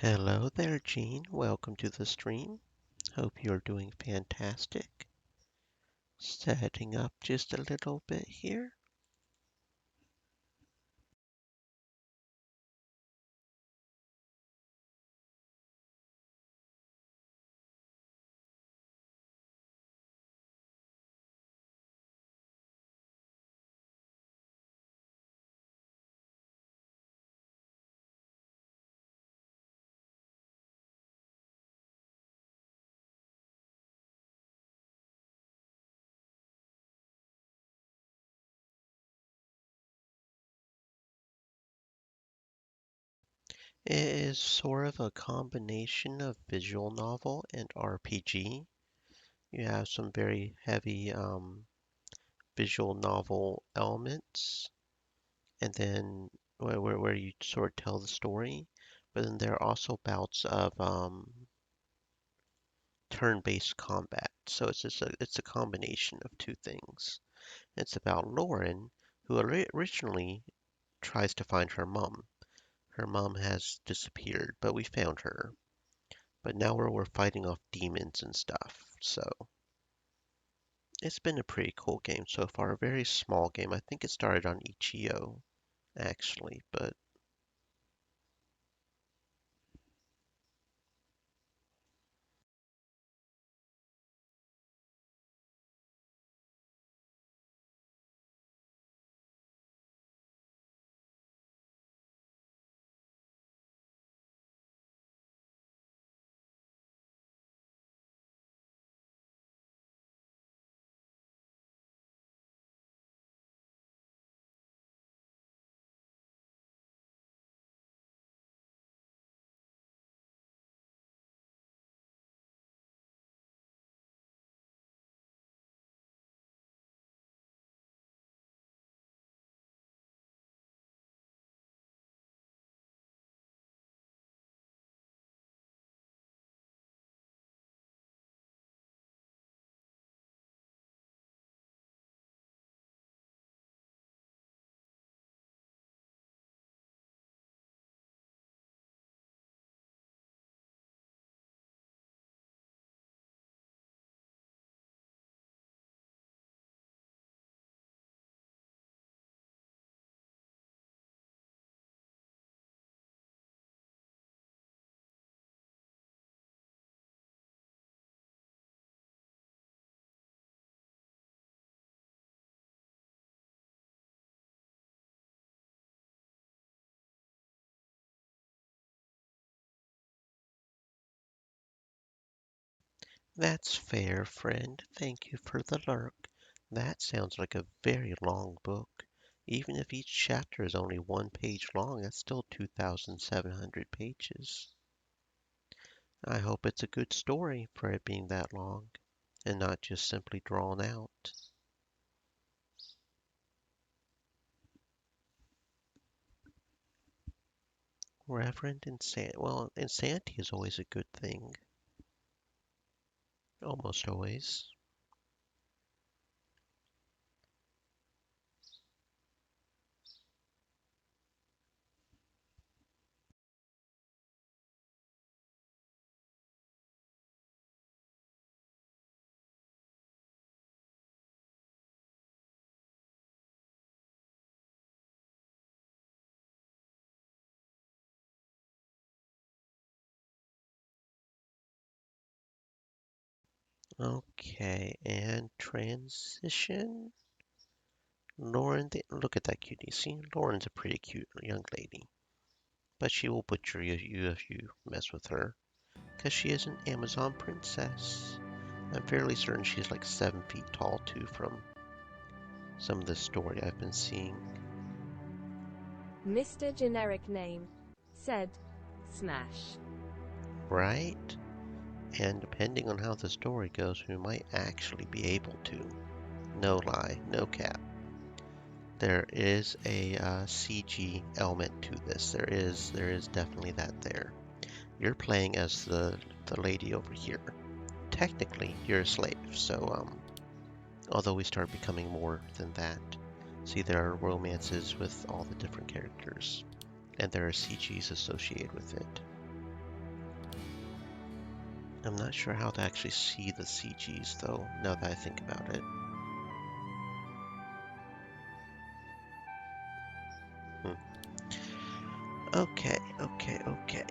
Hello there, Jean. Welcome to the stream. Hope you're doing fantastic. Setting up just a little bit here. It is sort of a combination of visual novel and RPG. You have some very heavy visual novel elements, and then where you sort of tell the story, but then there are also bouts of turn-based combat. So it's a combination of two things. It's about Loren, who originally tries to find her mom. Her mom has disappeared, but we found her. But now we're fighting off demons and stuff. So it's been a pretty cool game so far. A very small game. I think it started on Ichio, actually, but that's fair, friend. Thank you for the lurk. That sounds like a very long book. Even if each chapter is only 1 page long, that's still 2,700 pages. I hope it's a good story for it being that long and not just simply drawn out. Reverend Insanity. Well, insanity is always a good thing. Almost always. Okay, and transition. Lauren, look at that cutie. See, Lauren's a pretty cute young lady, but she will butcher you if you mess with her, because she is an Amazon princess. I'm fairly certain she's like 7 feet tall too, from some of the story I've been seeing. Mr. Generic Name said, Smash. Right? And depending on how the story goes, we might actually be able to. No lie, no cap. There is a CG element to this. There is definitely that there. You're playing as the lady over here. Technically, you're a slave, so although we start becoming more than that. See, there are romances with all the different characters, and there are CGs associated with it. I'm not sure how to actually see the CGs though, now that I think about it. Hmm. Okay, okay, okay.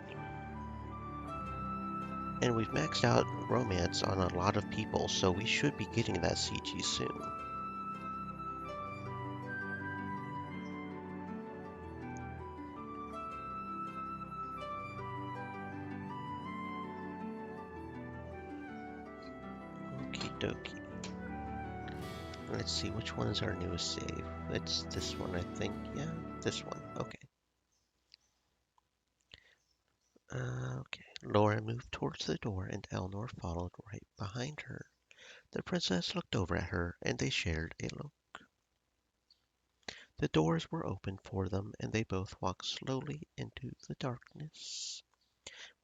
And we've maxed out romance on a lot of people, so we should be getting that CG soon. Okie dokie. Let's see, which one is our newest save? It's this one, I think. Yeah, this one. Okay. Okay. Laura moved towards the door, and Eleanor followed right behind her. The princess looked over at her, and they shared a look. The doors were opened for them, and they both walked slowly into the darkness.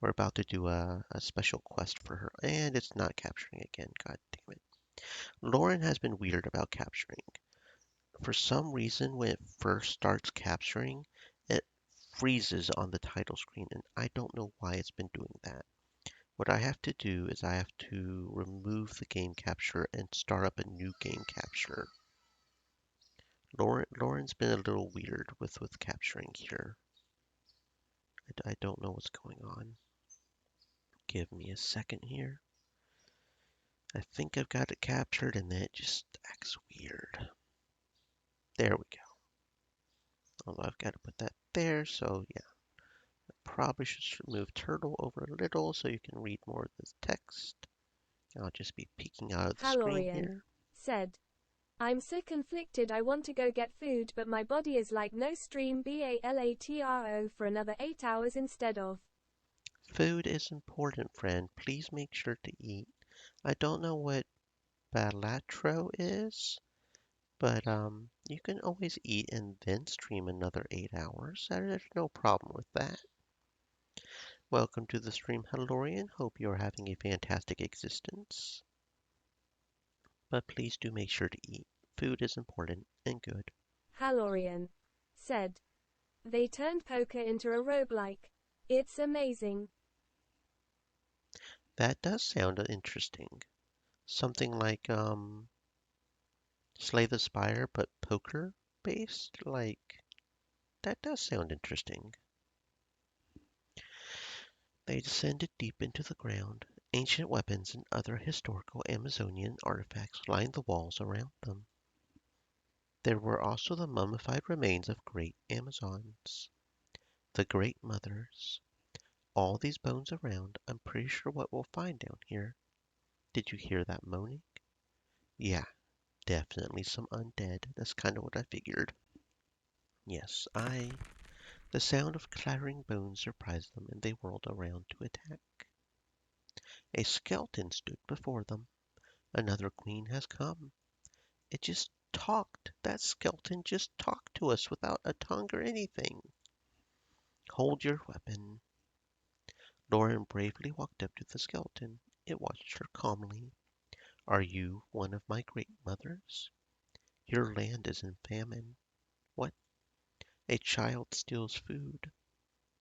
We're about to do a special quest for her, and it's not capturing again. God damn it. Loren has been weird about capturing. For some reason, when it first starts capturing, it freezes on the title screen, and I don't know why it's been doing that. What I have to do is I have to remove the game capture and start up a new game capture. Loren's been a little weird with capturing here. I don't know what's going on. Give me a second here. I think I've got it captured and then it just acts weird. There we go. Although I've got to put that there, so yeah. Probably should move turtle over a little so you can read more of this text. I'll just be peeking out of the screen Halorian here. said, I'm so conflicted I want to go get food but my body is like no stream BALATRO for another 8 hours instead of. Food is important, friend. Please make sure to eat. I don't know what balatro is, but you can always eat and then stream another 8 hours. There's no problem with that. Welcome to the stream, Halorian. Hope you're having a fantastic existence. But please do make sure to eat. Food is important and good. Halorian said, they turned poker into a roguelike. It's amazing. That does sound interesting. Something like Slay the Spire, but poker based? Like, that does sound interesting. They descended deep into the ground. Ancient weapons and other historical Amazonian artifacts lined the walls around them. There were also the mummified remains of great Amazons, the Great Mothers. All these bones around, I'm pretty sure what we'll find down here. Did you hear that moaning? Yeah, definitely some undead. That's kind of what I figured. Yes, The sound of clattering bones surprised them, and they whirled around to attack. A skeleton stood before them. Another queen has come. It just talked. That skeleton just talked to us without a tongue or anything. Hold your weapon. Loren bravely walked up to the skeleton. It watched her calmly. Are you one of my great mothers? Your land is in famine. What? A child steals food.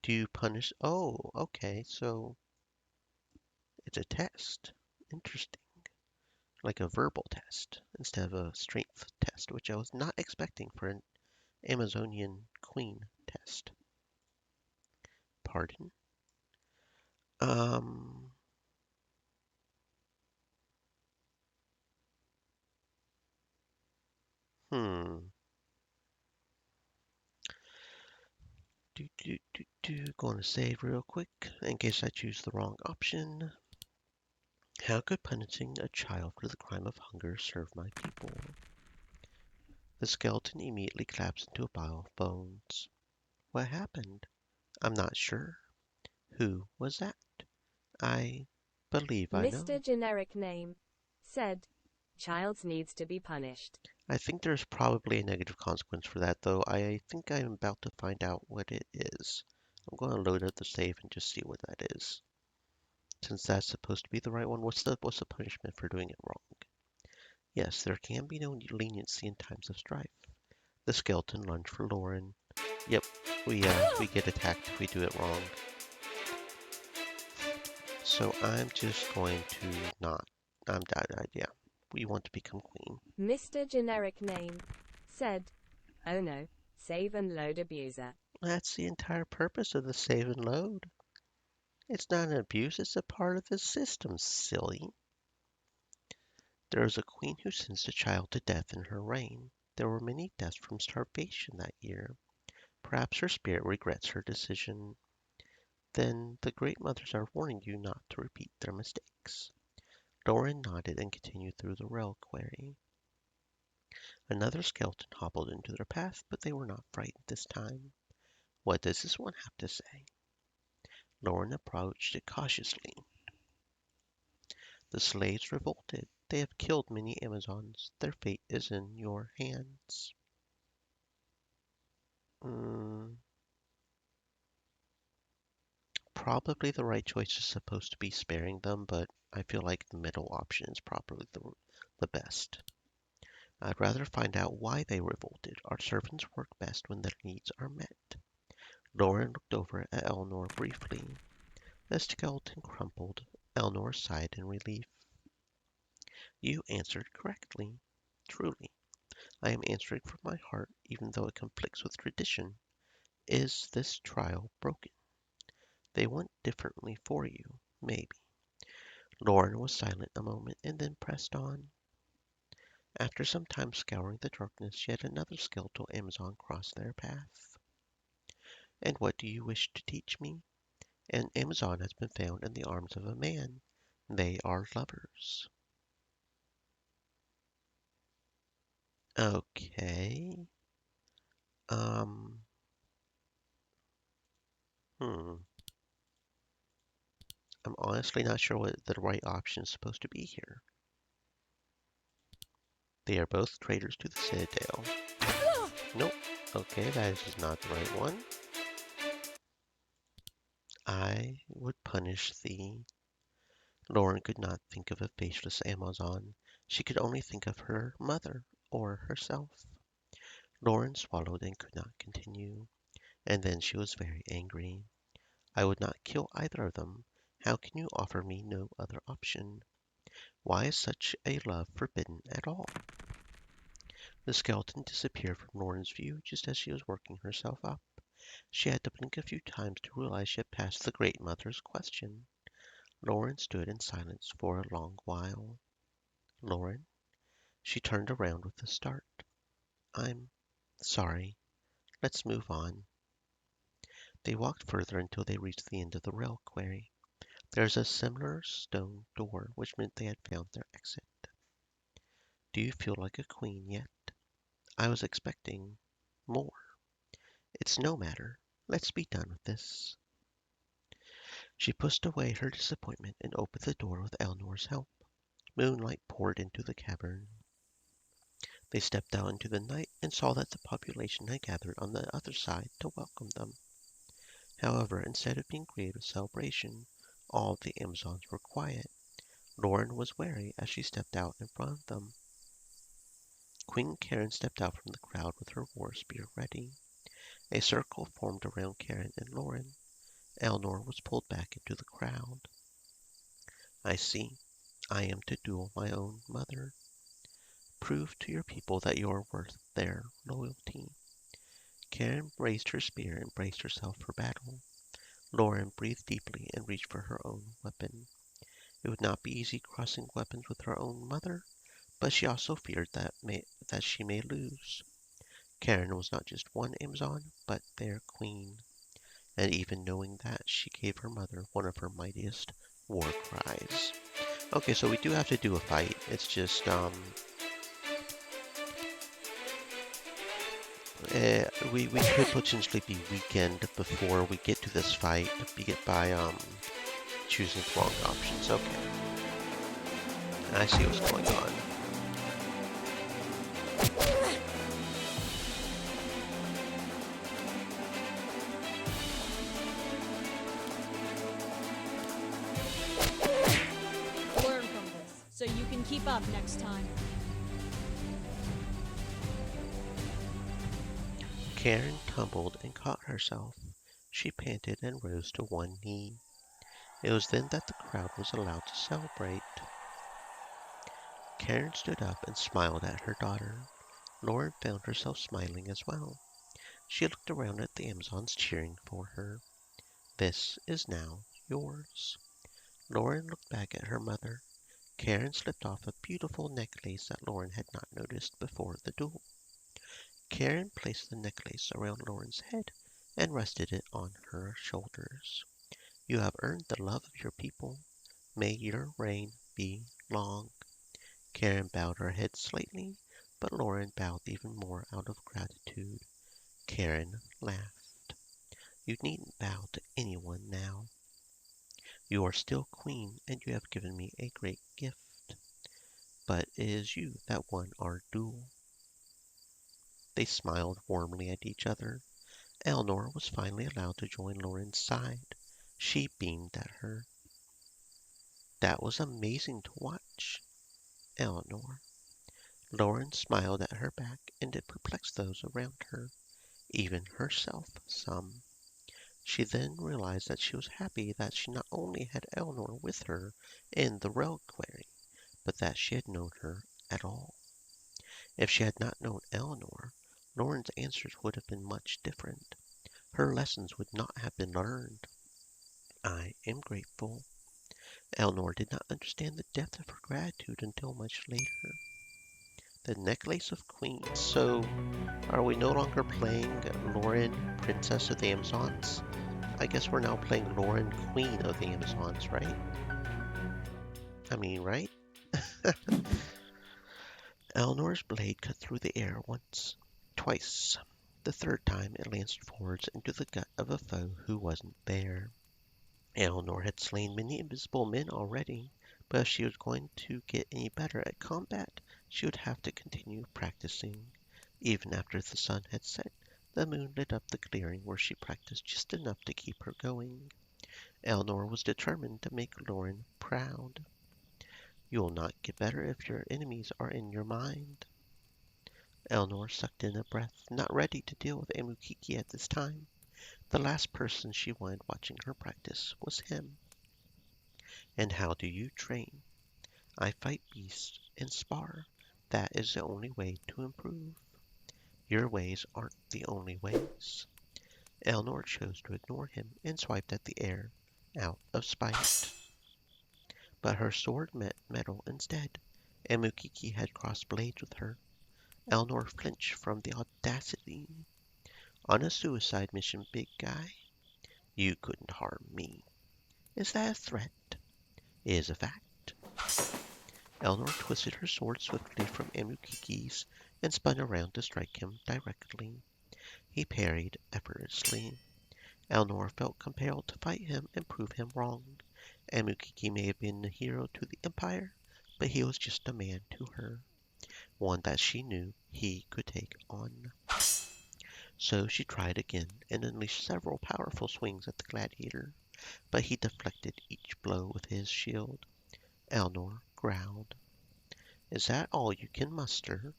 Do you punish? Oh, okay, so it's a test. Interesting. Like a verbal test instead of a strength test, which I was not expecting for an Amazonian queen test. Pardon? Um, hmm. Going to save real quick in case I choose the wrong option. How could punishing a child for the crime of hunger serve my people? The skeleton immediately collapsed into a pile of bones. What happened? I'm not sure. Who was that? I believe I know. Mr. Generic Name said, child needs to be punished. I think there's probably a negative consequence for that, though. I think I'm about to find out what it is. I'm going to load up the save and just see what that is. Since that's supposed to be the right one, what's the punishment for doing it wrong? Yes, there can be no leniency in times of strife. The skeleton lunged for Loren. Yep, we get attacked if we do it wrong. So I'm just going to not. I'm that idea. We want to become queen. Mr. Generic Name said, "Oh no, save and load abuser." That's the entire purpose of the save and load. It's not an abuse, it's a part of the system, silly. There is a queen who sentenced a child to death in her reign. There were many deaths from starvation that year. Perhaps her spirit regrets her decision. Then the great mothers are warning you not to repeat their mistakes. Loren nodded and continued through the reliquary. Another skeleton hobbled into their path, but they were not frightened this time. What does this one have to say? Loren approached it cautiously. The slaves revolted. They have killed many Amazons. Their fate is in your hands. Mm, probably the right choice is supposed to be sparing them, but I feel like the middle option is probably the best. I'd rather find out why they revolted. Our servants work best when their needs are met. Loren looked over at Eleanor briefly. The skeleton crumpled. Eleanor sighed in relief. You answered correctly. Truly, I am answering from my heart, even though it conflicts with tradition. Is this trial broken? They want differently for you, maybe. Loren was silent a moment and then pressed on. After some time scouring the darkness, yet another skeletal Amazon crossed their path. And what do you wish to teach me? An Amazon has been found in the arms of a man. They are lovers. Okay. Um, hmm. I'm honestly not sure what the right option is supposed to be here. They are both traitors to the Citadel. Nope. Okay, that is not the right one. I would punish thee. Loren could not think of a faceless Amazon. She could only think of her mother or herself. Loren swallowed and could not continue. And then she was very angry. I would not kill either of them. How can you offer me no other option? Why is such a love forbidden at all? The skeleton disappeared from Loren's view just as she was working herself up. She had to blink a few times to realize she had passed the Great Mother's question. Loren stood in silence for a long while. Loren? She turned around with a start. I'm sorry. Let's move on. They walked further until they reached the end of the reliquary. There was a similar stone door, which meant they had found their exit. Do you feel like a queen yet? I was expecting more. It's no matter. Let's be done with this. She pushed away her disappointment and opened the door with Eleanor's help. Moonlight poured into the cavern. They stepped out into the night and saw that the population had gathered on the other side to welcome them. However, instead of being greeted with celebration, all the Amazons were quiet. Loren was wary as she stepped out in front of them. Queen Karen stepped out from the crowd with her war spear ready. A circle formed around Karen and Loren. Eleanor was pulled back into the crowd. I see. I am to duel my own mother. Prove to your people that you are worth their loyalty. Karen raised her spear and braced herself for battle. Loren breathed deeply and reached for her own weapon. It would not be easy crossing weapons with her own mother, but she also feared that she may lose. Karen was not just one Amazon, but their queen. And even knowing that, she gave her mother one of her mightiest war cries. Okay, so we do have to do a fight. It's just, we could potentially be weakened before we get to this fight by choosing the wrong options. Okay, I see what's going on. Learn from this, so you can keep up next time. Karen tumbled and caught herself. She panted and rose to one knee. It was then that the crowd was allowed to celebrate. Karen stood up and smiled at her daughter. Loren found herself smiling as well. She looked around at the Amazons cheering for her. This is now yours. Loren looked back at her mother. Karen slipped off a beautiful necklace that Loren had not noticed before the duel. Karen placed the necklace around Loren's head and rested it on her shoulders. You have earned the love of your people. May your reign be long. Karen bowed her head slightly, but Loren bowed even more out of gratitude. Karen laughed. You needn't bow to anyone now. You are still queen, and you have given me a great gift. But it is you that won our duel. They smiled warmly at each other. Eleanor was finally allowed to join Loren's side. She beamed at her. That was amazing to watch, Eleanor. Loren smiled at her back, and it perplexed those around her, even herself some. She then realized that she was happy that she not only had Eleanor with her in the reliquary, but that she had known her at all. If she had not known Eleanor, Loren's answers would have been much different. Her lessons would not have been learned. I am grateful. Eleanor did not understand the depth of her gratitude until much later. The Necklace of Queens. So, are we no longer playing Loren, Princess of the Amazons? I guess we're now playing Loren, Queen of the Amazons, right? I mean, right? Eleanor's blade cut through the air once, twice. The third time it lanced forwards into the gut of a foe who wasn't there. Eleanor had slain many invisible men already, but if she was going to get any better at combat, she would have to continue practicing. Even after the sun had set, the moon lit up the clearing where she practiced just enough to keep her going. Eleanor was determined to make Loren proud. You will not get better if your enemies are in your mind. Eleanor sucked in a breath, not ready to deal with Amukiki at this time. The last person she wanted watching her practice was him. And how do you train? I fight beasts and spar. That is the only way to improve. Your ways aren't the only ways. Eleanor chose to ignore him and swiped at the air, out of spite. But her sword met metal instead, and Mukiki had crossed blades with her. Eleanor flinched from the audacity. On a suicide mission, big guy? You couldn't harm me. Is that a threat? It is a fact. Eleanor twisted her sword swiftly from Amukiki's and spun around to strike him directly. He parried effortlessly. Eleanor felt compelled to fight him and prove him wrong. Amukiki may have been a hero to the Empire, but he was just a man to her, one that she knew he could take on. So she tried again and unleashed several powerful swings at the gladiator, but he deflected each blow with his shield. Eleanor growled. Is that all you can muster?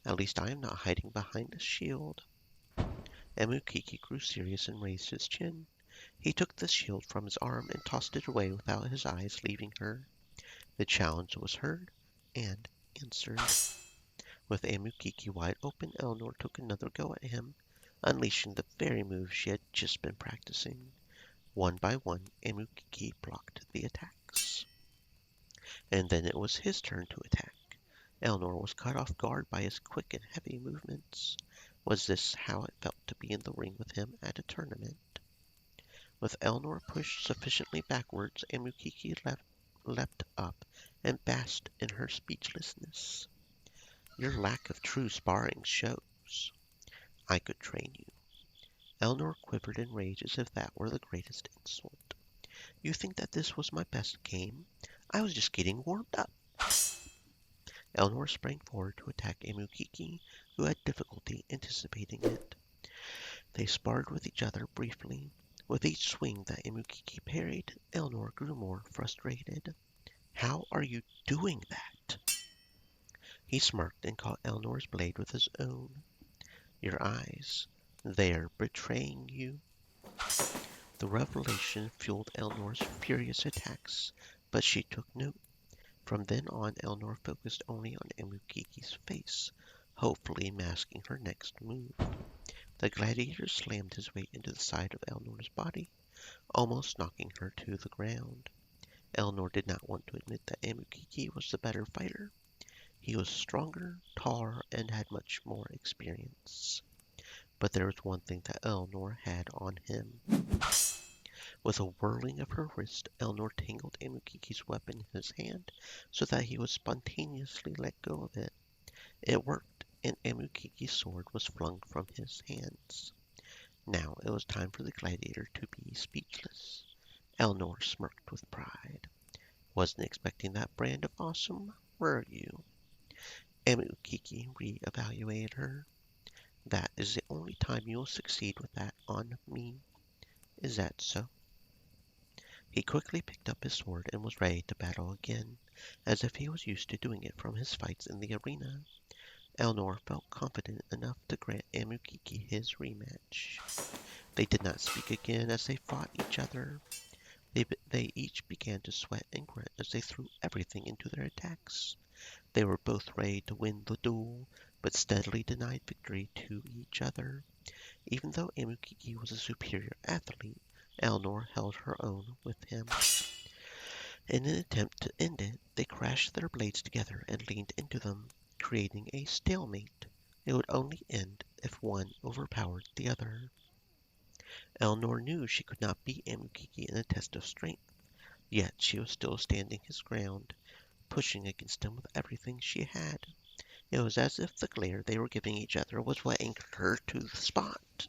At least I am not hiding behind a shield. Amukiki grew serious and raised his chin. He took the shield from his arm and tossed it away without his eyes leaving her. The challenge was heard and answered. With Amukiki wide open, Eleanor took another go at him, unleashing the very move she had just been practicing. One by one, Amukiki blocked the attacks. And then it was his turn to attack. Eleanor was caught off guard by his quick and heavy movements. Was this how it felt to be in the ring with him at a tournament? With Eleanor pushed sufficiently backwards, Amukiki leapt up and basked in her speechlessness. Your lack of true sparring shows. I could train you. Eleanor quivered in rage as if that were the greatest insult. You think that this was my best game? I was just getting warmed up. Eleanor sprang forward to attack Amukiki, who had difficulty anticipating it. They sparred with each other briefly. With each swing that Amukiki parried, Eleanor grew more frustrated. How are you doing that? He smirked and caught Eleanor's blade with his own. Your eyes, they're betraying you. The revelation fueled Elnor's furious attacks, but she took note. From then on, Elnor focused only on Emukiki's face, hopefully masking her next move. The gladiator slammed his weight into the side of Elnor's body, almost knocking her to the ground. Elnor did not want to admit that Emukiki was the better fighter. He was stronger, taller, and had much more experience. But there was one thing that Elnor had on him. With a whirling of her wrist, Elnor tangled Emukiki's weapon in his hand so that he would spontaneously let go of it. It worked, and Emukiki's sword was flung from his hands. Now it was time for the gladiator to be speechless. Elnor smirked with pride. Wasn't expecting that brand of awesome, were you? Emukiki re-evaluated her. That is the only time you will succeed with that on me. Is that so? He quickly picked up his sword and was ready to battle again, as if he was used to doing it from his fights in the arena. Elnor felt confident enough to grant Emukiki his rematch. They did not speak again as they fought each other. They each began to sweat and grit as they threw everything into their attacks. They were both ready to win the duel, but steadily denied victory to each other. Even though Emukiki was a superior athlete, Elnor held her own with him. In an attempt to end it, they crashed their blades together and leaned into them, creating a stalemate. It would only end if one overpowered the other. Elnor knew she could not beat Emukiki in a test of strength, yet she was still standing his ground, pushing against him with everything she had. It was as if the glare they were giving each other was what anchored her to the spot.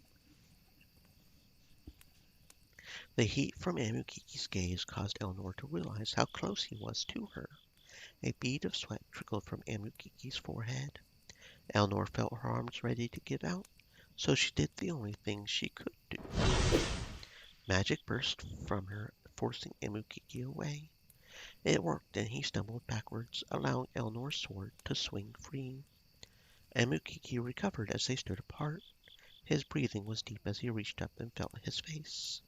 The heat from Amukiki's gaze caused Elnor to realize how close he was to her. A bead of sweat trickled from Amukiki's forehead. Elnor felt her arms ready to give out, so she did the only thing she could do. Magic burst from her, forcing Amukiki away. It worked, and he stumbled backwards, allowing Elnor's sword to swing free. Amukiki recovered as they stood apart. His breathing was deep as he reached up and felt his face.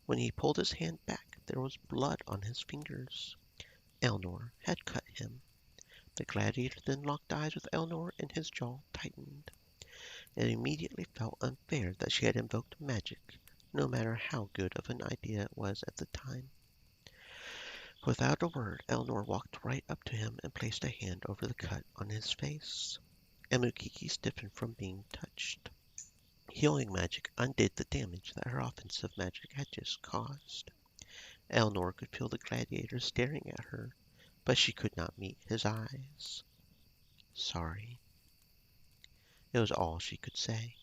When he pulled his hand back, there was blood on his fingers. Elnor had cut him. The gladiator then locked eyes with Elnor, and his jaw tightened. It immediately felt unfair that she had invoked magic, no matter how good of an idea it was at the time. Without a word, Elnor walked right up to him and placed a hand over the cut on his face. Emukiki stiffened from being touched. Healing magic undid the damage that her offensive magic had just caused. Elnor could feel the gladiator staring at her, but she could not meet his eyes. Sorry. It was all she could say.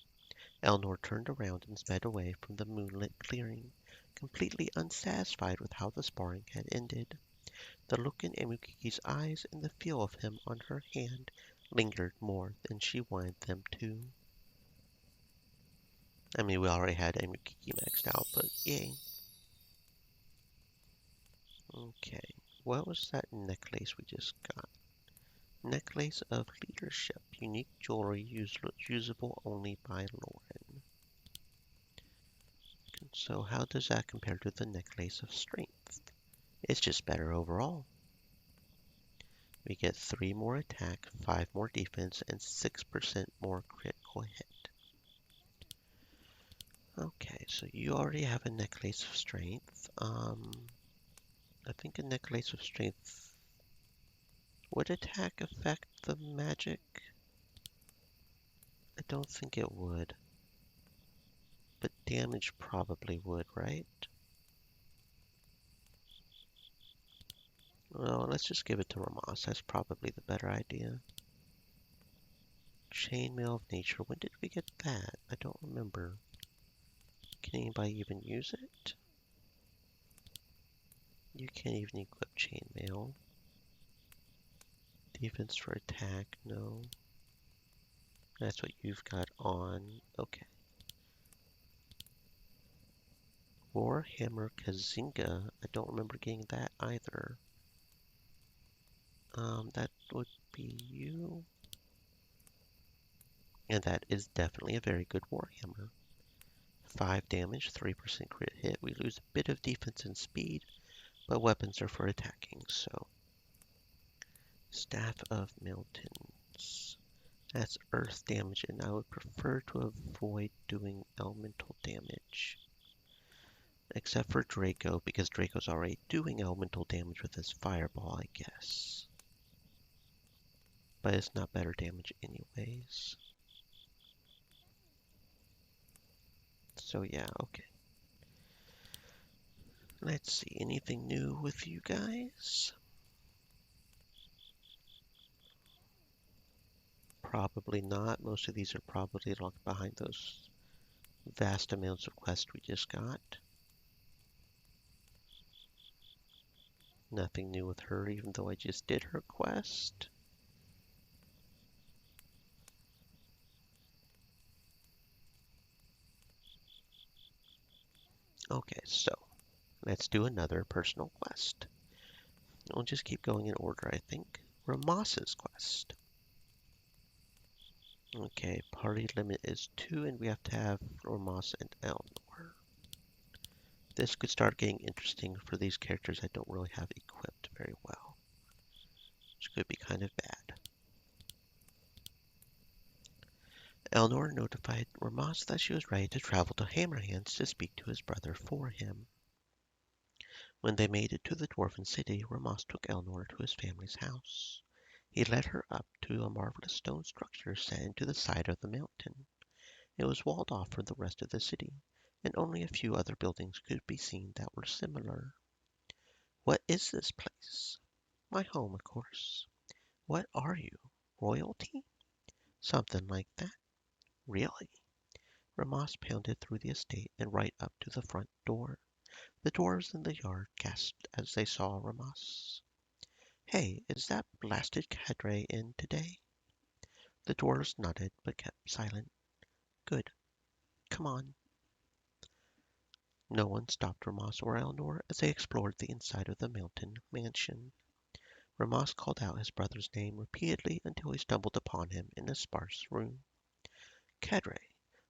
Elnor turned around and sped away from the moonlit clearing, completely unsatisfied with how the sparring had ended. The look in Emukiki's eyes and the feel of him on her hand lingered more than she wanted them to. I mean, we already had Emukiki maxed out, but yay. Okay, what was that necklace we just got? Necklace of Leadership. Unique jewelry usable only by Loren. So how does that compare to the Necklace of Strength? It's just better overall. We get 3 more attack, 5 more defense, and 6% more critical hit. Okay, so you already have a Necklace of Strength. I think a Necklace of Strength would attack affect the magic? I don't think it would. But damage probably would, right? Well, let's just give it to Ramas. That's probably the better idea. Chainmail of Nature. When did we get that? I don't remember. Can anybody even use it? You can't even equip Chainmail. Defense for attack, no. That's what you've got on. Okay. Warhammer Kazinga. I don't remember getting that either. That would be you. And that is definitely a very good Warhammer. 5 damage, 3% crit hit. We lose a bit of defense and speed, but weapons are for attacking, so. Staff of Mountains. That's earth damage, and I would prefer to avoid doing elemental damage. Except for Draco, because Draco's already doing elemental damage with his fireball, I guess. But it's not better damage anyways. So yeah, okay. Let's see, anything new with you guys? Probably not. Most of these are probably locked behind those vast amounts of quests we just got. Nothing new with her, even though I just did her quest. Okay, so let's do another personal quest. We'll just keep going in order, I think. Ramas's quest. Okay, party limit is 2, and we have to have Ramas and Elnor. This could start getting interesting for these characters I don't really have equipped very well, which could be kind of bad. Elnor notified Ramas that she was ready to travel to Hammerhands to speak to his brother for him. When they made it to the dwarven city, Ramas took Elnor to his family's house. He led her up to a marvelous stone structure set into the side of the mountain. It was walled off from the rest of the city, and only a few other buildings could be seen that were similar. What is this place? My home, of course. What are you? Royalty? Something like that. Really? Ramas pounded through the estate and right up to the front door. The dwarves in the yard gasped as they saw Ramas. Hey, is that blasted cadre in today? The dwarves nodded but kept silent. Good. Come on. No one stopped Ramas or Elnor as they explored the inside of the mountain mansion. Ramas called out his brother's name repeatedly until he stumbled upon him in a sparse room. Cadre,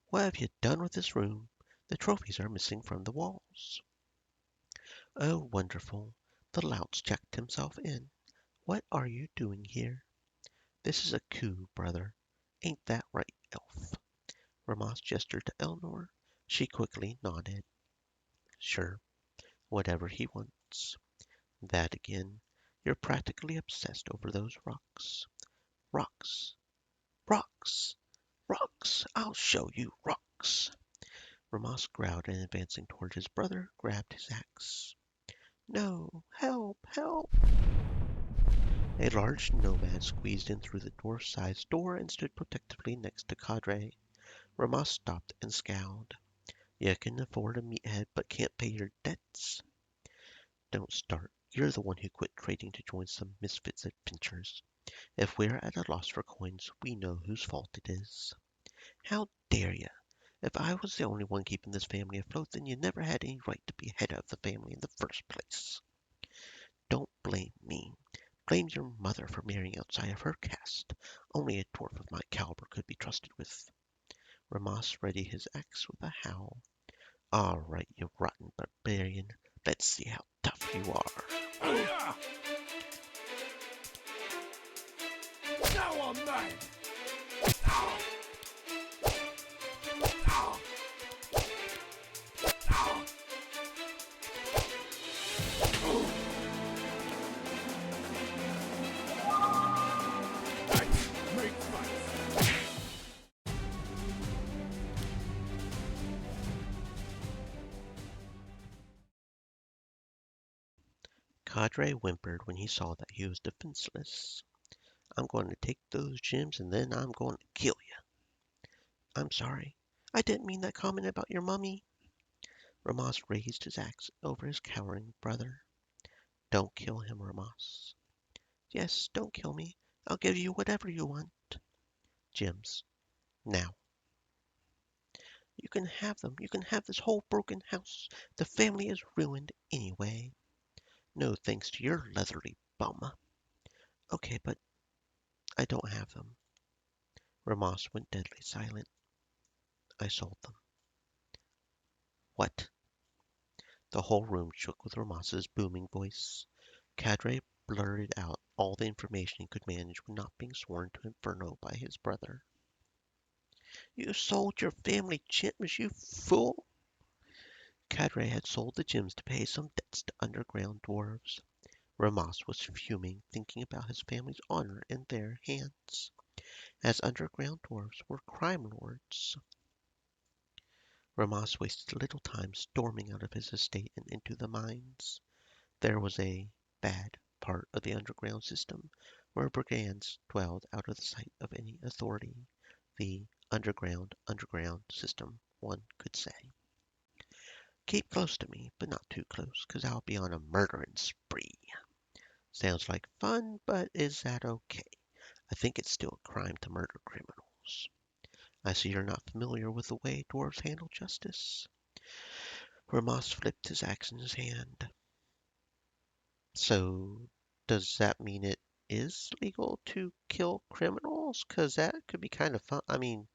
what have you done with this room? The trophies are missing from the walls. Oh, wonderful. The lout's checked himself in. What are you doing here? This is a coup, brother. Ain't that right, elf? Ramas gestured to Elnor. She quickly nodded. Sure, whatever he wants. That again. You're practically obsessed over those rocks. Rocks. Rocks. Rocks. I'll show you rocks. Ramas growled and advancing toward his brother, grabbed his axe. No, help, help! A large nomad squeezed in through the dwarf-sized door and stood protectively next to Cadre. Ramas stopped and scowled. You can afford a meathead but can't pay your debts? Don't start. You're the one who quit trading to join some misfits adventures. If we're at a loss for coins, we know whose fault it is. How dare you? If I was the only one keeping this family afloat, then you never had any right to be head of the family in the first place. Don't blame me. Blame your mother for marrying outside of her caste. Only a dwarf of my caliber could be trusted with. Ramas readied his axe with a howl. All right, you rotten barbarian. Let's see how tough you are. Now I'm mad! Cadre whimpered when he saw that he was defenseless. I'm going to take those gems and then I'm going to kill you. I'm sorry. I didn't mean that comment about your mummy. Ramas raised his axe over his cowering brother. Don't kill him, Ramas. Yes, don't kill me. I'll give you whatever you want. Gems. Now. You can have them. You can have this whole broken house. The family is ruined anyway. No thanks to your leathery bum. Okay, but I don't have them. Ramas went deadly silent. I sold them. What? The whole room shook with Ramas's booming voice. Cadre blurted out all the information he could manage when not being sworn to Inferno by his brother. You sold your family gems, you fool! Cadre had sold the gems to pay some debts to underground dwarves. Ramas was fuming, thinking about his family's honor in their hands, as underground dwarves were crime lords. Ramas wasted little time storming out of his estate and into the mines. There was a bad part of the underground system where brigands dwelled out of the sight of any authority. The underground system, one could say. Keep close to me, but not too close, 'cause I'll be on a murdering spree. Sounds like fun, but is that okay? I think it's still a crime to murder criminals. I see you're not familiar with the way dwarves handle justice. Ramas flipped his axe in his hand. So, does that mean it is legal to kill criminals? 'Cause that could be kind of fun. I mean,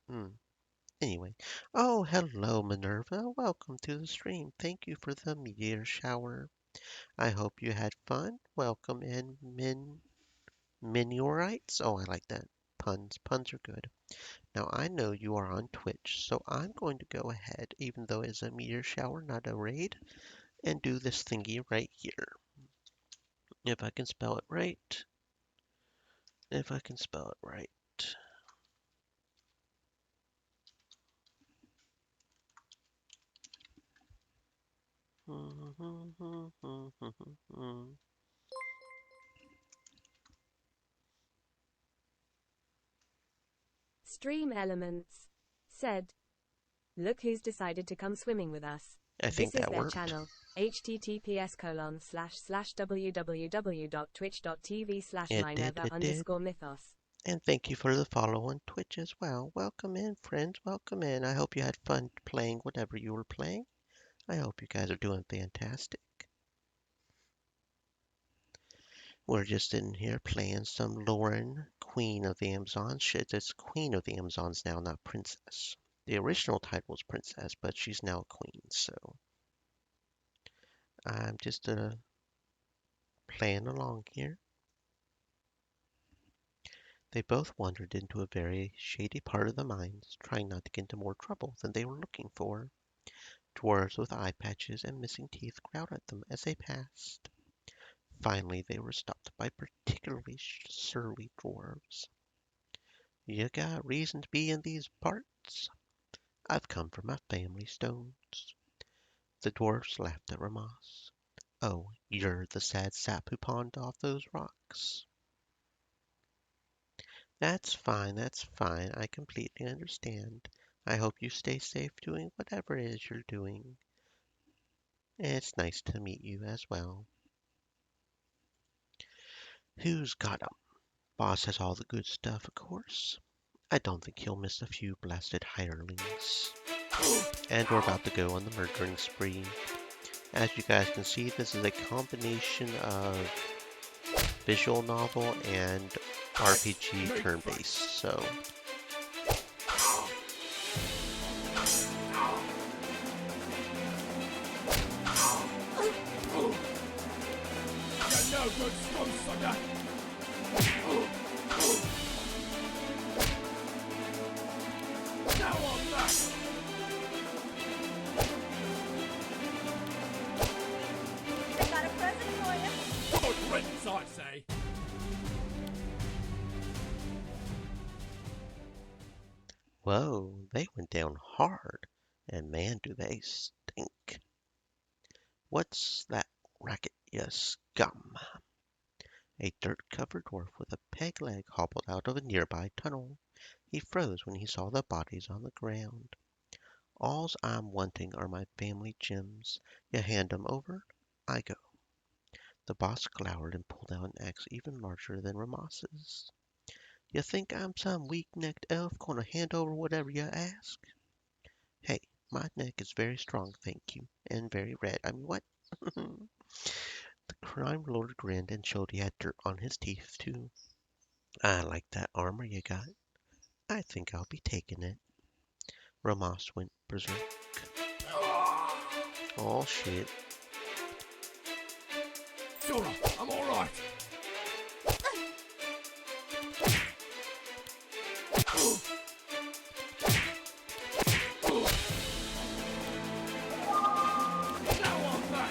hmm. Anyway. Oh, hello, Minerva. Welcome to the stream. Thank you for the meteor shower. I hope you had fun. Welcome in, Miniorites. Oh, I like that. Puns. Puns are good. Now, I know you are on Twitch, so I'm going to go ahead, even though it's a meteor shower, not a raid, and do this thingy right here. If I can spell it right. If I can spell it right. Stream Elements said, "Look who's decided to come swimming with us. I think This is that their worked. channel, It did. https://www.twitch.tv/minerva_mythos. And thank you for the follow on Twitch as well. Welcome in, friends. Welcome in. I hope you had fun playing whatever you were playing. I hope you guys are doing fantastic. We're just in here playing some Loren, Queen of the Amazons. Shit, it's Queen of the Amazons now, not Princess. The original title was Princess, but she's now Queen, so I'm just playing along here. They both wandered into a very shady part of the mines, trying not to get into more trouble than they were looking for. Dwarves with eye patches and missing teeth growled at them as they passed. Finally, they were stopped by particularly surly dwarves. You got reason to be in these parts? I've come for my family stones. The dwarfs laughed at Ramas. Oh, you're the sad sap who pawned off those rocks. That's fine, that's fine. I completely understand. I hope you stay safe doing whatever it is you're doing. It's nice to meet you as well. Who's got 'em? Boss has all the good stuff, of course. I don't think he'll miss a few blasted hirelings. And we're about to go on the murdering spree. As you guys can see, this is a combination of visual novel and RPG turn-based, so No good scum sucker! Now on that! I got a present for you. Good riddance, I say! whoa, they went down hard, and man, do they stink. What's that racket, you scum? A dirt-covered dwarf with a peg leg hobbled out of a nearby tunnel. He froze when he saw the bodies on the ground. Alls I'm wanting are my family gems. You hand 'em over, I go. The boss glowered and pulled out an axe even larger than Ramas's. You think I'm some weak-necked elf gonna hand over whatever you ask? Hey, my neck is very strong, thank you, and very red. I mean, what? The crime lord grinned and showed he had dirt on his teeth, too. I like that armor you got. I think I'll be taking it. Ramas went berserk. Oh shit. Sora, I'm alright. Go on back.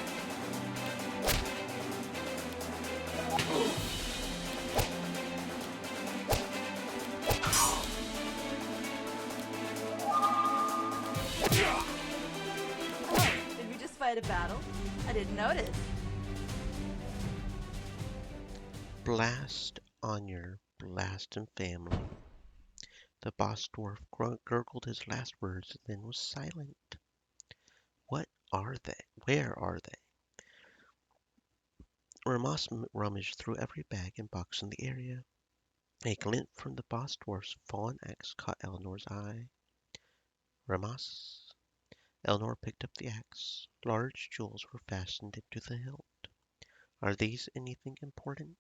Oh, did we just fight a battle? I didn't notice. Blast on your blasting family. The boss dwarf gurgled his last words and then was silent. What are they? Where are they? Ramas rummaged through every bag and box in the area. A glint from the boss dwarf's fawn axe caught Eleanor's eye. Ramas. Eleanor picked up the axe. Large jewels were fastened into the hilt. Are these anything important?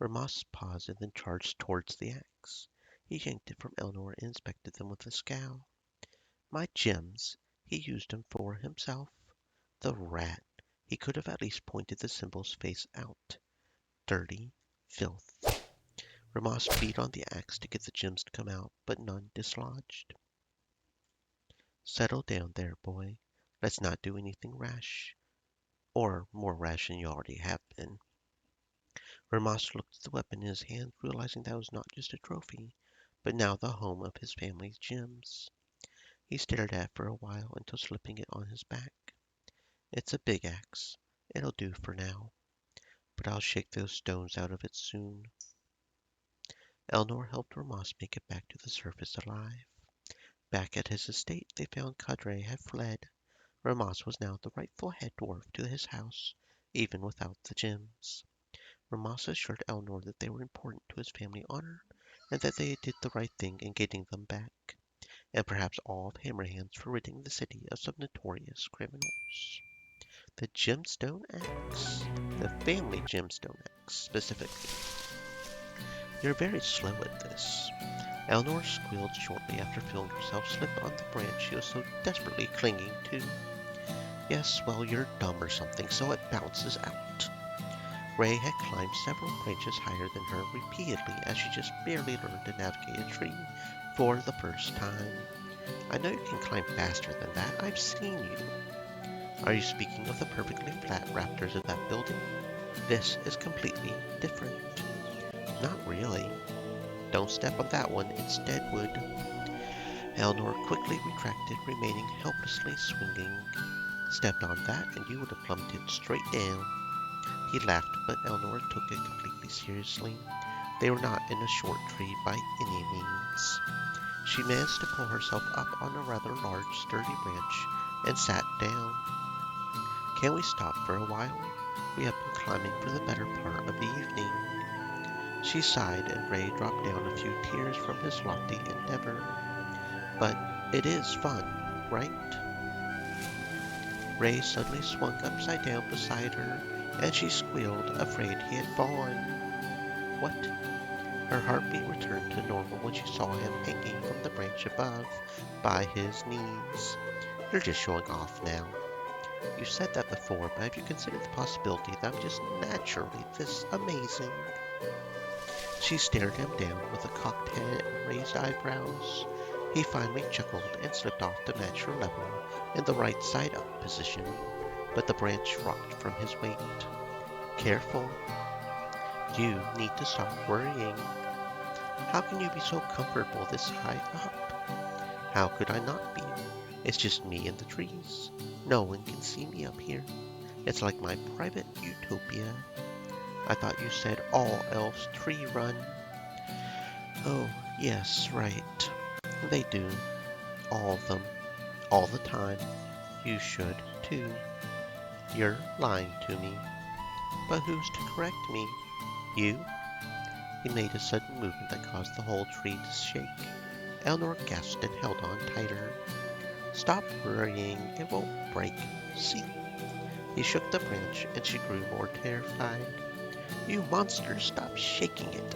Ramas paused and then charged towards the axe. He yanked it from Eleanor and inspected them with a scowl. My gems. He used them for himself. The rat. He could have at least pointed the symbol's face out. Dirty filth. Ramas beat on the axe to get the gems to come out, but none dislodged. Settle down there, boy. Let's not do anything rash. Or more rash than you already have been. Ramas looked at the weapon in his hand, realizing that it was not just a trophy, but now the home of his family's gems. He stared at it for a while until slipping it on his back. It's a big axe. It'll do for now. But I'll shake those stones out of it soon. Eleanor helped Ramas make it back to the surface alive. Back at his estate, they found Cadre had fled. Ramas was now the rightful head dwarf to his house, even without the gems. Ramas assured Eleanor that they were important to his family honor, and that they did the right thing in getting them back, and perhaps all of Hammerhands for ridding the city of some notorious criminals. The gemstone axe. The family gemstone axe, specifically. You're very slow at this. Eleanor squealed shortly after feeling herself slip on the branch she was so desperately clinging to. Yes, well, you're dumb or something, so it bounces out. Ray had climbed several branches higher than her repeatedly as she just barely learned to navigate a tree for the first time. I know you can climb faster than that. I've seen you. Are you speaking of the perfectly flat rafters of that building? This is completely different. Not really. Don't step on that one, it's dead wood. Eleanor quickly retracted, remaining helplessly swinging. Stepped on that and you would have plummeted straight down. He laughed, but Eleanor took it completely seriously. They were not in a short tree by any means. She managed to pull herself up on a rather large, sturdy branch and sat down. Can we stop for a while? We have been climbing for the better part of the evening. She sighed and Ray dropped down a few tears from his lofty endeavor. But it is fun, right? Ray suddenly swung upside down beside her, and she squealed, afraid he had fallen. What? Her heartbeat returned to normal when she saw him hanging from the branch above, by his knees. You're just showing off now. You said that before, but have you considered the possibility that I'm just naturally this amazing? She stared him down with a cocked head and raised eyebrows. He finally chuckled and slipped off to match her level in the right side up position, but the branch rocked from his weight. Careful. You need to stop worrying. How can you be so comfortable this high up? How could I not be? It's just me and the trees. No one can see me up here. It's like my private utopia. I thought you said all elves tree run. Oh, yes, right. They do. All of them. All the time. You should, too. You're lying to me. But who's to correct me? You? He made a sudden movement that caused the whole tree to shake. Eleanor gasped and held on tighter. Stop worrying. It won't break. See? He shook the branch and she grew more terrified. You monster, stop shaking it.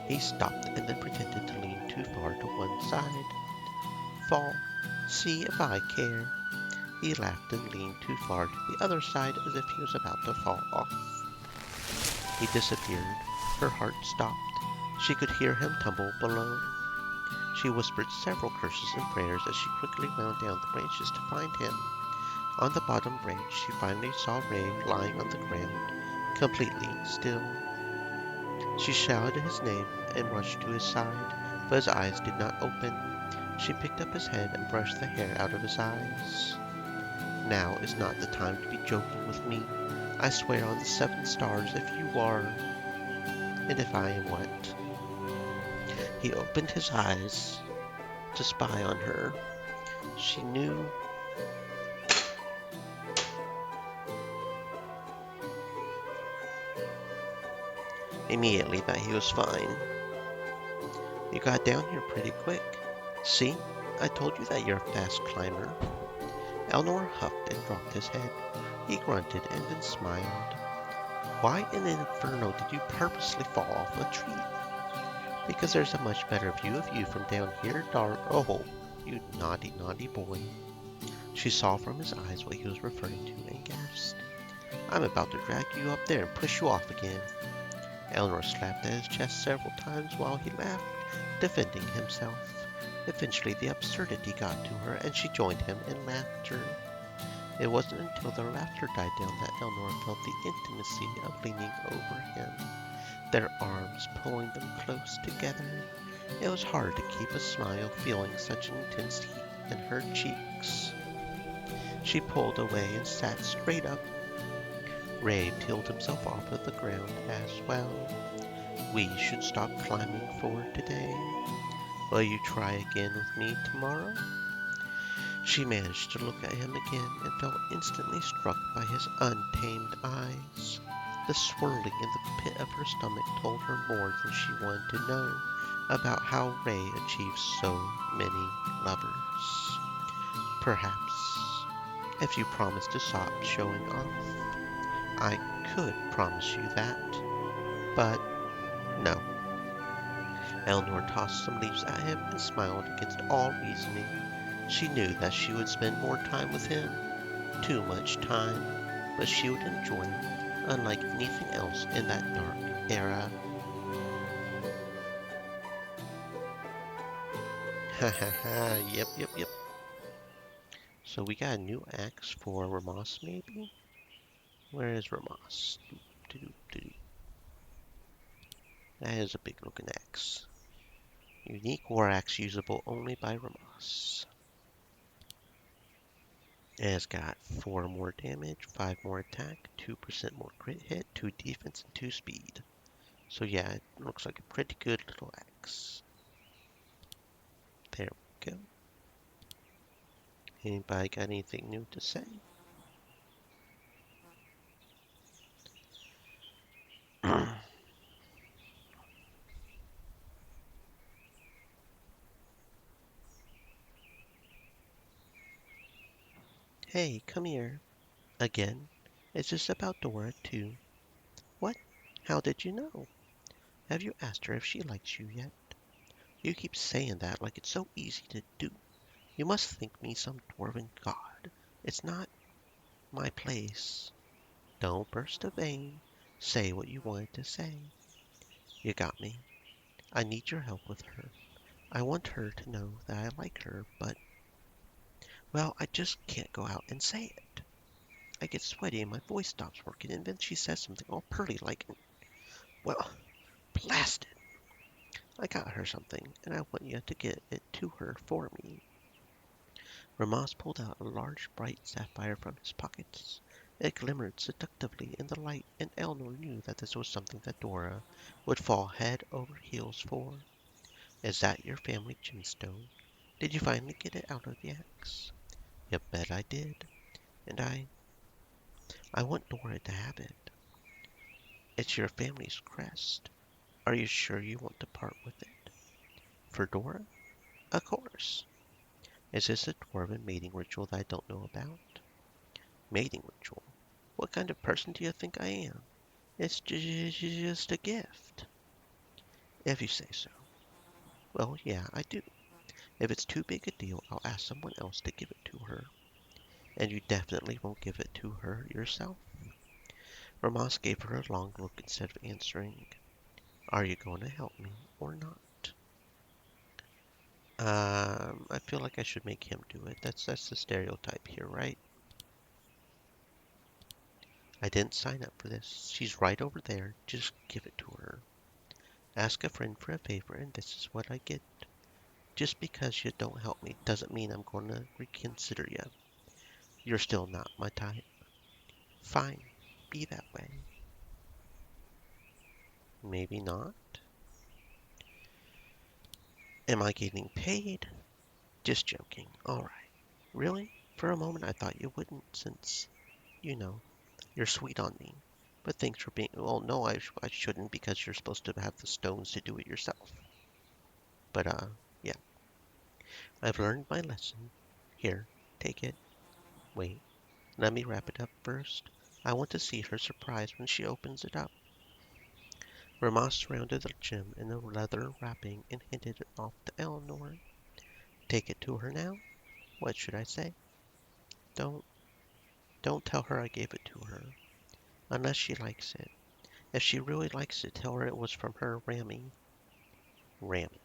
He stopped and then pretended to lean too far to one side. fall. See if I care." He laughed and leaned too far to the other side as if he was about to fall off. He disappeared. Her heart stopped. She could hear him tumble below. She whispered several curses and prayers as she quickly wound down the branches to find him. On the bottom branch, she finally saw Ray lying on the ground, completely still. She shouted his name and rushed to his side, but his eyes did not open. She picked up his head and brushed the hair out of his eyes. "Now is not the time to be joking with me. I swear on the 7 stars if you are." "And if I am what?" He opened his eyes to spy on her. She knew immediately that he was fine. "You got down here pretty quick. See, I told you that you're a fast climber." Elnor huffed and dropped his head. He grunted and then smiled. "Why in the inferno did you purposely fall off a tree?" "Because there's a much better view of you from down here, Oh, you naughty, naughty boy." She saw from his eyes what he was referring to and gasped. "I'm about to drag you up there and push you off again." Elnor slapped at his chest several times while he laughed, defending himself. Eventually the absurdity got to her, and she joined him in laughter. It wasn't until their laughter died down that Elnor felt the intimacy of leaning over him, their arms pulling them close together. It was hard to keep a smile feeling such intense heat in her cheeks. She pulled away and sat straight up. Ray peeled himself off of the ground as well. "We should stop climbing for today. Will you try again with me tomorrow?" She managed to look at him again and felt instantly struck by his untamed eyes. The swirling in the pit of her stomach told her more than she wanted to know about how Ray achieved so many lovers. "Perhaps, if you promise to stop showing off." "I could promise you that, but no." Elnor tossed some leaves at him and smiled against all reasoning. She knew that she would spend more time with him, too much time, but she would enjoy it unlike anything else in that dark era. Ha ha ha, yep. So we got a new axe for Ramos, maybe? Where is Ramos? That is a big looking axe. Unique war axe usable only by Ramos. It has got 4 more damage, 5 more attack, 2% more crit hit, 2 defense, and 2 speed. So yeah, it looks like a pretty good little axe. There we go. Anybody got anything new to say? Hey, come here. Again? Is this about Dora, too? What? How did you know? Have you asked her if she likes you yet? You keep saying that like it's so easy to do. You must think me some dwarven god. It's not my place. Don't burst a vein. Say what you wanted to say. You got me. I need your help with her. I want her to know that I like her, but, well, I just can't go out and say it. I get sweaty and my voice stops working, and then she says something all pearly like, well, blast it. I got her something, and I want you to get it to her for me. Ramas pulled out a large, bright sapphire from his pockets. It glimmered seductively in the light, and Eleanor knew that this was something that Dora would fall head over heels for. "Is that your family gemstone? Did you finally get it out of the axe?" "You bet I did. And I want Dora to have it. It's your family's crest. Are you sure you want to part with it?" "For Dora? Of course. Is this a dwarven mating ritual that I don't know about?" "Mating ritual? What kind of person do you think I am? It's just a gift." "If you say so." "Well, yeah, I do. If it's too big a deal, I'll ask someone else to give it to her. And you definitely won't give it to her yourself? Ramas gave her a long look instead of answering. Are you going to help me or not? I feel like I should make him do it. That's the stereotype here, right? I didn't sign up for this. She's right over there. Just give it to her. Ask a friend for a favor, and this is what I get. Just because you don't help me doesn't mean I'm going to reconsider you. You're still not my type. Fine, be that way. Maybe not. Am I getting paid? Just joking. All right. Really? For a moment I thought you wouldn't, since, you know, you're sweet on me. But thanks for being. Well, no, I shouldn't because you're supposed to have the stones to do it yourself. But, yeah. I've learned my lesson. Here, take it. Wait, let me wrap it up first. I want to see her surprise when she opens it up. Ramas surrounded the gem in a leather wrapping and handed it off to Eleanor. Take it to her now? What should I say? Don't, don't tell her I gave it to her. Unless she likes it. If she really likes it, tell her it was from her Rammy. Rammy.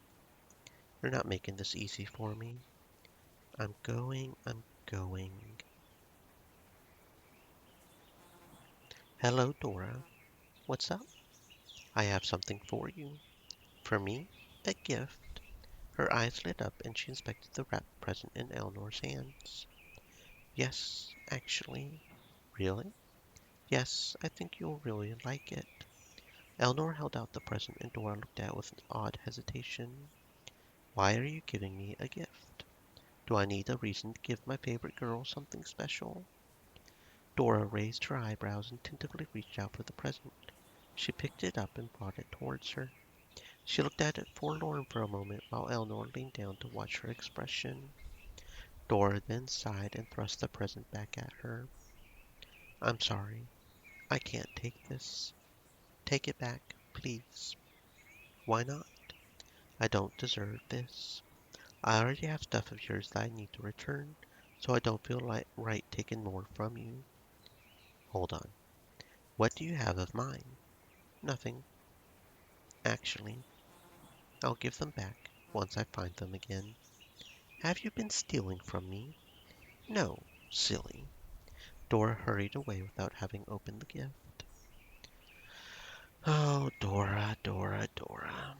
You're not making this easy for me. I'm going. Hello, Dora. What's up? I have something for you. For me? A gift. Her eyes lit up and she inspected the wrapped present in Eleanor's hands. Yes, actually. Really? Yes, I think you'll really like it. Eleanor held out the present and Dora looked at it with an odd hesitation. Why are you giving me a gift? Do I need a reason to give my favorite girl something special? Dora raised her eyebrows and tentatively reached out for the present. She picked it up and brought it towards her. She looked at it forlorn for a moment while Eleanor leaned down to watch her expression. Dora then sighed and thrust the present back at her. I'm sorry. I can't take this. Take it back, please. Why not? I don't deserve this. I already have stuff of yours that I need to return, so I don't feel like right taking more from you. Hold on. What do you have of mine? Nothing. Actually, I'll give them back once I find them again. Have you been stealing from me? No, silly. Dora hurried away without having opened the gift. Oh, Dora, Dora, Dora.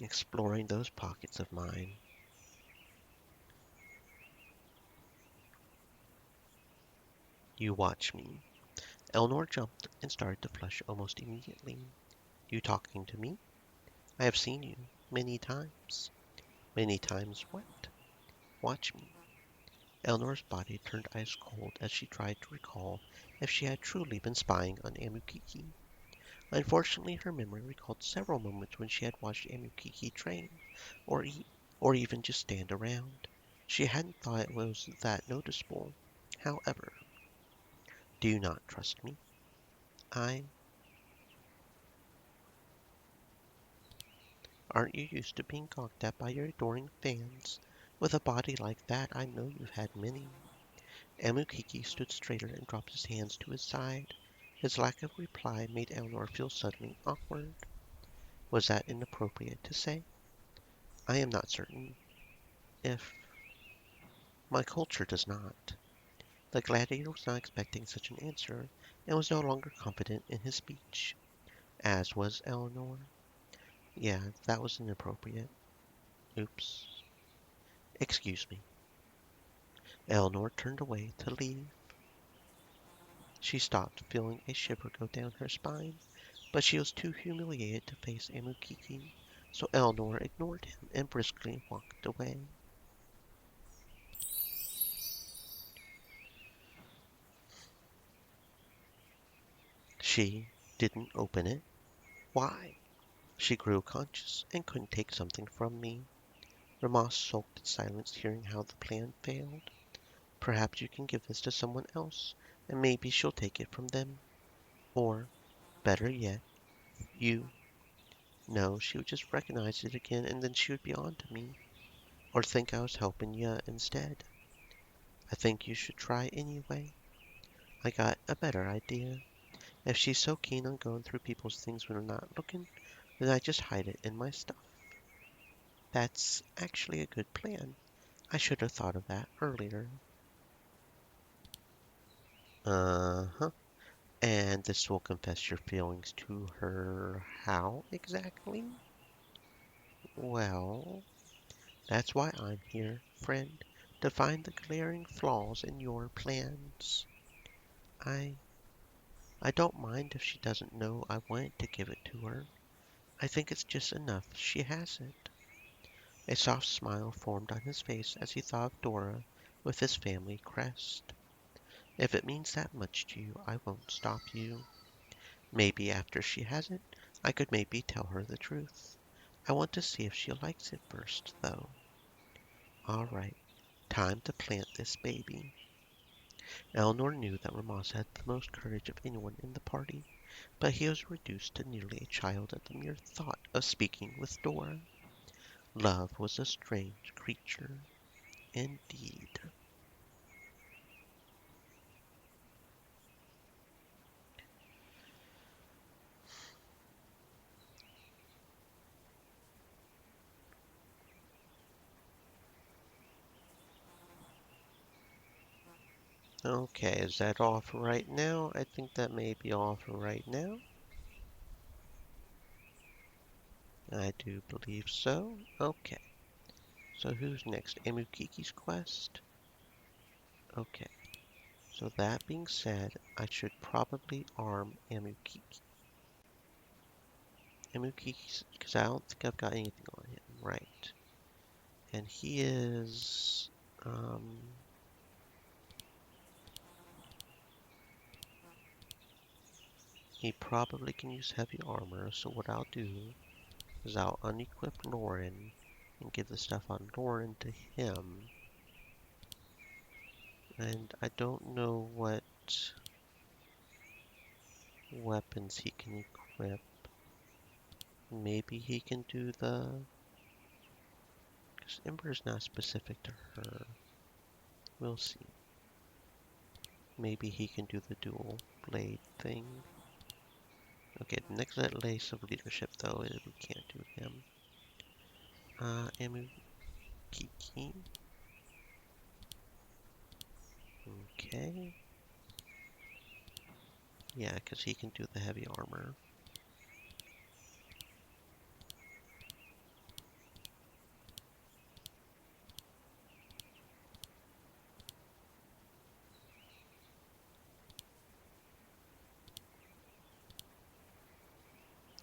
Exploring those pockets of mine. You watch me. Eleanor jumped and started to flush almost immediately. You talking to me? I have seen you many times. Many times what? Watch me. Eleanor's body turned ice cold as she tried to recall if she had truly been spying on Amukiki. Unfortunately, her memory recalled several moments when she had watched Amukiki train, or eat, or even just stand around. She hadn't thought it was that noticeable. However, do you not trust me? I Aren't you used to being gawked at by your adoring fans? With a body like that, I know you've had many. Amukiki stood straighter and dropped his hands to his side. His lack of reply made Eleanor feel suddenly awkward. Was that inappropriate to say? I am not certain if my culture does not. The gladiator was not expecting such an answer and was no longer confident in his speech, as was Eleanor. Yeah, that was inappropriate. Oops. Excuse me. Eleanor turned away to leave. She stopped, feeling a shiver go down her spine, but she was too humiliated to face Amukiki, so Eleanor ignored him and briskly walked away. She didn't open it. Why? She grew conscious and couldn't take something from me. Ramas sulked in silence, hearing how the plan failed. Perhaps you can give this to someone else, and maybe she'll take it from them. Or, better yet, you. No, she would just recognize it again, and then she would be on to me. or think I was helping you instead. I think you should try anyway. I got a better idea. If she's so keen on going through people's things when I'm not looking, then I just hide it in my stuff. That's actually a good plan. I should have thought of that earlier. Uh-huh. And this will confess your feelings to her how exactly? Well, that's why I'm here, friend, to find the glaring flaws in your plans. I I don't mind if she doesn't know I wanted to give it to her. I think it's just enough she has it. A soft smile formed on his face as he thought of Dora with his family crest. If it means that much to you, I won't stop you. Maybe after she has it, I could maybe tell her the truth. I want to see if she likes it first, though. All right, time to plant this baby. Eleanor knew that Ramas had the most courage of anyone in the party, but he was reduced to nearly a child at the mere thought of speaking with Dora. Love was a strange creature, indeed. Okay, is that all for right now? I think that may be all for right now. I do believe so. Okay, so who's next? Amukiki's quest? Okay, so that being said, I should probably arm Amukiki. Amukiki's, because I don't think I've got anything on him, right? And he is, um, he probably can use heavy armor, so what I'll do is I'll unequip Loren and give the stuff on Loren to him. And I don't know what weapons he can equip. Maybe he can do the... Because Ember is not specific to her. We'll see. Maybe he can do the dual blade thing. Okay, the next lace of leadership, though, is we can't do him. Amu Kiki. Okay. Yeah, because he can do the heavy armor.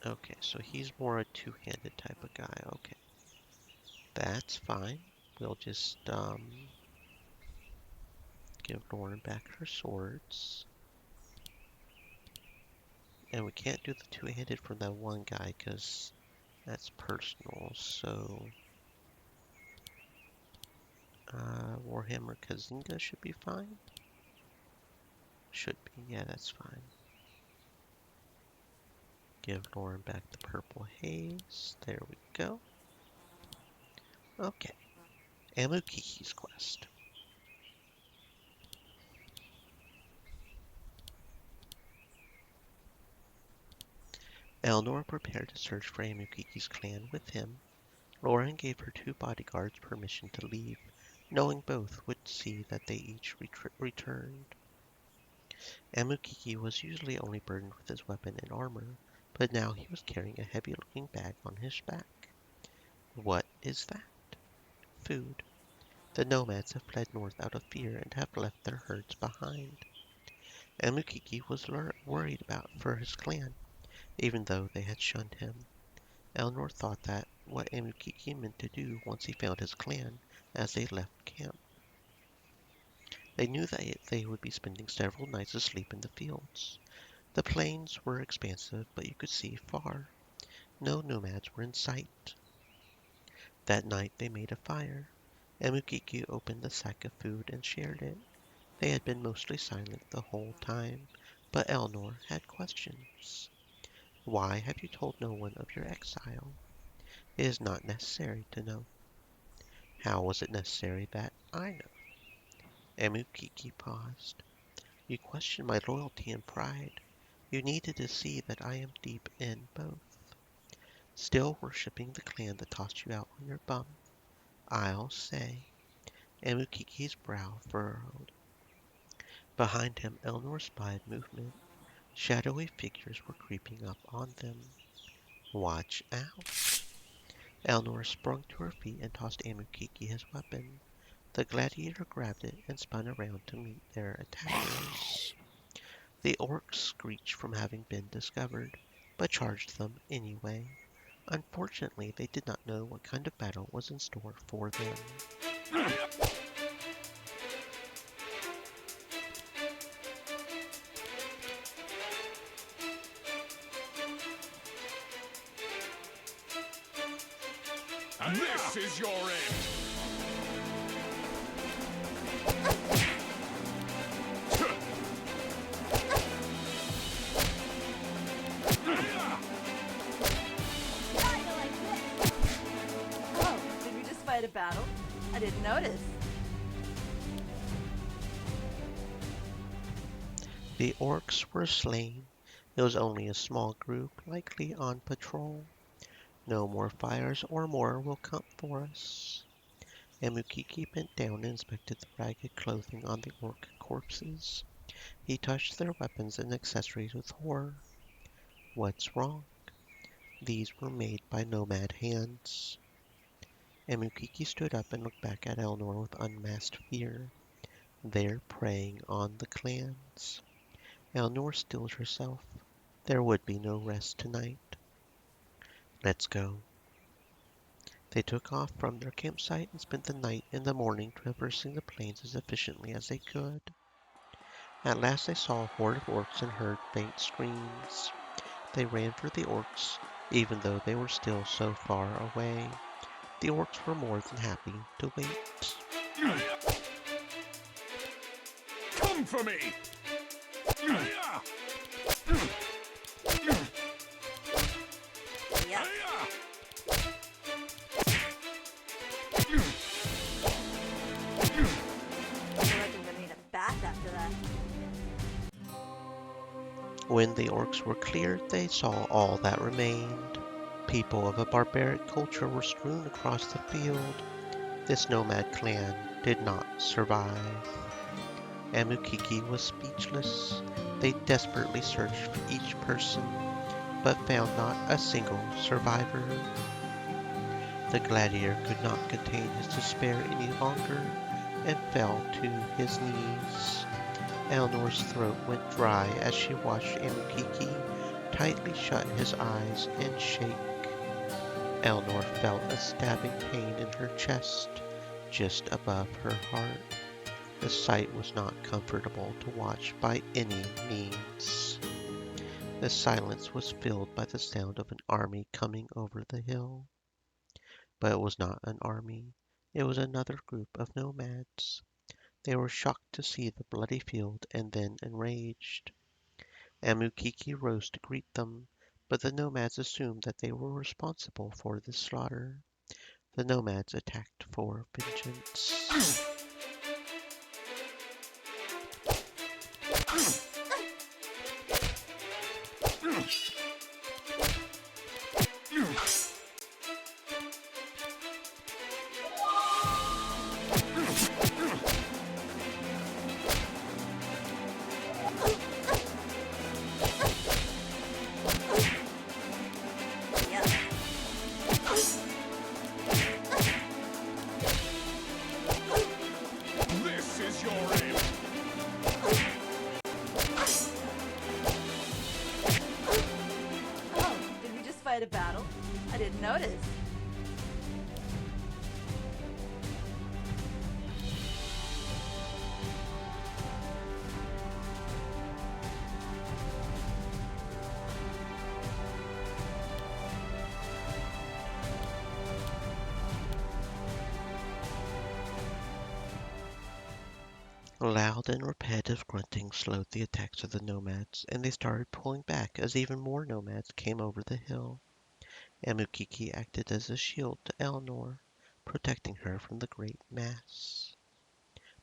Okay, so he's more a two-handed type of guy. Okay, that's fine. We'll just give Lauren back her swords. And we can't do the two-handed from that one guy because that's personal. So Warhammer Kazinga should be fine. Should be, yeah, that's fine. Give Lauren back the purple haze. There we go. Okay, Amukiki's quest. Eleanor prepared to search for Amukiki's clan with him. Loren gave her two bodyguards permission to leave, knowing both would see that they each returned. Amukiki was usually only burdened with his weapon and armor, but now he was carrying a heavy-looking bag on his back. What is that? Food. The nomads have fled north out of fear and have left their herds behind. Amukiki was worried about for his clan, even though they had shunned him. Eleanor thought that what Amukiki meant to do once he found his clan as they left camp. They knew that they would be spending several nights asleep in the fields. The plains were expansive, but you could see far. No nomads were in sight. That night they made a fire. Amukiki opened the sack of food and shared it. They had been mostly silent the whole time, but Eleanor had questions. Why have you told no one of your exile? It is not necessary to know. How was it necessary that I know? Amukiki paused. You questioned my loyalty and pride. You needed to see that I am deep in both. Still worshipping the clan that tossed you out on your bum, I'll say. Amukiki's brow furrowed. Behind him, Elnor spied movement. Shadowy figures were creeping up on them. Watch out! Elnor sprung to her feet and tossed Amukiki his weapon. The gladiator grabbed it and spun around to meet their attackers. The orcs screeched from having been discovered, but charged them anyway. Unfortunately, they did not know what kind of battle was in store for them. And this is your end. Oh, did we just fight a battle? I didn't notice. The orcs were slain. It was only a small group, likely on patrol. No more fires or more will come for us. Amukiki bent down and inspected the ragged clothing on the orc corpses. He touched their weapons and accessories with horror. What's wrong? These were made by nomad hands. Amukiki stood up and looked back at Elnor with unmasked fear. They're preying on the clans. Elnor stilled herself. There would be no rest tonight. Let's go. They took off from their campsite and spent the night and the morning traversing the plains as efficiently as they could. At last they saw a horde of orcs and heard faint screams. They ran for the orcs, even though they were still so far away. The orcs were more than happy to wait. Come for me! Yeah. I feel like I'm gonna need a bath after that. When the orcs were cleared, they saw all that remained. People of a barbaric culture were strewn across the field. This nomad clan did not survive. Amukiki was speechless. They desperately searched for each person, but found not a single survivor. The gladiator could not contain his despair any longer and fell to his knees. Elnor's throat went dry as she watched Amukiki tightly shut his eyes and shake. Elnor felt a stabbing pain in her chest, just above her heart. The sight was not comfortable to watch by any means. The silence was filled by the sound of an army coming over the hill. But it was not an army. It was another group of nomads. They were shocked to see the bloody field and then enraged. Amukiki rose to greet them, but the nomads assumed that they were responsible for this slaughter. The nomads attacked for vengeance. Yeah. This is your end. Oh, did we just fight a battle? I didn't notice. Loud and repetitive grunting slowed the attacks of the nomads, and they started pulling back as even more nomads came over the hill. Amukiki acted as a shield to Elnor. protecting her from the great mass.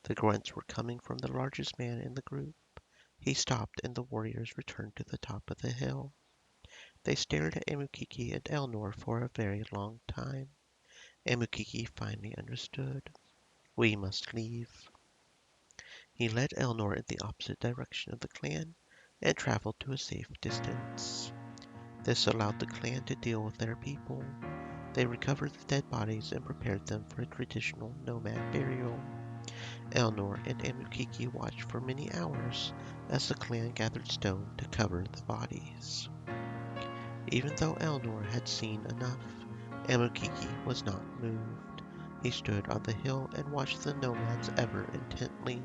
The grunts were coming from the largest man in the group. He stopped and the warriors returned to the top of the hill. They stared at Amukiki and Elnor for a very long time. Amukiki finally understood. We must leave. He led Elnor in the opposite direction of the clan and traveled to a safe distance. This allowed the clan to deal with their people. They recovered the dead bodies and prepared them for a traditional nomad burial. Elnor and Amukiki watched for many hours as the clan gathered stone to cover the bodies. Even though Elnor had seen enough, Amukiki was not moved. He stood on the hill and watched the nomads ever intently.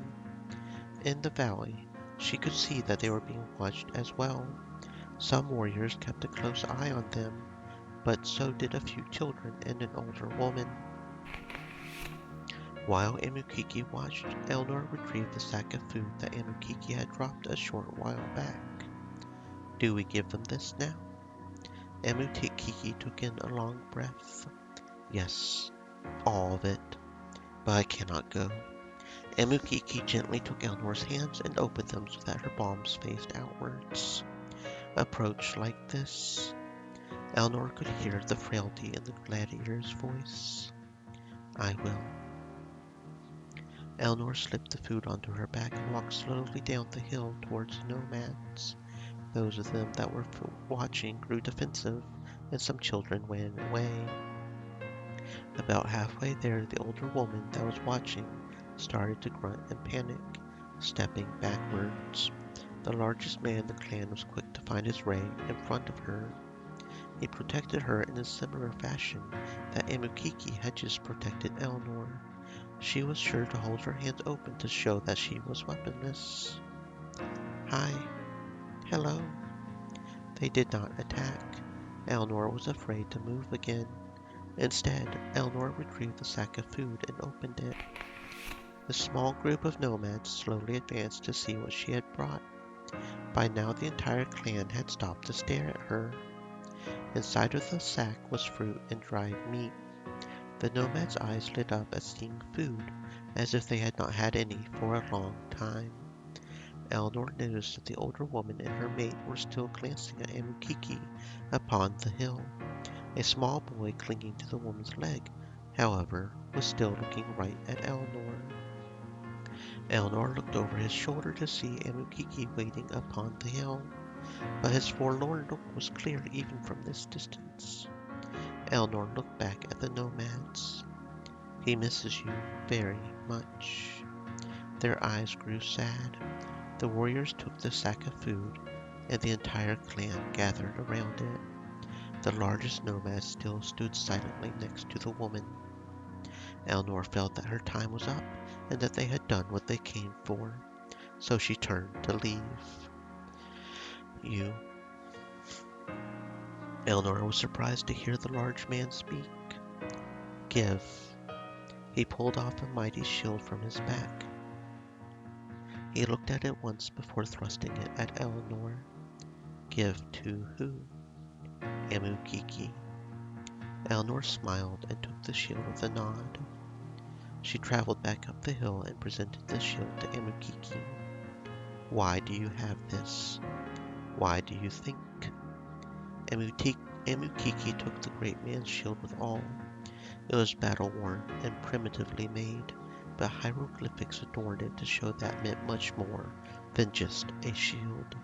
In the valley, she could see that they were being watched as well. Some warriors kept a close eye on them, but so did a few children and an older woman. While Amukiki watched, Elnor retrieved the sack of food that Amukiki had dropped a short while back. Do we give them this now? Amukiki took in a long breath. Yes, all of it, but I cannot go. Amukiki gently took Elnor's hands and opened them so that her palms faced outwards. Approach like this. Elnor could hear the frailty in the gladiator's voice. I will. Elnor slipped the food onto her back and walked slowly down the hill towards the nomads. Those of them that were watching grew defensive, and some children ran away. About halfway there, the older woman that was watching started to grunt and panic, stepping backwards. The largest man in the clan was quick to find his way in front of her. He protected her in a similar fashion that Amukiki had just protected Elnor. She was sure to hold her hands open to show that she was weaponless. Hi. Hello. They did not attack. Elnor was afraid to move again. Instead, Elnor retrieved the sack of food and opened it. The small group of nomads slowly advanced to see what she had brought. By now the entire clan had stopped to stare at her. Inside of the sack was fruit and dried meat. The nomads' eyes lit up at seeing food, as if they had not had any for a long time. Elnor noticed that the older woman and her mate were still glancing at Amukiki upon the hill. A small boy clinging to the woman's leg, however, was still looking right at Elnor. Elnor looked over his shoulder to see Amukiki waiting upon the hill, but his forlorn look was clear even from this distance. Elnor looked back at the nomads. He misses you very much. Their eyes grew sad. The warriors took the sack of food, and the entire clan gathered around it. The largest nomad still stood silently next to the woman. Elnor felt that her time was up, and that they had done what they came for, so she turned to leave. You. Elnor was surprised to hear the large man speak. Give. He pulled off a mighty shield from his back. He looked at it once before thrusting it at Elnor. Give to who? Amukiki. Elnor smiled and took the shield with a nod. She traveled back up the hill and presented the shield to Amukiki. Why do you have this? Why do you think? Amukiki took the great man's shield with awe. It was battle-worn and primitively made, but hieroglyphics adorned it to show that meant much more than just a shield.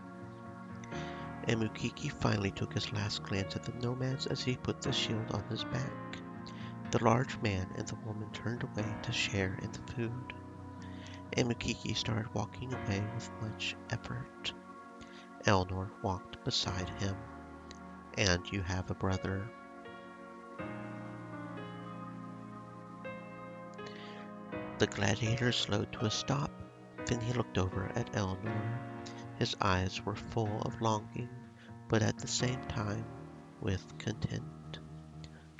Amukiki finally took his last glance at the nomads as he put the shield on his back. The large man and the woman turned away to share in the food. Amukiki started walking away with much effort. Elnor walked beside him. And you have a brother. The gladiator slowed to a stop. Then he looked over at Elnor. His eyes were full of longing, but at the same time with content.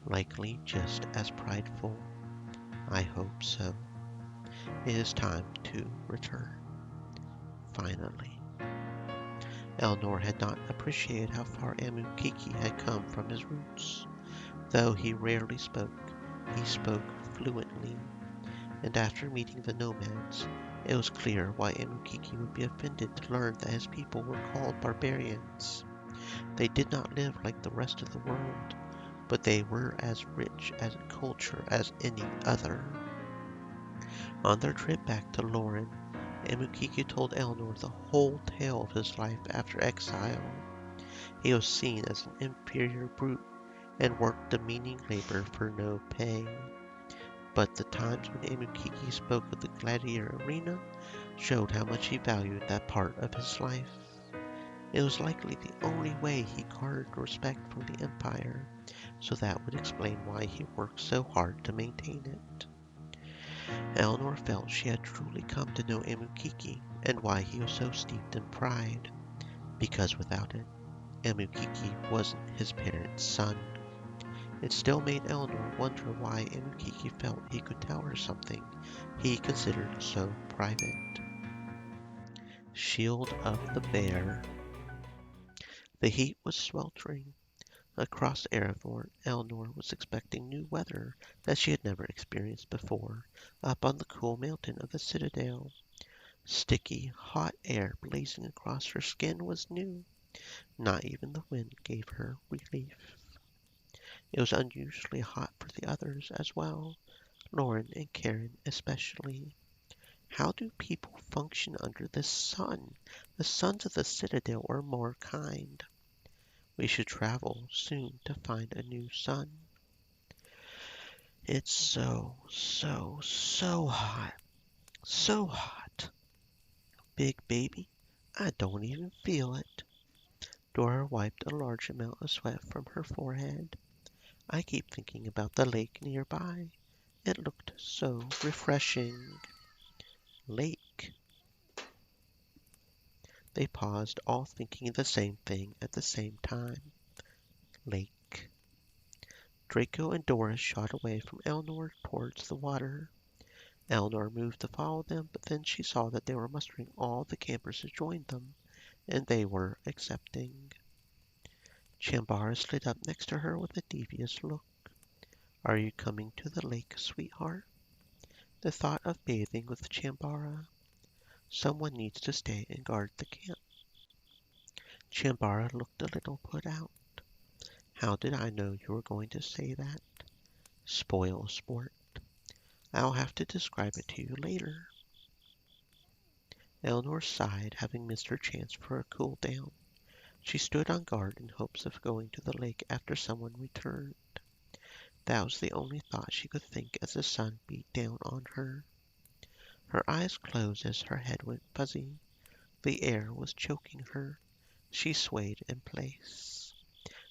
Likely just as prideful. I hope so. It is time to return. Finally. Elnor had not appreciated how far Amukiki had come from his roots. Though he rarely spoke, he spoke fluently, and after meeting the nomads, it was clear why Emukiki would be offended to learn that his people were called barbarians. They did not live like the rest of the world, but they were as rich as a culture as any other. On their trip back to Loren, Emukiki told Elnor the whole tale of his life after exile. He was seen as an inferior brute and worked demeaning labor for no pay. But the times when Emukiki spoke of the gladiator arena showed how much he valued that part of his life. It was likely the only way he garnered respect from the Empire, so that would explain why he worked so hard to maintain it. Eleanor felt she had truly come to know Emukiki and why he was so steeped in pride, because without it, Emukiki wasn't his parents' son. It still made Eleanor wonder why Emukiki felt he could tell her something he considered so private. Shield of the Bear. The heat was sweltering. Across Erebor, Eleanor was expecting new weather that she had never experienced before, up on the cool mountain of the citadel. Sticky, hot air blazing across her skin was new. Not even the wind gave her relief. It was unusually hot for the others as well, Loren and Karen especially. How do people function under the sun? The suns of the citadel are more kind. We should travel soon to find a new sun. It's so hot. So hot. Big baby, I don't even feel it. Dora wiped a large amount of sweat from her forehead. I keep thinking about the lake nearby. It looked so refreshing. Lake. They paused, all thinking the same thing at the same time. Lake. Draco and Dora shot away from Eleanor towards the water. Eleanor moved to follow them, but then she saw that they were mustering all the campers to join them, and they were accepting. Chambara slid up next to her with a devious look. Are you coming to the lake, sweetheart? The thought of bathing with Chambara. Someone needs to stay and guard the camp. Chambara looked a little put out. How did I know you were going to say that? Spoil sport. I'll have to describe it to you later. Eleanor sighed, having missed her chance for a cool down. She stood on guard in hopes of going to the lake after someone returned. That was the only thought she could think as the sun beat down on her. Her eyes closed as her head went fuzzy. The air was choking her. She swayed in place.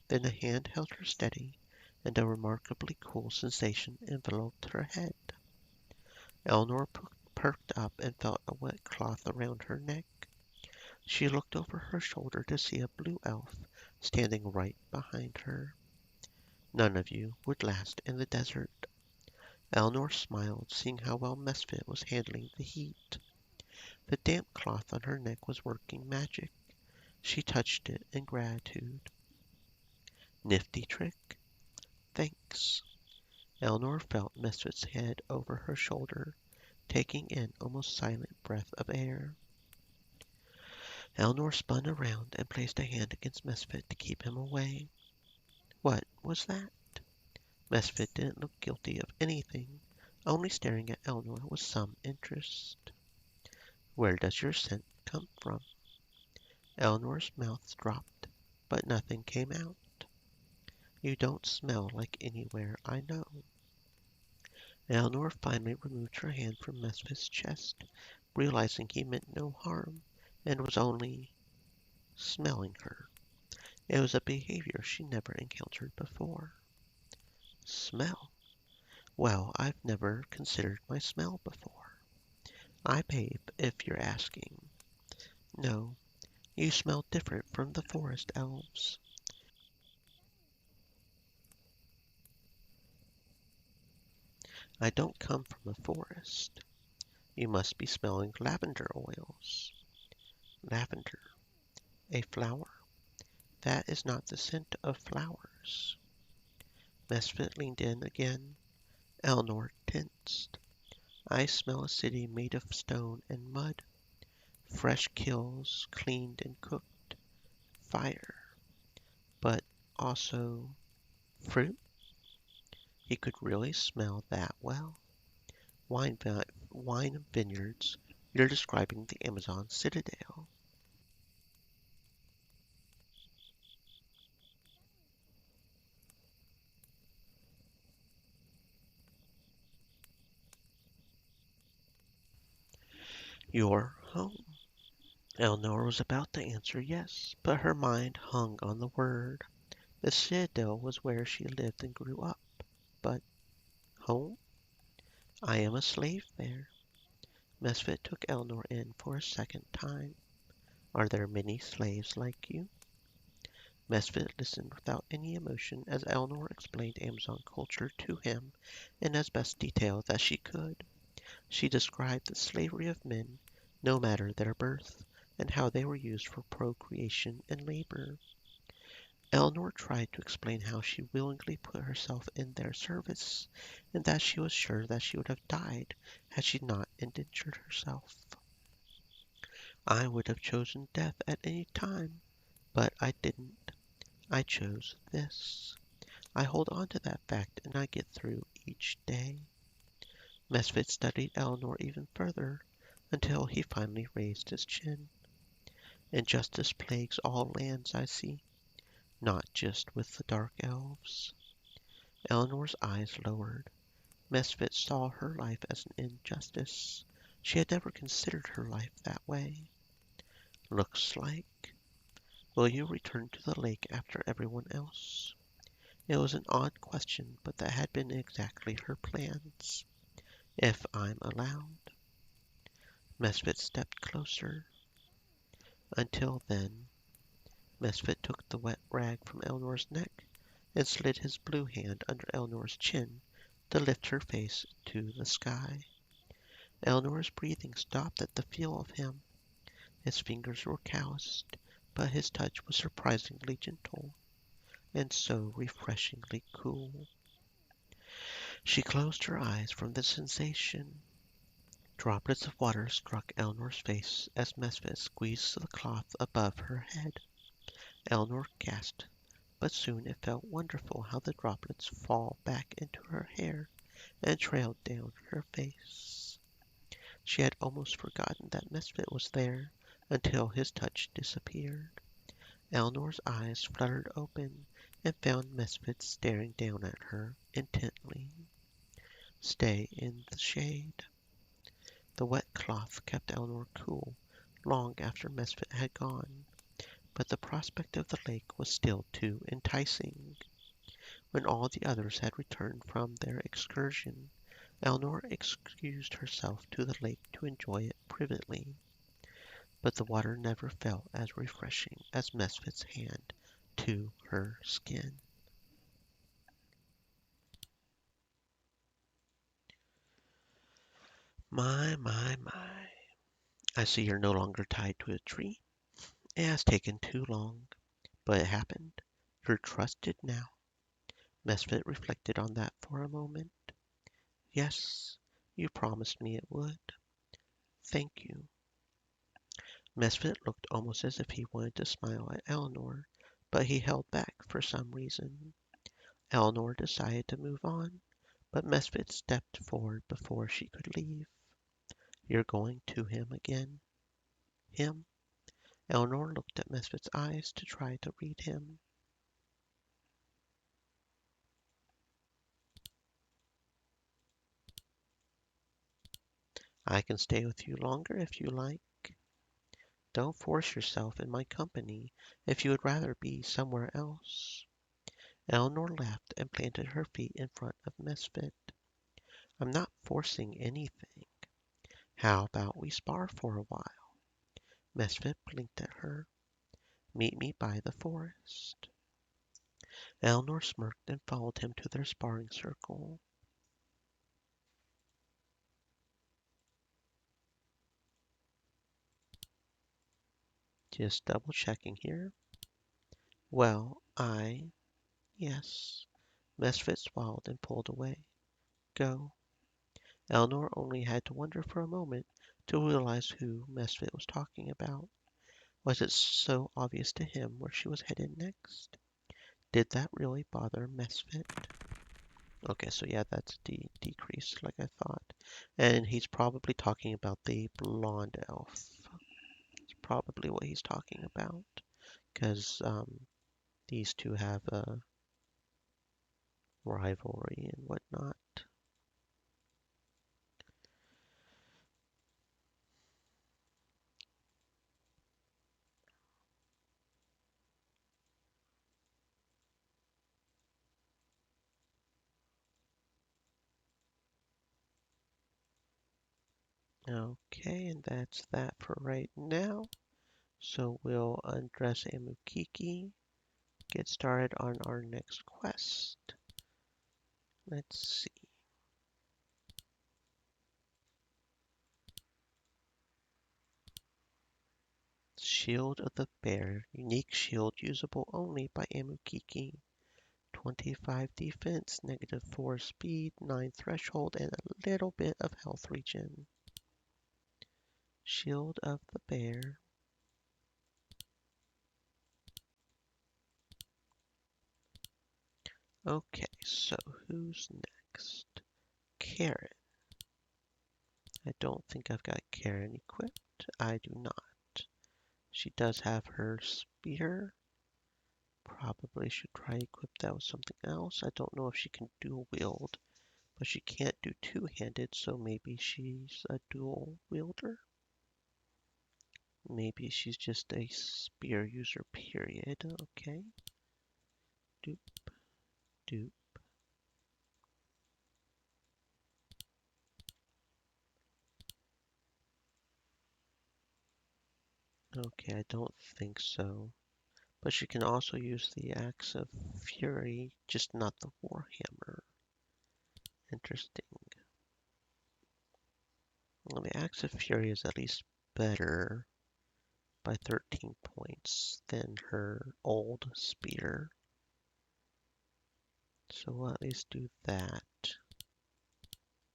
Then a hand held her steady, and a remarkably cool sensation enveloped her head. Eleanor perked up and felt a wet cloth around her neck. She looked over her shoulder to see a blue elf standing right behind her. None of you would last in the desert. Eleanor smiled, seeing how well Mesfit was handling the heat. The damp cloth on her neck was working magic. She touched it in gratitude. Nifty trick. Thanks. Eleanor felt Mesfit's head over her shoulder, taking in almost silent breath of air. Eleanor spun around and placed a hand against Mesfit to keep him away. What was that? Mesfit didn't look guilty of anything, only staring at Eleanor with some interest. Where does your scent come from? Eleanor's mouth dropped, but nothing came out. You don't smell like anywhere I know. Eleanor finally removed her hand from Mesfit's chest, realizing he meant no harm and was only smelling her. It was a behavior she never encountered before. Smell? Well, I've never considered my smell before. I bathe, if you're asking. No, you smell different from the forest elves. I don't come from a forest. You must be smelling lavender oils. Lavender, a flower? That is not the scent of flowers. Mesfit leaned in again. Eleanor tensed. I smell a city made of stone and mud, fresh kills, cleaned and cooked, fire, but also fruit. He could really smell that well. Wine vineyards. You're describing the Amazon citadel. Your home. Eleanor was about to answer yes, but her mind hung on the word. The citadel was where she lived and grew up. But home? I am a slave there. Mesfit took Eleanor in for a second time. Are there many slaves like you? Mesfit listened without any emotion as Eleanor explained Amazon culture to him in as best detail as she could. She described the slavery of men, no matter their birth, and how they were used for procreation and labor. Eleanor tried to explain how she willingly put herself in their service, and that she was sure that she would have died had she not indentured herself. I would have chosen death at any time, but I didn't. I chose this. I hold on to that fact and I get through each day. Mesfit studied Eleanor even further until he finally raised his chin. Injustice plagues all lands, I see, not just with the dark elves. Eleanor's eyes lowered. Mesfit saw her life as an injustice. She had never considered her life that way. Looks like. Will you return to the lake after everyone else? It was an odd question, but that had been exactly her plans. If I'm allowed. Mesfit stepped closer. Until then, Mesfit took the wet rag from Eleanor's neck and slid his blue hand under Eleanor's chin to lift her face to the sky. Eleanor's breathing stopped at the feel of him. His fingers were calloused, but his touch was surprisingly gentle, and so refreshingly cool. She closed her eyes from the sensation. Droplets of water struck Eleanor's face as Mesfit squeezed the cloth above her head. Eleanor gasped, but soon it felt wonderful how the droplets fall back into her hair and trailed down her face. She had almost forgotten that Mesfit was there until his touch disappeared. Eleanor's eyes fluttered open and found Mesfit staring down at her intently. Stay in the shade. The wet cloth kept Eleanor cool long after Mesfit had gone, but the prospect of the lake was still too enticing. When all the others had returned from their excursion, Eleanor excused herself to the lake to enjoy it privately, but the water never felt as refreshing as Mesfit's hand to her skin. My. I see you're no longer tied to a tree. It has taken too long, but it happened. You're trusted now. Mesfit reflected on that for a moment. Yes, you promised me it would. Thank you. Mesfit looked almost as if he wanted to smile at Eleanor, but he held back for some reason. Eleanor decided to move on, but Mesfit stepped forward before she could leave. You're going to him again? Him? Eleanor looked at Mesfit's eyes to try to read him. I can stay with you longer if you like. Don't force yourself in my company if you would rather be somewhere else. Eleanor laughed and planted her feet in front of Mesfit. I'm not forcing anything. How about we spar for a while? Mesfit blinked at her. Meet me by the forest. Eleanor smirked and followed him to their sparring circle. Just double checking here. Well, yes. Mesfit swallowed and pulled away. Go. Eleanor only had to wonder for a moment to realize who Misfit was talking about. Was it so obvious to him where she was headed next? Did that really bother Misfit? Okay, so yeah, that's decrease like I thought. And he's probably talking about the blonde elf. It's probably what he's talking about. Because these two have a rivalry and whatnot. Okay, and that's that for right now. So we'll undress Amukiki, get started on our next quest. Let's see. Shield of the Bear. Unique shield usable only by Amukiki. 25 defense, -4 speed, 9 threshold, and a little bit of health regen. Shield of the Bear. Okay, so who's next? Karen. I don't think I've got Karen equipped. I do not. She does have her spear. Probably should try equip that with something else. I don't know if she can dual wield, but she can't do two-handed, so maybe she's a dual wielder. Maybe she's just a spear user, period. Okay. Doop, doop. Okay, I don't think so. But she can also use the Axe of Fury, just not the Warhammer. Interesting. Well, the Axe of Fury is at least better by 13 points than her old spear. So we'll at least do that.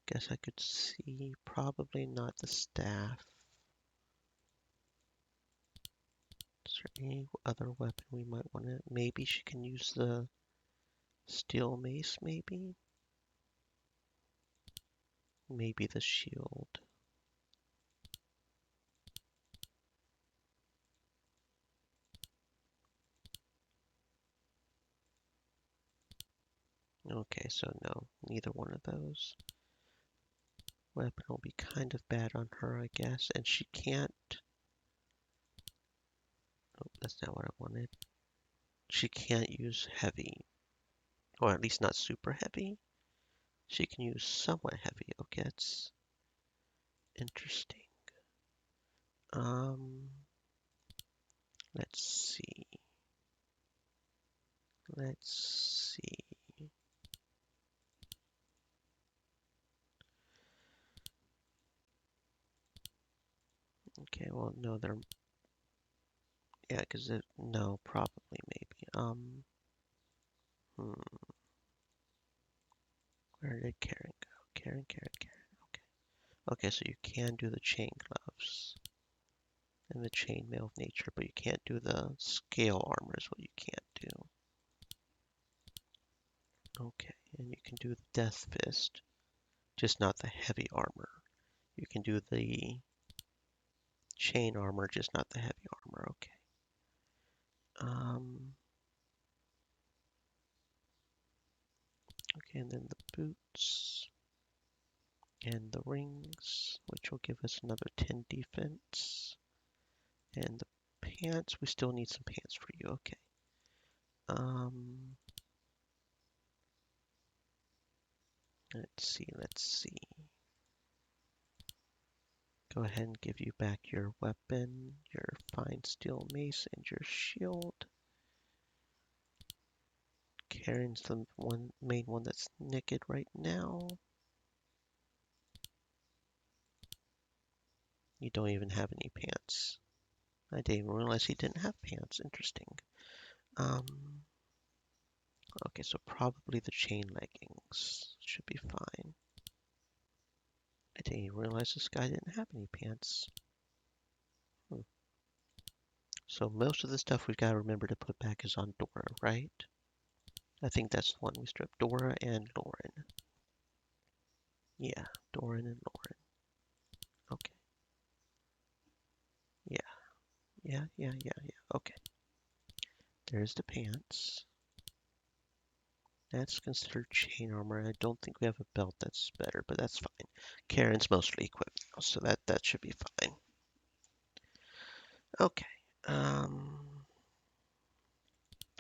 Guess I could see probably not the staff. Is there any other weapon we might want to? Maybe she can use the steel mace, maybe? Maybe the shield. Okay, so no, neither one of those. Weapon will be kind of bad on her, I guess. And she can't... Oh, that's not what I wanted. She can't use heavy. Or at least not super heavy. She can use somewhat heavy. Okay, that's interesting. Um, let's see. Let's see. Okay, well, no, they're... Yeah, because no, probably, maybe. Hmm. Where did Karen go? Karen. Okay. Okay, so you can do the chain gloves and the chainmail of nature, but you can't do the scale armor is what you can't do. Okay, and you can do the death fist, just not the heavy armor. You can do the chain armor, just not the heavy armor. Okay. Okay, and then the boots and the rings, which will give us another 10 defense. And the pants, we still need some pants for you. Okay. Let's see. Go ahead and give you back your weapon, your fine steel mace, and your shield. Karen's the main one that's naked right now. You don't even have any pants. I didn't even realize he didn't have pants. Interesting. Okay, so probably the chain leggings should be fine. I didn't even realize this guy didn't have any pants. So most of the stuff we've got to remember to put back is on Dora, right? I think that's the one we stripped. Dora and Loren. Yeah, Doran and Loren. Okay. Yeah. Okay. There's the pants. That's considered chain armor. I don't think we have a belt that's better, but that's fine. Karen's mostly equipped now, so that should be fine. Okay.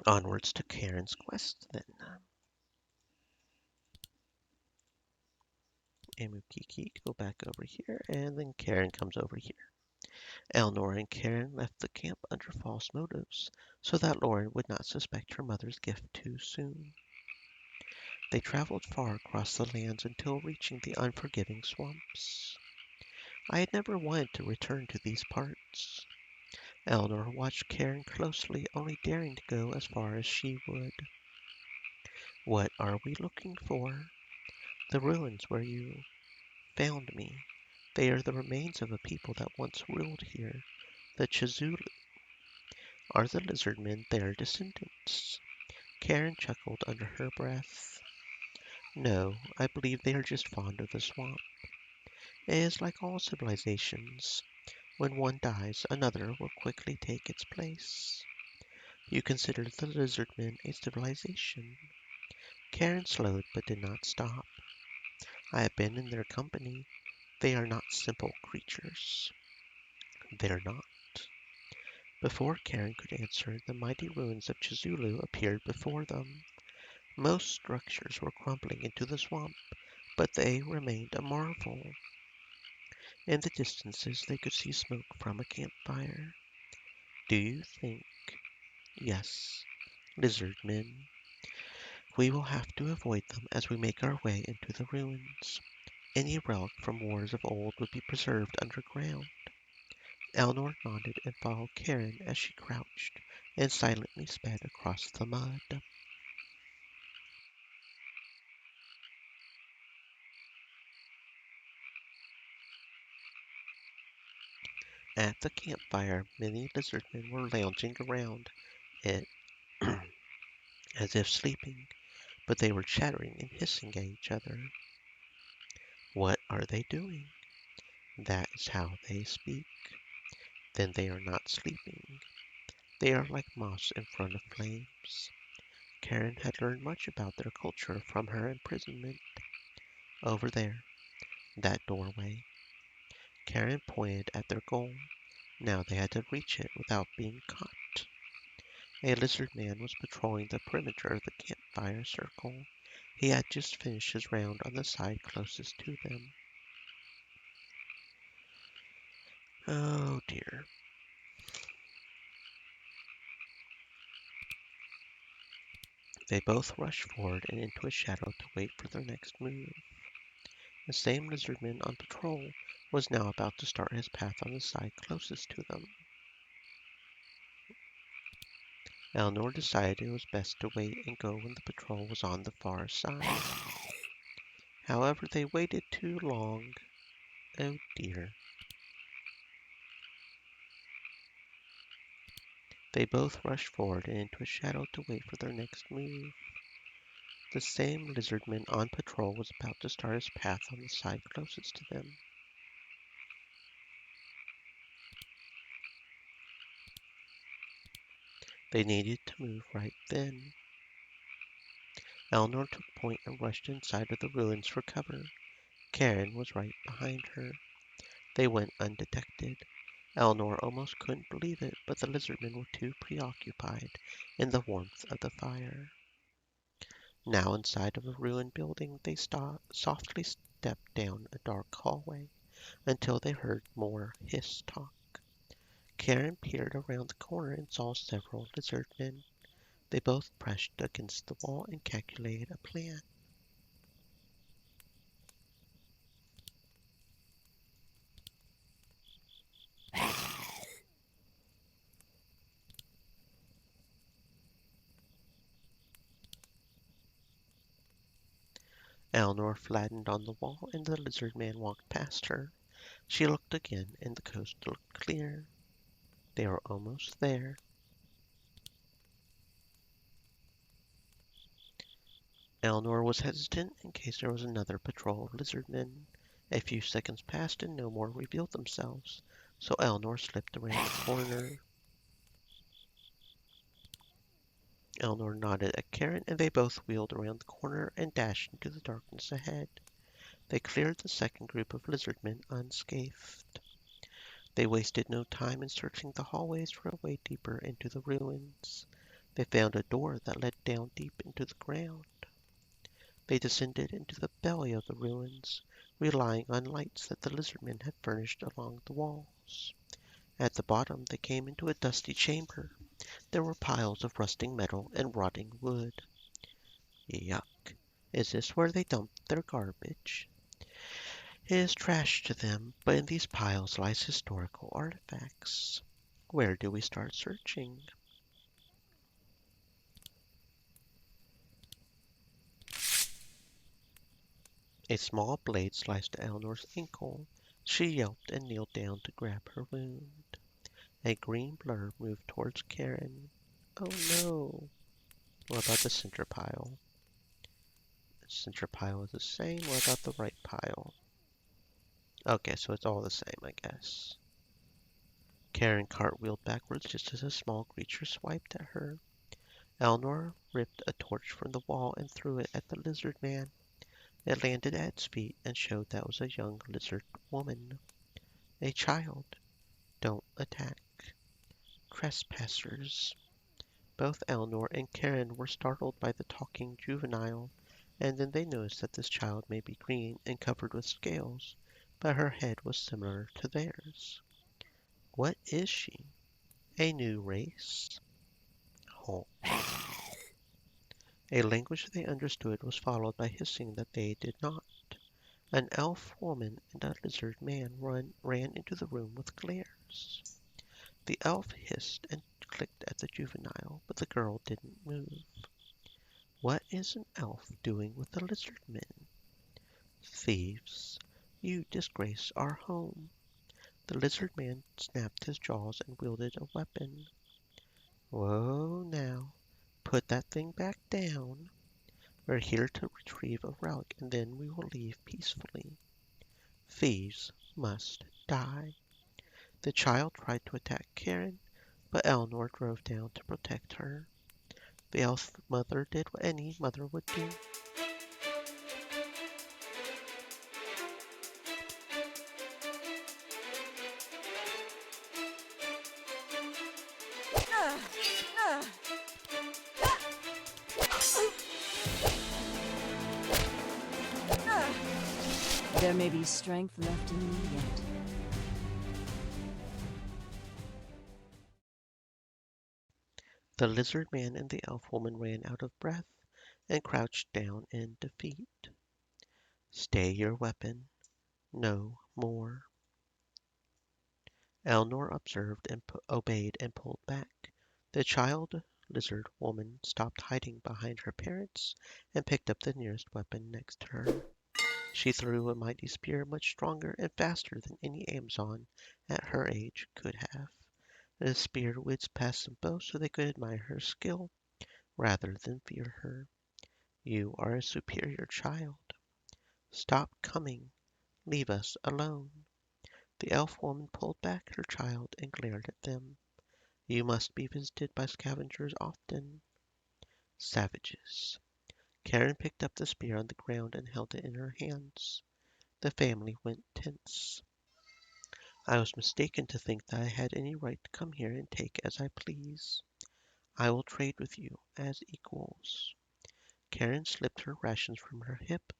Onwards to Karen's quest then. And Kiki go back over here, and then Karen comes over here. Eleanor and Karen left the camp under false motives, so that Loren would not suspect her mother's gift too soon. They traveled far across the lands until reaching the unforgiving swamps. I had never wanted to return to these parts. Eleanor watched Karen closely, only daring to go as far as she would. What are we looking for? The ruins where you found me. They are the remains of a people that once ruled here, the Chizulu. Are the lizard men their descendants? Karen chuckled under her breath. No, I believe they are just fond of the swamp. It is like all civilizations. When one dies, another will quickly take its place. You consider the lizard men a civilization. Karen slowed but did not stop. I have been in their company. They are not simple creatures. They're not. Before Karen could answer, the mighty ruins of Chizulu appeared before them. Most structures were crumbling into the swamp, but they remained a marvel. In the distances, they could see smoke from a campfire. Do you think? Yes, lizard men. We will have to avoid them as we make our way into the ruins. Any relic from wars of old would be preserved underground. Eleanor nodded and followed Karen as she crouched and silently sped across the mud. At the campfire, many lizardmen were lounging around it as if sleeping, but they were chattering and hissing at each other. What are they doing? That is how they speak. Then they are not sleeping. They are like moths in front of flames. Karen had learned much about their culture from her imprisonment. Over there, that doorway. Karen pointed at their goal. Now they had to reach it without being caught. A lizard man was patrolling the perimeter of the campfire circle. He had just finished his round on the side closest to them. Oh dear. They both rushed forward and into a shadow to wait for their next move. The same lizardman on patrol was now about to start his path on the side closest to them. Eleanor decided it was best to wait and go when the patrol was on the far side. However, they waited too long. Oh dear. They both rushed forward and into a shadow to wait for their next move. The same lizardman on patrol was about to start his path on the side closest to them. They needed to move right then. Eleanor took point and rushed inside of the ruins for cover. Karen was right behind her. They went undetected. Eleanor almost couldn't believe it, but the lizardmen were too preoccupied in the warmth of the fire. Now inside of a ruined building, they softly stepped down a dark hallway until they heard more hiss talk. Karen peered around the corner and saw several lizardmen. They both pressed against the wall and calculated a plan. Eleanor flattened on the wall, and the lizard man walked past her. She looked again, and the coast looked clear. They were almost there. Eleanor was hesitant in case there was another patrol of lizardmen. A few seconds passed and no more revealed themselves, so Eleanor slipped around the corner. Eleanor nodded at Karen, and they both wheeled around the corner and dashed into the darkness ahead. They cleared the second group of lizardmen unscathed. They wasted no time in searching the hallways for a way deeper into the ruins. They found a door that led down deep into the ground. They descended into the belly of the ruins, relying on lights that the lizardmen had furnished along the walls. At the bottom they came into a dusty chamber. There were piles of rusting metal and rotting wood. Yuck. Is this where they dump their garbage? It is trash to them, but in these piles lies historical artifacts. Where do we start searching? A small blade sliced Eleanor's ankle. She yelped and kneeled down to grab her wound. A green blur moved towards Karen. Oh no! What about the center pile? The center pile is the same. What about the right pile? Okay, so it's all the same, I guess. Karen cartwheeled backwards just as a small creature swiped at her. Eleanor ripped a torch from the wall and threw it at the lizard man. It landed at its feet and showed that was a young lizard woman. A child. Don't attack. Trespassers. Both Eleanor and Karen were startled by the talking juvenile, and then they noticed that this child may be green and covered with scales, but her head was similar to theirs. What is she? A new race? Oh. A language they understood was followed by hissing that they did not. An elf woman and a lizard man ran into the room with glares. The elf hissed and clicked at the juvenile, but the girl didn't move. What is an elf doing with the lizard men? Thieves, you disgrace our home. The lizard man snapped his jaws and wielded a weapon. Whoa now, put that thing back down. We're here to retrieve a relic and then we will leave peacefully. Thieves must die. The child tried to attack Karen, but Eleanor drove down to protect her. The elf mother did what any mother would do. There may be strength left in me yet. The lizard man and the elf woman ran out of breath and crouched down in defeat. Stay your weapon. No more. Eleanor observed and obeyed and pulled back. The child lizard woman stopped hiding behind her parents and picked up the nearest weapon next to her. She threw a mighty spear much stronger and faster than any Amazon at her age could have. The spear whizzed past them both so they could admire her skill rather than fear her. You are a superior child. Stop coming. Leave us alone. The elf woman pulled back her child and glared at them. You must be visited by scavengers often. Savages. Karen picked up the spear on the ground and held it in her hands. The family went tense. I was mistaken to think that I had any right to come here and take as I please. I will trade with you as equals. Karen slipped her rations from her hip,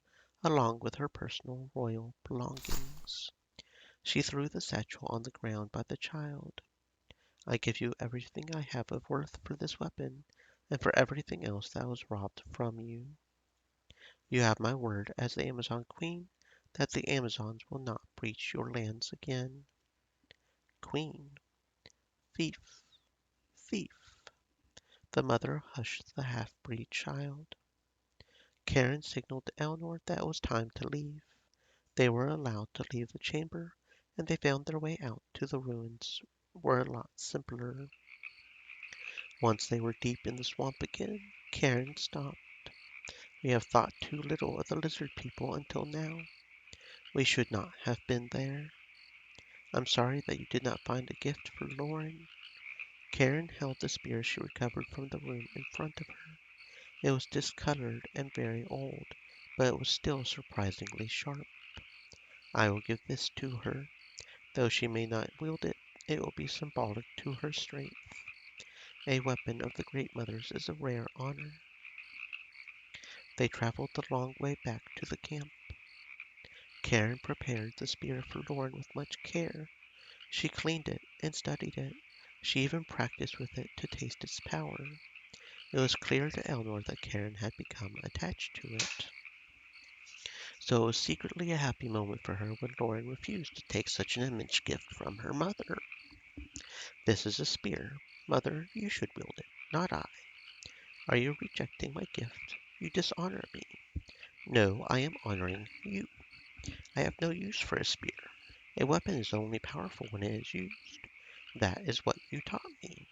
along with her personal royal belongings. She threw the satchel on the ground by the child. I give you everything I have of worth for this weapon, and for everything else that was robbed from you. You have my word as the Amazon Queen that the Amazons will not breach your lands again. Queen. Thief. Thief. The mother hushed the half-breed child. Karen signaled to Eleanor that it was time to leave. They were allowed to leave the chamber, and they found their way out to the ruins were a lot simpler. Once they were deep in the swamp again, Karen stopped. We have thought too little of the lizard people until now. We should not have been there. I'm sorry that you did not find a gift for Loren. Karen held the spear she recovered from the room in front of her. It was discolored and very old, but it was still surprisingly sharp. I will give this to her. Though she may not wield it, it will be symbolic to her strength. A weapon of the Great Mother's is a rare honor. They traveled the long way back to the camp. Karen prepared the spear for Loren with much care. She cleaned it and studied it. She even practiced with it to taste its power. It was clear to Eleanor that Karen had become attached to it. So it was secretly a happy moment for her when Loren refused to take such an immense gift from her mother. This is a spear. Mother, you should wield it, not I. Are you rejecting my gift? You dishonor me. No, I am honoring you. I have no use for a spear. A weapon is only powerful when it is used. That is what you taught me.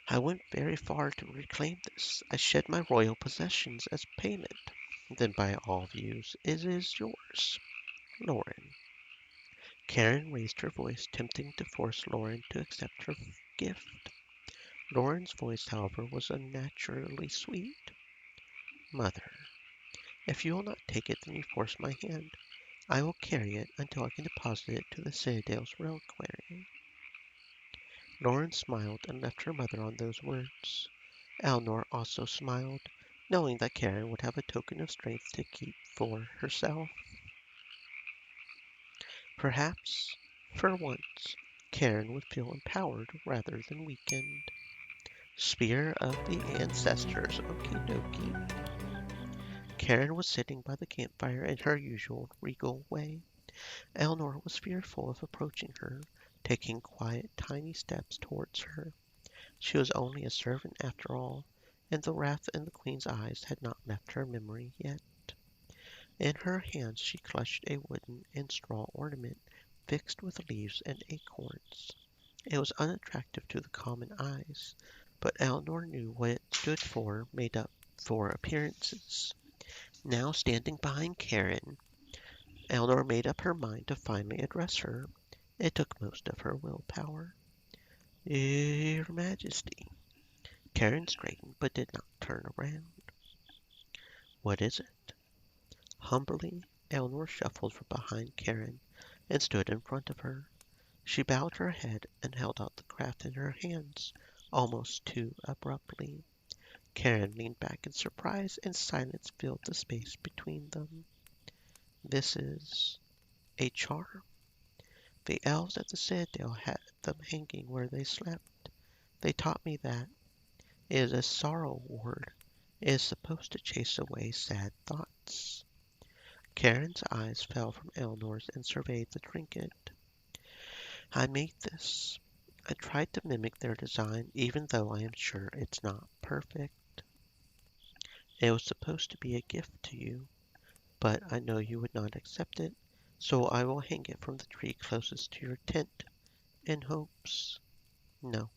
I went very far to reclaim this. I shed my royal possessions as payment. Then by all views, it is yours, Loren. Karen raised her voice, tempting to force Loren to accept her gift. Loren's voice, however, was unnaturally sweet. Mother, if you will not take it, then you force my hand. I will carry it until I can deposit it to the Citadel's reliquary. Loren smiled and left her mother on those words. Eleanor also smiled, knowing that Karen would have a token of strength to keep for herself. Perhaps, for once, Karen would feel empowered rather than weakened. Spear of the Ancestors, okie dokie. Karen was sitting by the campfire in her usual regal way. Eleanor was fearful of approaching her, taking quiet, tiny steps towards her. She was only a servant after all, and the wrath in the Queen's eyes had not left her memory yet. In her hands she clutched a wooden and straw ornament fixed with leaves and acorns. It was unattractive to the common eyes, but Eleanor knew what it stood for, made up for appearances. Now standing behind Karen, Eleanor made up her mind to finally address her. It took most of her willpower. Your Majesty. Karen straightened but did not turn around. What is it? Humbly, Eleanor shuffled from behind Karen and stood in front of her. She bowed her head and held out the craft in her hands, almost too abruptly. Karen leaned back in surprise, and silence filled the space between them. This is a charm. The elves at the Citadel had them hanging where they slept. They taught me that it is a sorrow ward. It is supposed to chase away sad thoughts. Karen's eyes fell from Eleanor's and surveyed the trinket. I made this. I tried to mimic their design, even though I am sure it's not perfect. It was supposed to be a gift to you, but I know you would not accept it, so I will hang it from the tree closest to your tent, in hopes. No.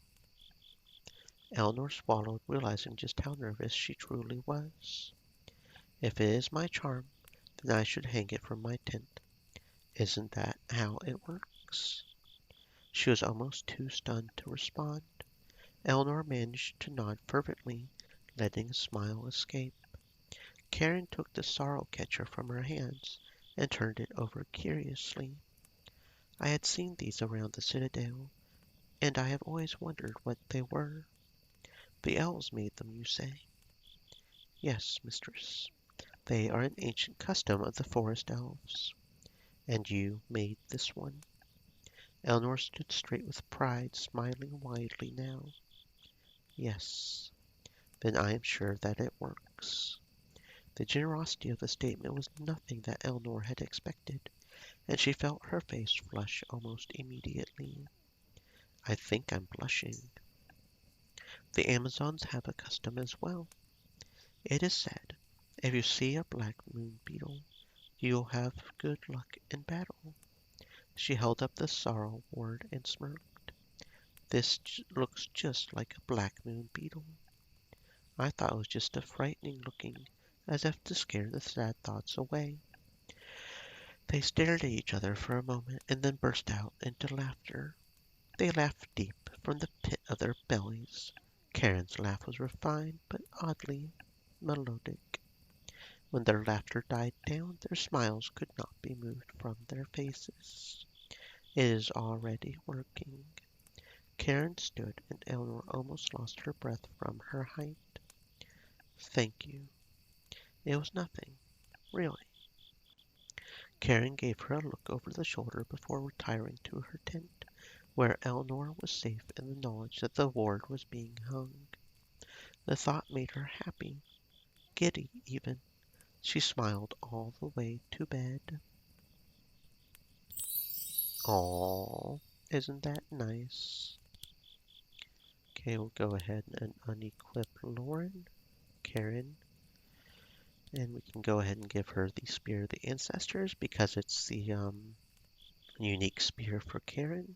Eleanor swallowed, realizing just how nervous she truly was. If it is my charm, then I should hang it from my tent. Isn't that how it works? She was almost too stunned to respond. Eleanor managed to nod fervently, letting a smile escape. Karen took the sorrow catcher from her hands and turned it over curiously. I had seen these around the Citadel, and I have always wondered what they were. The elves made them, you say? Yes, mistress. They are an ancient custom of the forest elves. And you made this one? Eleanor stood straight with pride, smiling widely now. Yes. Then I am sure that it works. The generosity of the statement was nothing that Eleanor had expected, and she felt her face flush almost immediately. I think I'm blushing. The Amazons have a custom as well. It is said, If you see a black moon beetle, you'll have good luck in battle. She held up the sorrel ward and smirked. This looks just like a black moon beetle. I thought it was just a frightening looking, as if to scare the sad thoughts away. They stared at each other for a moment and then burst out into laughter. They laughed deep from the pit of their bellies. Karen's laugh was refined but oddly melodic. When their laughter died down, their smiles could not be moved from their faces. It is already working. Karen stood, and Eleanor almost lost her breath from her height. Thank you. It was nothing, really. Karen gave her a look over the shoulder before retiring to her tent, where Eleanor was safe in the knowledge that the ward was being hung. The thought made her happy, giddy even. She smiled all the way to bed. Aww, isn't that nice? Okay, we'll go ahead and unequip Loren, Karen, and we can go ahead and give her the Spear of the Ancestors because it's the unique spear for Karen.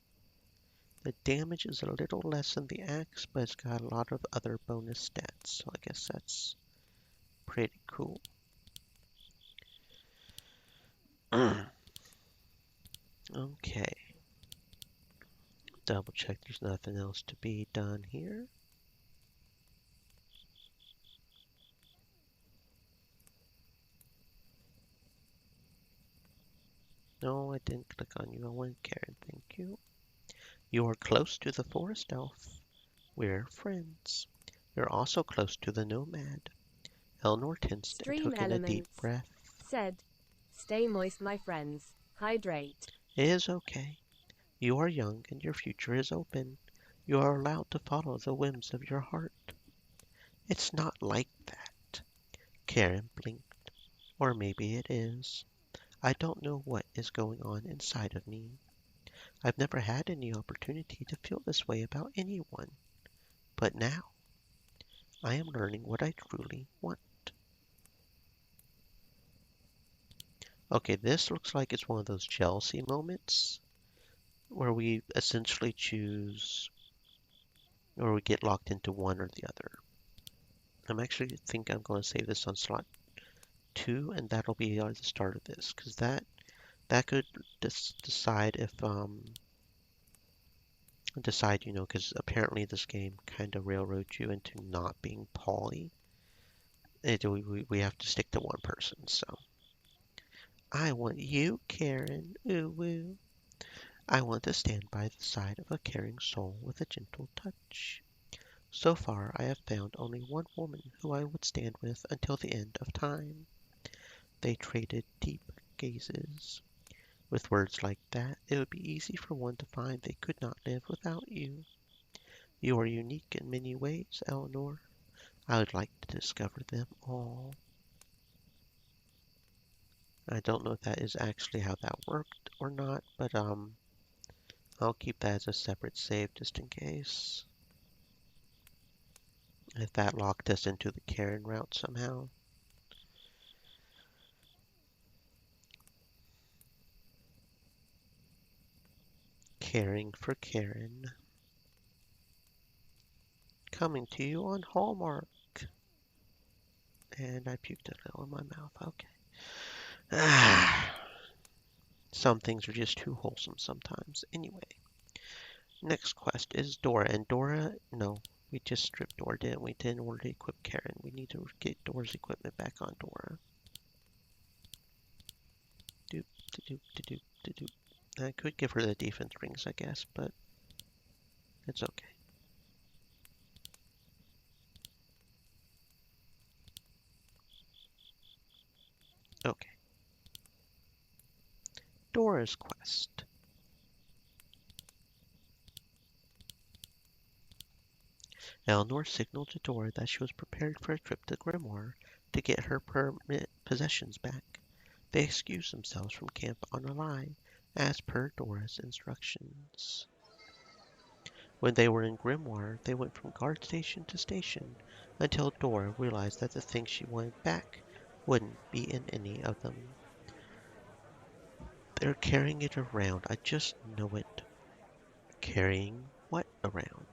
The damage is a little less than the axe, but it's got a lot of other bonus stats, so I guess that's pretty cool. Okay. Double check there's nothing else to be done here. No, I didn't click on you. I want Karen, thank you. You are close to the forest elf. We're friends. You're also close to the nomad. Eleanor tensed and Stream took in a deep Elements breath. said, "Stay moist, my friends. Hydrate." It is okay. You are young and your future is open. You are allowed to follow the whims of your heart. It's not like that. Karen blinked. Or maybe it is. I don't know what is going on inside of me. I've never had any opportunity to feel this way about anyone. But now, I am learning what I truly want. Okay, this looks like it's one of those jealousy moments where we essentially choose or we get locked into one or the other. I'm actually think I'm going to save this on slot 2, and that'll be the start of this, because that could decide if decide, because apparently this game kind of railroads you into not being poly. We have to stick to one person, so. I want you, Karen. Ooh woo. I want to stand by the side of a caring soul with a gentle touch. So far, I have found only one woman who I would stand with until the end of time. They traded deep gazes. With words like that, it would be easy for one to find they could not live without you. You are unique in many ways, Eleanor. I would like to discover them all. I don't know if that is actually how that worked or not, but I'll keep that as a separate save just in case. If that locked us into the Karen route somehow. Caring for Karen. Coming to you on Hallmark. And I puked a little in my mouth. Okay. Some things are just too wholesome sometimes. Anyway. Next quest is Dora. And Dora, no, we just stripped Dora, didn't we? In order to equip Karen. We need to get Dora's equipment back on Dora. Doop, doop, doop, doop. I could give her the defense rings, I guess, but it's okay. Okay. Dora's quest. Eleanor signaled to Dora that she was prepared for a trip to Grimoire to get her permanent possessions back. They excused themselves from camp on a lie, as per Dora's instructions. When they were in Grimoire, they went from guard station to station until Dora realized that the thing she wanted back wouldn't be in any of them. They're carrying it around. I just know it. Carrying what around?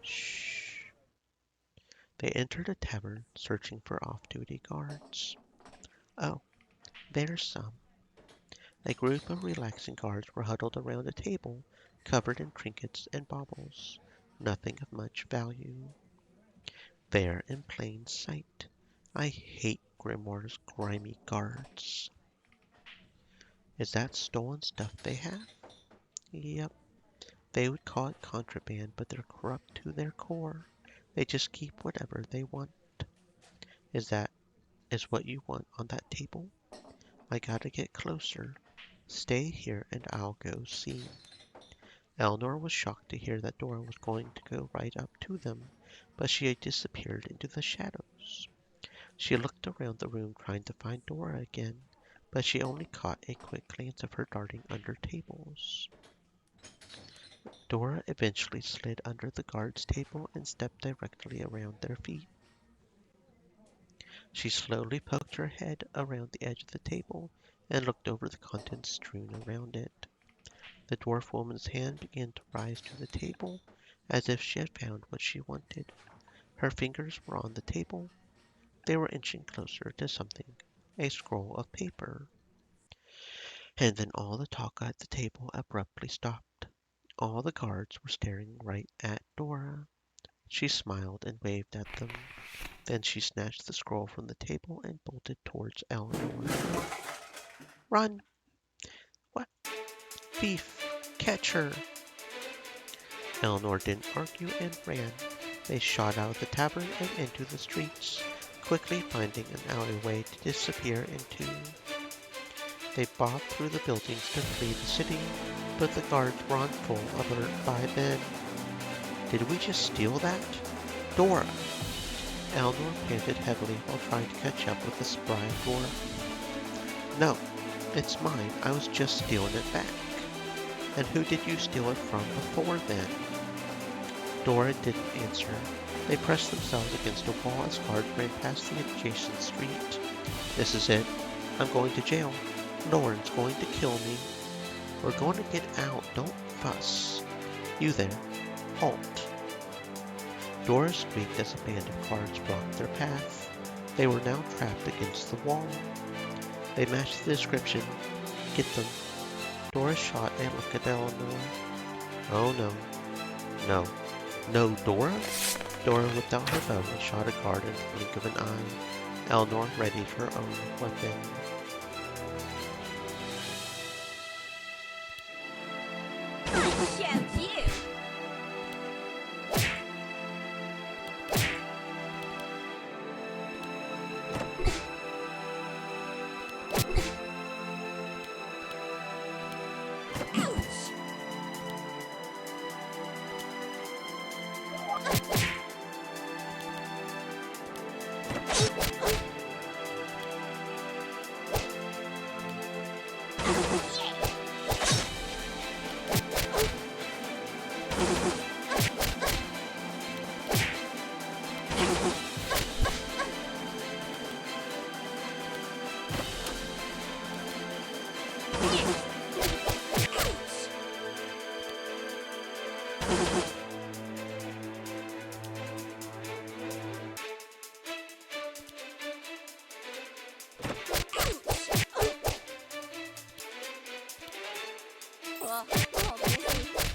Shh. They entered a tavern, searching for off-duty guards. Oh, there's some. A group of relaxing guards were huddled around a table, covered in trinkets and baubles. Nothing of much value. There in plain sight. I hate Grimoire's grimy guards. Is that stolen stuff they have? Yep. They would call it contraband, but they're corrupt to their core. They just keep whatever they want. Is what you want on that table? I gotta get closer. Stay here and I'll go see. Eleanor was shocked to hear that Dora was going to go right up to them, but she had disappeared into the shadows. She looked around the room trying to find Dora again, but she only caught a quick glance of her darting under tables. Dora eventually slid under the guard's table and stepped directly around their feet. She slowly poked her head around the edge of the table and looked over the contents strewn around it. The dwarf woman's hand began to rise to the table as if she had found what she wanted. Her fingers were on the table. They were inching closer to something, a scroll of paper. And then all the talk at the table abruptly stopped. All the guards were staring right at Dora. She smiled and waved at them. Then she snatched the scroll from the table and bolted towards Eleanor. Run! What? Thief! Catch her! Eleanor didn't argue and ran. They shot out of the tavern and into the streets, quickly finding an alleyway to disappear into. They bobbed through the buildings to flee the city, but the guards were on full alert by then. Did we just steal that? Dora! Eleanor panted heavily while trying to catch up with the spry dwarf. No, it's mine. I was just stealing it back. And who did you steal it from before then? Dora didn't answer. They pressed themselves against a wall as guards ran past the adjacent street. This is it. I'm going to jail. Loren's going to kill me. We're going to get out. Don't fuss. You there. Halt. Dora squeaked as a band of guards blocked their path. They were now trapped against the wall. They matched the description. Get them. Dora shot a look at Eleanor. Oh no. No. No, Dora? Dora whipped out her bow and shot a guard in the blink of an eye. Eleanor readied her own weapon. Shoot you!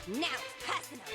Now it's passing up.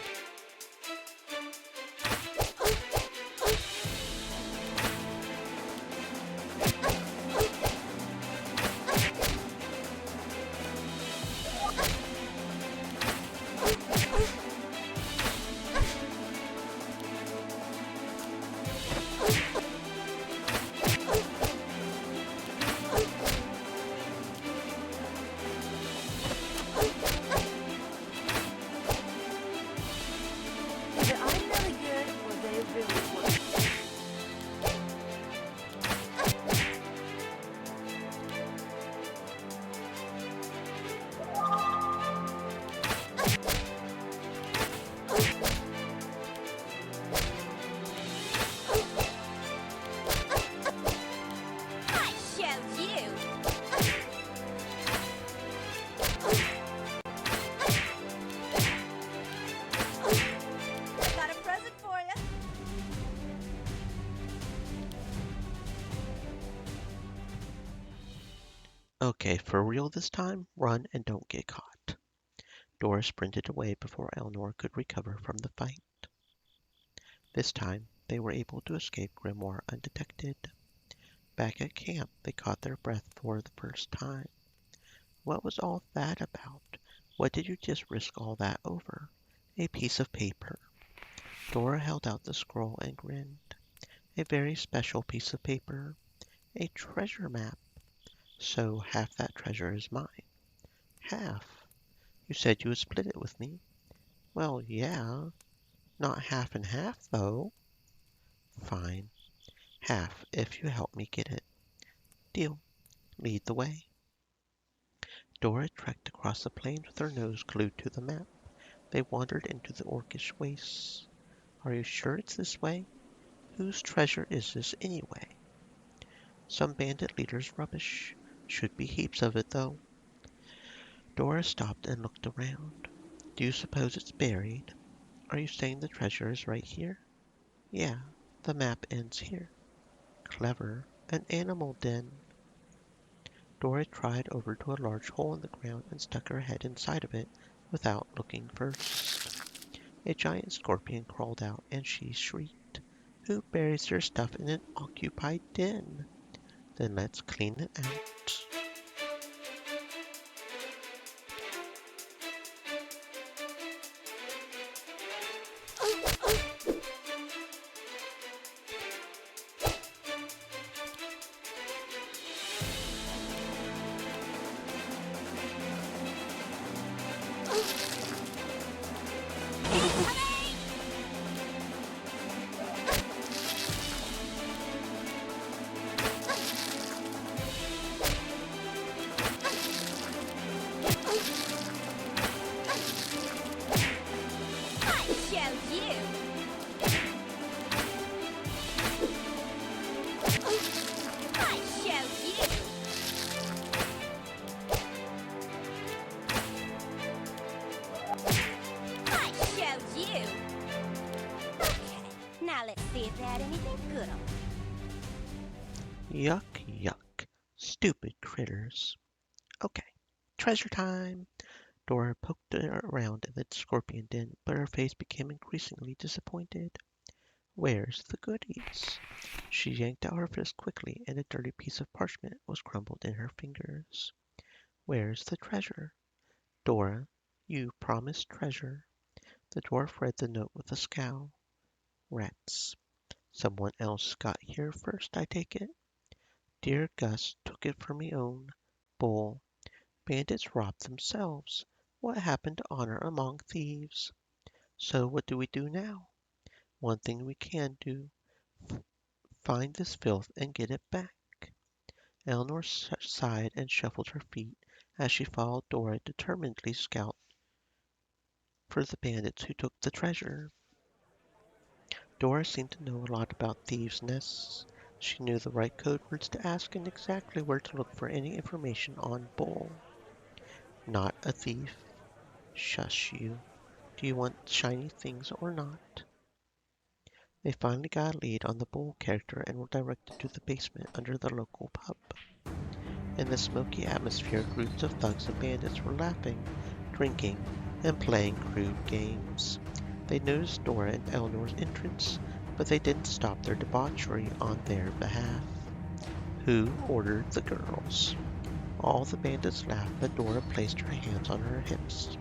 Okay, for real this time, run and don't get caught. Dora sprinted away before Eleanor could recover from the fight. This time, they were able to escape Grimoire undetected. Back at camp, they caught their breath for the first time. What was all that about? What did you just risk all that over? A piece of paper. Dora held out the scroll and grinned. A very special piece of paper. A treasure map. So half that treasure is mine. Half? You said you would split it with me. Well, yeah. Not half and half, though. Fine. Half if you help me get it. Deal. Lead the way. Dora trekked across the plains with her nose glued to the map. They wandered into the orcish wastes. Are you sure it's this way? Whose treasure is this anyway? Some bandit leader's rubbish. Should be heaps of it, though. Dora stopped and looked around. Do you suppose it's buried? Are you saying the treasure is right here? Yeah, the map ends here. Clever. An animal den. Dora tried over to a large hole in the ground and stuck her head inside of it without looking first. A giant scorpion crawled out and she shrieked. Who buries their stuff in an occupied den? Then let's clean it out. Now let's see if they had anything good on. Yuck, yuck. Stupid critters. Okay, treasure time. Dora poked around in the scorpion den, but her face became increasingly disappointed. Where's the goodies? She yanked out her fist quickly, and a dirty piece of parchment was crumbled in her fingers. Where's the treasure? Dora, you promised treasure. The dwarf read the note with a scowl. Rats. Someone else got here first, I take it? Dear Gus took it for me own. Bull. Bandits robbed themselves. What happened to honor among thieves? So what do we do now? One thing we can do. Find this filth and get it back. Eleanor sighed and shuffled her feet as she followed Dora determinedly scout for the bandits who took the treasure. Dora seemed to know a lot about thieves' nests. She knew the right code words to ask and exactly where to look for any information on Bull. Not a thief. Shush you. Do you want shiny things or not? They finally got a lead on the Bull character and were directed to the basement under the local pub. In the smoky atmosphere, groups of thugs and bandits were laughing, drinking, and playing crude games. They noticed Dora and Eleanor's entrance, but they didn't stop their debauchery on their behalf. Who ordered the girls? All the bandits laughed, but Dora placed her hands on her hips.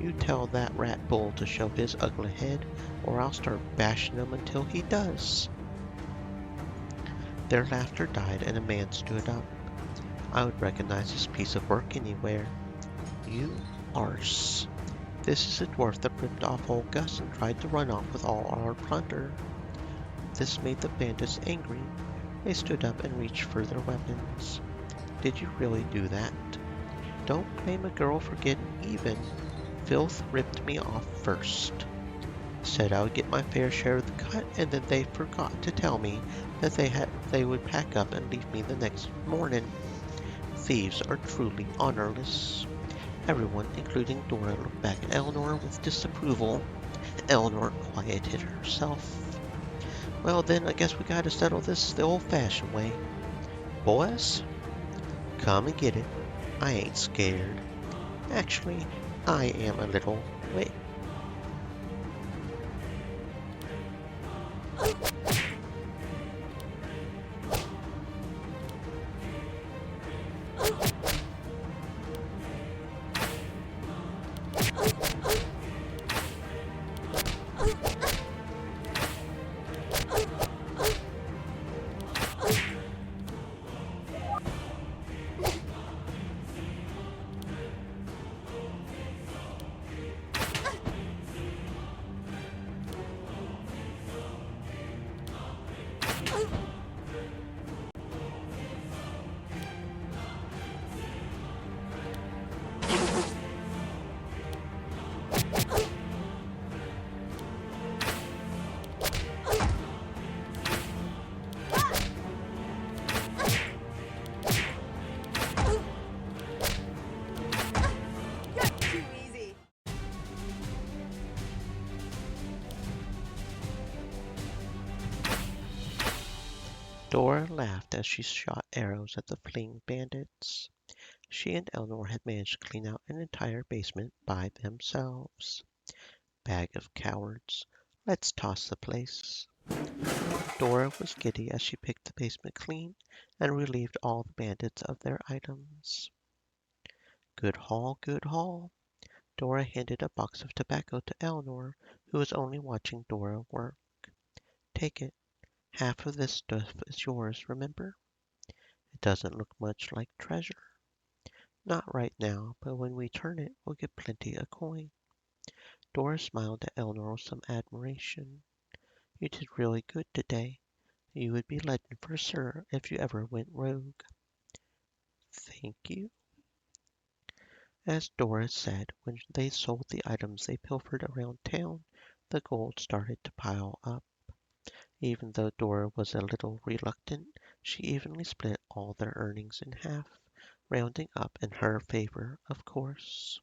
You tell that rat Bull to show his ugly head, or I'll start bashing him until he does. Their laughter died and a man stood up. I would recognize this piece of work anywhere. You arse. This is a dwarf that ripped off old Gus and tried to run off with all our plunder. This made the bandits angry. They stood up and reached for their weapons. Did you really do that? Don't blame a girl for getting even. Filth ripped me off first. Said I would get my fair share of the cut, and then they forgot to tell me that they would pack up and leave me the next morning. Thieves are truly honorless. Everyone, including Dora, looked back at Eleanor with disapproval. Eleanor quieted herself. Well then, I guess we gotta settle this the old-fashioned way. Boys? Come and get it. I ain't scared. Actually, I am a little. Wait. You're too easy. Dora laughed as she shot arrows at the fleeing bandits. She and Eleanor had managed to clean out an entire basement by themselves. Bag of cowards. Let's toss the place. Dora was giddy as she picked the basement clean and relieved all the bandits of their items. Good haul, good haul. Dora handed a box of tobacco to Eleanor, who was only watching Dora work. Take it. Half of this stuff is yours, remember? It doesn't look much like treasure. Not right now, but when we turn it, we'll get plenty of coin. Dora smiled at Eleanor with some admiration. You did really good today. You would be legend for sure if you ever went rogue. Thank you. As Dora said, when they sold the items they pilfered around town, the gold started to pile up. Even though Dora was a little reluctant, she evenly split all their earnings in half, rounding up in her favor, of course.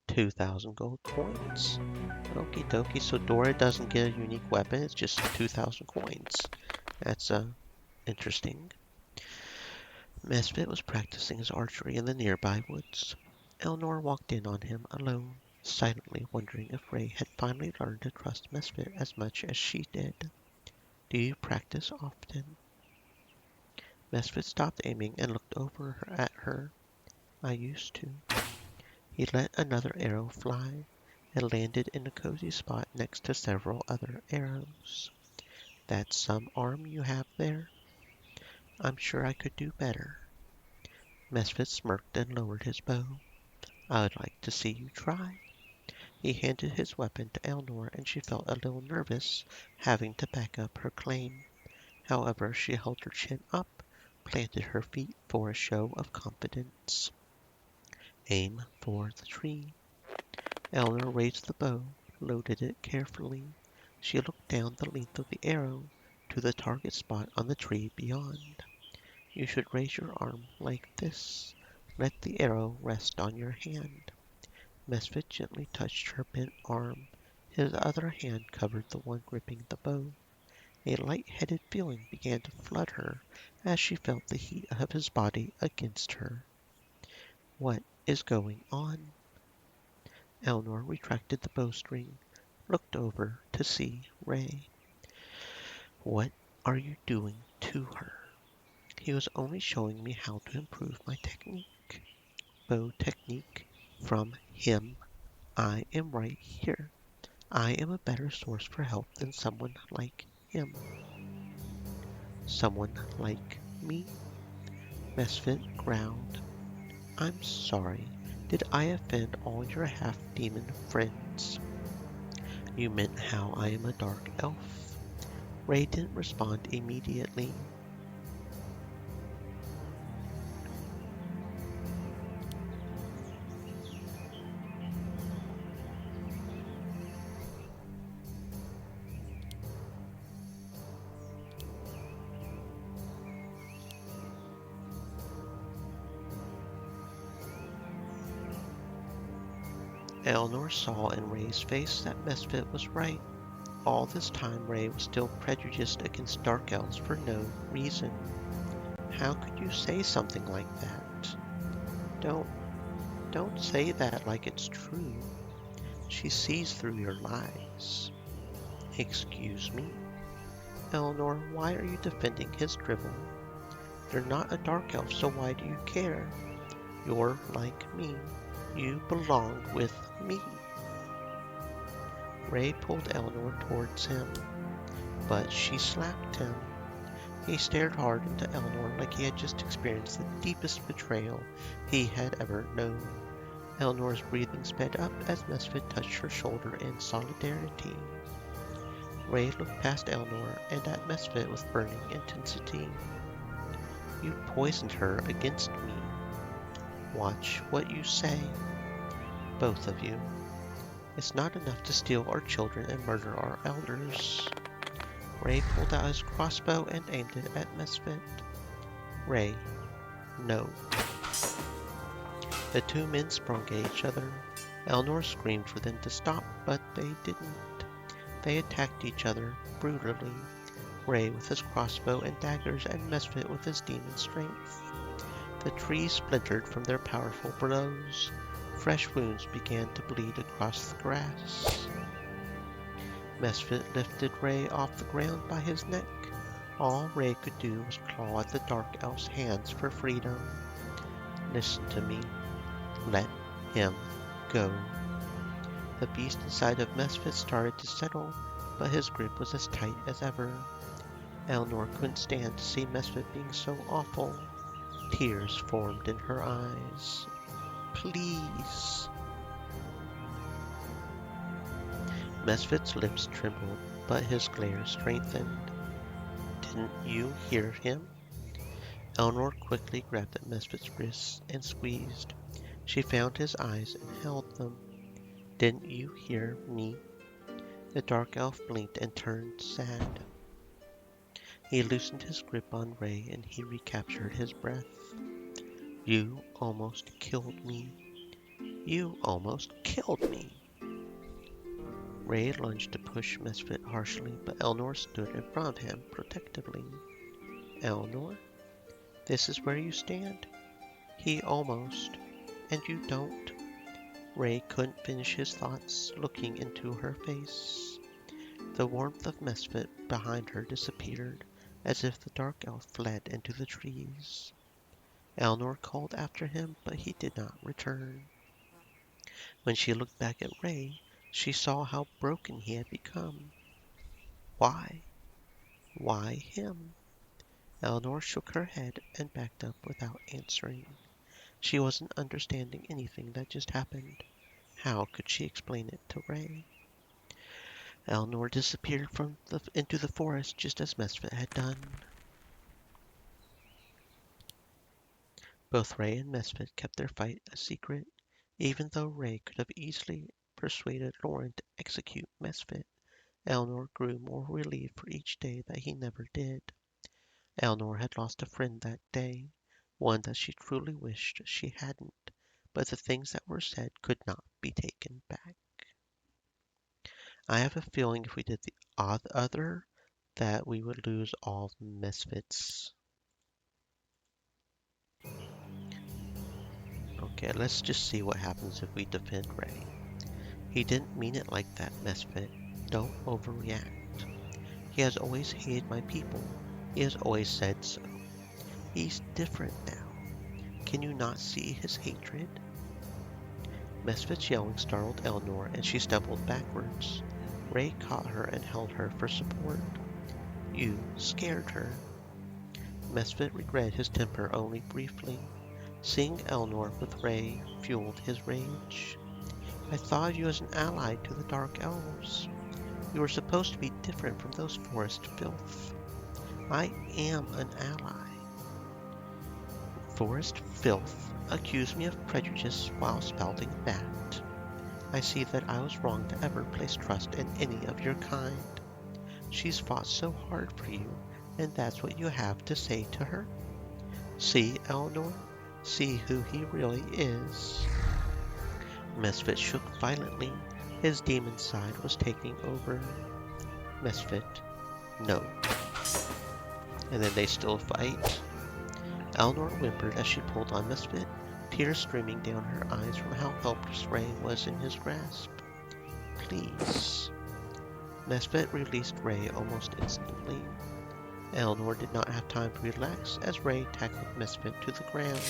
2,000 gold coins. Okie dokie, so Dora doesn't get a unique weapon, it's just 2,000 coins. That's interesting. Mesfit was practicing his archery in the nearby woods. Eleanor walked in on him alone, silently wondering if Ray had finally learned to trust Mesfit as much as she did. Do you practice often? Mesfit stopped aiming and looked over at her. I used to. He let another arrow fly. It landed in a cozy spot next to several other arrows. That's some arm you have there. I'm sure I could do better. Mesfit smirked and lowered his bow. I'd like to see you try. He handed his weapon to Eleanor, and she felt a little nervous, having to back up her claim. However, she held her chin up, planted her feet for a show of confidence. Aim for the tree. Eleanor raised the bow, loaded it carefully. She looked down the length of the arrow to the target spot on the tree beyond. You should raise your arm like this. Let the arrow rest on your hand. Mesfit gently touched her bent arm. His other hand covered the one gripping the bow. A light-headed feeling began to flood her as she felt the heat of his body against her. What is going on? Eleanor retracted the bowstring, looked over to see Ray. What are you doing to her? He was only showing me how to improve my technique. Bow technique from him. I am right here. I am a better source for help than someone like him. Someone like me? Mesfit growled. I'm sorry. Did I offend all your half-demon friends? You meant how I am a dark elf. Ray didn't respond immediately. Eleanor saw in Ray's face that Mesfit was right. All this time Ray was still prejudiced against dark elves for no reason. How could you say something like that? Don't, don't say that like it's true. She sees through your lies. Excuse me? Eleanor, why are you defending his drivel? You're not a dark elf, so why do you care? You're like me. You belong with me. Ray pulled Eleanor towards him, but she slapped him. He stared hard into Eleanor like he had just experienced the deepest betrayal he had ever known. Eleanor's breathing sped up as Misfit touched her shoulder in solidarity. Ray looked past Eleanor and at Misfit with burning intensity. You poisoned her against me. Watch what you say. Both of you. It's not enough to steal our children and murder our elders. Ray pulled out his crossbow and aimed it at Misfit. Ray, no. The two men sprung at each other. Eleanor screamed for them to stop, but they didn't. They attacked each other brutally. Ray with his crossbow and daggers and Misfit with his demon strength. The trees splintered from their powerful blows. Fresh wounds began to bleed across the grass. Misfit lifted Ray off the ground by his neck. All Ray could do was claw at the dark elf's hands for freedom. Listen to me. Let him go. The beast inside of Misfit started to settle, but his grip was as tight as ever. Eleanor couldn't stand to see Misfit being so awful. Tears formed in her eyes. Please. Misfit's lips trembled, but his glare strengthened. Didn't you hear him? Eleanor quickly grabbed at Misfit's wrists and squeezed. She found his eyes and held them. Didn't you hear me? The dark elf blinked and turned sad. He loosened his grip on Ray and he recaptured his breath. You almost killed me. You almost killed me. Ray lunged to push Misfit harshly, but Eleanor stood in front of him protectively. Eleanor, this is where you stand? He almost, and you don't. Ray couldn't finish his thoughts, looking into her face. The warmth of Misfit behind her disappeared, as if the dark elf fled into the trees. Eleanor called after him, but he did not return. When she looked back at Ray, she saw how broken he had become. Why? Why him? Eleanor shook her head and backed up without answering. She wasn't understanding anything that just happened. How could she explain it to Ray? Eleanor disappeared into the forest just as Misfit had done. Both Ray and Misfit kept their fight a secret, even though Ray could have easily persuaded Loren to execute Misfit. Eleanor grew more relieved for each day that he never did. Eleanor had lost a friend that day, one that she truly wished she hadn't, but the things that were said could not be taken back. I have a feeling if we did the other, that we would lose all Misfits. Okay, let's just see what happens if we defend Ray. He didn't mean it like that, Misfit. Don't overreact. He has always hated my people. He has always said so. He's different now. Can you not see his hatred? Misfit's yelling startled Eleanor, and she stumbled backwards. Ray caught her and held her for support. You scared her. Misfit regretted his temper only briefly. Seeing Eleanor with Ray fueled his rage. I thought of you as an ally to the Dark Elves. You were supposed to be different from those forest filth. I am an ally. Forest filth accused me of prejudice while spouting that. I see that I was wrong to ever place trust in any of your kind. She's fought so hard for you, and that's what you have to say to her? See, Eleanor? See who he really is. Misfit shook violently. His demon side was taking over. Misfit, no. And then they still fight. Eleanor whimpered as she pulled on Misfit, tears streaming down her eyes from how helpless Ray was in his grasp. Please. Misfit released Ray almost instantly. Eleanor did not have time to relax as Ray tackled Misfit to the ground.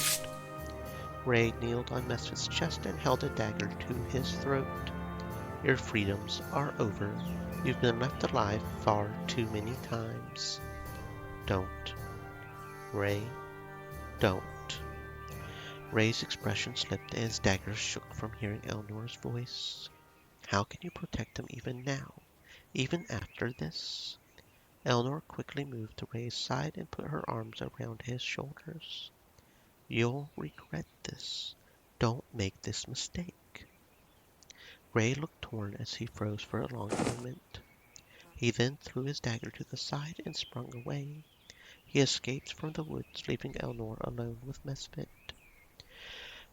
Ray kneeled on Misfit's chest and held a dagger to his throat. Your freedoms are over. You've been left alive far too many times. Don't. Ray, don't. Ray's expression slipped and his dagger shook from hearing Eleanor's voice. How can you protect him even now? Even after this? Eleanor quickly moved to Ray's side and put her arms around his shoulders. You'll regret this. Don't make this mistake. Ray looked torn as he froze for a long moment. He then threw his dagger to the side and sprung away. He escaped from the woods, leaving Eleanor alone with Misfit.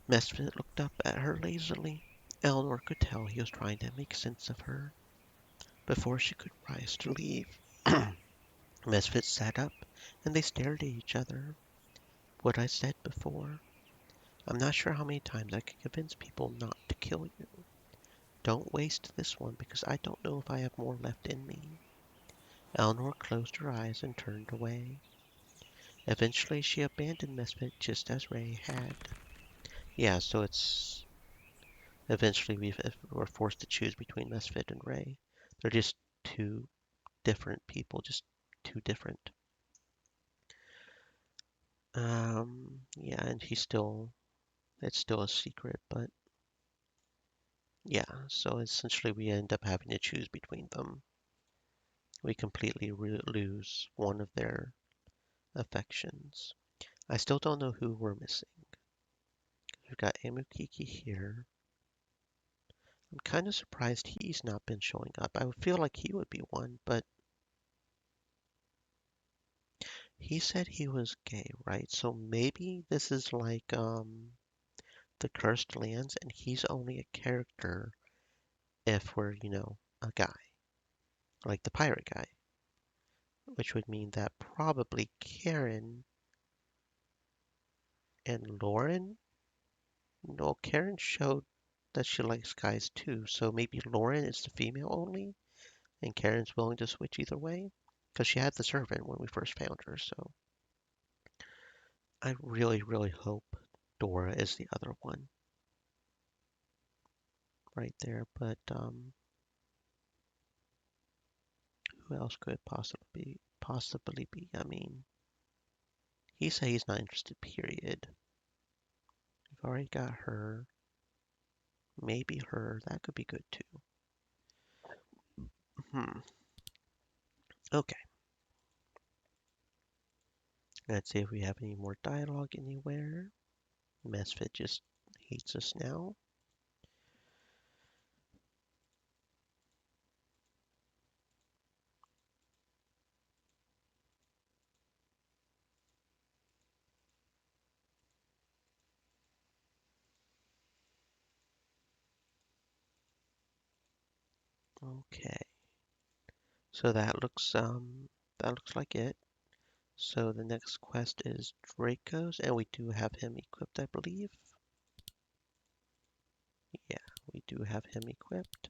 Misfit looked up at her lazily. Eleanor could tell he was trying to make sense of her. Before she could rise to leave, Misfit sat up, and they stared at each other. What I said before. I'm not sure how many times I can convince people not to kill you. Don't waste this one because I don't know if I have more left in me. Eleanor closed her eyes and turned away. Eventually she abandoned Misfit just as Ray had. Yeah, so it's eventually we're forced to choose between Misfit and Ray. They're just two different people, just too different. Yeah, and it's still a secret, but yeah, so essentially we end up having to choose between them. We completely lose one of their affections. I still don't know who we're missing. We've got Amukiki here. I'm kind of surprised he's not been showing up. I would feel like he would be one, but he said he was gay, right? So maybe this is like the Cursed Lands and he's only a character if we're, a guy, like the pirate guy, which would mean that probably Karen and Loren. No, Karen showed that she likes guys too, so maybe Loren is the female only, and Karen's willing to switch either way, because she had the servant when we first found her, so I really, really hope Dora is the other one right there, but who else could it possibly be? I mean, he said he's not interested, period. We've already got her. Maybe her. That could be good too. Hmm. Okay. Let's see if we have any more dialogue anywhere. Misfit just hates us now. Okay. So that looks like it. So the next quest is Draco's, and we do have him equipped, I believe. Yeah, we do have him equipped.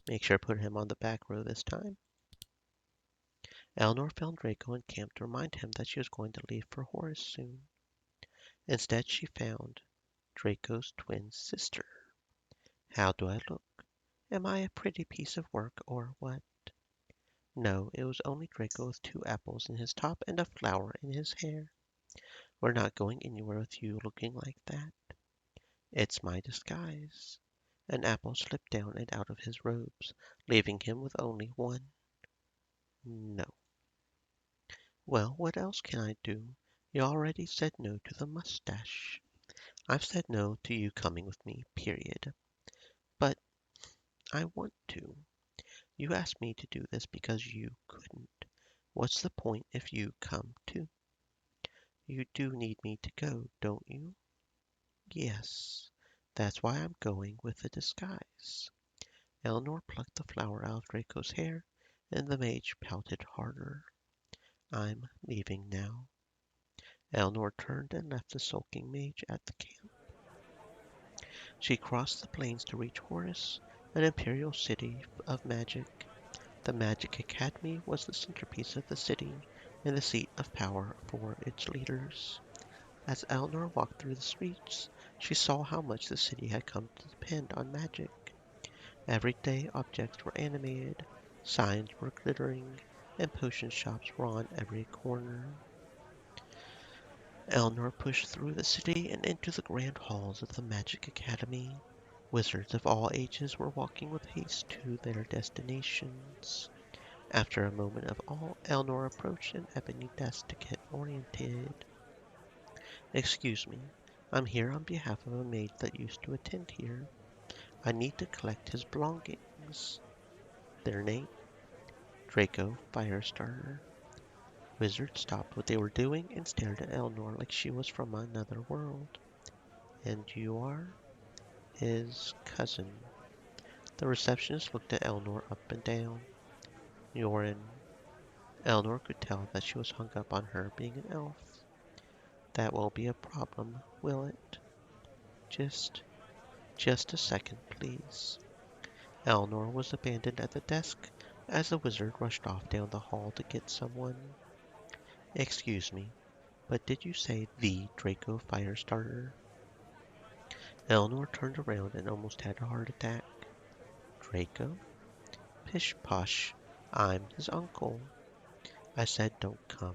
Make sure to put him on the back row this time. Eleanor found Draco and camped to remind him that she was going to leave for Horace soon. Instead, she found Draco's twin sister. How do I look? Am I a pretty piece of work or what? No, it was only Draco with 2 apples in his top and a flower in his hair. We're not going anywhere with you looking like that. It's my disguise. An apple slipped down and out of his robes, leaving him with only one. No. Well, what else can I do? You already said no to the mustache. I've said no to you coming with me, period. But I want to. You asked me to do this because you couldn't. What's the point if you come too? You do need me to go, don't you? Yes. That's why I'm going with the disguise. Eleanor plucked the flower out of Draco's hair, and the mage pouted harder. I'm leaving now. Eleanor turned and left the sulking mage at the camp. She crossed the plains to reach Horus, an imperial city of magic. The Magic Academy was the centerpiece of the city and the seat of power for its leaders. As Eleanor walked through the streets, she saw how much the city had come to depend on magic. Everyday objects were animated, signs were glittering, and potion shops were on every corner. Eleanor pushed through the city and into the grand halls of the Magic Academy. Wizards of all ages were walking with haste to their destinations. After a moment of awe, Eleanor approached an ebony desk to get oriented. "Excuse me, I'm here on behalf of a mage that used to attend here. I need to collect his belongings." "Their name?" "Draco Firestarter." Wizard stopped what they were doing and stared at Eleanor like she was from another world. "And you are?" "His cousin." The receptionist looked at Eleanor up and down. "Loren." Eleanor could tell that she was hung up on her being an elf. "That won't be a problem, will it?" Just just a second, please." Eleanor was abandoned at the desk as the wizard rushed off down the hall to get someone. "Excuse me, but did you say the Draco Firestarter?" Eleanor turned around and almost had a heart attack. "Draco? Pish posh, I'm his uncle. I said don't come,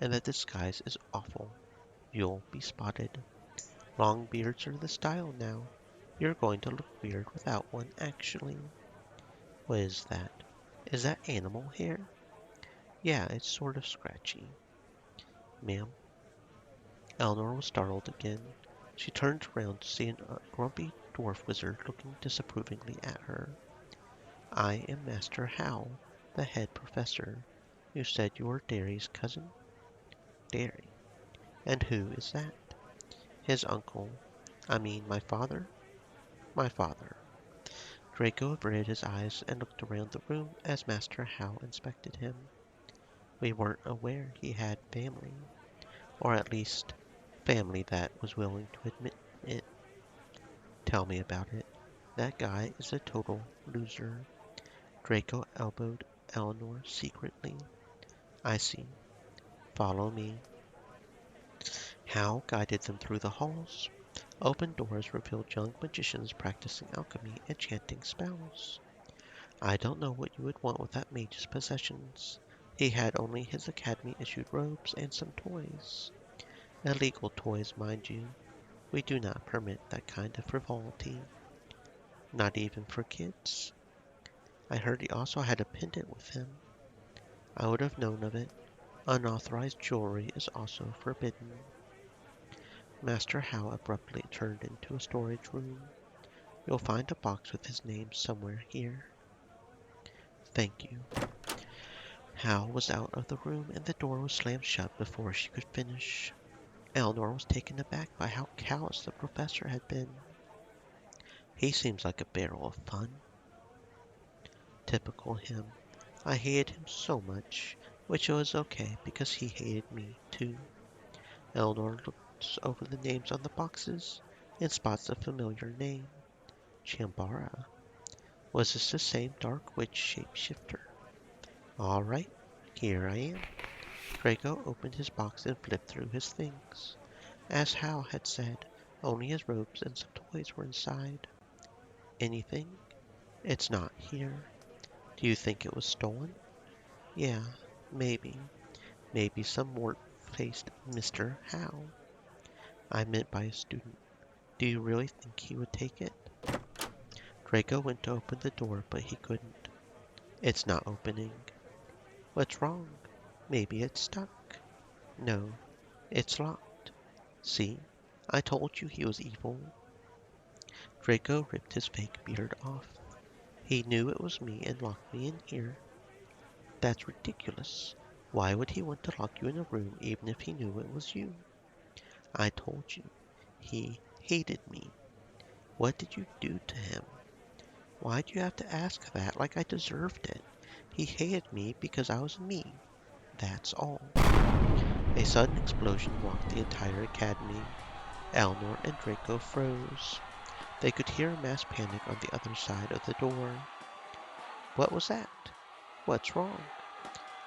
and the disguise is awful. You'll be spotted. Long beards are the style now. You're going to look weird without one, actually." "What is that? Is that animal hair?" "Yeah, it's sort of scratchy." "Ma'am?" Eleanor was startled again. She turned around to see a grumpy dwarf wizard looking disapprovingly at her. "I am Master Hal, the head professor. You said you were Derry's cousin?" "Derry? And who is that?" "His uncle. I mean my father?" "My father." Draco averted his eyes and looked around the room as Master Hal inspected him. "We weren't aware he had family, or at least family that was willing to admit it." "Tell me about it. That guy is a total loser." Draco elbowed Eleanor secretly. "I see. Follow me." Hal guided them through the halls. Open doors revealed young magicians practicing alchemy and chanting spells. "I don't know what you would want with that mage's possessions. He had only his academy-issued robes and some toys. Illegal toys, mind you. We do not permit that kind of frivolity." "Not even for kids?" "I heard he also had a pendant with him." "I would have known of it. Unauthorized jewelry is also forbidden." Master Hal abruptly turned into a storage room. "You'll find a box with his name somewhere here." "Thank you." Hal was out of the room and the door was slammed shut before she could finish. Eleanor was taken aback by how callous the professor had been. "He seems like a barrel of fun." "Typical him. I hated him so much, which was okay because he hated me too." Eleanor looks over the names on the boxes and spots a familiar name. Chambara. Was this the same dark witch shapeshifter? All right, here I am. Draco opened his box and flipped through his things. As Hal had said, only his robes and some toys were inside. "Anything? It's not here." "Do you think it was stolen?" "Yeah, maybe. Maybe some wart-faced Mr. Hal." "I meant by a student. Do you really think he would take it?" Draco went to open the door, but he couldn't. "It's not opening." "What's wrong? Maybe it's stuck." "No, it's locked. See, I told you he was evil." Draco ripped his fake beard off. "He knew it was me and locked me in here." "That's ridiculous. Why would he want to lock you in a room even if he knew it was you?" "I told you. He hated me." "What did you do to him?" "Why'd you have to ask that like I deserved it? He hated me because I was me. That's all." A sudden explosion rocked the entire academy. Eleanor and Draco froze. They could hear a mass panic on the other side of the door. What was that? What's wrong?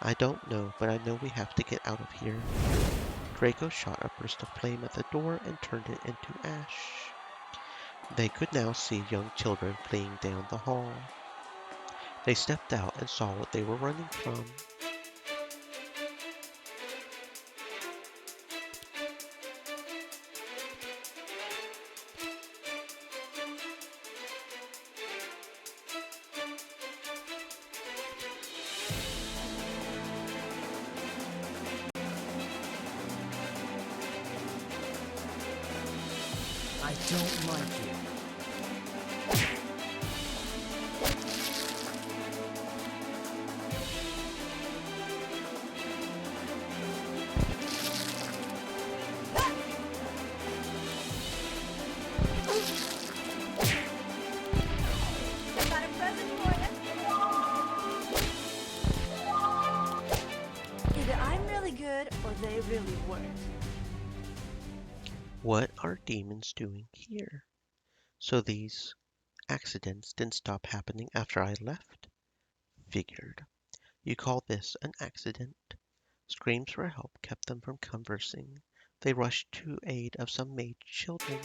I don't know, but I know we have to get out of here. Draco shot a burst of flame at the door and turned it into ash. They could now see young children fleeing down the hall. They stepped out and saw what they were running from. I don't like you. Got a present for you. Either I'm really good or they really weren't. What are demons doing here? So these accidents didn't stop happening after I left? Figured. You call this an accident? Screams for help kept them from conversing. They rushed to aid of some mage children.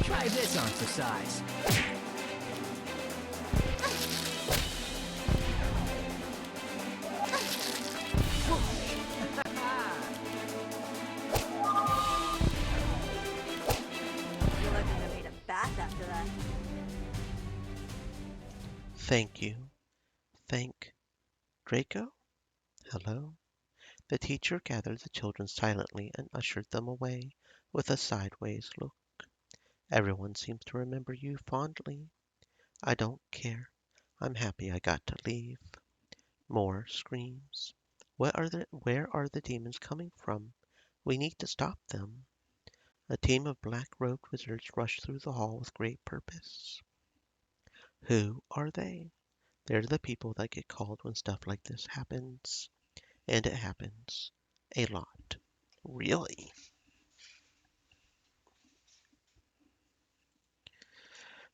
Try this on for size. I feel like I'm gonna need a bath after that. Thank you. Thank Draco? Hello? The teacher gathered the children silently and ushered them away with a sideways look. Everyone seems to remember you fondly. I don't care. I'm happy I got to leave. More screams. Where are the demons coming from? We need to stop them. A team of black-robed wizards rushed through the hall with great purpose. Who are they? They're the people that get called when stuff like this happens. And it happens. A lot. Really?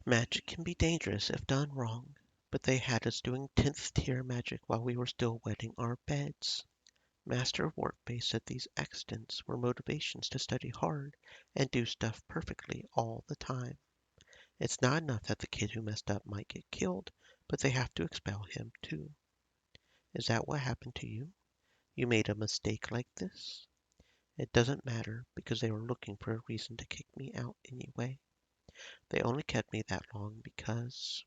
Magic can be dangerous if done wrong, but they had us doing 10th tier magic while we were still wetting our beds. Master Warpbase said these accidents were motivations to study hard and do stuff perfectly all the time. It's not enough that the kid who messed up might get killed, but they have to expel him too. Is that what happened to you? You made a mistake like this? It doesn't matter because they were looking for a reason to kick me out anyway. They only kept me that long because,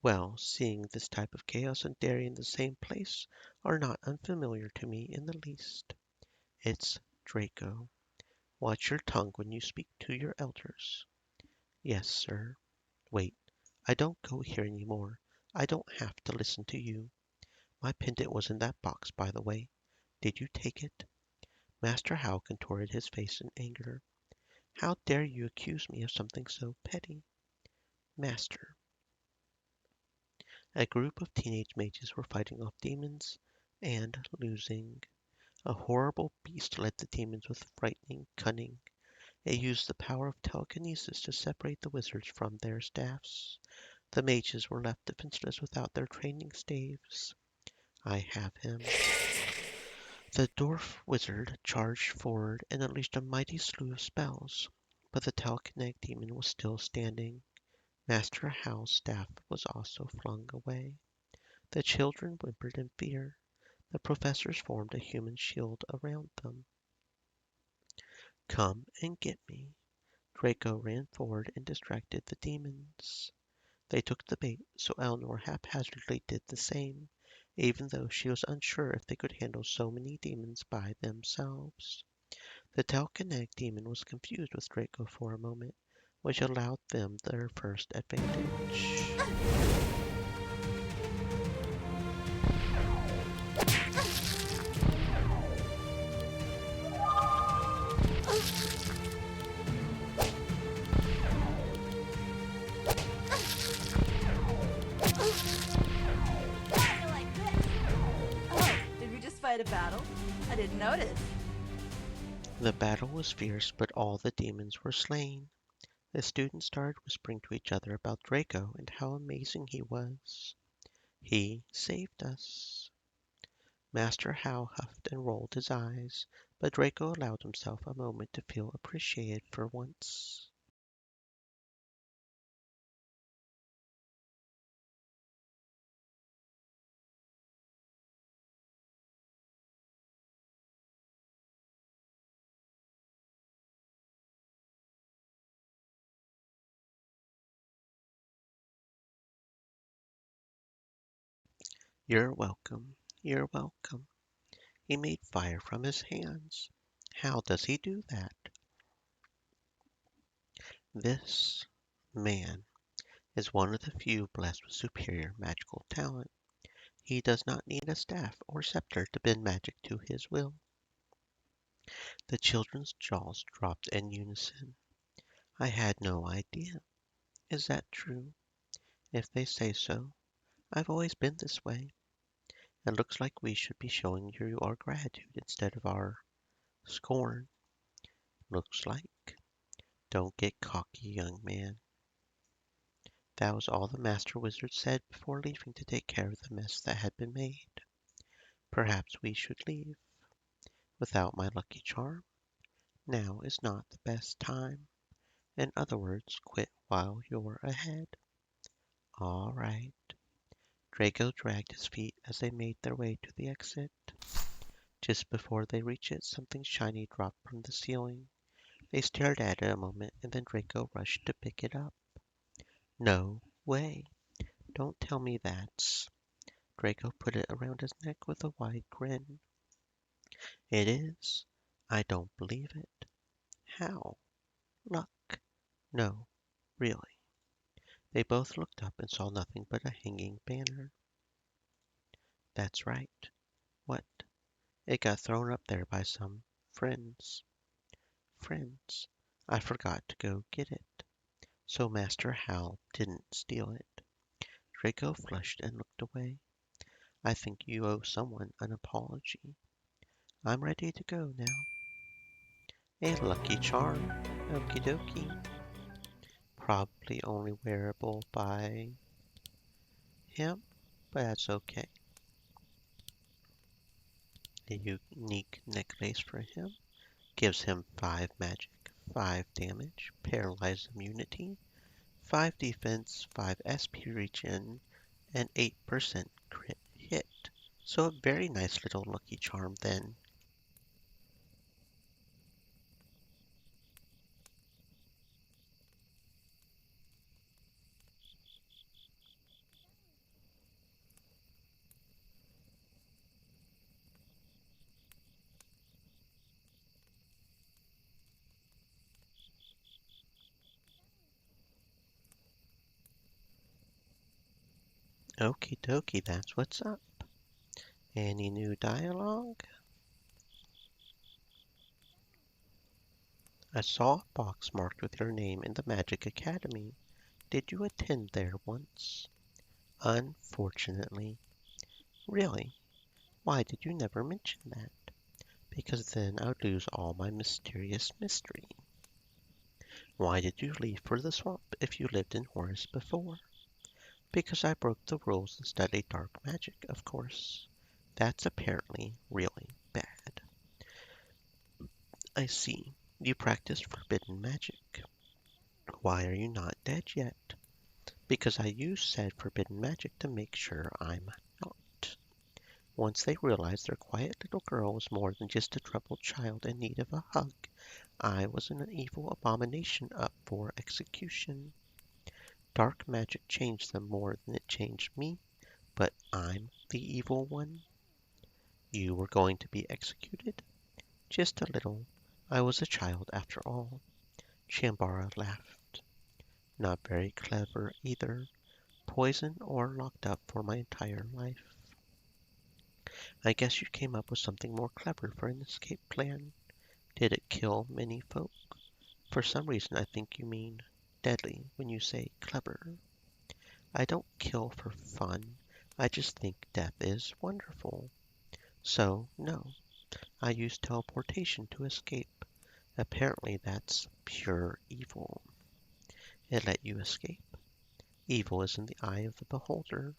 well, seeing this type of chaos and dairy in the same place are not unfamiliar to me in the least. It's Draco. Watch your tongue when you speak to your elders. Yes, sir. Wait, I don't go here anymore. I don't have to listen to you. My pendant was in that box, by the way. Did you take it? Master Howe contorted his face in anger. How dare you accuse me of something so petty? Master. A group of teenage mages were fighting off demons and losing. A horrible beast led the demons with frightening cunning. It used the power of telekinesis to separate the wizards from their staffs. The mages were left defenseless without their training staves. I have him. The dwarf wizard charged forward and unleashed a mighty slew of spells, but the telekinetic demon was still standing. Master Howe's staff was also flung away. The children whimpered in fear. The professors formed a human shield around them. Come and get me. Draco ran forward and distracted the demons. They took the bait, so Eleanor haphazardly did the same, even though she was unsure if they could handle so many demons by themselves. The telekinetic demon was confused with Draco for a moment, which allowed them their first advantage. quite a battle. I didn't notice. The battle was fierce, but all the demons were slain. The students started whispering to each other about Draco and how amazing he was. He saved us. Master Hal huffed and rolled his eyes, but Draco allowed himself a moment to feel appreciated for once. You're welcome. You're welcome. He made fire from his hands. How does he do that? This man is one of the few blessed with superior magical talent. He does not need a staff or scepter to bend magic to his will. The children's jaws dropped in unison. I had no idea. Is that true? If they say so, I've always been this way. It looks like we should be showing you our gratitude instead of our scorn. Looks like. Don't get cocky, young man. That was all the Master Wizard said before leaving to take care of the mess that had been made. Perhaps we should leave. Without my lucky charm, now is not the best time. In other words, quit while you're ahead. All right. Draco dragged his feet as they made their way to the exit. Just before they reached it, something shiny dropped from the ceiling. They stared at it a moment, and then Draco rushed to pick it up. No way. Don't tell me that's... Draco put it around his neck with a wide grin. It is. I don't believe it. How? Luck. No, really. They both looked up and saw nothing but a hanging banner. That's right. What? It got thrown up there by some friends. Friends. I forgot to go get it. So Master Hal didn't steal it. Draco flushed and looked away. I think you owe someone an apology. I'm ready to go now. A lucky charm. Okie dokie. Probably only wearable by him, but that's okay. A unique necklace for him. Gives him 5 magic, 5 damage, paralyze immunity, 5 defense, 5 SP regen, and 8% crit hit. So a very nice little lucky charm then. Okie dokie, that's what's up. Any new dialogue? I saw a box marked with your name in the Magic Academy. Did you attend there once? Unfortunately. Really? Why did you never mention that? Because then I'd lose all my mysterious mystery. Why did you leave for the swamp if you lived in Horace before? Because I broke the rules and studied dark magic, of course. That's apparently really bad. I see. You practiced forbidden magic. Why are you not dead yet? Because I used said forbidden magic to make sure I'm not. Once they realized their quiet little girl was more than just a troubled child in need of a hug, I was an evil abomination up for execution. Dark magic changed them more than it changed me, but I'm the evil one. You were going to be executed? Just a little. I was a child after all. Chambara laughed. Not very clever either. Poisoned or locked up for my entire life. I guess you came up with something more clever for an escape plan. Did it kill many folk? For some reason I think you mean deadly when you say clever. I don't kill for fun. I just think death is wonderful. So, no, I used teleportation to escape. Apparently that's pure evil. It let you escape. Evil is in the eye of the beholder.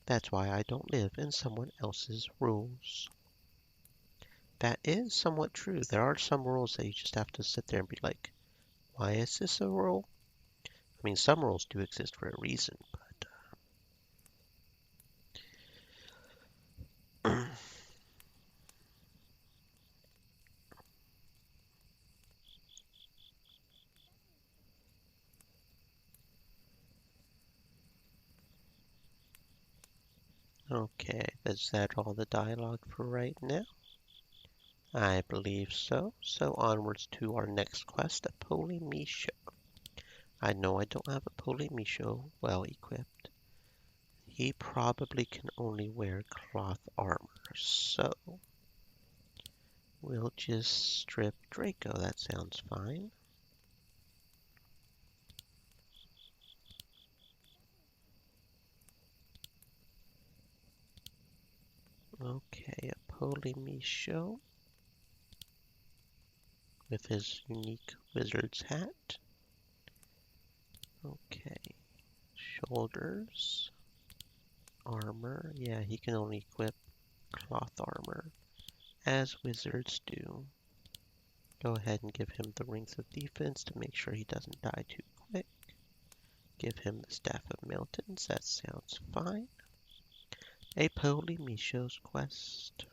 That's why I don't live in someone else's rules. That is somewhat true. There are some rules that you just have to sit there and be like, why is this a rule? I mean, some rules do exist for a reason, but okay, is that all the dialogue for right now? I believe so. So onwards to our next quest, a Polymisho. I know I don't have a Polymisho well equipped. He probably can only wear cloth armor, so we'll just strip Draco. That sounds fine. Okay, a Polymisho with his unique wizard's hat. Okay, shoulders, armor. Yeah, he can only equip cloth armor, as wizards do. Go ahead and give him the rings of defense to make sure he doesn't die too quick. Give him the Staff of Mountains. That sounds fine. A Polymisho's quest.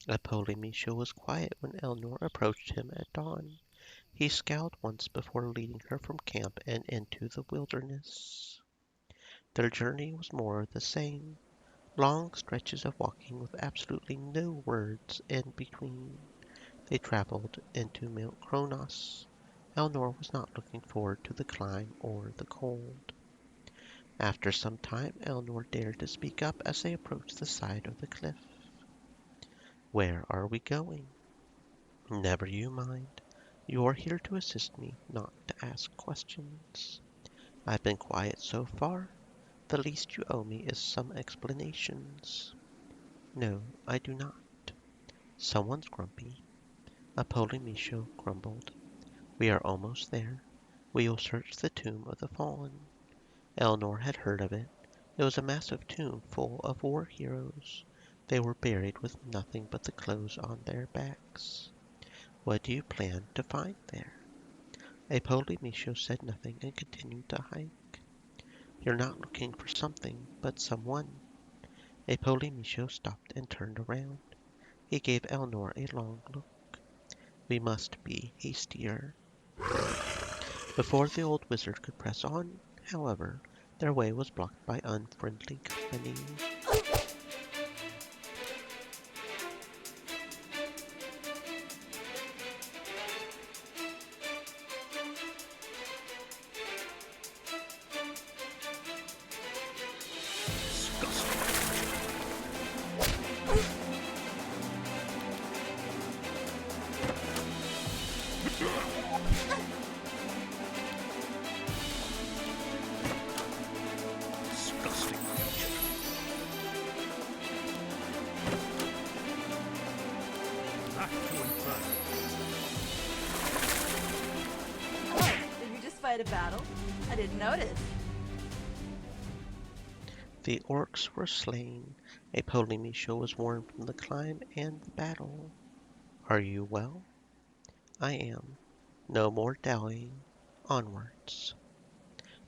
A Polymisho was quiet when Elnor approached him at dawn. He scowled once before leading her from camp and into the wilderness. Their journey was more of the same. Long stretches of walking with absolutely no words in between. They traveled into Mount Kronos. Elnor was not looking forward to the climb or the cold. After some time, Elnor dared to speak up as they approached the side of the cliff. Where are we going? Never you mind. You are here to assist me, not to ask questions. I've been quiet so far. The least you owe me is some explanations. No, I do not. Someone's grumpy. A Polymisho grumbled. We are almost there. We will search the tomb of the fallen. Elnor had heard of it. It was a massive tomb full of war heroes. They were buried with nothing but the clothes on their backs. What do you plan to find there? A Polymisho said nothing and continued to hike. You're not looking for something, but someone. A Polymisho stopped and turned around. He gave Elnor a long look. We must be hastier. Before the old wizard could press on, however, their way was blocked by unfriendly company. Disgusting creature. Back to inferno. Oh, did you just fight a battle? I didn't notice. The orcs were slain. A Polymisho was warned from the climb and the battle. Are you well? I am. No more dallying. Onwards.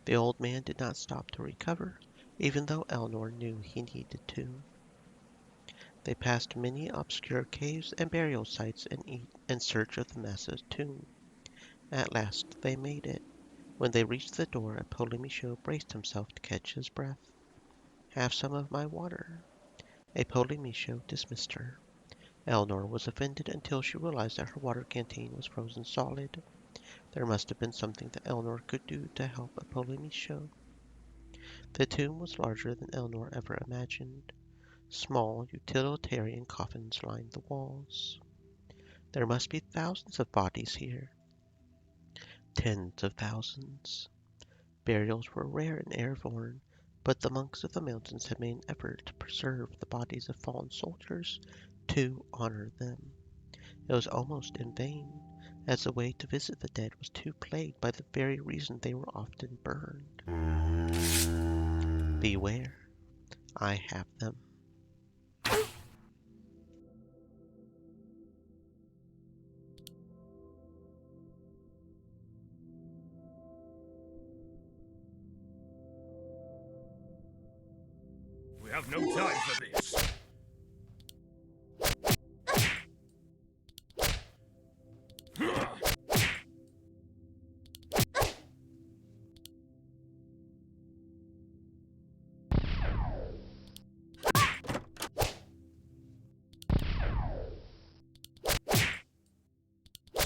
The old man did not stop to recover, even though Elnor knew he needed to. They passed many obscure caves and burial sites in search of the massive tomb. At last they made it. When they reached the door, Polymisho braced himself to catch his breath. Have some of my water. Polymisho dismissed her. Elnor was offended until she realized that her water canteen was frozen solid. There must have been something that Elnor could do to help Polymisho. The tomb was larger than Elnor ever imagined. Small, utilitarian coffins lined the walls. There must be thousands of bodies here. Tens of thousands. Burials were rare in Airborne, but the monks of the mountains had made an effort to preserve the bodies of fallen soldiers to honor them. It was almost in vain, as the way to visit the dead was too plagued by the very reason they were often burned. Beware, I have them. We have no time for this.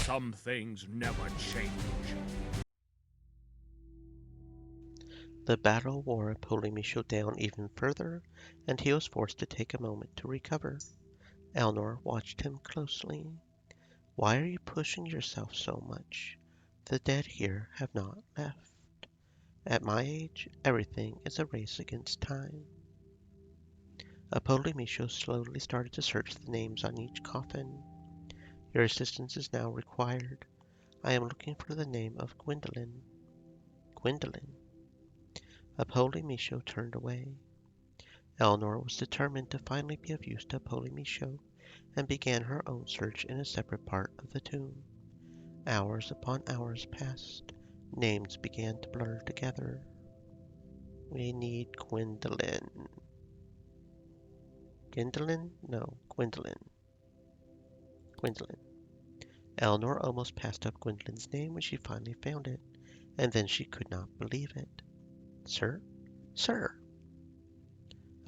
Some things never change. The battle wore Polymisho down even further, and he was forced to take a moment to recover. Elnor watched him closely. Why are you pushing yourself so much? The dead here have not left. At my age, everything is a race against time. Polymisho slowly started to search the names on each coffin. Your assistance is now required. I am looking for the name of Gwendolyn. Gwendolyn. Polymisho turned away. Elnor was determined to finally be of use to Polymisho, and began her own search in a separate part of the tomb. Hours upon hours passed. Names began to blur together. We need Gwendolyn. Gwendolyn? No, Gwendolyn. Gwendolyn. Eleanor almost passed up Gwendolyn's name when she finally found it, and then she could not believe it. Sir? Sir!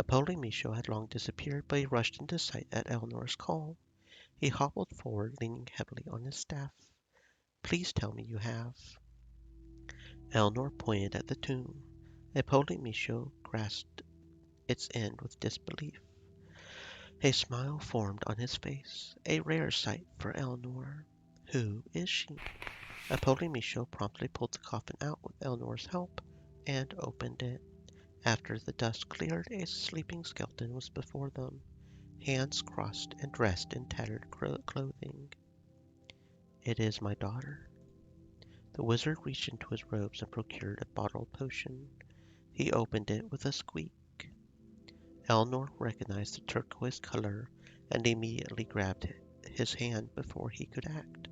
Polymisho had long disappeared, but he rushed into sight at Eleanor's call. He hobbled forward, leaning heavily on his staff. Please tell me you have. Eleanor pointed at the tomb. Polymisho grasped its end with disbelief. A smile formed on his face, a rare sight for Eleanor. Who is she? Polymisho promptly pulled the coffin out with Eleanor's help and opened it. After the dust cleared, a sleeping skeleton was before them, hands crossed and dressed in tattered clothing. It is my daughter. The wizard reached into his robes and procured a bottled potion. He opened it with a squeak. Eleanor recognized the turquoise color and immediately grabbed his hand before he could act.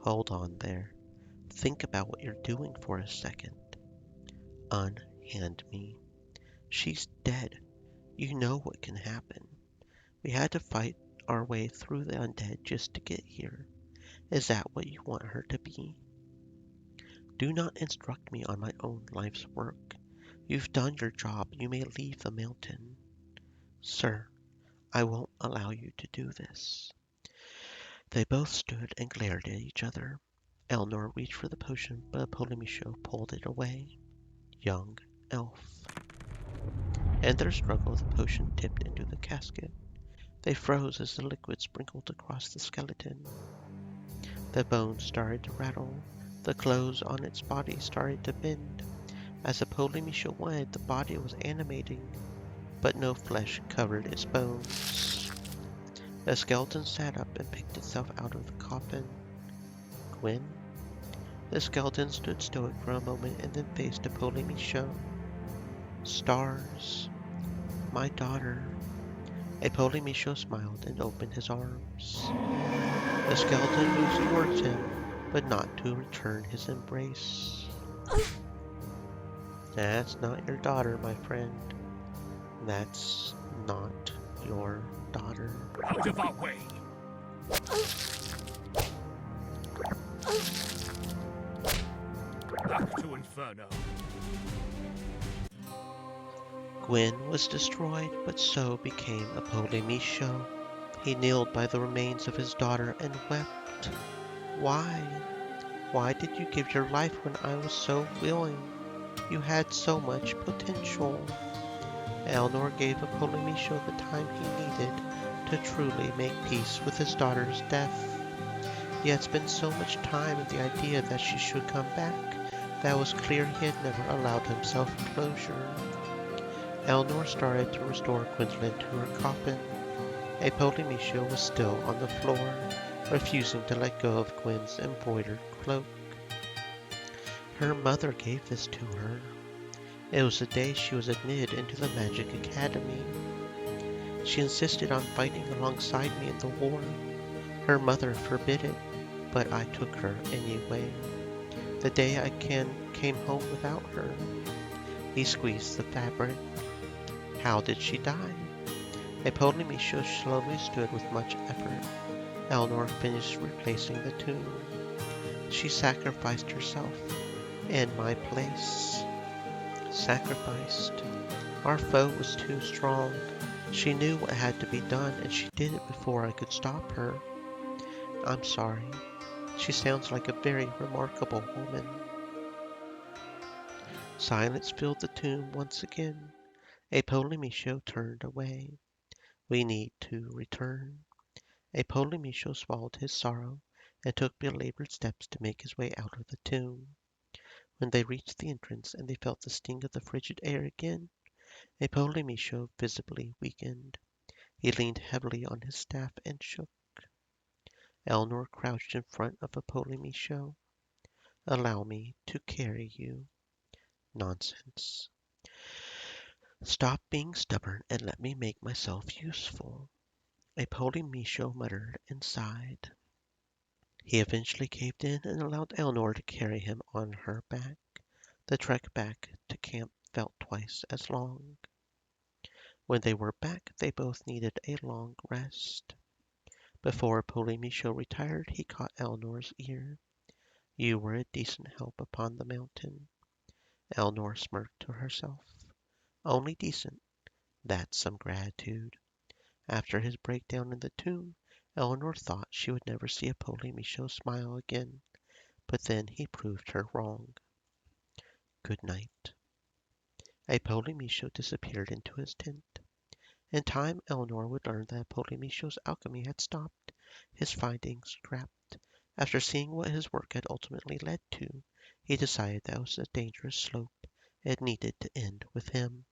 Hold on there. Think about what you're doing for a second. Unhand me. She's dead. You know what can happen. We had to fight our way through the undead just to get here. Is that what you want her to be? Do not instruct me on my own life's work. You've done your job. You may leave the mountain. Sir, I won't allow you to do this. They both stood and glared at each other. Eleanor reached for the potion, but Polymisho pulled it away. Young elf. In their struggle, the potion tipped into the casket. They froze as the liquid sprinkled across the skeleton. The bones started to rattle. The clothes on its body started to bend. As the Polymisho wanted, the body was animating, but no flesh covered its bones. The skeleton sat up and picked itself out of the coffin. Gwen? The skeleton stood stoic for a moment and then faced Polymisho. Stars. My daughter. Polymisho smiled and opened his arms. The skeleton moved towards him, but not to return his embrace. That's not your daughter, my friend. That's not your daughter. Out of our way! Back to Inferno. Gwen was destroyed, but so became Polymisho. He kneeled by the remains of his daughter and wept. Why? Why did you give your life when I was so willing? You had so much potential. Eleanor gave Polymisho the time he needed to truly make peace with his daughter's death. He had spent so much time with the idea that she should come back that it was clear he had never allowed himself closure. Eleanor started to restore Quinlan to her coffin. A Polymecia was still on the floor, refusing to let go of Gwen's embroidered cloak. Her mother gave this to her. It was the day she was admitted into the Magic Academy. She insisted on fighting alongside me in the war. Her mother forbid it, but I took her anyway. The day I came home without her. He squeezed the fabric. How did she die? A Polymecia slowly stood with much effort. Eleanor finished replacing the tomb. She sacrificed herself in my place. Sacrificed. Our foe was too strong. She knew what had to be done, and she did it before I could stop her. I'm sorry. She sounds like a very remarkable woman. Silence filled the tomb once again. A Polymecia turned away. We need to return. A Polymecia swallowed his sorrow and took belabored steps to make his way out of the tomb. When they reached the entrance and they felt the sting of the frigid air again, a Polymecia visibly weakened. He leaned heavily on his staff and shook. Eleanor crouched in front of a Polymecia. Allow me to carry you. Nonsense. Stop being stubborn and let me make myself useful. A Polymecia muttered and sighed. He eventually caved in and allowed Eleanor to carry him on her back. The trek back to camp felt twice as long. When they were back, they both needed a long rest. Before Polymecia retired, he caught Eleanor's ear. You were a decent help upon the mountain. Eleanor smirked to herself. Only decent. That's some gratitude. After his breakdown in the tomb, Eleanor thought she would never see a Polymecia smile again, but then he proved her wrong. Good night. A Polymecia disappeared into his tent. In time, Eleanor would learn that Polymecia's alchemy had stopped, his findings scrapped. After seeing what his work had ultimately led to, he decided that was a dangerous slope. It needed to end with him.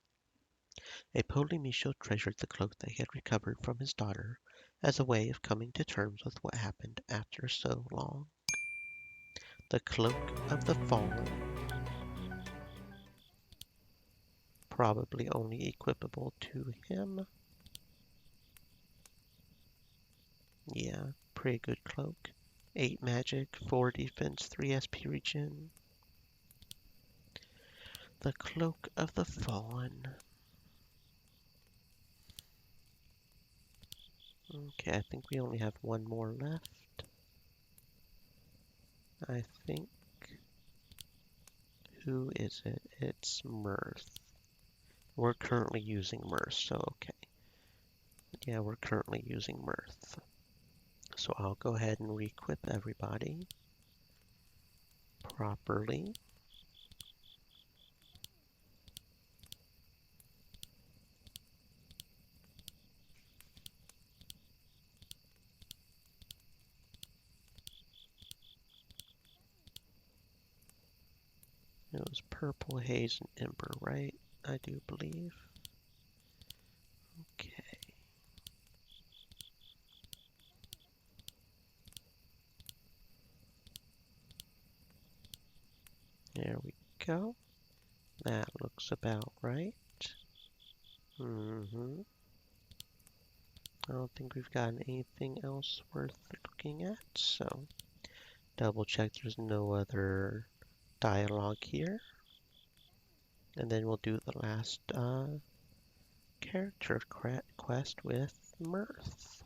A Polymecia treasured the cloak that he had recovered from his daughter as a way of coming to terms with what happened after so long. The Cloak of the Fallen. Probably only equipable to him. Yeah, pretty good cloak. 8 magic, 4 defense, 3 SP regen. The Cloak of the Fallen. Okay, I think we only have one more left. I think. Who is it? It's Mirth. We're currently using Mirth, so okay. Yeah, we're currently using Mirth. So I'll go ahead and re-equip everybody properly. It was Purple Haze and Ember, right? I do believe. Okay. There we go. That looks about right. I don't think we've gotten anything else worth looking at, so double check there's no other dialogue here. And then we'll do the last character quest with Mirth.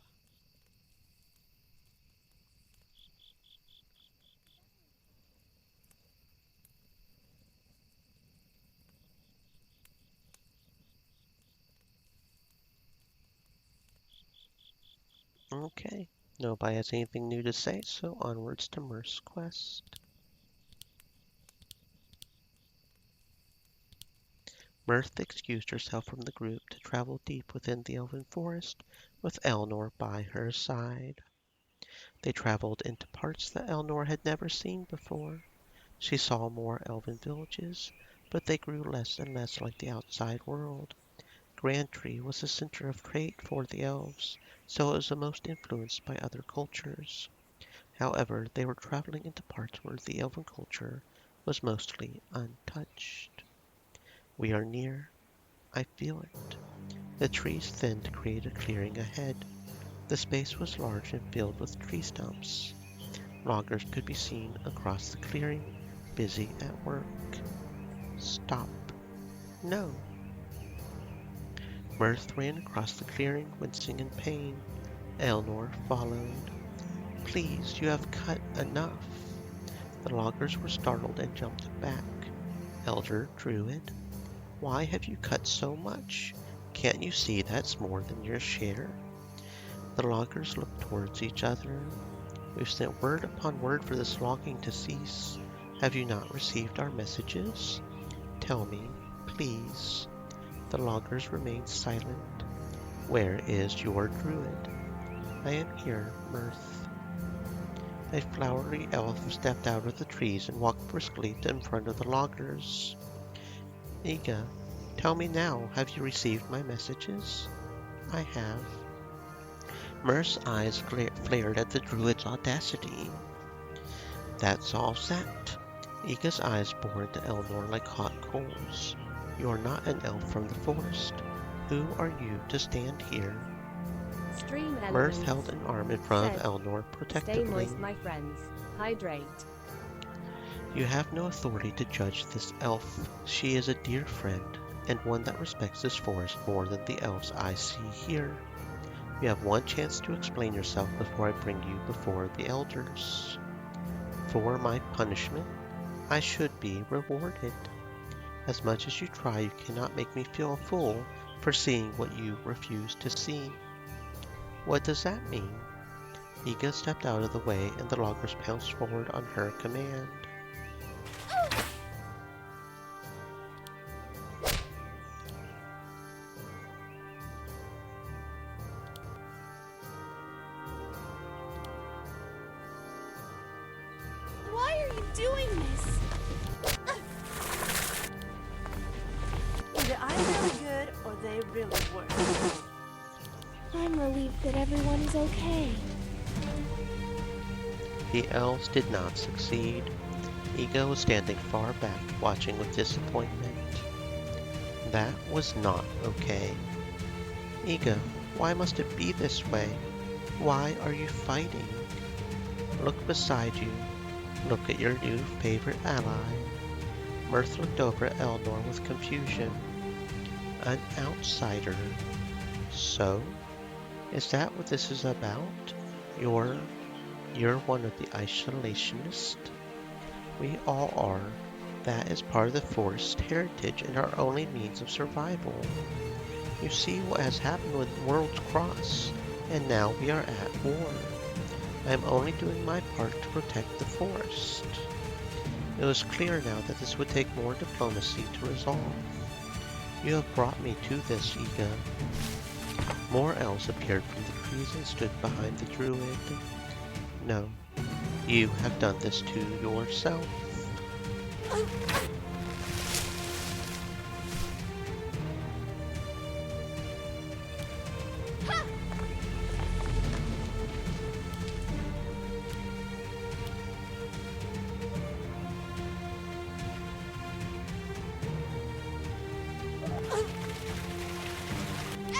Okay, nobody has anything new to say, so onwards to Mirth's quest. Mirth excused herself from the group to travel deep within the elven forest with Eleanor by her side. They traveled into parts that Eleanor had never seen before. She saw more elven villages, but they grew less and less like the outside world. Grand Tree was the center of trade for the elves, so it was the most influenced by other cultures. However, they were traveling into parts where the elven culture was mostly untouched. We are near. I feel it. The trees thinned to create a clearing ahead. The space was large and filled with tree stumps. Loggers could be seen across the clearing, busy at work. Stop. No. Mirth ran across the clearing, wincing in pain. Eleanor followed. Please, you have cut enough. The loggers were startled and jumped back. Elder Druid, why have you cut so much? Can't you see that's more than your share? The loggers looked towards each other. We've sent word upon word for this logging to cease. Have you not received our messages? Tell me, please. The loggers remained silent. Where is your druid? I am here, Mirth. A flowery elf stepped out of the trees and walked briskly in front of the loggers. Iga, tell me now, have you received my messages? I have. Mirth's eyes flared at the druid's audacity. That's all set. Iga's eyes bored into Eleanor like hot coals. You're not an elf from the forest. Who are you to stand here? Stream Mirth elements. held an arm in front of Said, Eleanor Stay protectively. moist, my friends. Hydrate. You have no authority to judge this elf. She is a dear friend, and one that respects this forest more than the elves I see here. You have one chance to explain yourself before I bring you before the elders. For my punishment, I should be rewarded. As much as you try, you cannot make me feel a fool for seeing what you refuse to see. What does that mean? Iga stepped out of the way and the loggers pounced forward on her command. Why are you doing this? Either I'm really good or they really work. I'm relieved that everyone is okay. The elves did not succeed. Iga was standing far back, watching with disappointment. That was not okay. Iga, why must it be this way? Why are you fighting? Look beside you. Look at your new favorite ally. Mirth looked over at Eleanor with confusion. An outsider. So? Is that what this is about? You're one of the isolationists? We all are. That is part of the forest heritage and our only means of survival. You see what has happened with World's Cross, and now we are at war. I am only doing my part to protect the forest. It was clear now that this would take more diplomacy to resolve. You have brought me to this, Iga. More elves appeared from the trees and stood behind the druid. No, you have done this to yourself.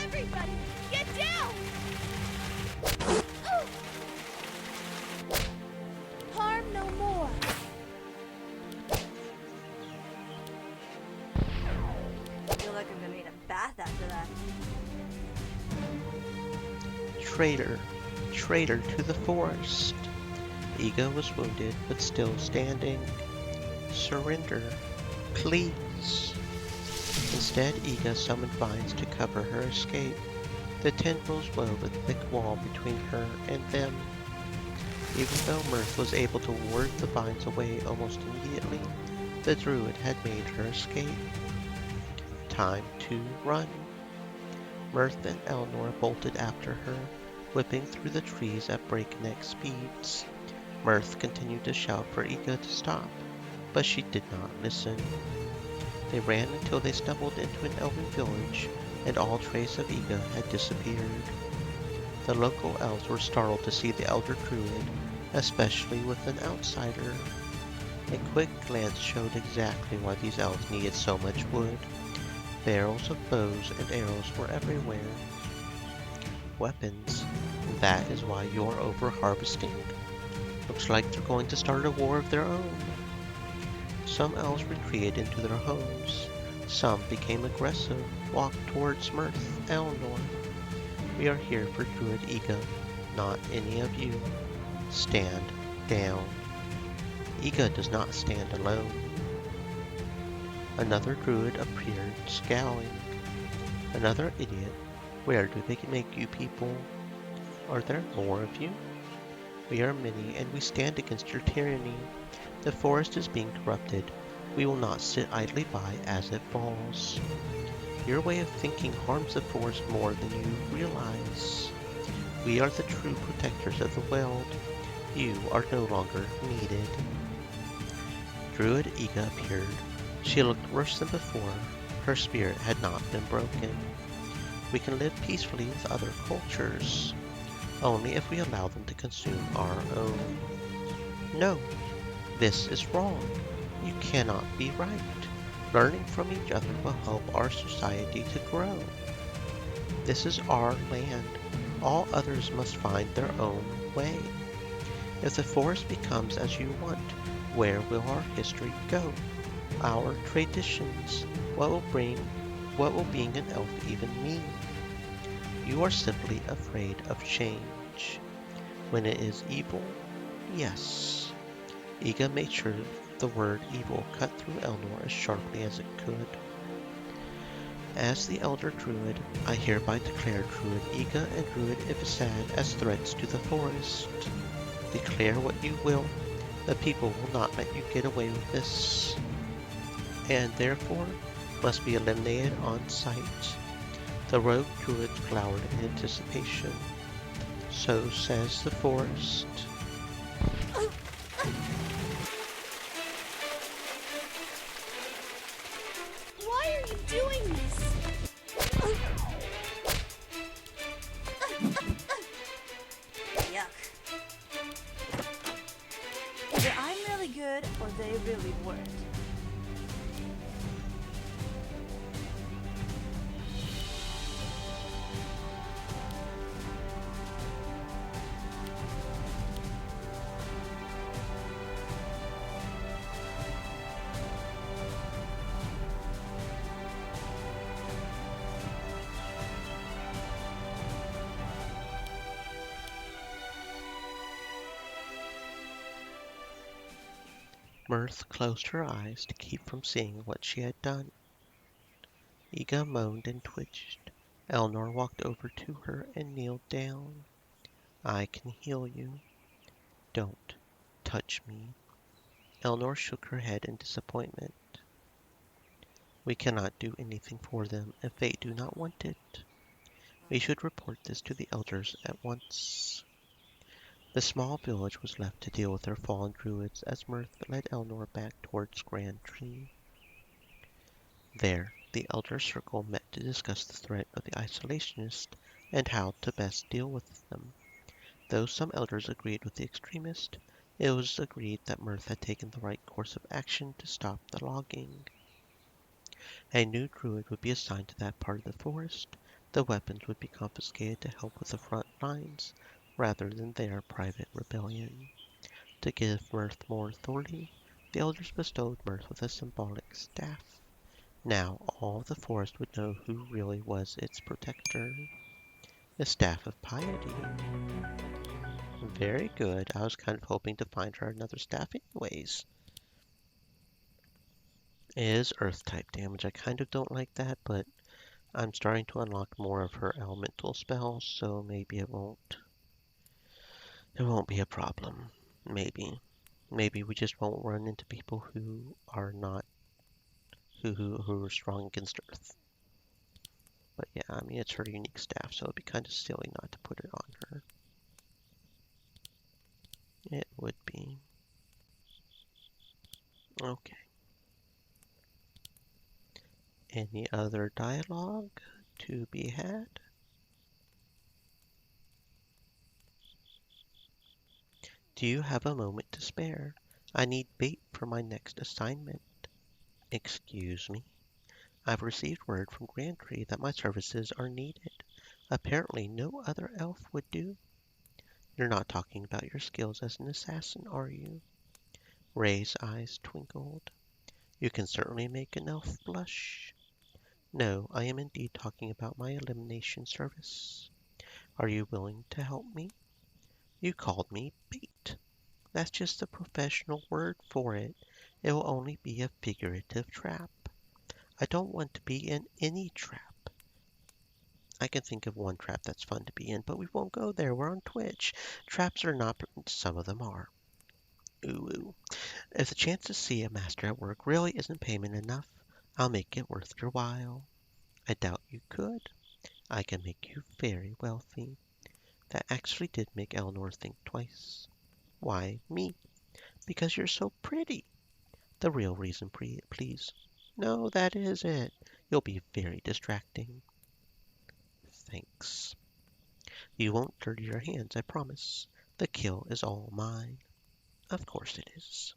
Everybody, get down! Harm no more. I feel like I'm gonna need a bath after that. Traitor, traitor to the forest. Iga was wounded, but still standing. Surrender, please. Instead, Iga summoned vines to cover her escape. The tendrils wove a thick wall between her and them. Even though Mirth was able to ward the vines away almost immediately, the druid had made her escape. Time to run. Mirth and Eleanor bolted after her, whipping through the trees at breakneck speeds. Mirth continued to shout for Iga to stop, but she did not listen. They ran until they stumbled into an elven village and all trace of Iga had disappeared. The local elves were startled to see the elder druid, especially with an outsider. A quick glance showed exactly why these elves needed so much wood. Barrels of bows and arrows were everywhere. Weapons. That is why you're over harvesting. Looks like they're going to start a war of their own. Some elves retreated into their homes. Some became aggressive, walked towards Mirth, Elnor. We are here for Druid Iga, not any of you. Stand down. Iga does not stand alone. Another druid appeared, scowling. Another idiot. Where do they make you people? Are there more of you? We are many, and we stand against your tyranny. The forest is being corrupted. We will not sit idly by as it falls. Your way of thinking harms the forest more than you realize. We are the true protectors of the world. You are no longer needed. Druid Iga appeared. She looked worse than before. Her spirit had not been broken. We can live peacefully with other cultures, only if we allow them to consume our own. No, this is wrong. You cannot be right. Learning from each other will help our society to grow. This is our land. All others must find their own way. If the forest becomes as you want, where will our history go? Our traditions? What will being an elf even mean? You are simply afraid of change. When it is evil, yes. Iga made sure the word evil cut through Elnor as sharply as it could. As the Elder Druid, I hereby declare Druid Iga and Druid Ivisad as threats to the forest. Declare what you will, the people will not let you get away with this, and therefore must be eliminated on sight. The rogue druids glowered in anticipation. So says the forest. Why are you doing this? Yuck. Either I'm really good or they really weren't. Mirth closed her eyes to keep from seeing what she had done. Iga moaned and twitched. Elnor walked over to her and kneeled down. I can heal you. Don't touch me. Elnor shook her head in disappointment. We cannot do anything for them if they do not want it. We should report this to the elders at once. The small village was left to deal with their fallen druids as Mirth led Elnor back towards Grand Tree. There, the elder circle met to discuss the threat of the isolationists and how to best deal with them. Though some elders agreed with the extremist, it was agreed that Mirth had taken the right course of action to stop the logging. A new druid would be assigned to that part of the forest. The weapons would be confiscated to help with the front lines, rather than their private rebellion. To give Mirth more authority, the elders bestowed Mirth with a symbolic staff. Now all the forest would know who really was its protector. The Staff of Piety. Very good. I was kind of hoping to find her another staff anyways. It is earth type damage. I kind of don't like that, but I'm starting to unlock more of her elemental spells, so maybe it won't be a problem. Maybe. Maybe we just won't run into people who are not who are strong against earth. But yeah, I mean it's her unique staff, so it'd be kind of silly not to put it on her. It would be. Okay. Any other dialogue? to be had. Do you have a moment to spare? I need bait for my next assignment. Excuse me. I've received word from Grandtree that my services are needed. Apparently no other elf would do. You're not talking about your skills as an assassin, are you? Ray's eyes twinkled. You can certainly make an elf blush. No, I am indeed talking about my elimination service. Are you willing to help me? You called me bait. That's just the professional word for it. It will only be a figurative trap. I don't want to be in any trap. I can think of one trap that's fun to be in, but we won't go there. We're on Twitch. Traps are not, some of them are. Ooh, ooh. If the chance to see a master at work really isn't payment enough, I'll make it worth your while. I doubt you could. I can make you very wealthy. That actually did make Eleanor think twice. Why me? Because you're so pretty. The real reason, please. No, that is it. You'll be very distracting. Thanks. You won't dirty your hands, I promise. The kill is all mine. Of course it is.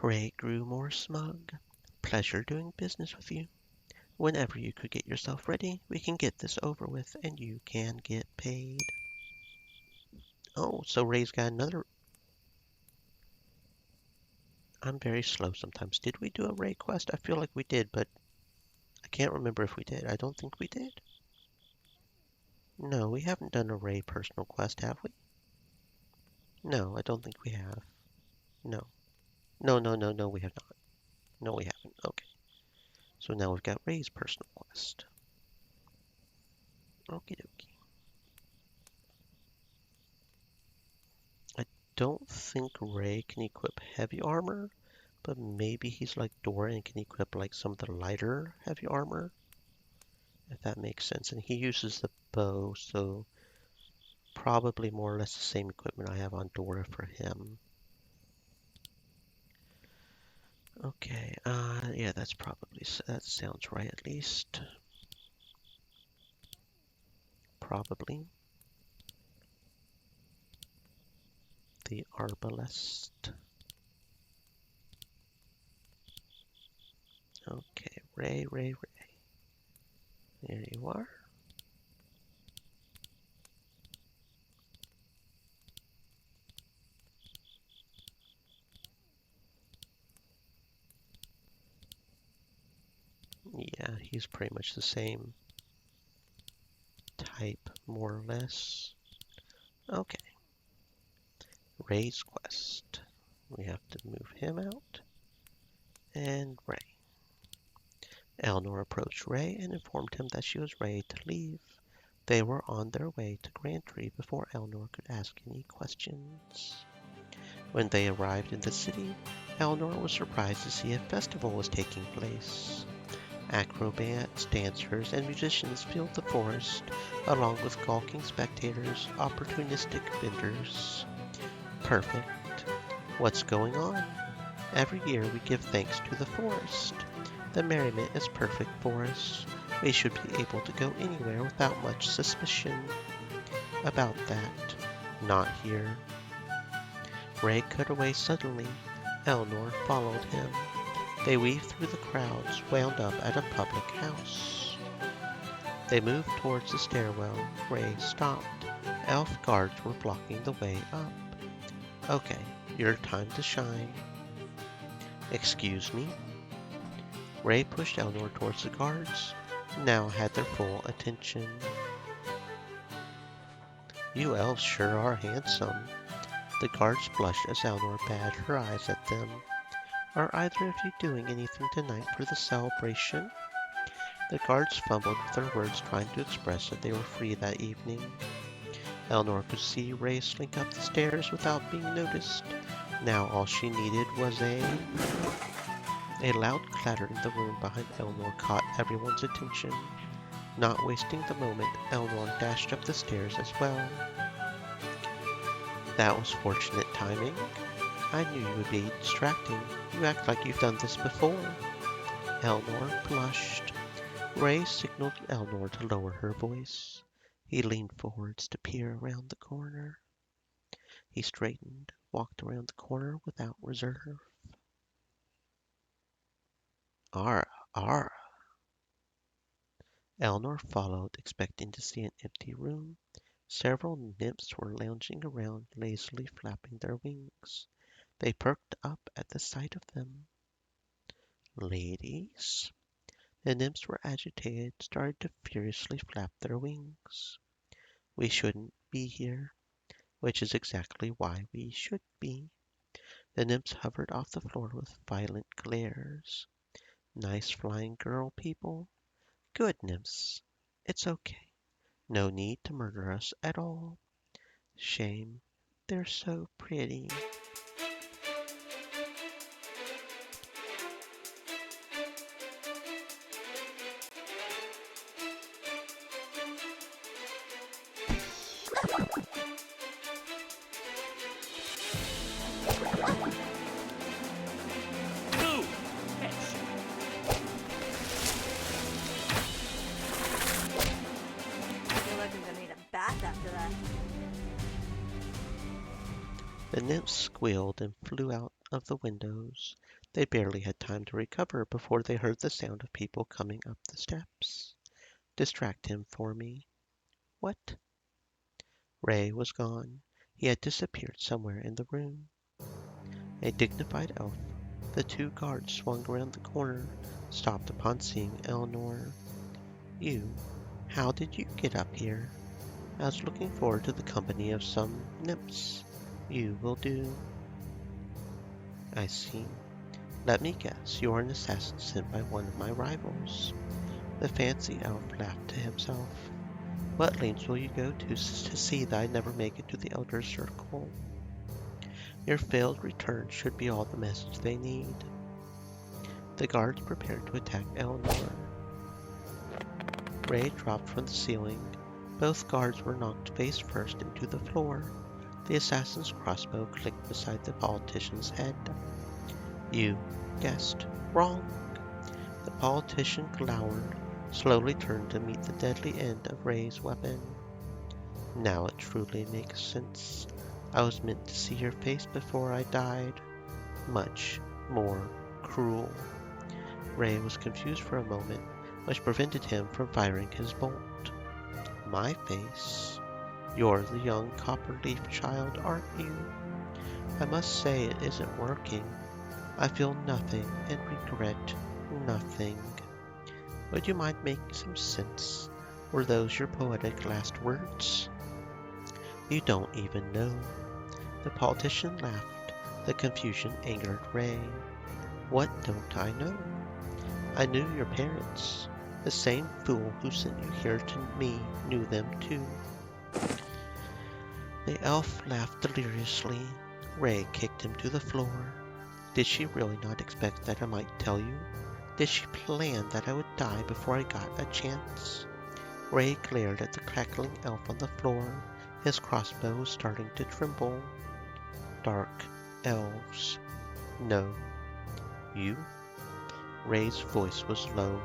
Ray grew more smug. Pleasure doing business with you. Whenever you could get yourself ready, we can get this over with and you can get paid. Oh, so Ray's got another. I'm very slow sometimes. Did we do a Ray quest? I feel like we did, but I can't remember if we did. I don't think we did. No, we haven't done a Ray personal quest, have we? No, I don't think we have. No. No, we have not. No, we haven't. Okay. So now we've got Ray's personal quest. Okie dokie. I don't think Ray can equip heavy armor, but maybe he's like Dora and can equip like some of the lighter heavy armor, if that makes sense. And he uses the bow, so probably more or less the same equipment I have on Dora for him. Okay, yeah, that sounds right at least. Probably. The arbalest. Okay, Ray. There you are. Yeah, he's pretty much the same type, more or less. Okay. Ray's quest. We have to move him out. And Ray. Eleanor approached Ray and informed him that she was ready to leave. They were on their way to Grandtree before Eleanor could ask any questions. When they arrived in the city, Eleanor was surprised to see a festival was taking place. Acrobats, dancers, and musicians filled the forest, along with gawking spectators, opportunistic vendors. Perfect. What's going on? Every year we give thanks to the forest. The merriment is perfect for us. We should be able to go anywhere without much suspicion. About that, not here. Ray cut away suddenly. Eleanor followed him. They weaved through the crowds, wound up at a public house. They moved towards the stairwell. Ray stopped. Elf guards were blocking the way up. Okay, your time to shine. Excuse me? Ray pushed Eleanor towards the guards, now had their full attention. You elves sure are handsome. The guards blushed as Eleanor batted her eyes at them. Are either of you doing anything tonight for the celebration? The guards fumbled with their words, trying to express that they were free that evening. Eleanor could see Ray slink up the stairs without being noticed. Now all she needed was a loud clatter in the room behind Eleanor caught everyone's attention. Not wasting the moment, Eleanor dashed up the stairs as well. That was fortunate timing. I knew you would be distracting. You act like you've done this before. Eleanor blushed. Ray signaled Eleanor to lower her voice. He leaned forwards to peer around the corner. He straightened, walked around the corner without reserve. Ara, Ara. Eleanor followed, expecting to see an empty room. Several nymphs were lounging around, lazily flapping their wings. They perked up at the sight of them. Ladies? The nymphs were agitated, started to furiously flap their wings. We shouldn't be here, which is exactly why we should be. The nymphs hovered off the floor with violent glares. Nice flying girl, people. Good nymphs. It's okay. No need to murder us at all. Shame. They're so pretty. Boom! Headshot. I feel like I'm gonna need a bath after that. The nymphs squealed and flew out of the windows. They barely had time to recover before they heard the sound of people coming up the steps. Distract him for me. What? Ray was gone. He had disappeared somewhere in the room. A dignified elf, the two guards swung around the corner, stopped upon seeing Eleanor. You, how did you get up here? I was looking forward to the company of some nymphs. You will do. I see. Let me guess, you are an assassin sent by one of my rivals. The fancy elf laughed to himself. What lengths will you go to see that I never make it to the Elder Circle? Your failed return should be all the message they need. The guards prepared to attack Eleanor. Ray dropped from the ceiling. Both guards were knocked face first into the floor. The assassin's crossbow clicked beside the politician's head. You guessed wrong. The politician glowered, slowly turned to meet the deadly end of Ray's weapon. Now it truly makes sense. I was meant to see your face before I died. Much more cruel. Ray was confused for a moment, which prevented him from firing his bolt. My face? You're the young copperleaf child, aren't you? I must say it isn't working. I feel nothing and regret nothing. Would you mind making some sense? Were those your poetic last words? You don't even know. The politician laughed. The confusion angered Ray. What don't I know? I knew your parents. The same fool who sent you here to me knew them too. The elf laughed deliriously. Ray kicked him to the floor. Did she really not expect that I might tell you? Did she plan that I would die before I got a chance? Ray glared at the crackling elf on the floor. His crossbow was starting to tremble. Dark elves. No. You? Ray's voice was low,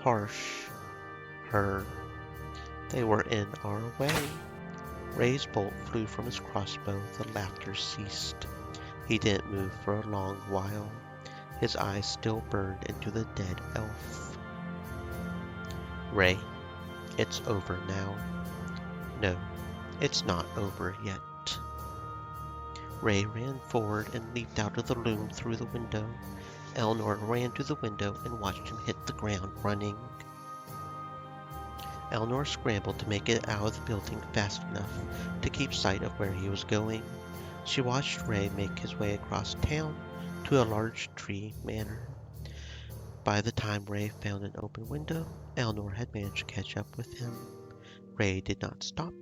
harsh. Her. They were in our way. Ray's bolt flew from his crossbow. The laughter ceased. He didn't move for a long while. His eyes still burned into the dead elf. Ray, it's over now. No, it's not over yet. Ray ran forward and leaped out of the loom through the window. Eleanor ran to the window and watched him hit the ground running. Eleanor scrambled to make it out of the building fast enough to keep sight of where he was going. She watched Ray make his way across town to a large tree manor. By the time Ray found an open window, Eleanor had managed to catch up with him. Ray did not stop.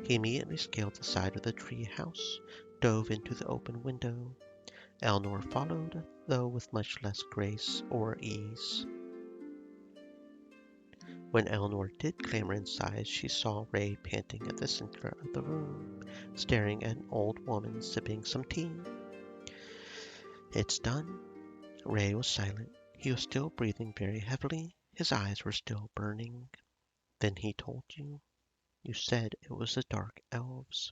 He immediately scaled the side of the tree house, dove into the open window. Eleanor followed, though with much less grace or ease. When Eleanor did clamber inside, she saw Ray panting at the center of the room, staring at an old woman sipping some tea. It's done. Ray was silent. He was still breathing very heavily. His eyes were still burning. Then he told you. You said it was the dark elves.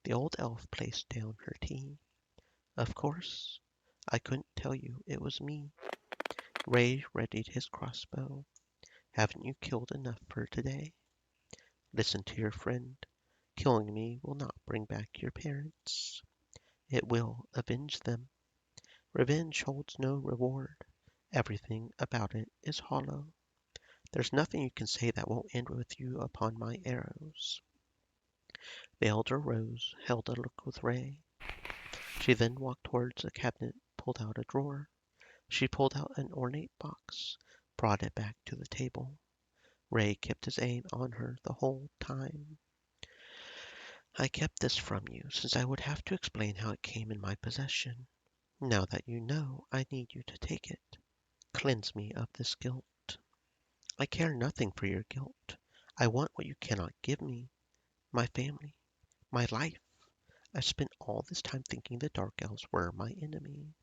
The old elf placed down her tea. Of course, I couldn't tell you it was me. Ray readied his crossbow. Haven't you killed enough for today? Listen to your friend. Killing me will not bring back your parents. It will avenge them. Revenge holds no reward. Everything about it is hollow. There's nothing you can say that won't end with you upon my arrows. The elder rose, held a look with Ray. She then walked towards a cabinet, pulled out a drawer. She pulled out an ornate box, brought it back to the table. Ray kept his aim on her the whole time. I kept this from you, since I would have to explain how it came in my possession. Now that you know, I need you to take it. Cleanse me of this guilt. I care nothing for your guilt. I want what you cannot give me. My family. My life. I spent all this time thinking the Dark Elves were my enemy.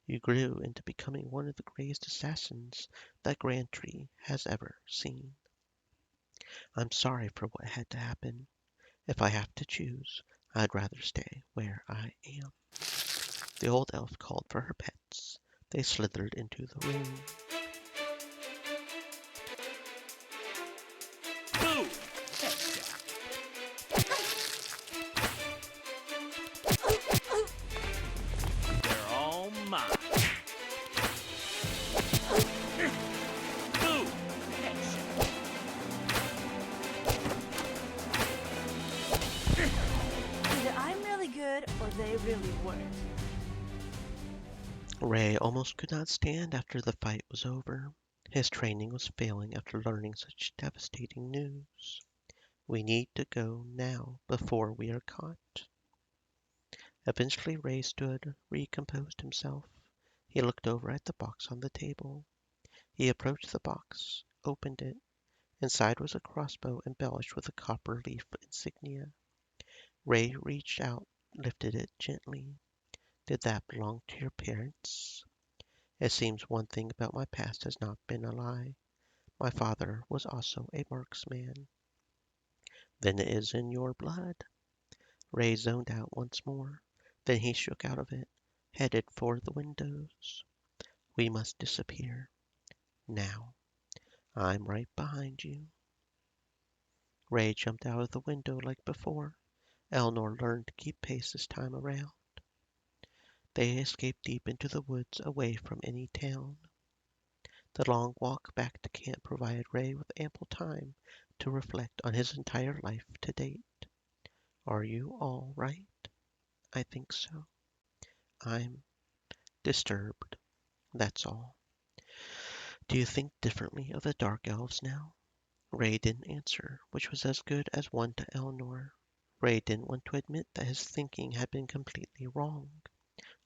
You grew into becoming one of the greatest assassins that Grantry has ever seen. I'm sorry for what had to happen. If I have to choose, I'd rather stay where I am. The old elf called for her pets. They slithered into the room. Boom! Headshot. They're all mine. Boom! Headshot. Either I'm really good or they really weren't. Ray almost could not stand after the fight was over. His training was failing after learning such devastating news. We need to go now before we are caught. Eventually Ray stood, recomposed himself. He looked over at the box on the table. He approached the box, opened it. Inside was a crossbow embellished with a copper leaf insignia. Ray reached out, lifted it gently. Did that belong to your parents? It seems one thing about my past has not been a lie. My father was also a marksman. Then it is in your blood. Ray zoned out once more. Then he shook out of it, headed for the windows. We must disappear. Now. I'm right behind you. Ray jumped out of the window like before. Eleanor learned to keep pace this time around. They escaped deep into the woods away from any town. The long walk back to camp provided Ray with ample time to reflect on his entire life to date. Are you all right? I think so. I'm disturbed, that's all. Do you think differently of the Dark Elves now? Ray didn't answer, which was as good as one to Eleanor. Ray didn't want to admit that his thinking had been completely wrong.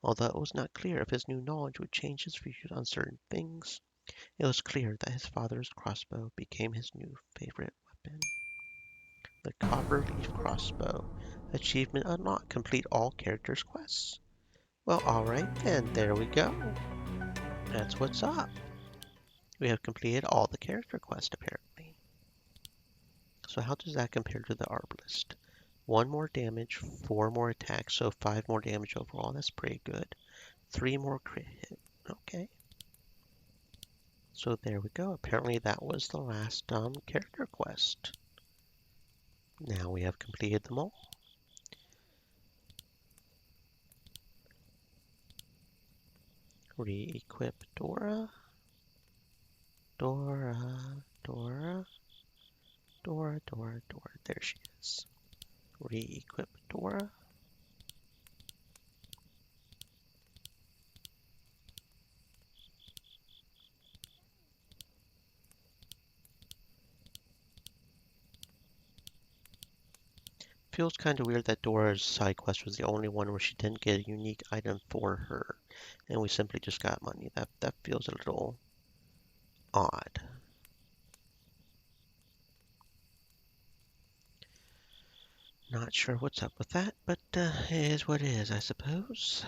Although it was not clear if his new knowledge would change his views on certain things, it was clear that his father's crossbow became his new favorite weapon. The Copperleaf Crossbow. Achievement unlocked. Complete all characters' quests. Well, alright then, there we go. That's what's up. We have completed all the character quests, apparently. So how does that compare to the Arbalist? 1 more damage, 4 more attacks, so 5 more damage overall. That's pretty good. 3 more crit hit. Okay. So there we go. Apparently that was the last character quest. Now we have completed them all. Re-equip Dora. Dora. There she is. Re-equip Dora. Feels kind of weird that Dora's side quest was the only one where she didn't get a unique item for her, and we simply just got money. That feels a little odd. Not sure what's up with that, but it is what it is, I suppose.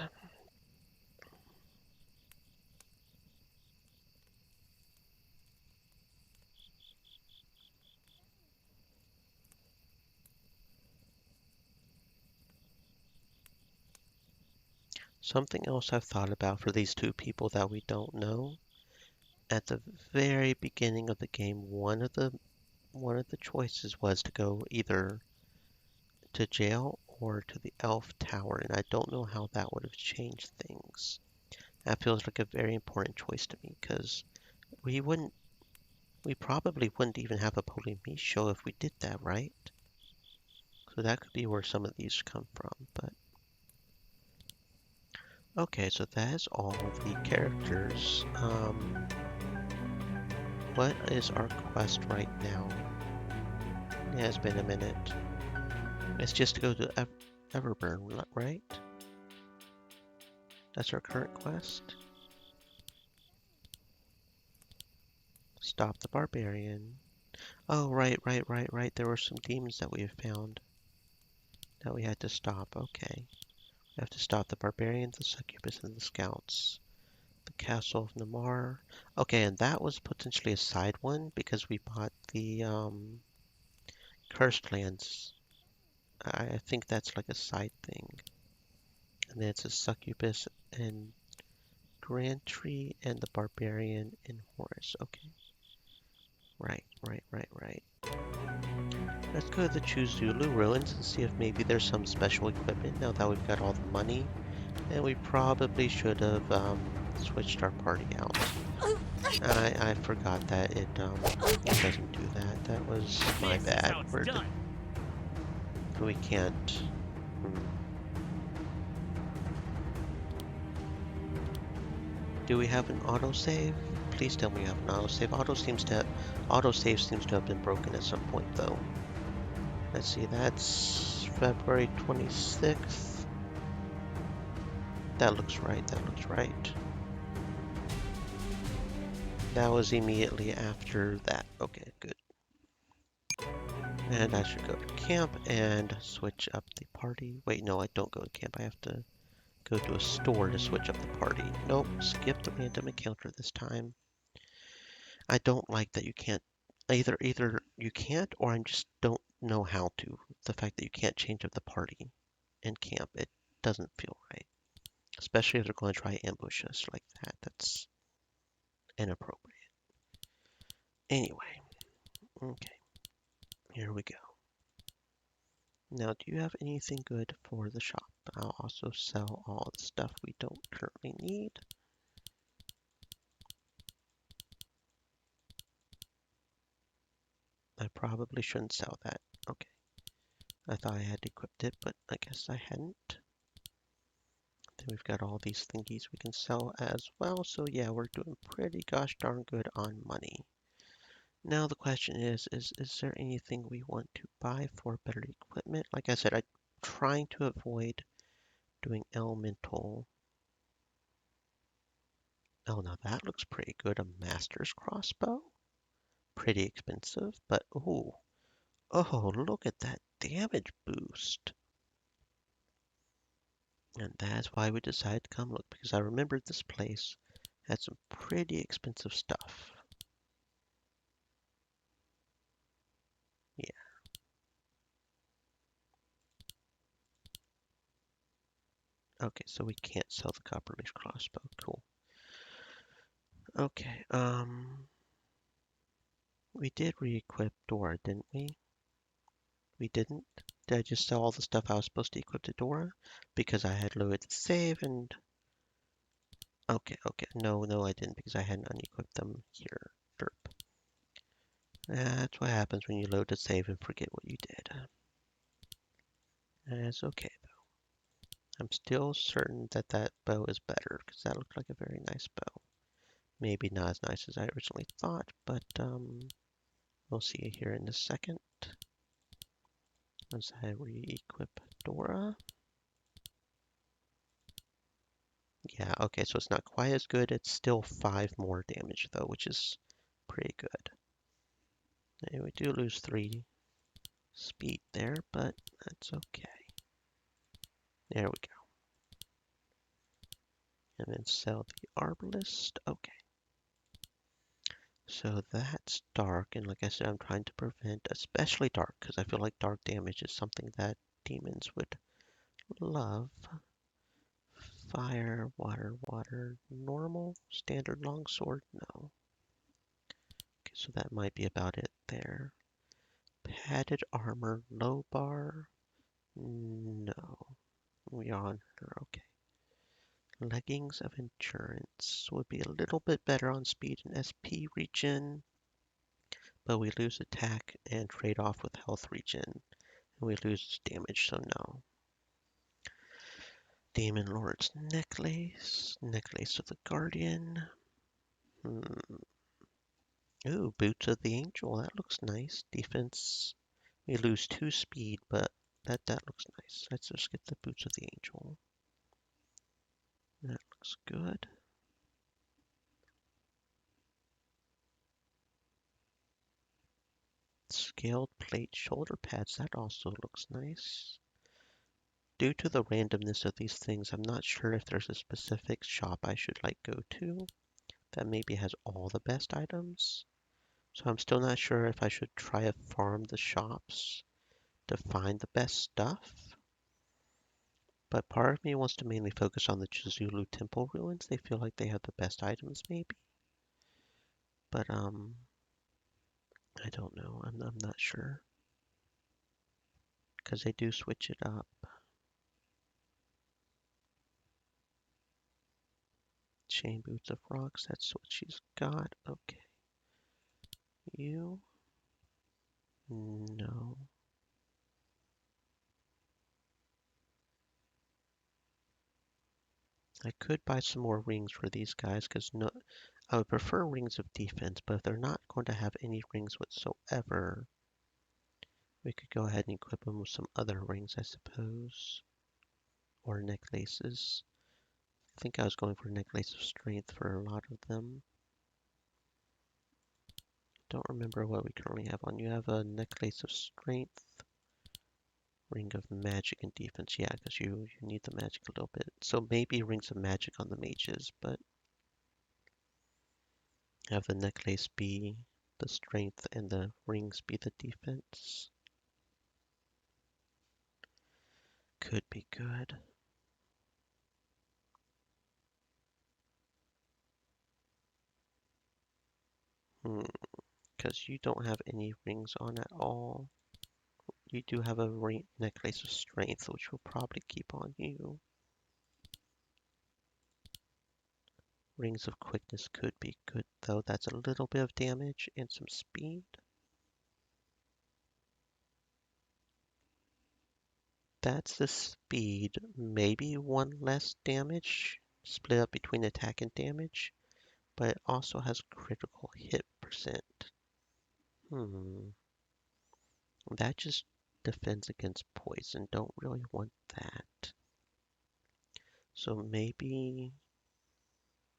Something else I've thought about for these two people that we don't know. At the very beginning of the game, one of the choices was to go either to jail or to the elf tower, and I don't know how that would have changed things. That feels like a very important choice to me because we wouldn't, we probably wouldn't even have a police show if we did that, right? So that could be where some of these come from, but okay, so that is all the characters. What is our quest right now? Yeah, it's been a minute. It's just to go to Everburn, right? That's our current quest. Stop the barbarian. Oh, right. There were some demons that we have found that we had to stop. Okay. We have to stop the barbarian, the succubus, and the scouts. The castle of Namar. Okay, and that was potentially a side one because we bought the cursed lands. I think that's like a side thing. And then it's a succubus and Grantry and the barbarian and Horus. Okay. Right. Let's go to the Choose Zulu ruins and see if maybe there's some special equipment now that we've got all the money. And we probably should have switched our party out. I forgot that it doesn't do that. That was my This is bad. how it's done. We can't. Do we have an autosave? Please tell me we have an autosave. Autosave seems to have been broken at some point though. Let's see, that's February 26th. That looks right. That was immediately after that. Okay, good. And I should go to camp and switch up the party. Wait, no, I don't go to camp. I have to go to a store to switch up the party. Nope, skip the random encounter this time. I don't like that you can't, either you can't or I just don't know how to. The fact that you can't change up the party in camp, it doesn't feel right. Especially if they're going to try to ambush us like that. That's inappropriate. Anyway, okay, here we go. Now, do you have anything good for the shop? I'll also sell all the stuff we don't currently need. I probably shouldn't sell that. Okay. I thought I had equipped it, but I guess I hadn't. Then we've got all these thingies we can sell as well. So yeah, we're doing pretty gosh darn good on money. Now the question is there anything we want to buy for better equipment? Like I said, I'm trying to avoid doing elemental. Oh, now that looks pretty good. A master's crossbow. Pretty expensive, but oh, look at that damage boost. And that's why we decided to come look, because I remembered this place had some pretty expensive stuff. Yeah. Okay, so we can't sell the copper leaf crossbow. Cool. Okay, we did re-equip Dora, didn't we? We didn't? Did I just sell all the stuff I was supposed to equip to Dora? Because I had loaded the save and... Okay. No, I didn't because I hadn't unequipped them here. Derp. That's what happens when you load the save and forget what you did. That's okay, though. I'm still certain that that bow is better because that looked like a very nice bow. Maybe not as nice as I originally thought, but we'll see here in a second. As I re-equip Dora. Yeah, okay, so it's not quite as good. It's still 5 more damage, though, which is pretty good. And we do lose 3 speed there, but that's okay. There we go. And then sell the arbalist. Okay. So that's dark, and like I said, I'm trying to prevent, especially dark, because I feel like dark damage is something that demons would love. Fire, water, water, normal, standard longsword, no. Okay, so that might be about it there. Padded armor, low bar, no. We are on her, okay. Leggings of endurance would be a little bit better on speed and SP regen, but we lose attack and trade off with health regen, and we lose damage, so no. Demon Lord's necklace, necklace of the Guardian. Ooh, boots of the Angel, that looks nice. Defense, we lose 2 speed, but that looks nice. Let's just get the boots of the Angel. That looks good. Scaled plate shoulder pads, that also looks nice. Due to the randomness of these things, I'm not sure if there's a specific shop I should go to that maybe has all the best items. So I'm still not sure if I should try to farm the shops to find the best stuff. But part of me wants to mainly focus on the Chizulu Temple ruins. They feel like they have the best items maybe. But I don't know. I'm not sure. Because they do switch it up. Chain boots of rocks, that's what she's got. Okay. You? No. I could buy some more rings for these guys because no, I would prefer rings of defense, but if they're not going to have any rings whatsoever, we could go ahead and equip them with some other rings, I suppose. Or necklaces. I think I was going for necklace of strength for a lot of them. Don't remember what we currently have on. You have a necklace of strength, ring of magic and defense. Yeah, because you need the magic a little bit. So maybe rings of magic on the mages, but have the necklace be the strength and the rings be the defense. Could be good. Because you don't have any rings on at all. You do have a necklace of strength, which will probably keep on you. Rings of quickness could be good, though. That's a little bit of damage and some speed. That's the speed. Maybe 1 less damage, split up between attack and damage, but it also has critical hit percent. That just defends against poison. Don't really want that. So maybe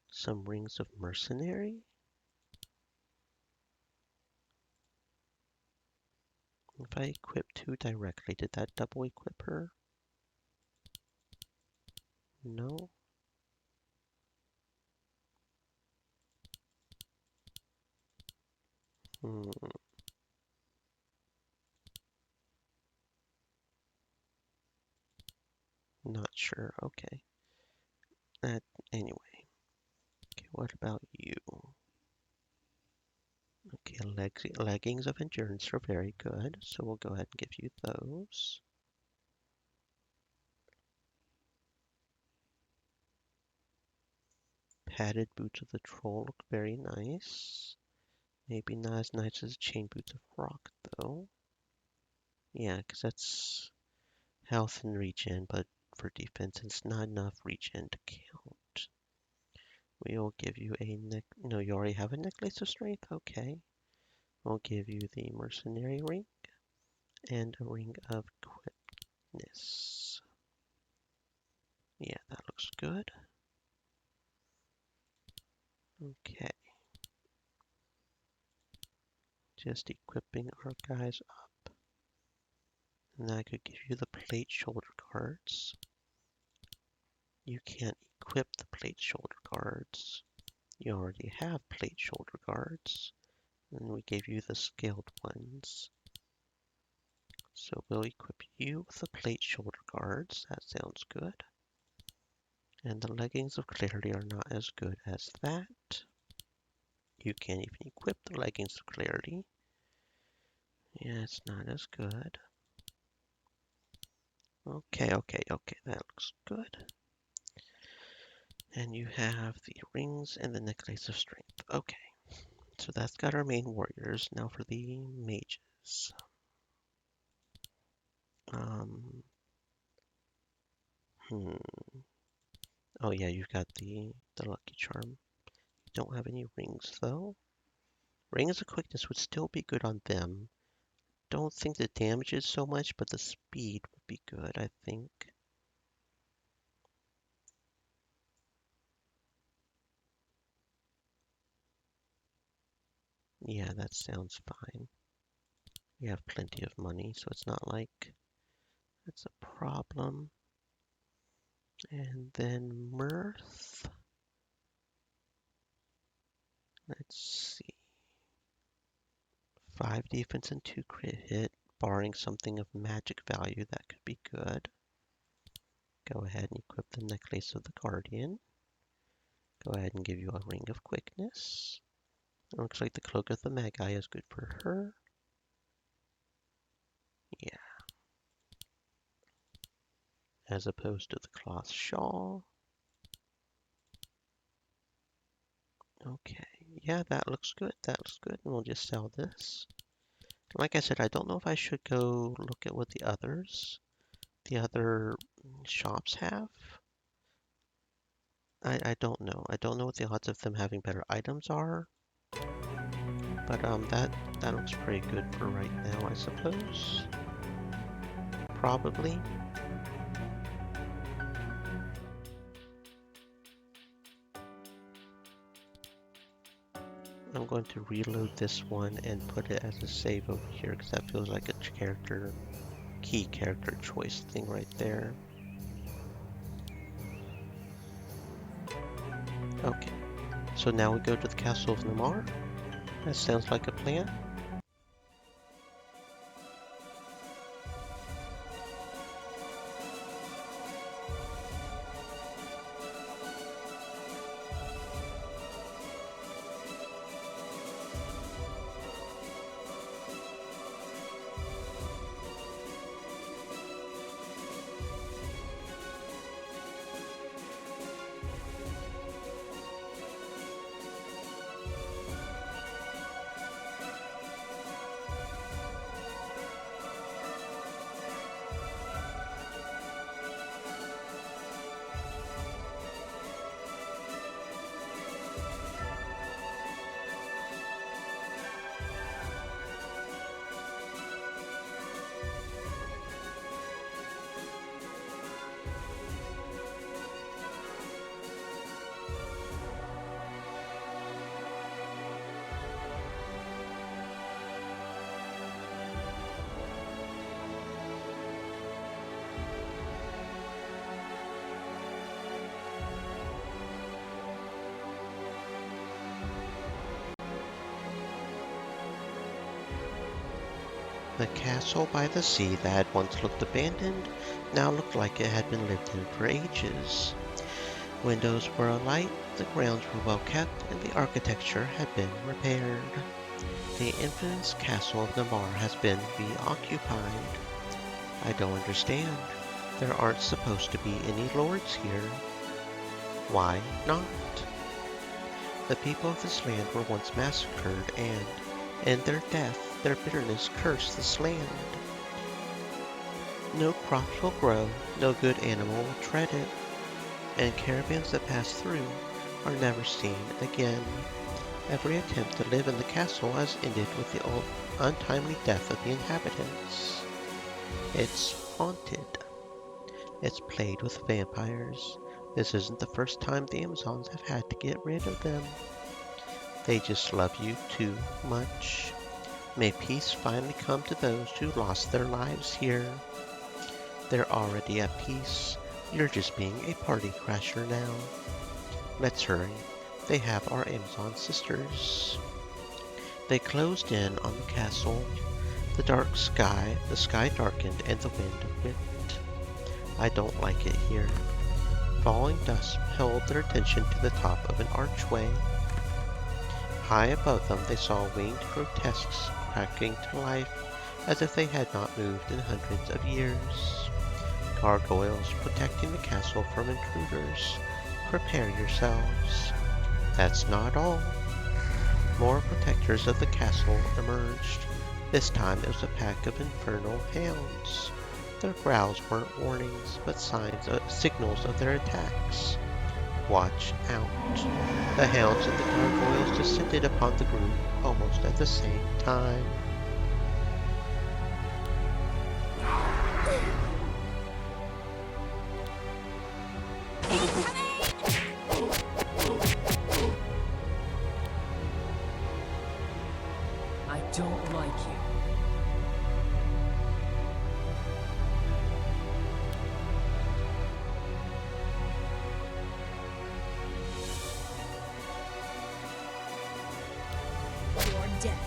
some rings of mercenary? If I equip 2 directly, did that double equip her? No? Hmm. Not sure. Okay. Anyway. Okay, what about you? Okay, leggings of endurance are very good, so we'll go ahead and give you those. Padded boots of the troll look very nice. Maybe not as nice as chain boots of rock, though. Yeah, because that's health and regen, but for defense, it's not enough regen to count. We will give you a no, you already have a necklace of strength? Okay. We'll give you the mercenary ring and a ring of quickness. Yeah, that looks good. Okay. Just equipping our guys up. And I could give you the plate shoulder guards. You can't equip the plate shoulder guards. You already have plate shoulder guards. And we gave you the scaled ones. So we'll equip you with the plate shoulder guards. That sounds good. And the leggings of clarity are not as good as that. You can't even equip the leggings of clarity. Yeah, it's not as good. Okay, that looks good. And you have the rings and the necklace of strength. Okay, so that's got our main warriors. Now for the mages. Um, hmm. Oh yeah, you've got the lucky charm. You don't have any rings though. Rings of quickness would still be good on them. Don't think the damage is so much, but the speed would be good, I think. Yeah, that sounds fine. We have plenty of money, so it's not like that's a problem. And then mirth. Let's see. 5 defense and 2 crit hit, barring something of magic value that could be good. Go ahead and equip the necklace of the guardian. Go ahead and give you a ring of quickness. It looks like the cloak of the magi is good for her. Yeah. As opposed to the cloth shawl. Okay, yeah, that looks good. That looks good. And we'll just sell this. Like I said, I don't know if I should go look at what the other shops have. I don't know. I don't know what the odds of them having better items are. But that looks pretty good for right now, I suppose. Probably. I'm going to reload this one and put it as a save over here because that feels like a key character choice thing right there. Okay, so now we go to the Castle of Namar. That sounds like a plan. The castle by the sea that had once looked abandoned now looked like it had been lived in for ages. Windows were alight, the grounds were well kept, and the architecture had been repaired. The infamous castle of Namar has been reoccupied. I don't understand. There aren't supposed to be any lords here. Why not? The people of this land were once massacred and, in their death, their bitterness cursed this land. No crops will grow, no good animal will tread it, and caravans that pass through are never seen again. Every attempt to live in the castle has ended with the untimely death of the inhabitants. It's haunted. It's plagued with vampires. This isn't the first time the Amazons have had to get rid of them. They just love you too much. May peace finally come to those who lost their lives here. They're already at peace. You're just being a party crasher now. Let's hurry. They have our Amazon sisters. They closed in on the castle. The sky darkened and the wind whipped. I don't like it here. Falling dust held their attention to the top of an archway. High above them they saw winged grotesques cracking to life as if they had not moved in hundreds of years. Gargoyles protecting the castle from intruders. Prepare yourselves. That's not all. More protectors of the castle emerged. This time it was a pack of infernal hounds. Their growls weren't warnings, but signals of their attacks. Watch out. The hounds and the gargoyles descended upon the group almost at the same time. I don't like you. You're dead.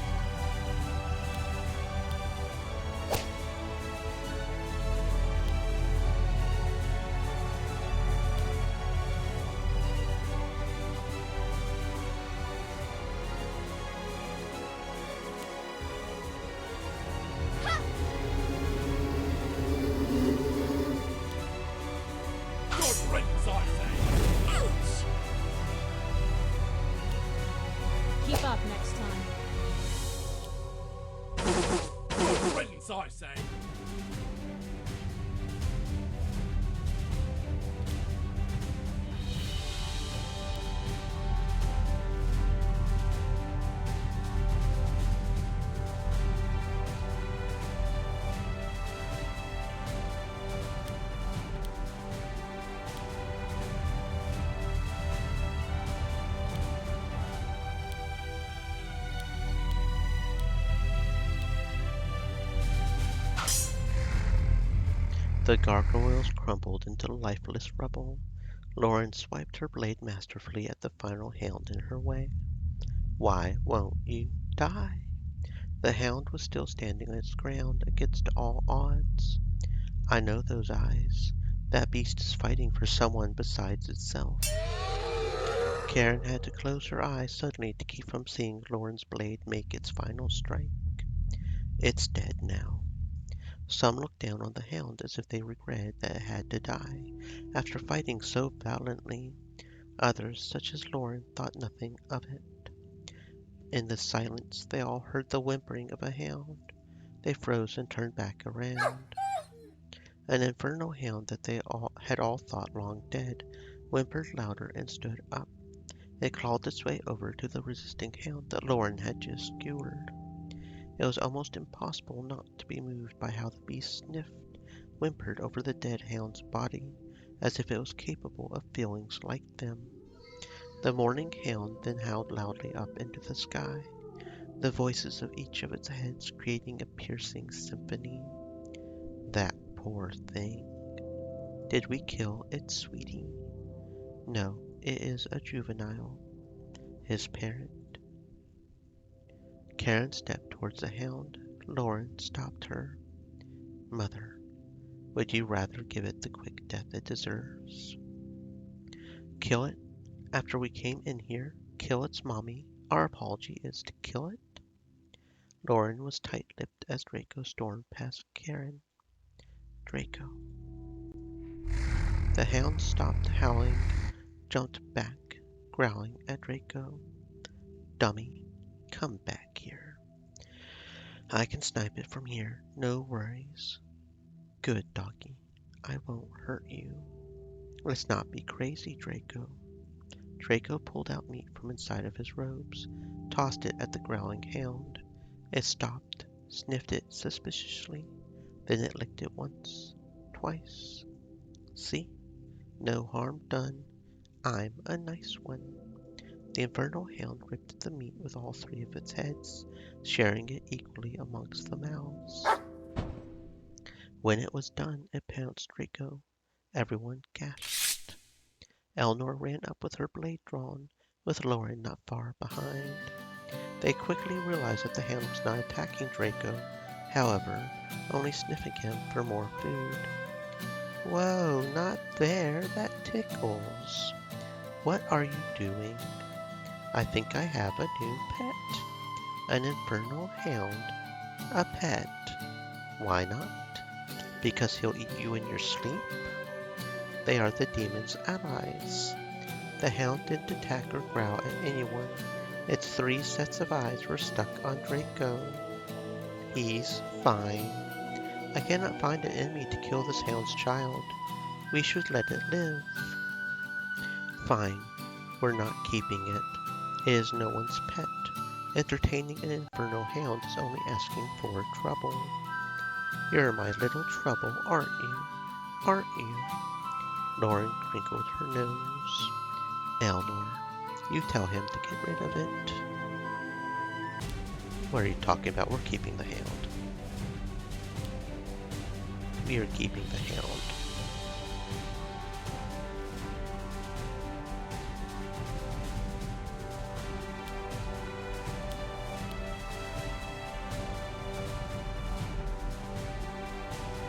Good riddance, I say. Keep up next time. Good riddance, I say. The gargoyles crumbled into lifeless rubble. Loren swiped her blade masterfully at the final hound in her way. Why won't you die? The hound was still standing on its ground against all odds. I know those eyes. That beast is fighting for someone besides itself. Karen had to close her eyes suddenly to keep from seeing Loren's blade make its final strike. It's dead now. Some looked down on the hound as if they regretted that it had to die after fighting so valiantly. Others, such as Loren, thought nothing of it. In the silence, they all heard the whimpering of a hound. They froze and turned back around. An infernal hound that they had all thought long dead whimpered louder and stood up. It clawed its way over to the resisting hound that Loren had just skewered. It was almost impossible not to be moved by how the beast sniffed, whimpered over the dead hound's body, as if it was capable of feelings like them. The mourning hound then howled loudly up into the sky, the voices of each of its heads creating a piercing symphony. That poor thing. Did we kill its sweetie? No, it is a juvenile. His parent. Karen stepped towards the hound. Loren stopped her. Mother, would you rather give it the quick death it deserves? Kill it? After we came in here? Kill its mommy? Our apology is to kill it? Loren was tight-lipped as Draco stormed past Karen. Draco. The hound stopped howling, jumped back, growling at Draco. Dummy, come back here. I can snipe it from here, no worries. Good doggy, I won't hurt you. Let's not be crazy, Draco. Draco pulled out meat from inside of his robes, tossed it at the growling hound. It stopped, sniffed it suspiciously, then it licked it once, twice. See? No harm done. I'm a nice one. The infernal hound ripped at the meat with all three of its heads, sharing it equally amongst the mouths. When it was done, it pounced Draco. Everyone gasped. Eleanor ran up with her blade drawn, with Loren not far behind. They quickly realized that the hound was not attacking Draco, however, only sniffing him for more food. Whoa, not there, that Tickles, what are you doing? I think I have a new pet. An infernal hound. A pet. Why not? Because he'll eat you in your sleep? They are the demon's allies. The hound didn't attack or growl at anyone. Its 3 sets of eyes were stuck on Draco. He's fine. I cannot find an enemy to kill this hound's child. We should let it live. Fine. We're not keeping it. It is no one's pet. Entertaining an infernal hound is only asking for trouble. You're my little trouble, aren't you? Aren't you? Loren crinkled her nose. Eleanor, you tell him to get rid of it. What are you talking about? We're keeping the hound. We are keeping the hound.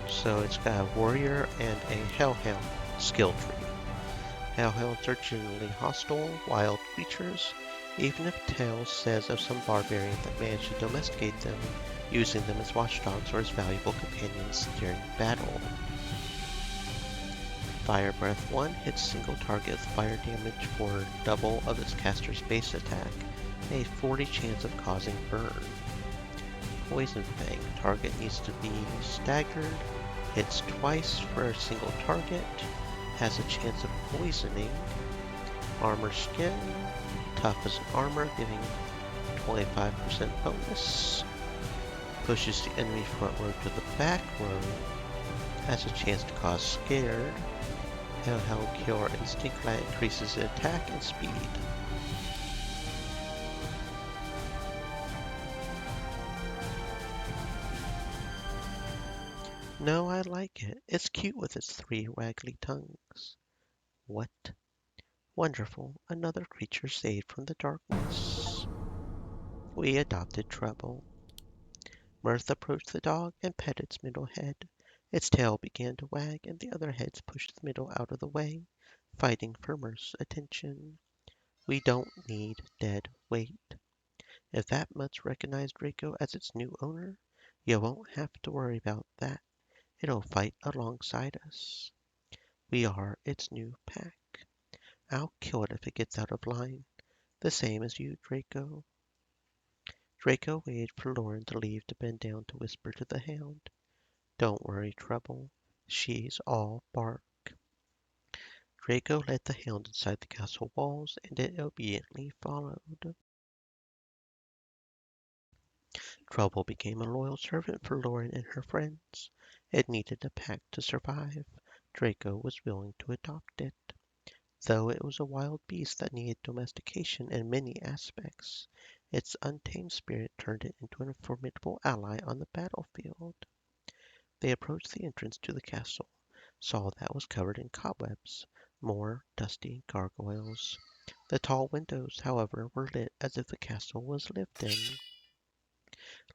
So it's got a warrior and a hellhound skill tree. Hellhounds are generally hostile, wild creatures, even if Tales says of some barbarian that managed to domesticate them, using them as watchdogs or as valuable companions during battle. Fire Breath 1 hits single target with fire damage for double of its caster's base attack, and a 40 chance of causing burn. Poison Fang, target needs to be staggered, hits twice for a single target, has a chance of poisoning. Armor Skin, tough as an armor, giving 25% bonus. Pushes the enemy front row to the back row, has a chance to cause scared. Hellhound Killer Instinct increases in attack and speed. No, I like it. It's cute with its 3 waggly tongues. What? Wonderful. Another creature saved from the darkness. We adopted Trouble. Mirth approached the dog and pet its middle head. Its tail began to wag, and the other heads pushed the middle out of the way, fighting for Mirth's attention. We don't need dead weight. If that mutt's recognized Draco as its new owner, you won't have to worry about that. It'll fight alongside us. We are its new pack. I'll kill it if it gets out of line. The same as you, Draco. Draco waited for Loren to leave to bend down to whisper to the hound. Don't worry, Trouble. She's all bark. Draco led the hound inside the castle walls, and it obediently followed. Trouble became a loyal servant for Loren and her friends. It needed a pack to survive. Draco was willing to adopt it. Though it was a wild beast that needed domestication in many aspects, its untamed spirit turned it into a formidable ally on the battlefield. They approached the entrance to the castle, saw that was covered in cobwebs, more dusty gargoyles. The tall windows, however, were lit as if the castle was lived in.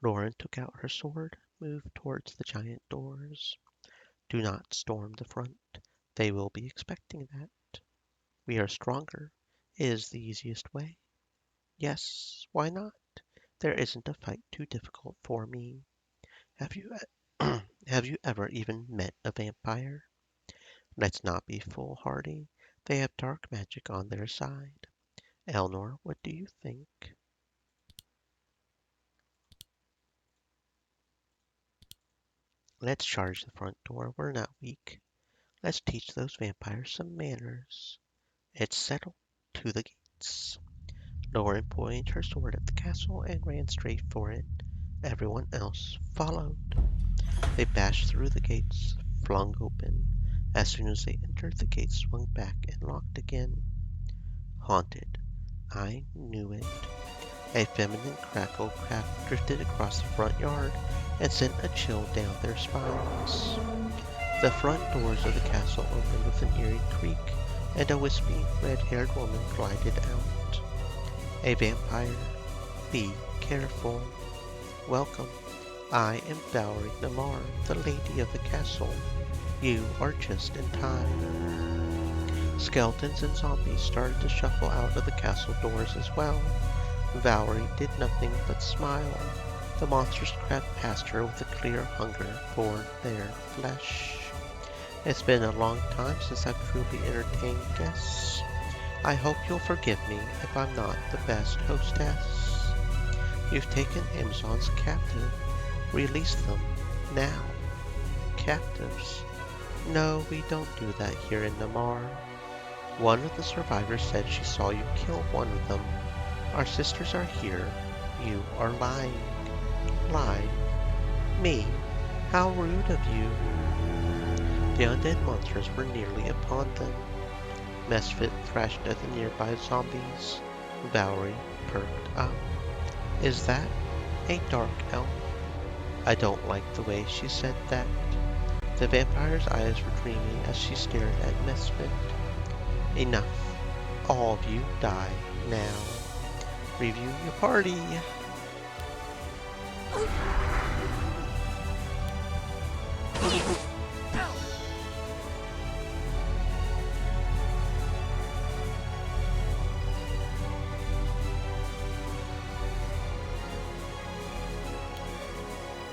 Loren took out her sword, moved towards the giant doors. Do not storm the front. They will be expecting that. We are stronger. It is the easiest way. Yes, why not? There isn't a fight too difficult for me. Have you have you ever even met a vampire? Let's not be foolhardy. They have dark magic on their side. Eleanor, what do you think? Let's charge the front door. We're not weak. Let's teach those vampires some manners. It's settled. To the gates. Loren pointed her sword at the castle and ran straight for it. Everyone else followed. They bashed through the gates, flung open. As soon as they entered, the gates swung back and locked again. Haunted. I knew it. A feminine crackle drifted across the front yard and sent a chill down their spines. The front doors of the castle opened with an eerie creak, and a wispy, red-haired woman glided out. A vampire. Be careful. Welcome. I am Valerie Namar, the lady of the castle. You are just in time. Skeletons and zombies started to shuffle out of the castle doors as well. Valerie did nothing but smile. The monsters crept past her with a clear hunger for their flesh. It's been a long time since I've truly entertained guests. I hope you'll forgive me if I'm not the best hostess. You've taken Amazons captive. Release them now. Captives? No, we don't do that here in Namar. One of the survivors said she saw you kill one of them. Our sisters are here. You are lying. Lie? Me? How rude of you. The undead monsters were nearly upon them. Mesfit thrashed at the nearby zombies. Valerie perked up. Is that a dark elf? I don't like the way she said that. The vampire's eyes were dreamy as she stared at Mesfit. Enough. All of you die now. Review your party.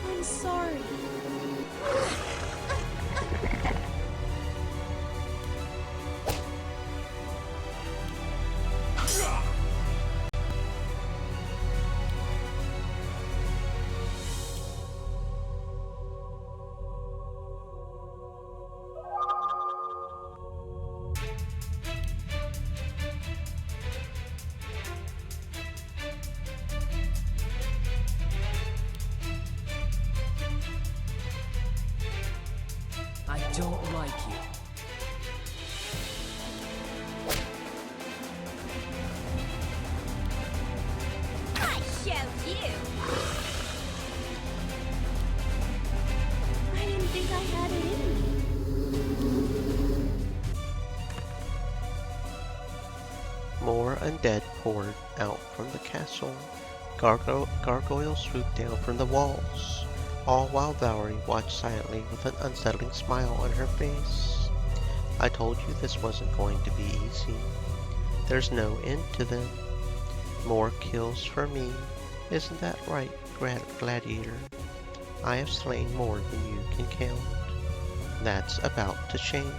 I'm sorry. I don't like you. I show you. I didn't think I had it in me. More undead poured out from the castle. Gargoyles swooped down from the walls, all while Valerie watched silently with an unsettling smile on her face. I told you this wasn't going to be easy. There's no end to them. More kills for me. Isn't that right, Gladiator? I have slain more than you can count. That's about to change.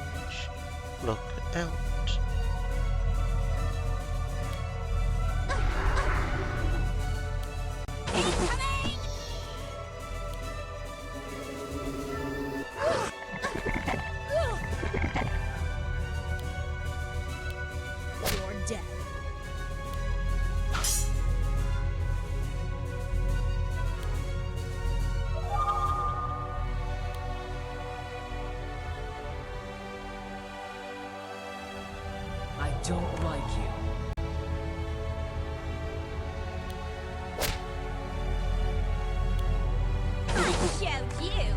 Look out. You're dead. I don't like you. I showed you.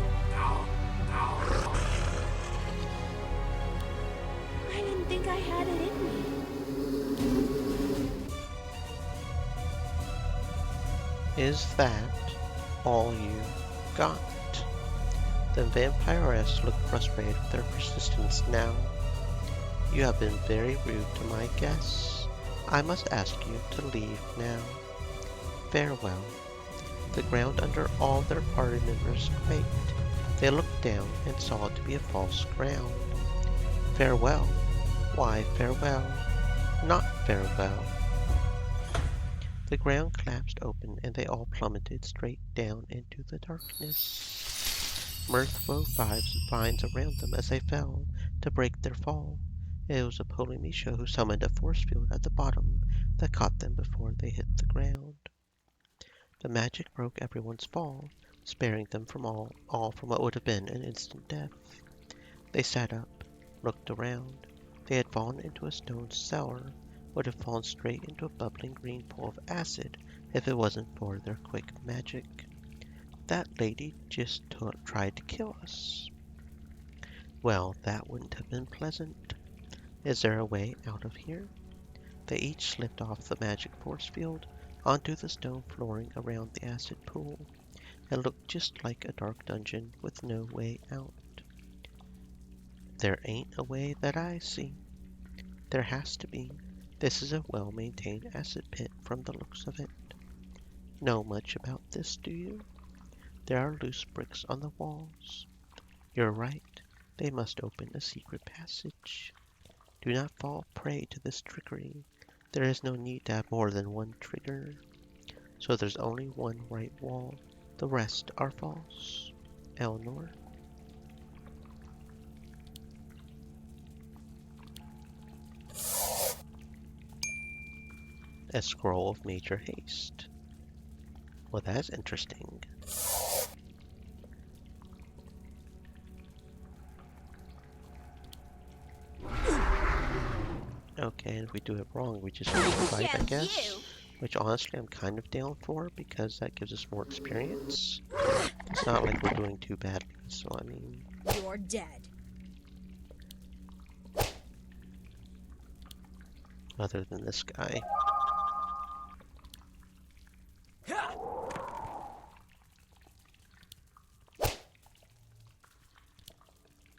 I didn't think I had it in me. Is that all you got? The vampiress looked frustrated with their persistence now. You have been very rude to my guests. I must ask you to leave now. Farewell. The ground under all their party members quaked. They looked down and saw it to be a false ground. Farewell? Why farewell? Not farewell. The ground collapsed open and they all plummeted straight down into the darkness. Mirth wove vines around them as they fell to break their fall. It was a Polymecia who summoned a force field at the bottom that caught them before they hit the ground. The magic broke everyone's fall, sparing them from all from what would have been an instant death. They sat up, looked around. They had fallen into a stone cellar, would have fallen straight into a bubbling green pool of acid if it wasn't for their quick magic. That lady just tried to kill us. Well, that wouldn't have been pleasant. Is there a way out of here? They each slipped off the magic force field onto the stone flooring around the acid pool. It looked just like a dark dungeon with no way out. There ain't a way that I see. There has to be. This is a well-maintained acid pit from the looks of it. Know much about this, do you? There are loose bricks on the walls. You're right. They must open a secret passage. Do not fall prey to this trickery. There is no need to have more than one trigger. So there's only one right wall. The rest are false. Eleanor? A scroll of major haste. Well, that's interesting. Okay, and if we do it wrong, we just lose the fight, I guess. Which honestly I'm kind of down for because that gives us more experience. It's not like we're doing too badly, so I mean... You're dead. Other than this guy.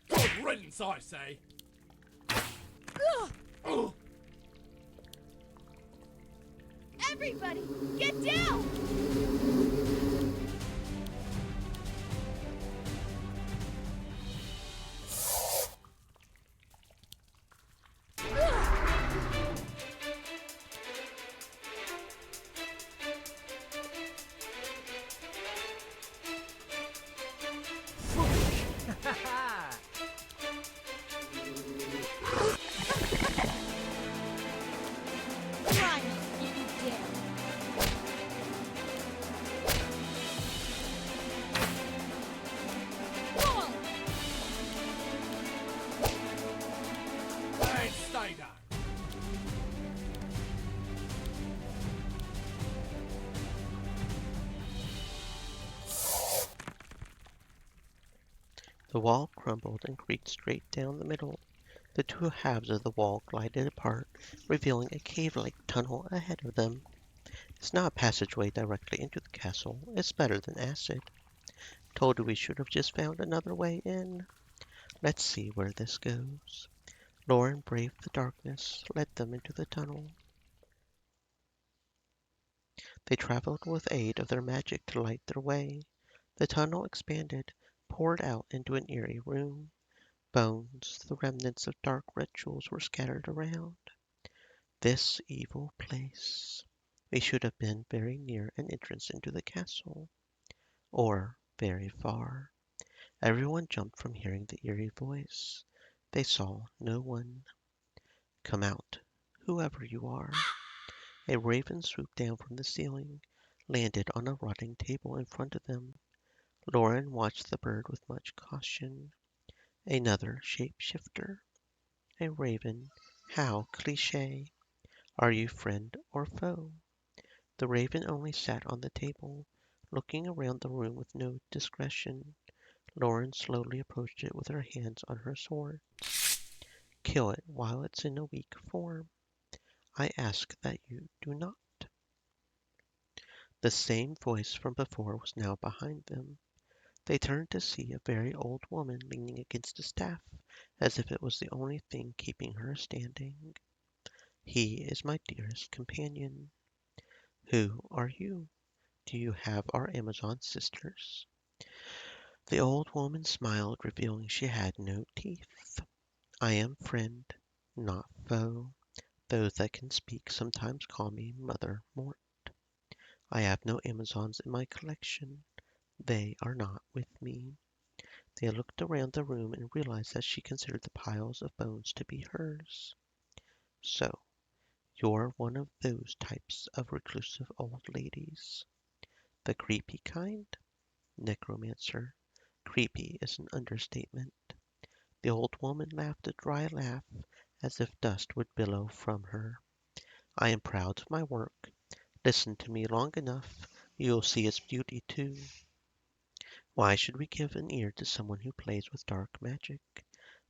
Good riddance, I say. Oh, Everybody, get down! Try me if you dare. Whoa! and stay down. The wall crumbled and creaked straight down the middle. The two halves of the wall glided apart, revealing a cave-like tunnel ahead of them. It's not a passageway directly into the castle. It's better than acid. Told you we should have just found another way in. Let's see where this goes. Loren braved the darkness, led them into the tunnel. They traveled with aid of their magic to light their way. The tunnel expanded, poured out into an eerie room. Bones, the remnants of dark rituals, were scattered around. This evil place. We should have been very near an entrance into the castle. Or very far. Everyone jumped from hearing the eerie voice. They saw no one. Come out, whoever you are. A raven swooped down from the ceiling, landed on a rotting table in front of them. Loren watched the bird with much caution. Another shapeshifter. A raven. How cliché. Are you friend or foe? The raven only sat on the table, looking around the room with no discretion. Loren slowly approached it with her hands on her sword. Kill it while it's in a weak form. I ask that you do not. The same voice from before was now behind them. They turned to see a very old woman leaning against a staff, as if it was the only thing keeping her standing. He is my dearest companion. Who are you? Do you have our Amazon sisters? The old woman smiled, revealing she had no teeth. I am friend, not foe. Those that can speak sometimes call me Mother Mort. I have no Amazons in my collection. They are not with me. They looked around the room and realized that she considered the piles of bones to be hers. So, you're one of those types of reclusive old ladies. The creepy kind? Necromancer. Creepy is an understatement. The old woman laughed a dry laugh, as if dust would billow from her. I am proud of my work. Listen to me long enough, you'll see its beauty too. Why should we give an ear to someone who plays with dark magic?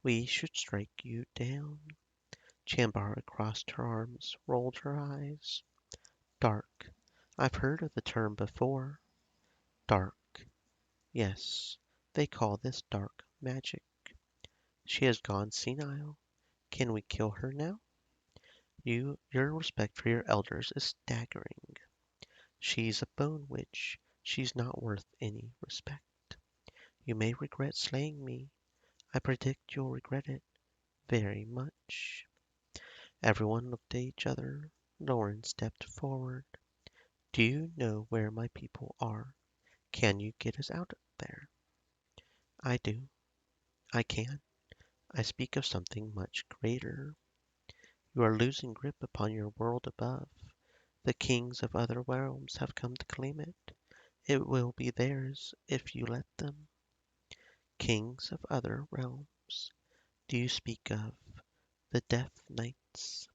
We should strike you down. Chambara crossed her arms, rolled her eyes. Dark. I've heard of the term before. Dark. Yes, they call this dark magic. She has gone senile. Can we kill her now? Your respect for your elders is staggering. She's a bone witch. She's not worth any respect. You may regret slaying me. I predict you'll regret it very much. Everyone looked at each other. Loren stepped forward. Do you know where my people are? Can you get us out of there? I do. I can. I speak of something much greater. You are losing grip upon your world above. The kings of other realms have come to claim it. It will be theirs if you let them. Kings of other realms. Do you speak of the Death Knights?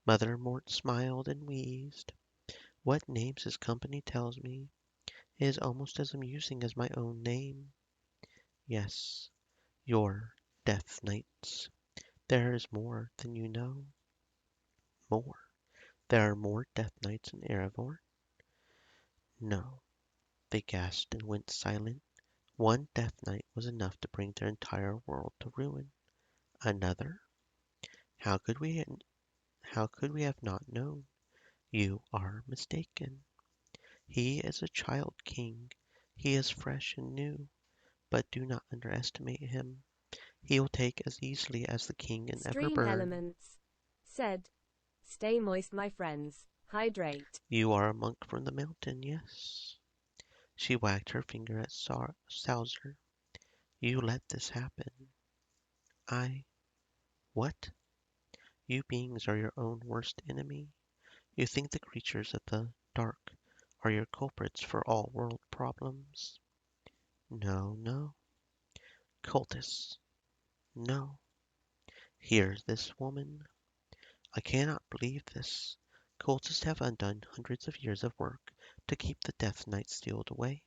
Mother Mort smiled and wheezed. What names his company tells me is almost as amusing as my own name. Yes, your Death Knights. There is more than you know. More. There are more Death Knights in Erebor? No. They gasped and went silent. One Death Knight was enough to bring their entire world to ruin. Another? How could we how could we have not known? You are mistaken. He is a child king. He is fresh and new, but do not underestimate him. He will take as easily as the king in Stream Everburn. Elements said, stay moist, my friends. Hydrate. You are a monk from the mountain, yes. She wagged her finger at Sauser. You let this happen. I. What? You beings are your own worst enemy. You think the creatures of the dark are your culprits for all world problems. No, no. Cultists. No. Here's this woman. I cannot believe this. Cultists have undone hundreds of years of work to keep the Death Knight sealed away.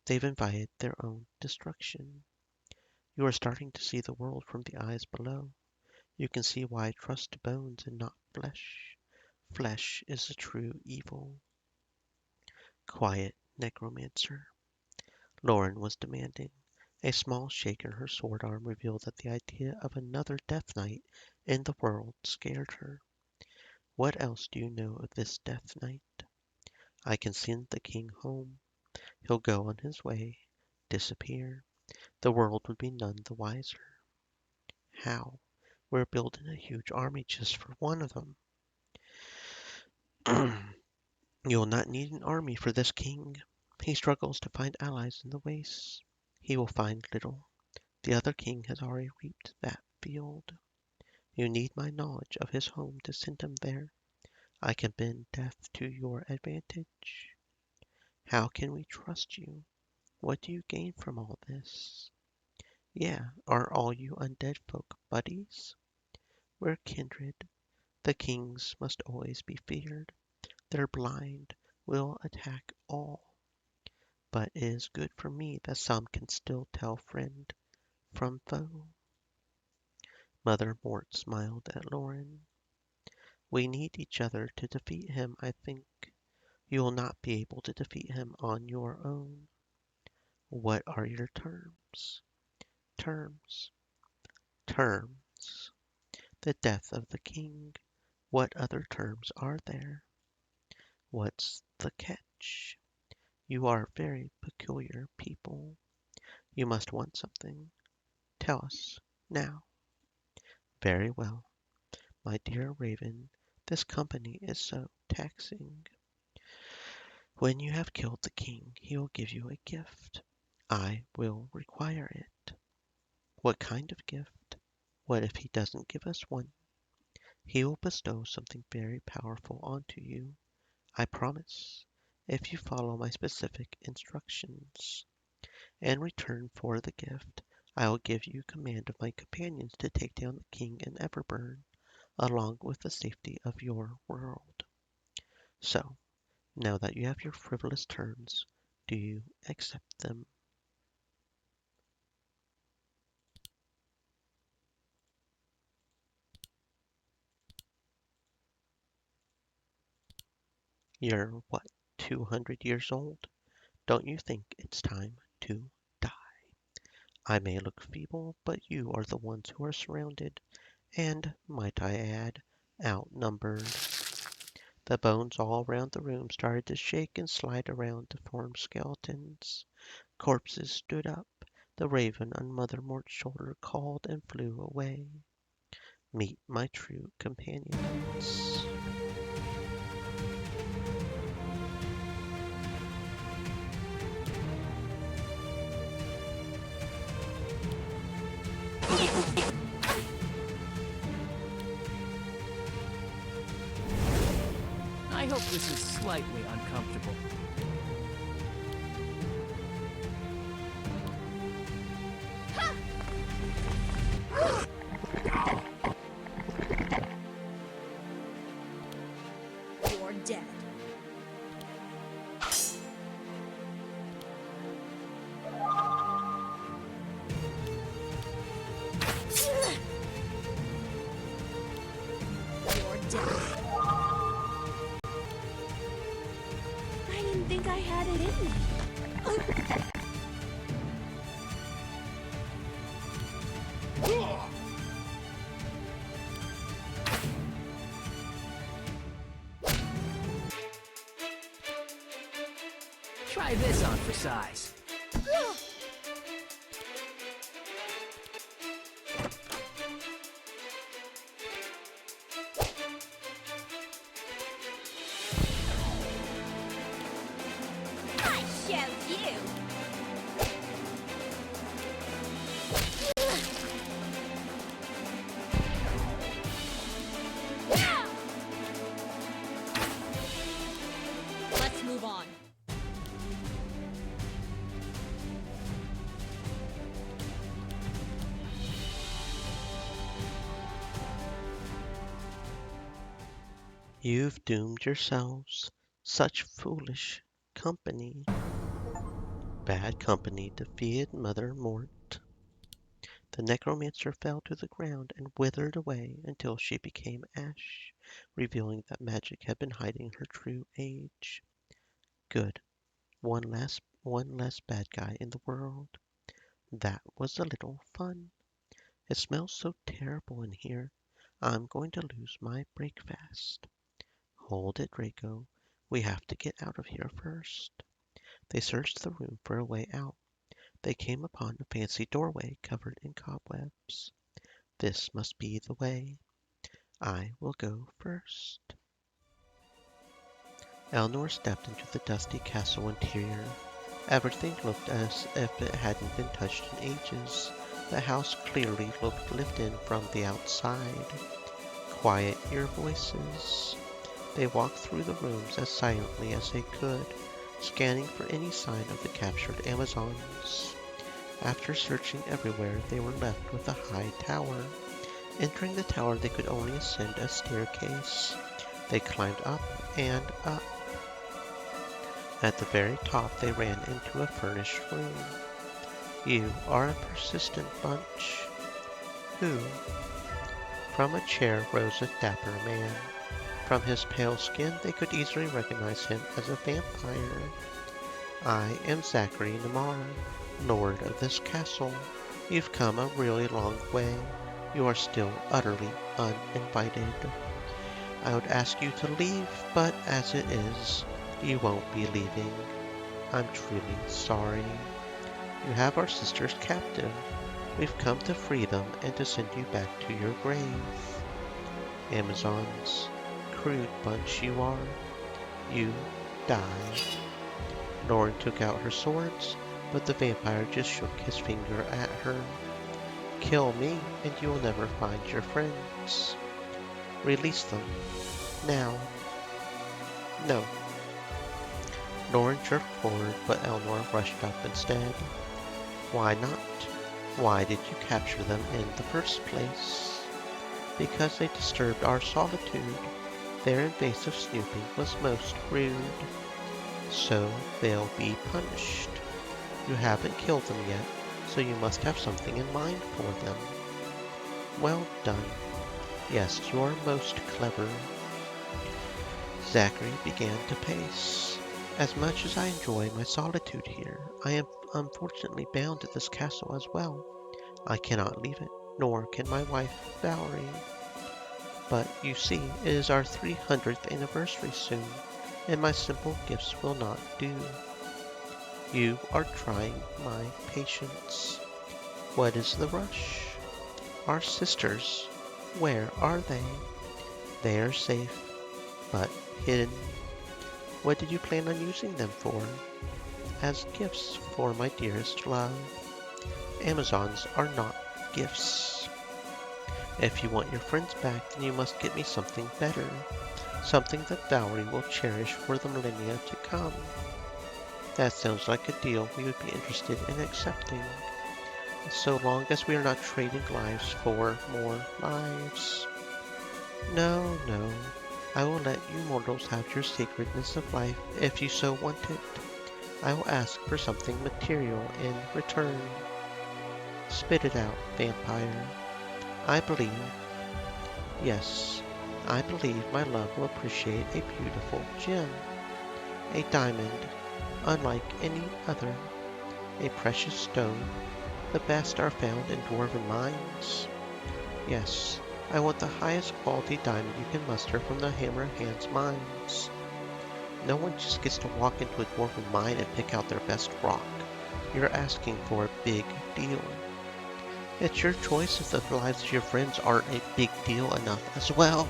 They've invited their own destruction. You are starting to see the world from the eyes below. You can see why I trust bones and not flesh. Flesh is the true evil. Quiet, necromancer. Loren was demanding. A small shake in her sword arm revealed that the idea of another Death Knight in the world scared her. What else do you know of this Death Knight? I can send the king home. He'll go on his way, disappear. The world would be none the wiser. How? We're building a huge army just for one of them. You'll not need an army for this king. He struggles to find allies in the wastes. He will find little. The other king has already reaped that field. You need my knowledge of his home to send him there. I can bend death to your advantage. How can we trust you? What do you gain from all this? Yeah, are all you undead folk buddies? We're kindred. The kings must always be feared. They're blind, will attack all. But it is good for me that some can still tell friend from foe. Mother Mort smiled at Loren. We need each other to defeat him, I think. You will not be able to defeat him on your own. What are your terms? Terms. Terms. The death of the king. What other terms are there? What's the catch? You are very peculiar people. You must want something. Tell us, now. Very well, my dear Raven, this company is so taxing. When you have killed the king, he will give you a gift. I will require it. What kind of gift? What if he doesn't give us one? He will bestow something very powerful onto you, I promise, if you follow my specific instructions. In return for the gift, I will give you command of my companions to take down the king in Everburn, along with the safety of your world. So, now that you have your frivolous terms, do you accept them? You're what, 200 years old? Don't you think it's time to die? I may look feeble, but you are the ones who are surrounded, and, might I add, outnumbered. The bones all around the room started to shake and slide around to form skeletons. Corpses stood up. The raven on Mother Mort's shoulder called and flew away. Meet my true companions. I hope this is slightly uncomfortable. You're dead. You're dead. I didn't think I had it in me. Try this on for size. I show you. Let's move on. You've doomed yourselves. Such foolish company. Bad company defeated Mother Mort. The necromancer fell to the ground and withered away until she became ash, revealing that magic had been hiding her true age. Good. One less bad guy in the world. That was a little fun. It smells so terrible in here. I'm going to lose my breakfast. Hold it, Draco. We have to get out of here first. They searched the room for a way out. They came upon a fancy doorway covered in cobwebs. This must be the way. I will go first. Eleanor stepped into the dusty castle interior. Everything looked as if it hadn't been touched in ages. The house clearly looked lived in from the outside. Quiet your voices. They walked through the rooms as silently as they could, scanning for any sign of the captured Amazons. After searching everywhere, they were left with a high tower. Entering the tower, they could only ascend a staircase. They climbed up and up. At the very top, they ran into a furnished room. You are a persistent bunch. Who? From a chair rose a dapper man. From his pale skin, they could easily recognize him as a vampire. I am Zachary Namara, lord of this castle. You've come a really long way. You are still utterly uninvited. I would ask you to leave, but as it is, you won't be leaving. I'm truly sorry. You have our sisters captive. We've come to free them and to send you back to your grave. Amazons, crude bunch you are. You die. Loren took out her swords, but the vampire just shook his finger at her. Kill me, and you will never find your friends. Release them. Now. No. Loren jerked forward, but Eleanor rushed up instead. Why not? Why did you capture them in the first place? Because they disturbed our solitude. Their invasive snooping was most rude. So they'll be punished. You haven't killed them yet, so you must have something in mind for them. Well done. Yes, you are most clever. Zachary began to pace. As much as I enjoy my solitude here, I am unfortunately bound to this castle as well. I cannot leave it, nor can my wife, Valerie. But you see, it is our 300th anniversary soon, and my simple gifts will not do. You are trying my patience. What is the rush? Our sisters, where are they? They are safe, but hidden. What did you plan on using them for? As gifts for my dearest love. Amazons are not gifts. If you want your friends back, then you must get me something better. Something that Valerie will cherish for the millennia to come. That sounds like a deal we would be interested in accepting. So long as we are not trading lives for more lives. No, no. I will let you mortals have your sacredness of life if you so want it. I will ask for something material in return. Spit it out, vampire. I believe, yes, I believe my love will appreciate a beautiful gem. A diamond, unlike any other. A precious stone. The best are found in dwarven mines. Yes, I want the highest quality diamond you can muster from the Hammer Hands mines. No one just gets to walk into a dwarven mine and pick out their best rock. You're asking for a big deal. It's your choice if the lives of your friends aren't a big deal enough as well.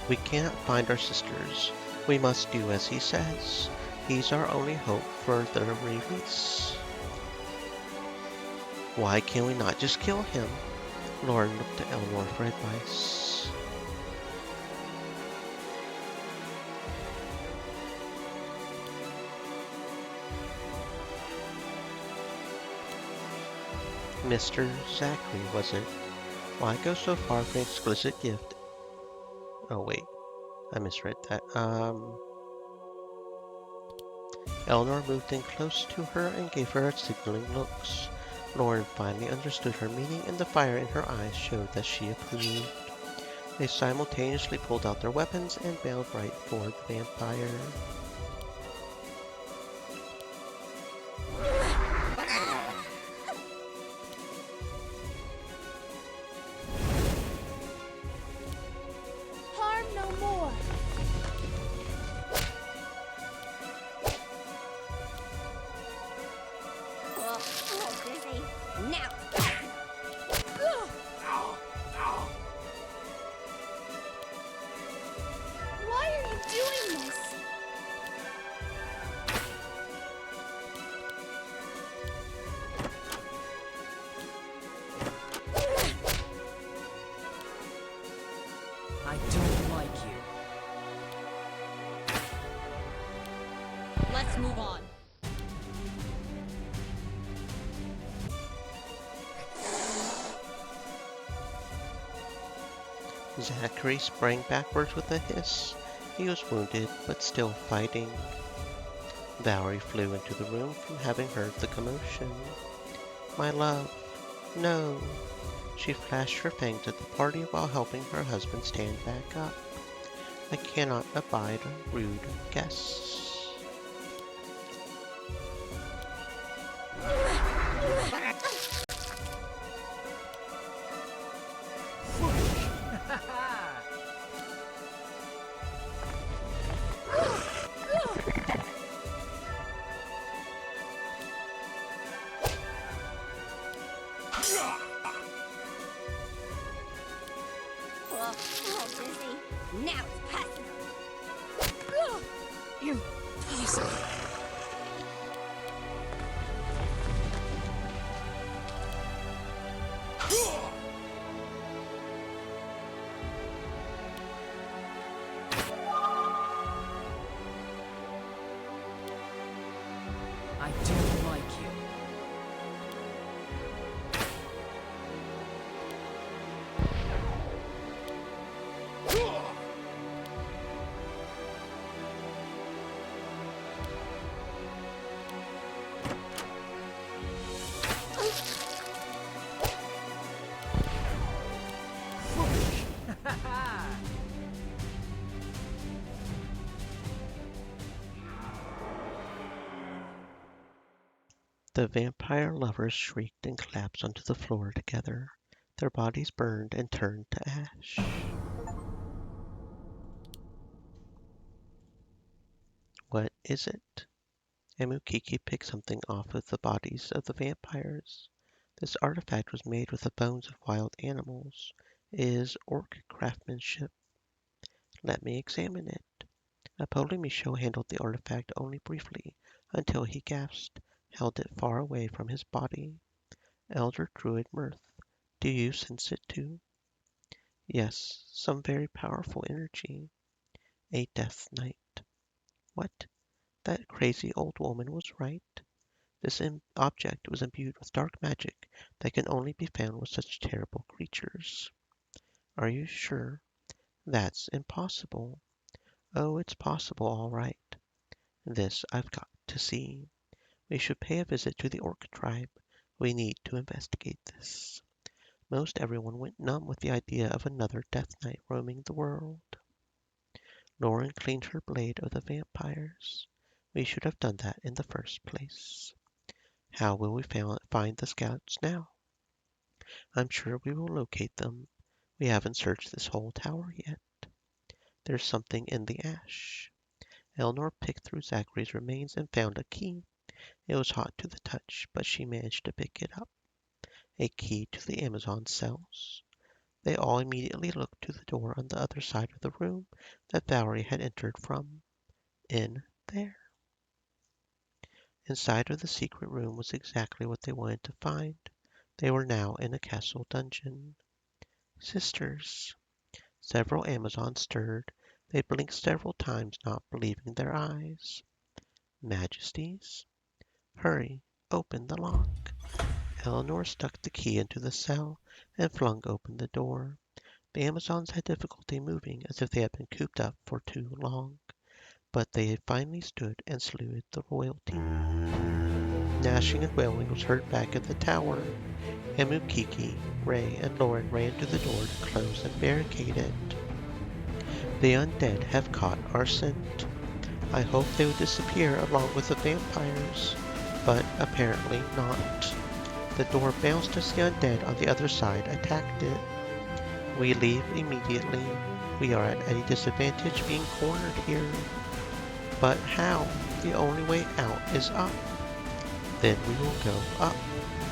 We cannot find our sisters. We must do as he says. He's our only hope for their release. Why can we not just kill him? Loren looked to Eleanor for advice. Mr. Zachary, was it? Why go so far for an exquisite gift? Oh wait, I misread that. Eleanor moved in close to her and gave her signaling looks. Loren finally understood her meaning, and the fire in her eyes showed that she approved. They simultaneously pulled out their weapons and bailed right for the vampire. Harm no more. Oh, busy. Now. Why are you doing this? I don't like you. Let's move on. Zachary sprang backwards with a hiss. He was wounded, but still fighting. Valerie flew into the room from having heard the commotion. My love, no. She flashed her fangs at the party while helping her husband stand back up. I cannot abide rude guests. Oh, busy. Now it's passing. I don't like you. The vampire lovers shrieked and collapsed onto the floor together. Their bodies burned and turned to ash. What is it? Amukiki picked something off of the bodies of the vampires. This artifact was made with the bones of wild animals. It is orc craftsmanship. Let me examine it. Apollonius handled the artifact only briefly, until he gasped, held it far away from his body. Elder Druid Mirth, do you sense it too? Yes, some very powerful energy. A death knight. What? That crazy old woman was right. This object was imbued with dark magic that can only be found with such terrible creatures. Are you sure? That's impossible. Oh, it's possible, all right. This I've got to see. We should pay a visit to the orc tribe. We need to investigate this. Most everyone went numb with the idea of another death knight roaming the world. Loren cleaned her blade of the vampires. We should have done that in the first place. How will we find the scouts now? I'm sure we will locate them. We haven't searched this whole tower yet. There's something in the ash. Eleanor picked through Zachary's remains and found a key. It was hot to the touch, but she managed to pick it up. A key to the Amazon cells. They all immediately looked to the door on the other side of the room that Valerie had entered from. In there. Inside of the secret room was exactly what they wanted to find. They were now in a castle dungeon. Sisters. Several Amazons stirred. They blinked several times, not believing their eyes. Majesties. Hurry, open the lock. Eleanor stuck the key into the cell and flung open the door. The Amazons had difficulty moving as if they had been cooped up for too long, but they had finally stood and saluted the royalty. Gnashing and wailing was heard back at the tower. Amukiki, Ray, and Loren ran to the door to close and barricade it. The undead have caught our scent. I hoped they would disappear along with the vampires, but apparently not. The door bounced as the undead on the other side attacked it. We leave immediately. We are at a disadvantage being cornered here. But how? The only way out is up. Then we will go up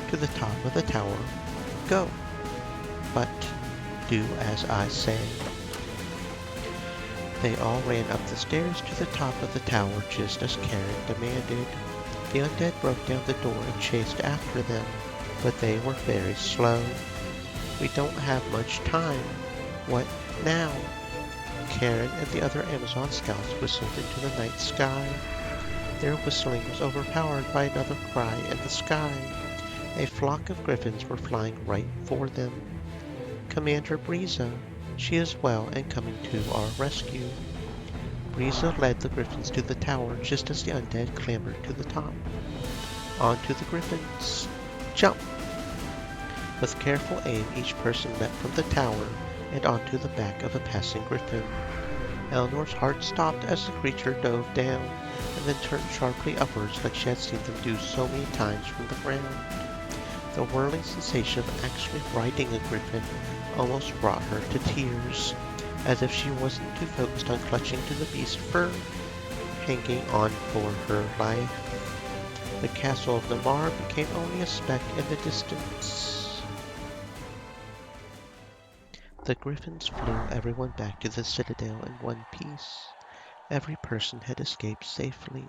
to the top of the tower. Go. But do as I say. They all ran up the stairs to the top of the tower just as Karen demanded. The undead broke down the door and chased after them, but they were very slow. We don't have much time. What now? Karen and the other Amazon scouts whistled into the night sky. Their whistling was overpowered by another cry in the sky. A flock of griffins were flying right for them. Commander Breeza, she is well and coming to our rescue. Breeza led the griffins to the tower just as the undead clambered to the top. Onto the griffins. Jump! With careful aim, each person leapt from the tower and onto the back of a passing griffin. Eleanor's heart stopped as the creature dove down and then turned sharply upwards like she had seen them do so many times from the ground. The whirling sensation of actually riding a griffin almost brought her to tears, as if she wasn't too focused on clutching to the beast's fur, hanging on for her life. The castle of Namar became only a speck in the distance. The griffins flew everyone back to the citadel in one piece. Every person had escaped safely.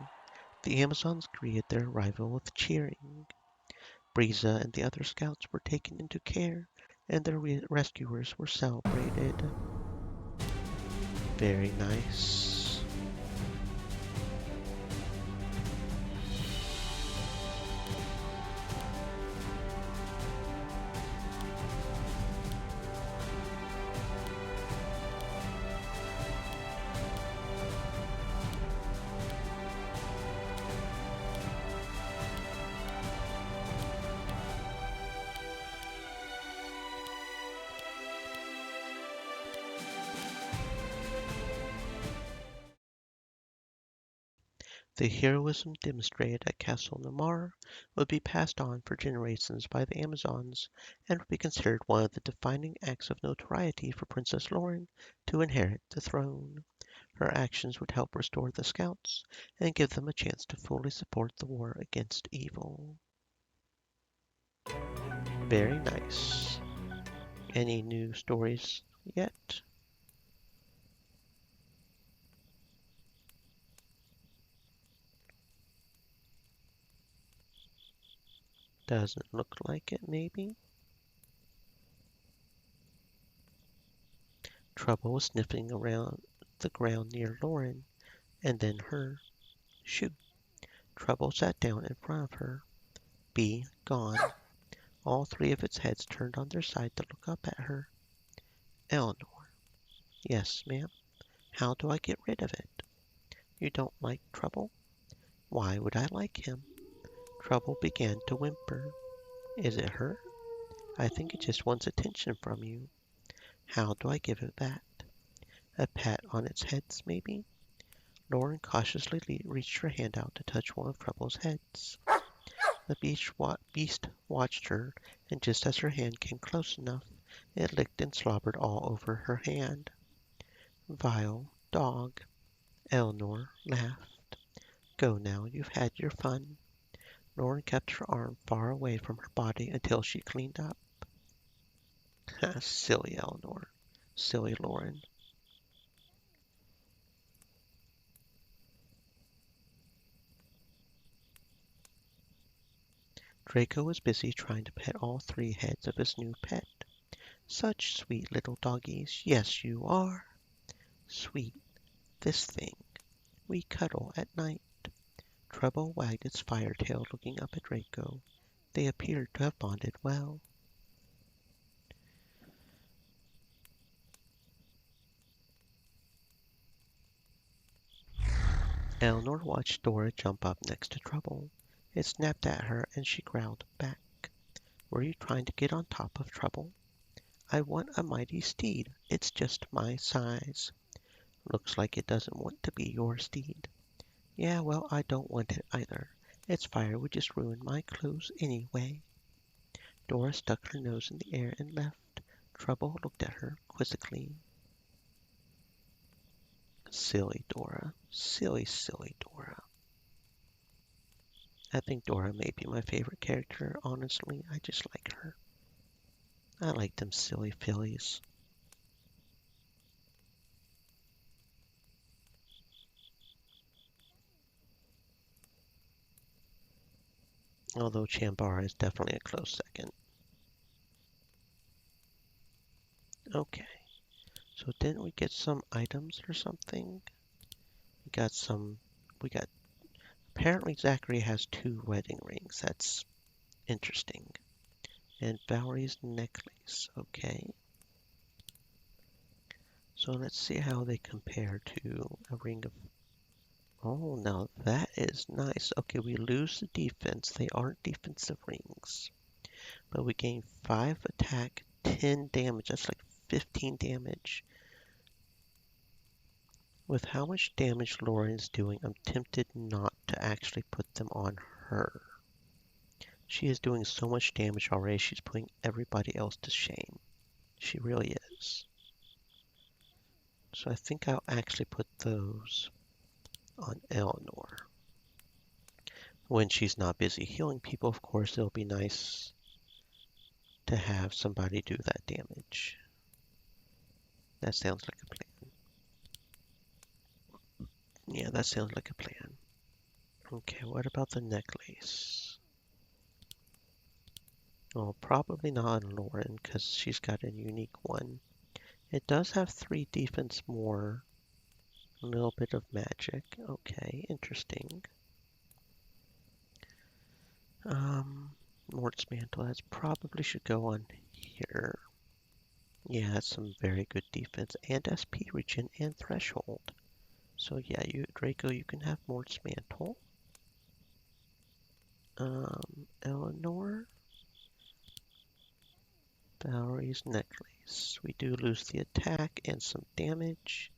The Amazons greeted their arrival with cheering. Breeza and the other scouts were taken into care, and their rescuers were celebrated. Very nice. The heroism demonstrated at Castle Namar would be passed on for generations by the Amazons and would be considered one of the defining acts of notoriety for Princess Loren to inherit the throne. Her actions would help restore the Scouts and give them a chance to fully support the war against evil. Very nice. Any new stories yet? Doesn't look like it, maybe. Trouble was sniffing around the ground near Loren and then her. Shoo! Trouble sat down in front of her. Be gone. All three of its heads turned on their side to look up at her. Eleanor. Yes, ma'am. How do I get rid of it? You don't like Trouble? Why would I like him? Trouble began to whimper. Is it her? I think it just wants attention from you. How do I give it that? A pat on its heads, maybe? Loren cautiously reached her hand out to touch one of Trouble's heads. The beast watched her, and just as her hand came close enough, it licked and slobbered all over her hand. Vile dog. Eleanor laughed. Go now, you've had your fun. Loren kept her arm far away from her body until she cleaned up. Silly Eleanor. Silly Loren. Draco was busy trying to pet all three heads of his new pet. Such sweet little doggies. Yes, you are. Sweet. This thing. We cuddle at night. Trouble wagged its fire tail looking up at Draco. They appeared to have bonded well. Eleanor watched Dora jump up next to Trouble. It snapped at her and she growled back. Were you trying to get on top of Trouble? I want a mighty steed. It's just my size. Looks like it doesn't want to be your steed. Yeah, well, I don't want it either. Its fire would just ruin my clothes anyway. Dora stuck her nose in the air and left. Trouble looked at her quizzically. Silly Dora. Silly, silly Dora. I think Dora may be my favorite character, honestly. I just like her. I like them silly fillies. Although Chambara is definitely a close second. Okay. So didn't we get some items or something? We got, apparently Zachary has 2 wedding rings. That's interesting. And Valerie's necklace. Okay. So let's see how they compare to a ring of... Oh, now that is nice. Okay, we lose the defense. They aren't defensive rings. But we gain 5 attack, 10 damage. That's like 15 damage. With how much damage Loren is doing, I'm tempted not to actually put them on her. She is doing so much damage already, she's putting everybody else to shame. She really is. So I think I'll actually put those on Eleanor. When she's not busy healing people, of course, it'll be nice to have somebody do that damage. That sounds like a plan. Yeah, that sounds like a plan. Okay, what about the necklace? Well, probably not on Loren, because she's got a unique one. It does have 3 defense more. A little bit of magic. Okay, interesting. Mort's Mantle, that probably should go on here. Yeah, that's some very good defense. And SP regen and threshold. So yeah, Draco, you can have Mort's Mantle. Eleanor. Valerie's necklace. We do lose the attack and some damage.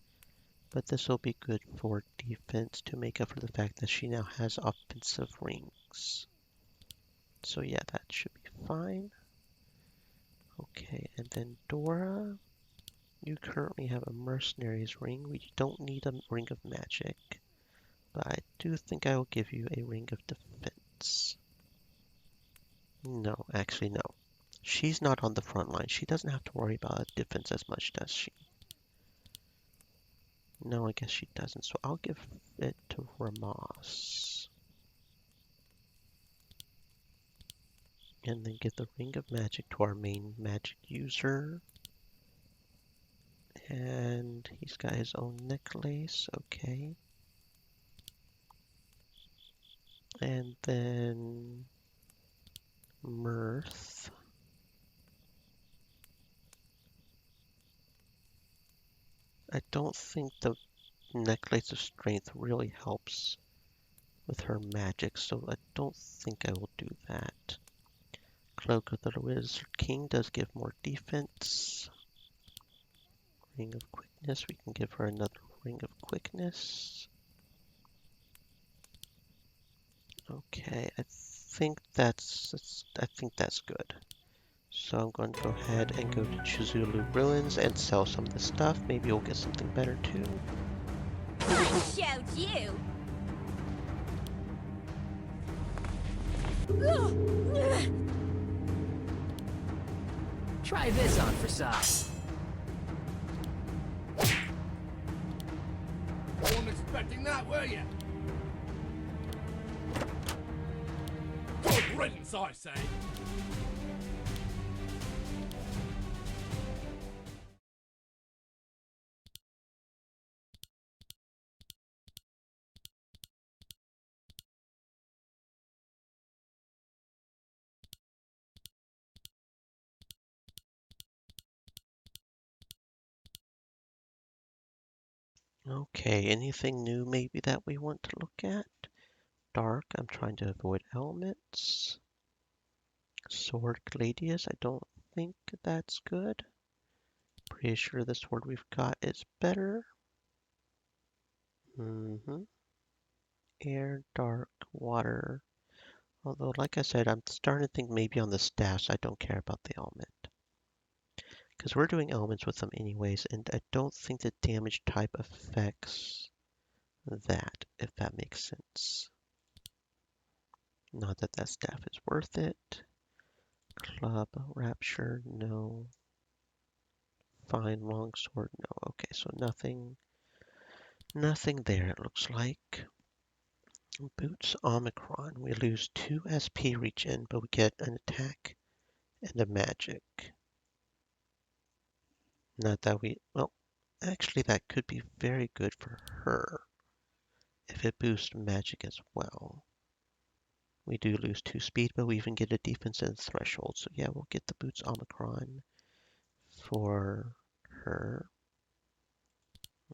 But this will be good for defense to make up for the fact that she now has offensive rings. So yeah, that should be fine. Okay, and then Dora, you currently have a mercenary's ring. We don't need a ring of magic, but I do think I will give you a ring of defense. No, actually no. She's not on the front line. She doesn't have to worry about defense as much, does she? No, I guess she doesn't. So I'll give it to Ramos. And then give the Ring of Magic to our main magic user. And he's got his own necklace. Okay. And then Mirth. I don't think the Necklace of Strength really helps with her magic, so I don't think I will do that. Cloak of the Wizard King does give more defense. Ring of Quickness, we can give her another Ring of Quickness. Okay, I think that's good. So I'm going to go ahead and go to Chizulu Ruins and sell some of the stuff. Maybe we'll get something better too. I showed you. Try this on for size. Wasn't expecting that, were you? Good riddance, I say. Okay, anything new maybe that we want to look at? Dark, I'm trying to avoid elements. Sword Gladius, I don't think that's good. Pretty sure the sword we've got is better. Air, dark, water. Although, like I said, I'm starting to think maybe on the staffs I don't care about the element. Because we're doing elements with them anyways, and I don't think the damage type affects that, if that makes sense. Not that that staff is worth it. Club, Rapture, no. Fine, Longsword, no. Okay, so nothing there it looks like. Boots, Omicron. We lose 2 SP regen, but we get an attack and a magic. Not that we, well, actually that could be very good for her if it boosts magic as well. We do lose 2 speed, but we even get a defense and threshold. So yeah, we'll get the Boots Omicron for her.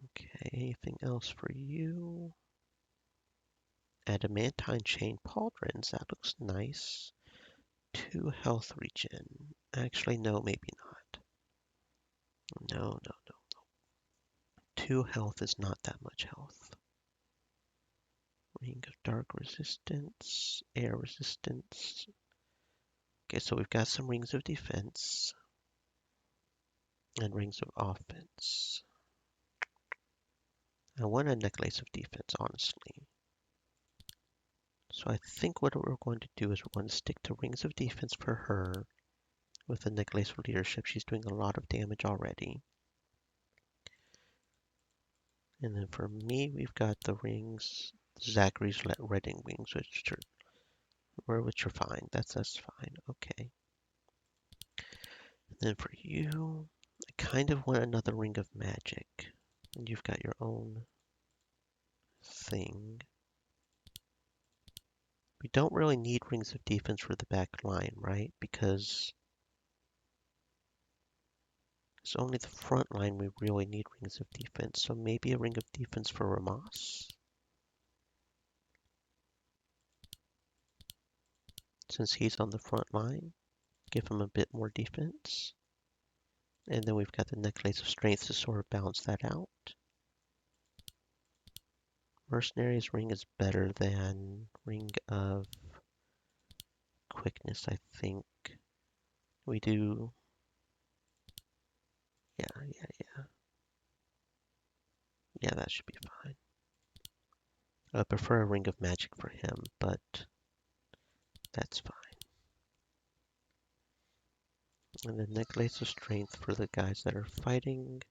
Okay, anything else for you? Adamantine Chain Pauldrons, that looks nice. 2 health regen. Actually, no, maybe not. No. 2 health is not that much health. Ring of Dark Resistance, Air Resistance. Okay, so we've got some Rings of Defense and Rings of Offense. I want a Necklace of Defense, honestly. So I think what we're going to do is we're going to stick to Rings of Defense for her with a Necklace for Leadership. She's doing a lot of damage already. And then for me, we've got the rings, Zachary's Redding Wings, which are fine. That's fine. Okay. And then for you, I kind of want another Ring of Magic. And you've got your own thing. We don't really need Rings of Defense for the back line, right? Because it's only the front line we really need Rings of Defense. So maybe a Ring of Defense for Ramas. Since he's on the front line, give him a bit more defense. And then we've got the Necklace of Strength to sort of balance that out. Mercenary's ring is better than Ring of Quickness, I think. We do... Yeah. Yeah, that should be fine. I prefer a Ring of Magic for him, but that's fine. And then Necklace of Strength for the guys that are fighting.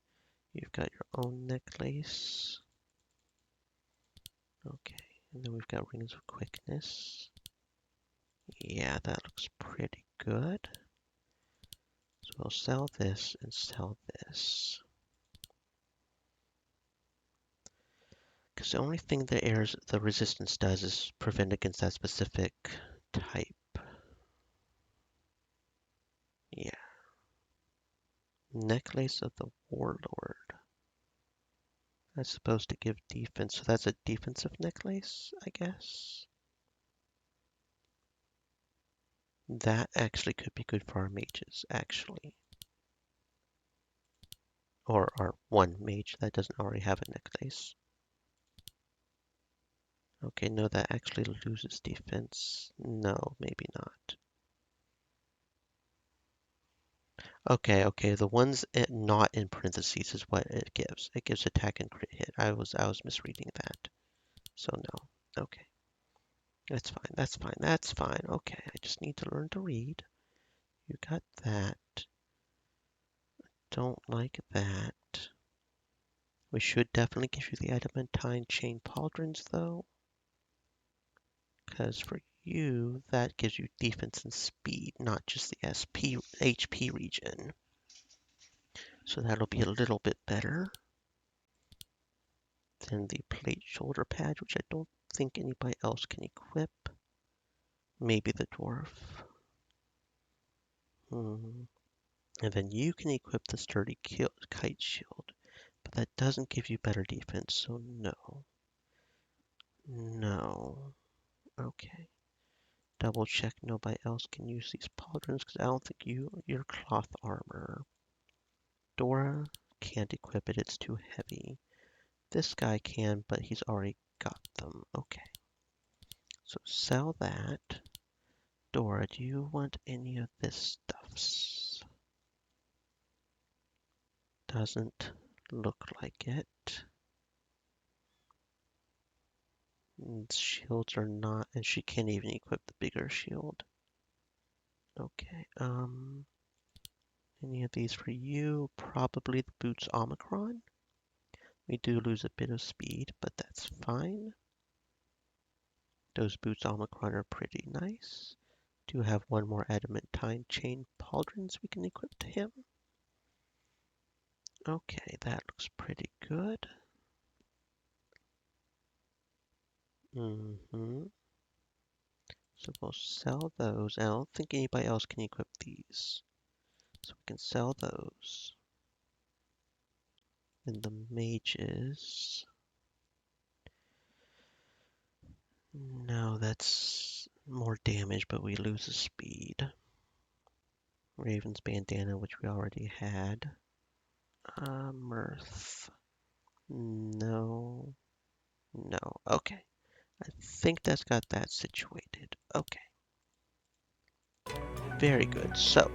You've got your own necklace. Okay, and then we've got Rings of Quickness. Yeah, that looks pretty good. So we'll sell this and sell this. Because the only thing the resistance does is prevent against that specific type. Yeah. Necklace of the Warlord. That's supposed to give defense, so that's a defensive necklace, I guess. That actually could be good for our mages, actually. Or our one mage that doesn't already have a necklace. Okay, no, that actually loses defense. No, maybe not. Okay, the ones not in parentheses is what it gives. It gives attack and crit hit. I was misreading that. So no. Okay. That's fine. Okay, I just need to learn to read. You got that. Don't like that. We should definitely give you the adamantine chain pauldrons though. Because for you, that gives you defense and speed, not just the HP region. So that'll be a little bit better than the plate shoulder pad, which I don't think anybody else can equip. Maybe the dwarf. And then you can equip the sturdy kite shield, but that doesn't give you better defense, so no. No. Okay. Double check nobody else can use these pauldrons, because I don't think your cloth armor. Dora can't equip it, it's too heavy. This guy can, but he's already got them. Okay. So sell that. Dora, do you want any of this stuffs? Doesn't look like it. Shields are not, and she can't even equip the bigger shield. Okay, any of these for you? Probably the boots Omicron. We do lose a bit of speed, but that's fine. Those boots Omicron are pretty nice. Do have one more adamantine chain pauldrons we can equip to him. Okay, that looks pretty good. So we'll sell those. I don't think anybody else can equip these. So we can sell those. And the mages. No, that's more damage, but we lose the speed. Raven's bandana, which we already had. Mirth. No. No. Okay. I think that's got that situated. Okay. Very good. So,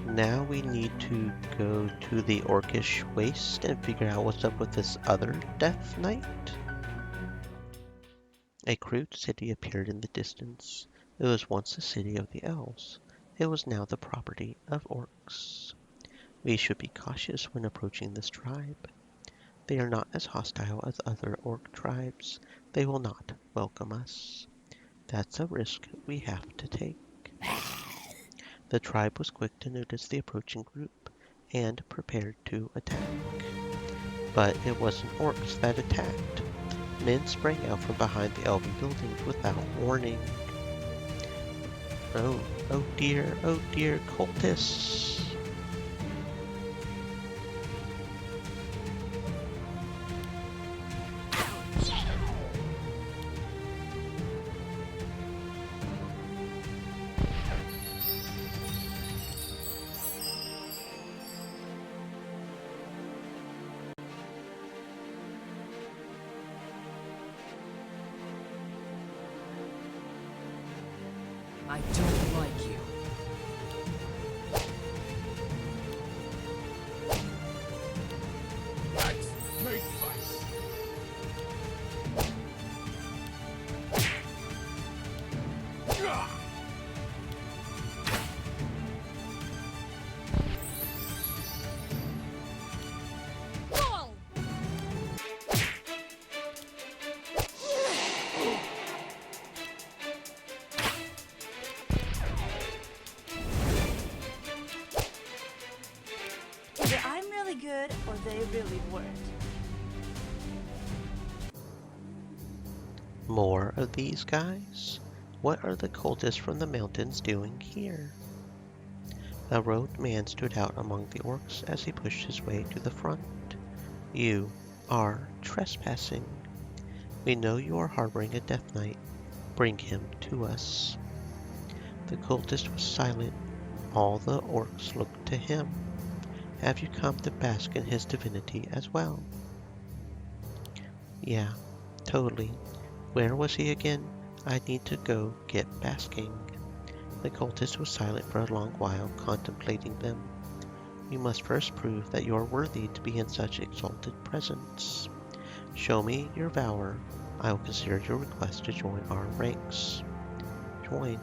now we need to go to the Orcish Waste and figure out what's up with this other Death Knight. A crude city appeared in the distance. It was once the city of the elves. It was now the property of orcs. We should be cautious when approaching this tribe. They are not as hostile as other orc tribes. They will not welcome us. That's a risk we have to take. The tribe was quick to notice the approaching group and prepared to attack. But it wasn't orcs that attacked. Men sprang out from behind the elven buildings without warning. Oh dear, cultists! I don't like you. That's meat face. Gah! Roll! Either I'm really good or they really weren't. More of these guys? What are the cultists from the mountains doing here? A robed man stood out among the orcs as he pushed his way to the front. You are trespassing. We know you are harboring a death knight. Bring him to us. The cultist was silent. All the orcs looked to him. Have you come to bask in his divinity as well? Yeah, totally. Where was he again? I need to go get basking. The cultist was silent for a long while, contemplating them. You must first prove that you are worthy to be in such exalted presence. Show me your vower. I will consider your request to join our ranks. Join?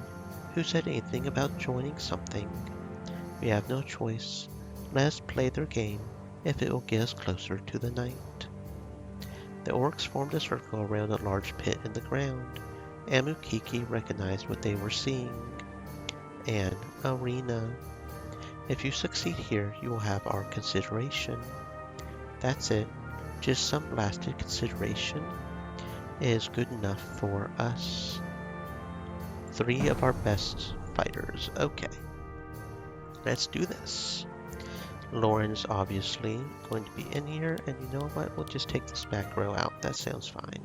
Who said anything about joining something? We have no choice. Let us play their game, if it will get us closer to the night. The orcs formed a circle around a large pit in the ground. Amukiki recognized what they were seeing. An arena. If you succeed here, you will have our consideration. That's it. Just some blasted consideration. It is good enough for us. 3 of our best fighters. Okay. Let's do this. Loren's obviously going to be in here, and you know what? We'll just take this back row out. That sounds fine.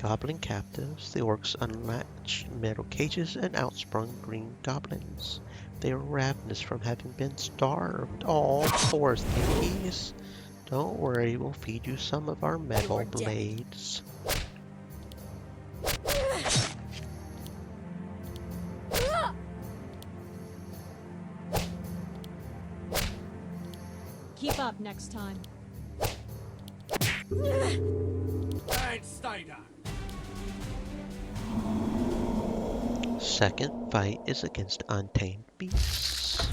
Goblin captives. The orcs unlatched metal cages and outsprung green goblins. They were ravenous from having been starved. All poor thingies. Don't worry, we'll feed you some of our metal are dead. blades. Keep up next time. And stay down. Second fight is against untamed beasts.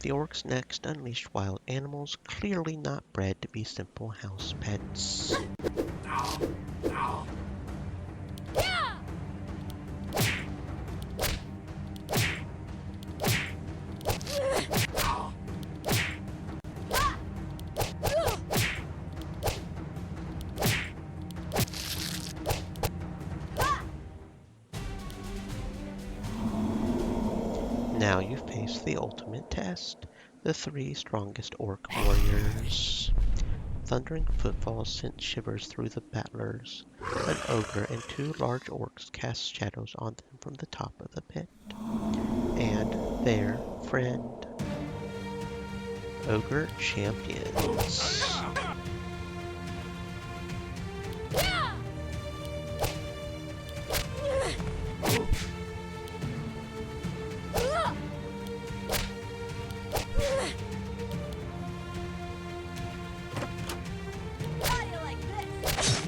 The orcs next unleashed wild animals, clearly not bred to be simple house pets. Now you face the ultimate test, the 3 strongest orc warriors. Thundering footfalls sent shivers through the battlers. An ogre and 2 large orcs cast shadows on them from the top of the pit. And their friend. Ogre champions. How do you like this?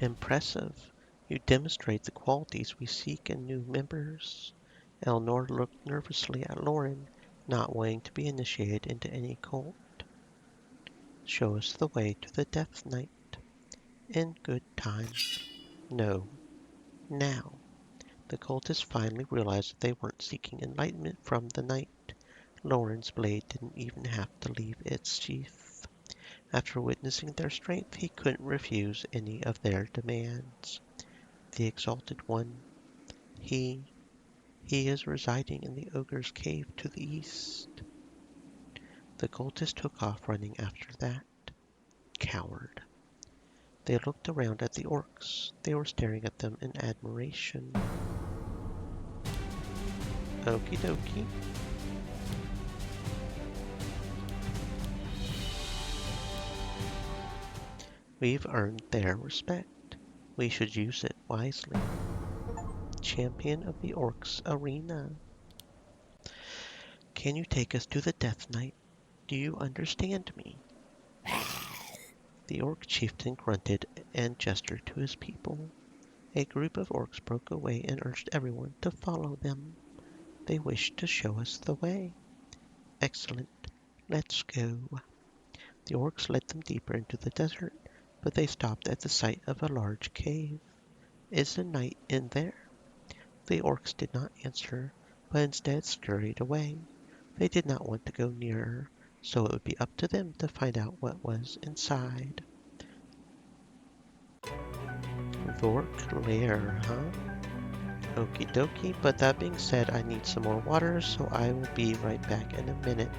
Impressive. You demonstrate the qualities we seek in new members. Elnor looked nervously at Loren, not wanting to be initiated into any cult. Show us the way to the Death Knight. In good time. No. Now. The cultists finally realized that they weren't seeking enlightenment from the knight. Loren's blade didn't even have to leave its sheath. After witnessing their strength, he couldn't refuse any of their demands. The Exalted One, he is residing in the ogre's cave to the east. The cultist took off running after that. Coward. They looked around at the orcs. They were staring at them in admiration. Okie dokie. We've earned their respect. We should use it wisely. Champion of the Orcs Arena. Can you take us to the Death Knight? Do you understand me? The orc chieftain grunted and gestured to his people. A group of orcs broke away and urged everyone to follow them. They wished to show us the way. Excellent. Let's go. The orcs led them deeper into the desert, but they stopped at the sight of a large cave. Is the knight in there? The orcs did not answer, but instead scurried away. They did not want to go nearer, so it would be up to them to find out what was inside. Vork lair, huh? Okie dokie, but that being said, I need some more water, so I will be right back in a minute.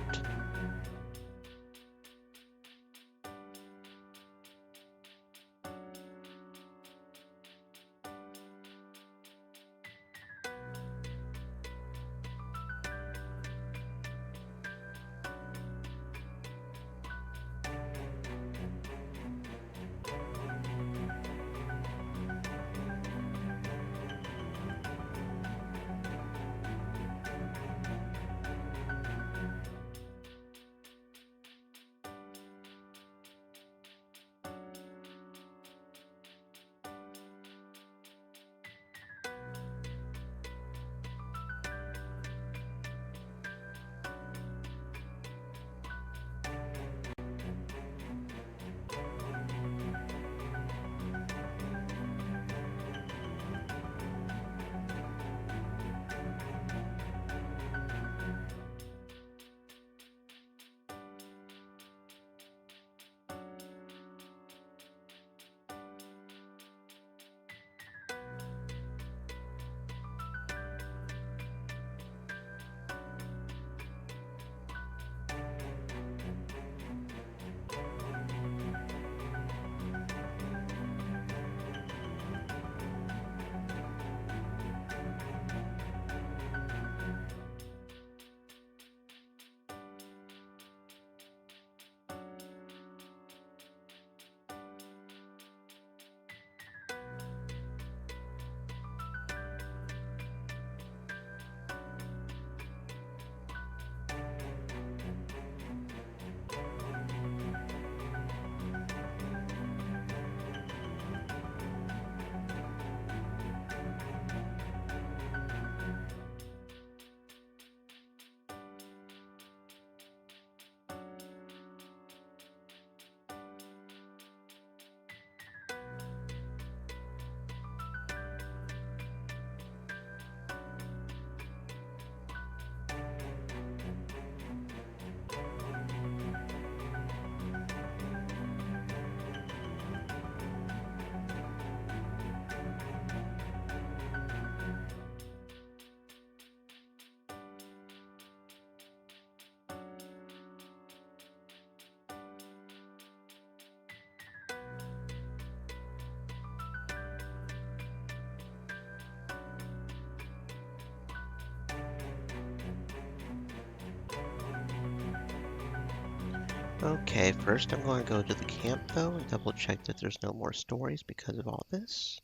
Okay, first I'm going to go to the camp though and double check that there's no more stories because of all this.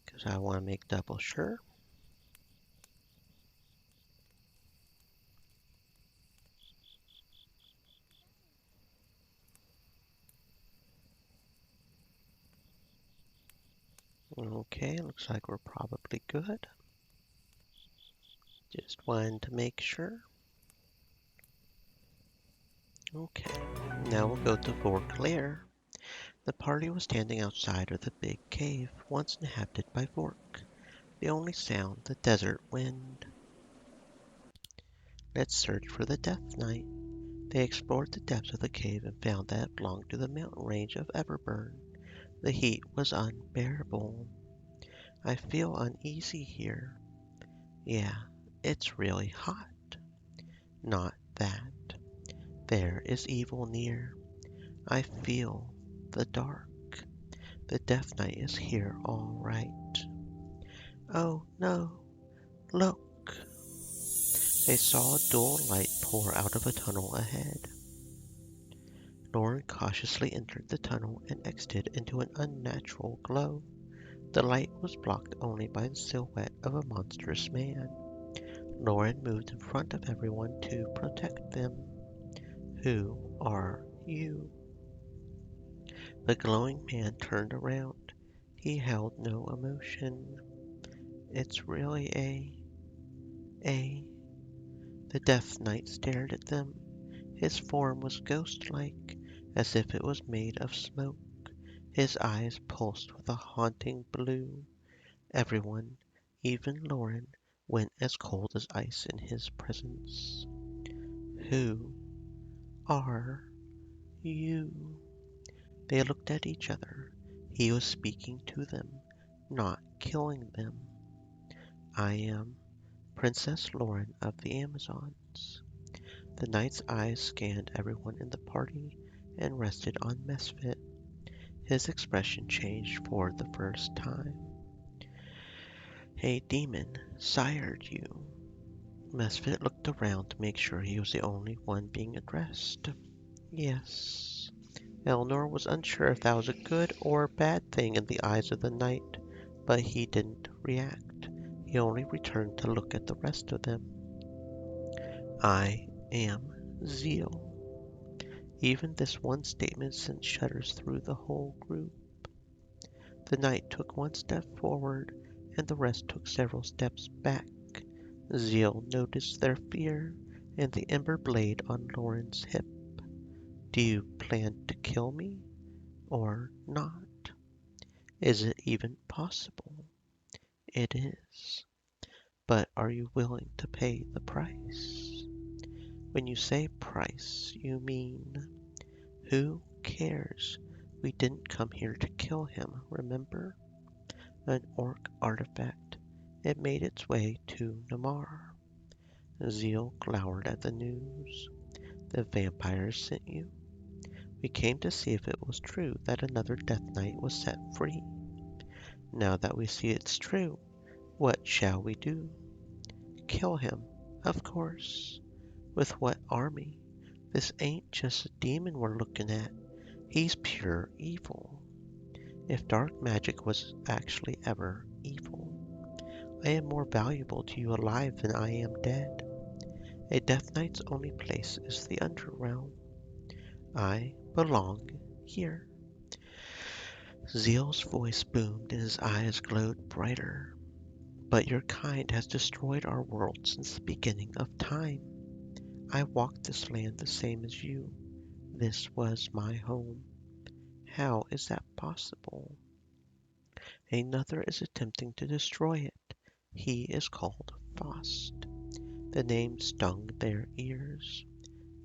Because I want to make double sure. Okay, looks like we're probably good. Just wanted to make sure. Okay, now we'll go to Vork Lair. The party was standing outside of the big cave, once inhabited by Vork. The only sound, the desert wind. Let's search for the Death Knight. They explored the depths of the cave and found that it belonged to the mountain range of Everburn. The heat was unbearable. I feel uneasy here. Yeah, it's really hot. Not that. There is evil near. I feel the dark. The Death Knight is here, all right. Oh no, look! They saw a dual light pour out of a tunnel ahead. Loren cautiously entered the tunnel and exited into an unnatural glow. The light was blocked only by the silhouette of a monstrous man. Loren moved in front of everyone to protect them. Who are you? The glowing man turned around. He held no emotion. It's really a... The Death Knight stared at them. His form was ghost-like, as if it was made of smoke. His eyes pulsed with a haunting blue. Everyone, even Loren, went as cold as ice in his presence. Who are you? They looked at each other. He was speaking to them, not killing them. I am Princess Loren of the Amazons. The knight's eyes scanned everyone in the party and rested on Misfit. His expression changed for the first time. A demon sired you. Misfit looked around to make sure he was the only one being addressed. Yes. Eleanor was unsure if that was a good or bad thing in the eyes of the knight, but he didn't react. He only returned to look at the rest of them. I am Zeal. Even this one statement sent shudders through the whole group. The knight took one step forward, and the rest took several steps back. Zeal noticed their fear and the ember blade on Loren's hip. Do you plan to kill me or not? Is it even possible? It is. But are you willing to pay the price? When you say price, you mean... Who cares? We didn't come here to kill him, remember? An orc artifact. It made its way to Namar. Zeal glowered at the news. The vampires sent you? We came to see if it was true that another Death Knight was set free. Now that we see it's true, what shall we do? Kill him, of course. With what army? This ain't just a demon we're looking at. He's pure evil. If dark magic was actually ever evil, I am more valuable to you alive than I am dead. A Death Knight's only place is the Underrealm. I belong here. Zeal's voice boomed and his eyes glowed brighter. But your kind has destroyed our world since the beginning of time. I walked this land the same as you. This was my home. How is that possible? Another is attempting to destroy it. He is called Faust. The name stung their ears.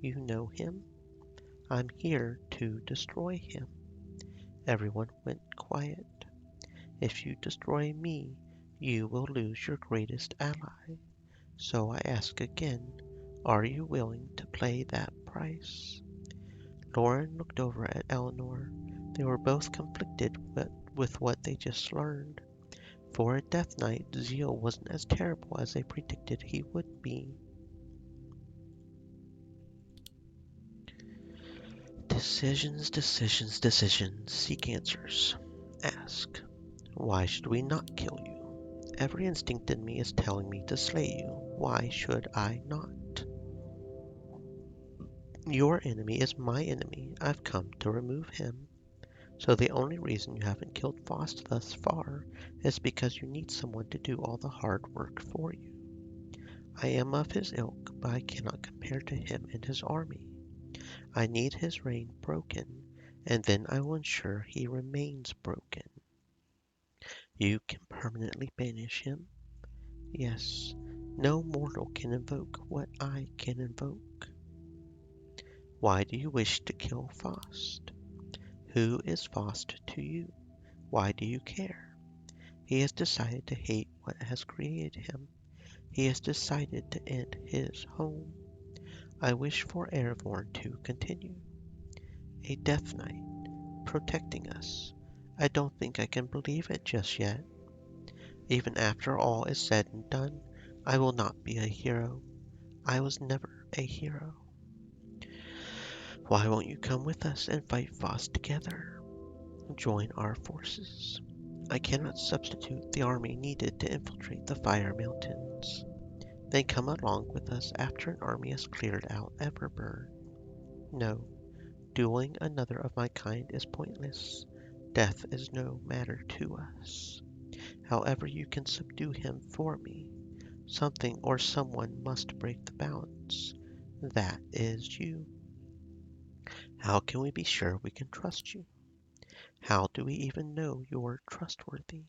You know him? I'm here to destroy him. Everyone went quiet. If you destroy me, you will lose your greatest ally. So I ask again, are you willing to pay that price? Loren looked over at Eleanor. They were both conflicted with what they just learned. For a Death Knight, Zeal wasn't as terrible as they predicted he would be. Decisions, decisions, decisions. Seek answers. Ask. Why should we not kill you? Every instinct in me is telling me to slay you. Why should I not? Your enemy is my enemy. I've come to remove him. So the only reason you haven't killed Faust thus far is because you need someone to do all the hard work for you. I am of his ilk, but I cannot compare to him and his army. I need his reign broken, and then I will ensure he remains broken. You can permanently banish him. Yes, no mortal can invoke what I can invoke. Why do you wish to kill Faust? Who is Faust to you? Why do you care? He has decided to hate what has created him. He has decided to end his home. I wish for Erevorn to continue. A Death Knight, protecting us. I don't think I can believe it just yet. Even after all is said and done, I will not be a hero. I was never a hero. Why won't you come with us and fight Voss together? Join our forces. I cannot substitute the army needed to infiltrate the Fire Mountains. Then come along with us after an army has cleared out Everburn. No, dueling another of my kind is pointless. Death is no matter to us. However you can subdue him for me, something or someone must break the balance. That is you. How can we be sure we can trust you? How do we even know you're trustworthy?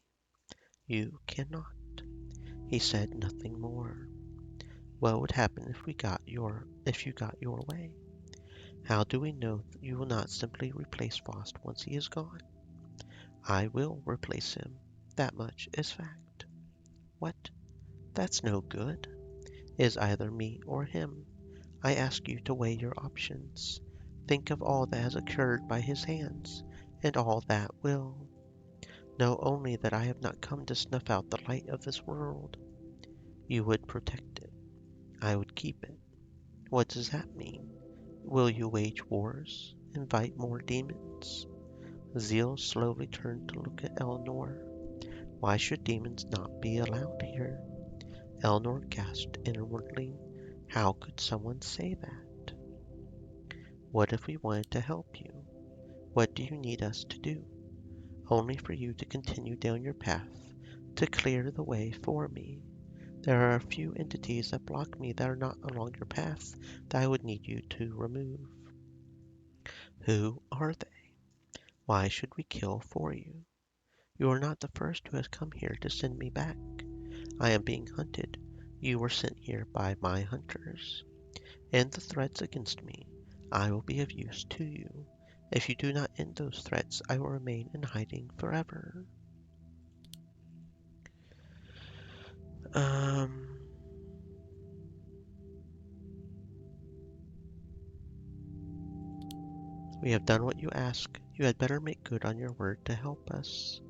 You cannot. He said nothing more. What would happen if you got your way? How do we know that you will not simply replace Faust once he is gone? I will replace him. That much is fact. What? That's no good. It is either me or him. I ask you to weigh your options. Think of all that has occurred by his hands, and all that will. Know only that I have not come to snuff out the light of this world. You would protect it. I would keep it. What does that mean? Will you wage wars? Invite more demons? Zeal slowly turned to look at Eleanor. Why should demons not be allowed here? Eleanor gasped inwardly. How could someone say that? What if we wanted to help you? What do you need us to do? Only for you to continue down your path, to clear the way for me. There are a few entities that block me that are not along your path that I would need you to remove. Who are they? Why should we kill for you? You are not the first who has come here to send me back. I am being hunted. You were sent here by my hunters. And the threats against me, I will be of use to you. If you do not end those threats, I will remain in hiding forever. Um, we have done what you ask. You had better make good on your word to help us.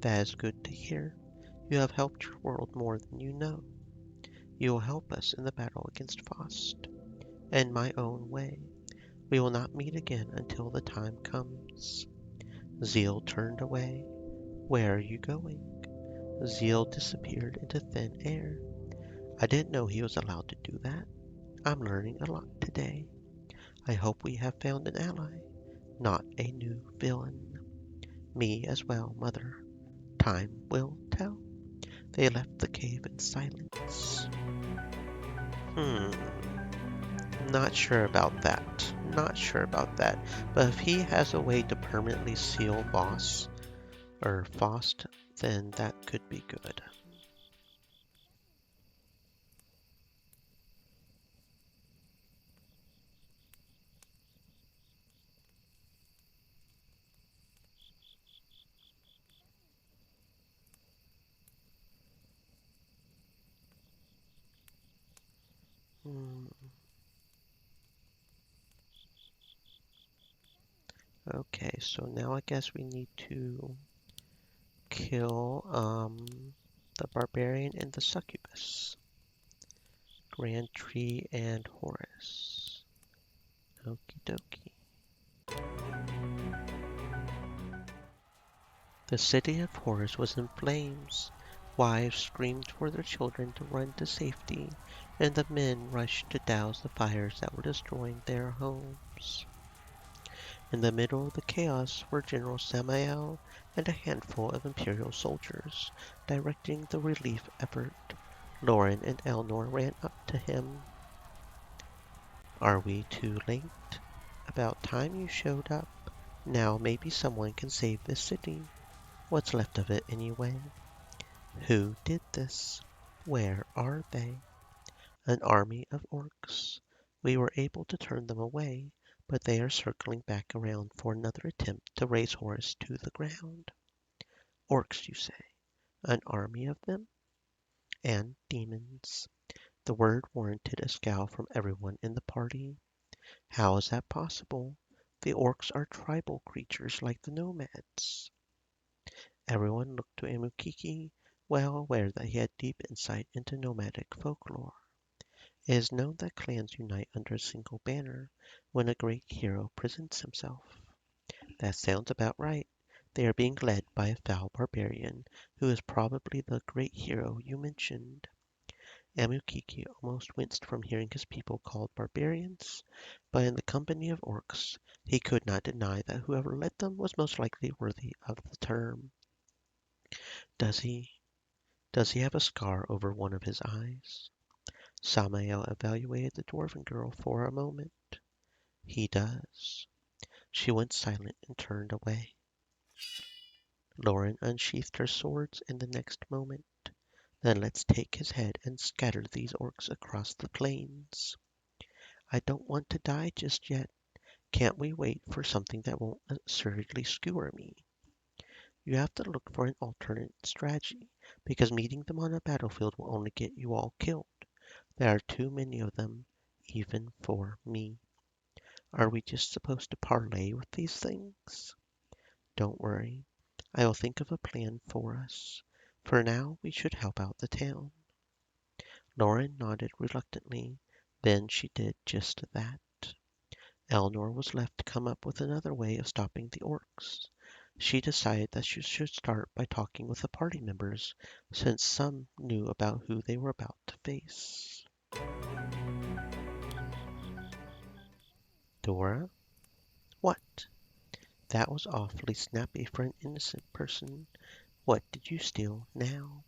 That is good to hear. You have helped your world more than you know. You will help us in the battle against Faust. In my own way. We will not meet again until the time comes. Zeal turned away. Where are you going? Zeal disappeared into thin air. I didn't know he was allowed to do that. I'm learning a lot today. I hope we have found an ally, not a new villain. Me as well, Mother. Time will tell. They left the cave in silence. Hmm, not sure about that. Not sure about that. But if he has a way to permanently seal Voss or Faust, then that could be good. Hmm, okay, so now I guess we need to kill the barbarian and the succubus. Grand Tree and Horus. Okie dokie. The city of Horus was in flames. Wives screamed for their children to run to safety, and the men rushed to douse the fires that were destroying their homes. In the middle of the chaos were General Samael and a handful of Imperial soldiers, directing the relief effort. Loren and Elnor ran up to him. Are we too late? About time you showed up. Now maybe someone can save this city. What's left of it anyway? Who did this? Where are they? An army of orcs. We were able to turn them away, but they are circling back around for another attempt to raise Horus to the ground. Orcs, you say? An army of them? And demons. The word warranted a scowl from everyone in the party. How is that possible? The orcs are tribal creatures like the nomads. Everyone looked to Amukiki, well aware that he had deep insight into nomadic folklore. It is known that clans unite under a single banner when a great hero presents himself. That sounds about right. They are being led by a foul barbarian who is probably the great hero you mentioned. Amukiki almost winced from hearing his people called barbarians, but in the company of orcs he could not deny that whoever led them was most likely worthy of the term. Does he? Does he have a scar over one of his eyes? Samael evaluated the dwarven girl for a moment. He does. She went silent and turned away. Loren unsheathed her swords in the next moment. Then let's take his head and scatter these orcs across the plains. I don't want to die just yet. Can't we wait for something that won't absurdly skewer me? You have to look for an alternate strategy, because meeting them on a battlefield will only get you all killed. There are too many of them, even for me. Are we just supposed to parley with these things? Don't worry. I will think of a plan for us. For now, we should help out the town. Loren nodded reluctantly. Then she did just that. Eleanor was left to come up with another way of stopping the orcs. She decided that she should start by talking with the party members, since some knew about who they were about to face. Dora? What? That was awfully snappy for an innocent person. What did you steal now?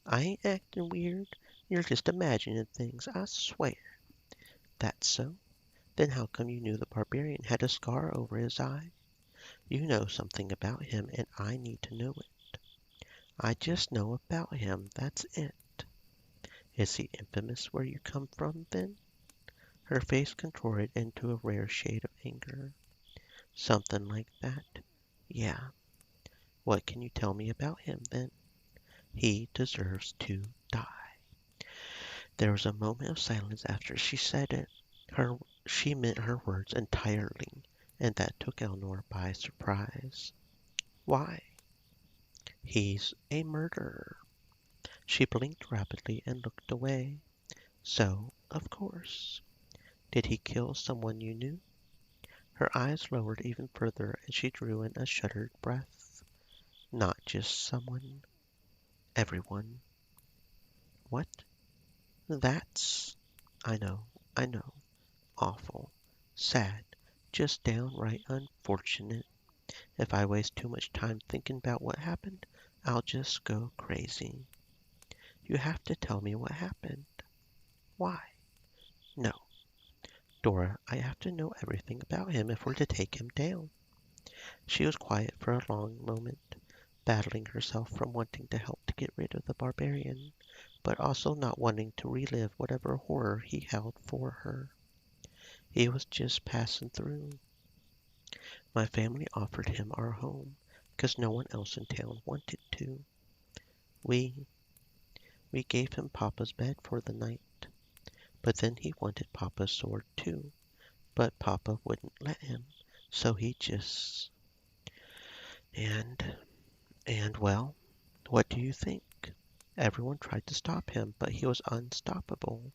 I ain't acting weird. You're just imagining things, I swear. That's so? Then how come you knew the barbarian had a scar over his eye? You know something about him, and I need to know it. I just know about him, that's it. Is he infamous where you come from, then? Her face contorted into a rare shade of anger. Something like that. Yeah. What can you tell me about him, then? He deserves to die. There was a moment of silence after she said it. She meant her words entirely, and that took Eleanor by surprise. Why? He's a murderer. She blinked rapidly and looked away. So, of course. Did he kill someone you knew? Her eyes lowered even further and she drew in a shuddered breath. Not just someone. Everyone. What? That's... I know. Awful. Sad. Just downright unfortunate. If I waste too much time thinking about what happened, I'll just go crazy. You have to tell me what happened. Why? No. Dora, I have to know everything about him if we're to take him down. She was quiet for a long moment, battling herself from wanting to help to get rid of the barbarian, but also not wanting to relive whatever horror he held for her. He was just passing through. My family offered him our home, 'cause no one else in town wanted to. We gave him Papa's bed for the night, but then he wanted Papa's sword too, but Papa wouldn't let him, so he just... And well, what do you think? Everyone tried to stop him, but he was unstoppable.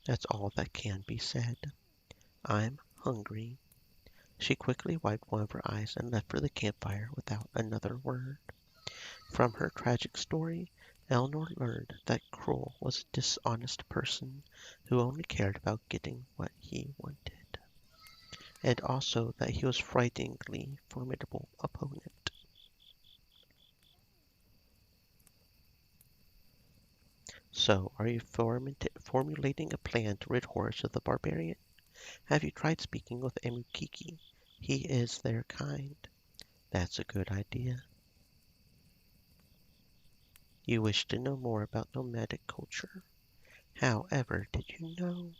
That's all that can be said. I'm hungry. She quickly wiped one of her eyes and left for the campfire without another word. From her tragic story, Eleanor learned that Kroll was a dishonest person who only cared about getting what he wanted, and also that he was a frighteningly formidable opponent. So, are you formulating a plan to rid Horus of the barbarian? Have you tried speaking with Emukiki? He is their kind. That's a good idea. You wish to know more about nomadic culture. However, did you know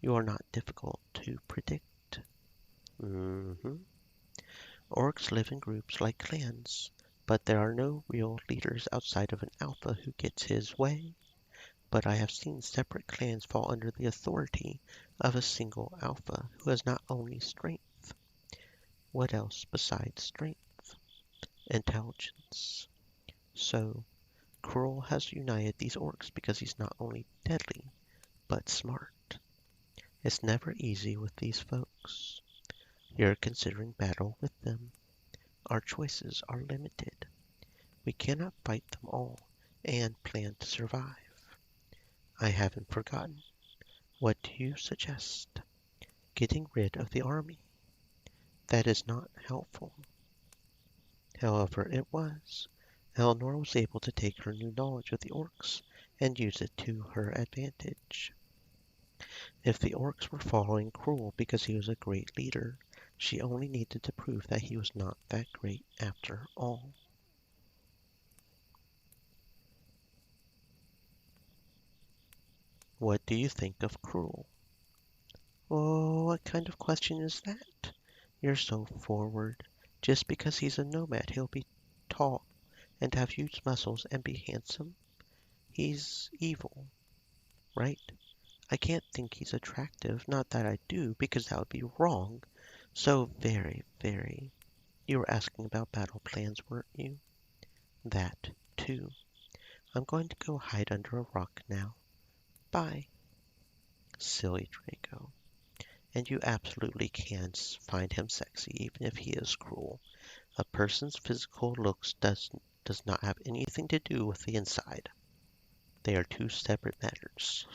you are not difficult to predict? Orcs live in groups like clans, but there are no real leaders outside of an alpha who gets his way. But I have seen separate clans fall under the authority of a single alpha who has not only strength. What else besides strength? Intelligence. So, Cruel has united these orcs because he's not only deadly, but smart. It's never easy with these folks. You're considering battle with them. Our choices are limited. We cannot fight them all and plan to survive. I haven't forgotten. What do you suggest? Getting rid of the army. That is not helpful. However, it was. Eleanor was able to take her new knowledge of the orcs and use it to her advantage. If the orcs were following Cruel because he was a great leader, she only needed to prove that he was not that great after all. What do you think of Cruel? Oh, what kind of question is that? You're so forward. Just because he's a nomad, he'll be tall and have huge muscles and be handsome? He's evil, right? I can't think he's attractive. Not that I do, because that would be wrong. So very. You were asking about battle plans, weren't you? That, too. I'm going to go hide under a rock now. Bye. Silly Draco. And you absolutely can find him sexy, even if he is cruel. A person's physical looks does not have anything to do with the inside. They are two separate matters.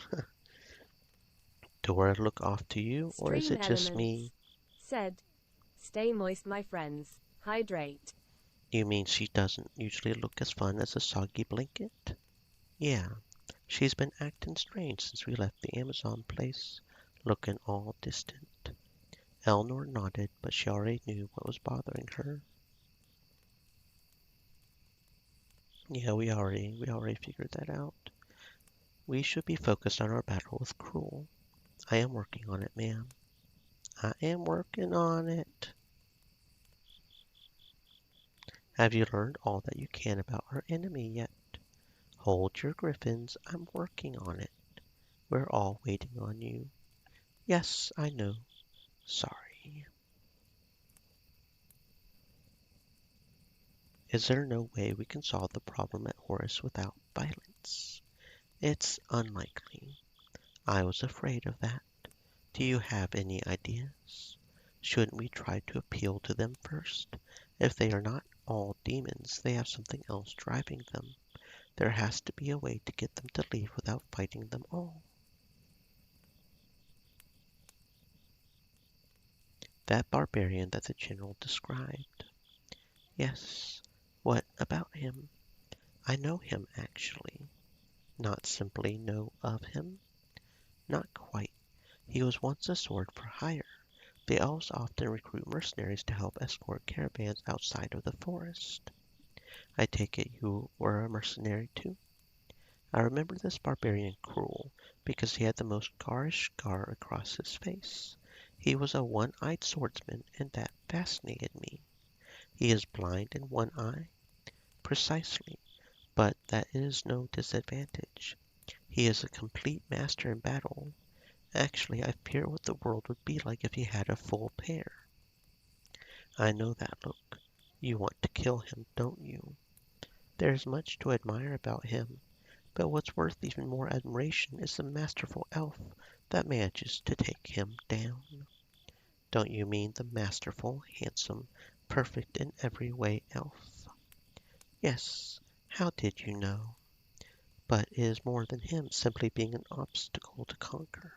Do I look off to you, or is Stream it just Elements me? said, "Stay moist, my friends. Hydrate." You mean she doesn't usually look as fun as a soggy blanket? Yeah, she's been acting strange since we left the Amazon place, looking all distant. Eleanor nodded, but she already knew what was bothering her. Yeah, we already figured that out. We should be focused on our battle with Cruel. I am working on it, ma'am. I am working on it. Have you learned all that you can about our enemy yet? Hold your griffins. I'm working on it. We're all waiting on you. Yes, I know. Sorry. Is there no way we can solve the problem at Horus without violence? It's unlikely. I was afraid of that. Do you have any ideas? Shouldn't we try to appeal to them first? If they are not all demons, they have something else driving them. There has to be a way to get them to leave without fighting them all. That barbarian that the general described. Yes. What about him? I know him, actually. Not simply know of him? Not quite. He was once a sword for hire. The elves often recruit mercenaries to help escort caravans outside of the forest. I take it you were a mercenary too? I remember this barbarian Cruel because he had the most garish scar across his face. He was a one-eyed swordsman, and that fascinated me. He is blind in one eye? Precisely, but that is no disadvantage. He is a complete master in battle. Actually, I fear what the world would be like if he had a full pair. I know that look. You want to kill him, don't you? There's much to admire about him, but what's worth even more admiration is the masterful elf that manages to take him down. Don't you mean the masterful, handsome, perfect in every way elf? Yes, how did you know? But it is more than him simply being an obstacle to conquer.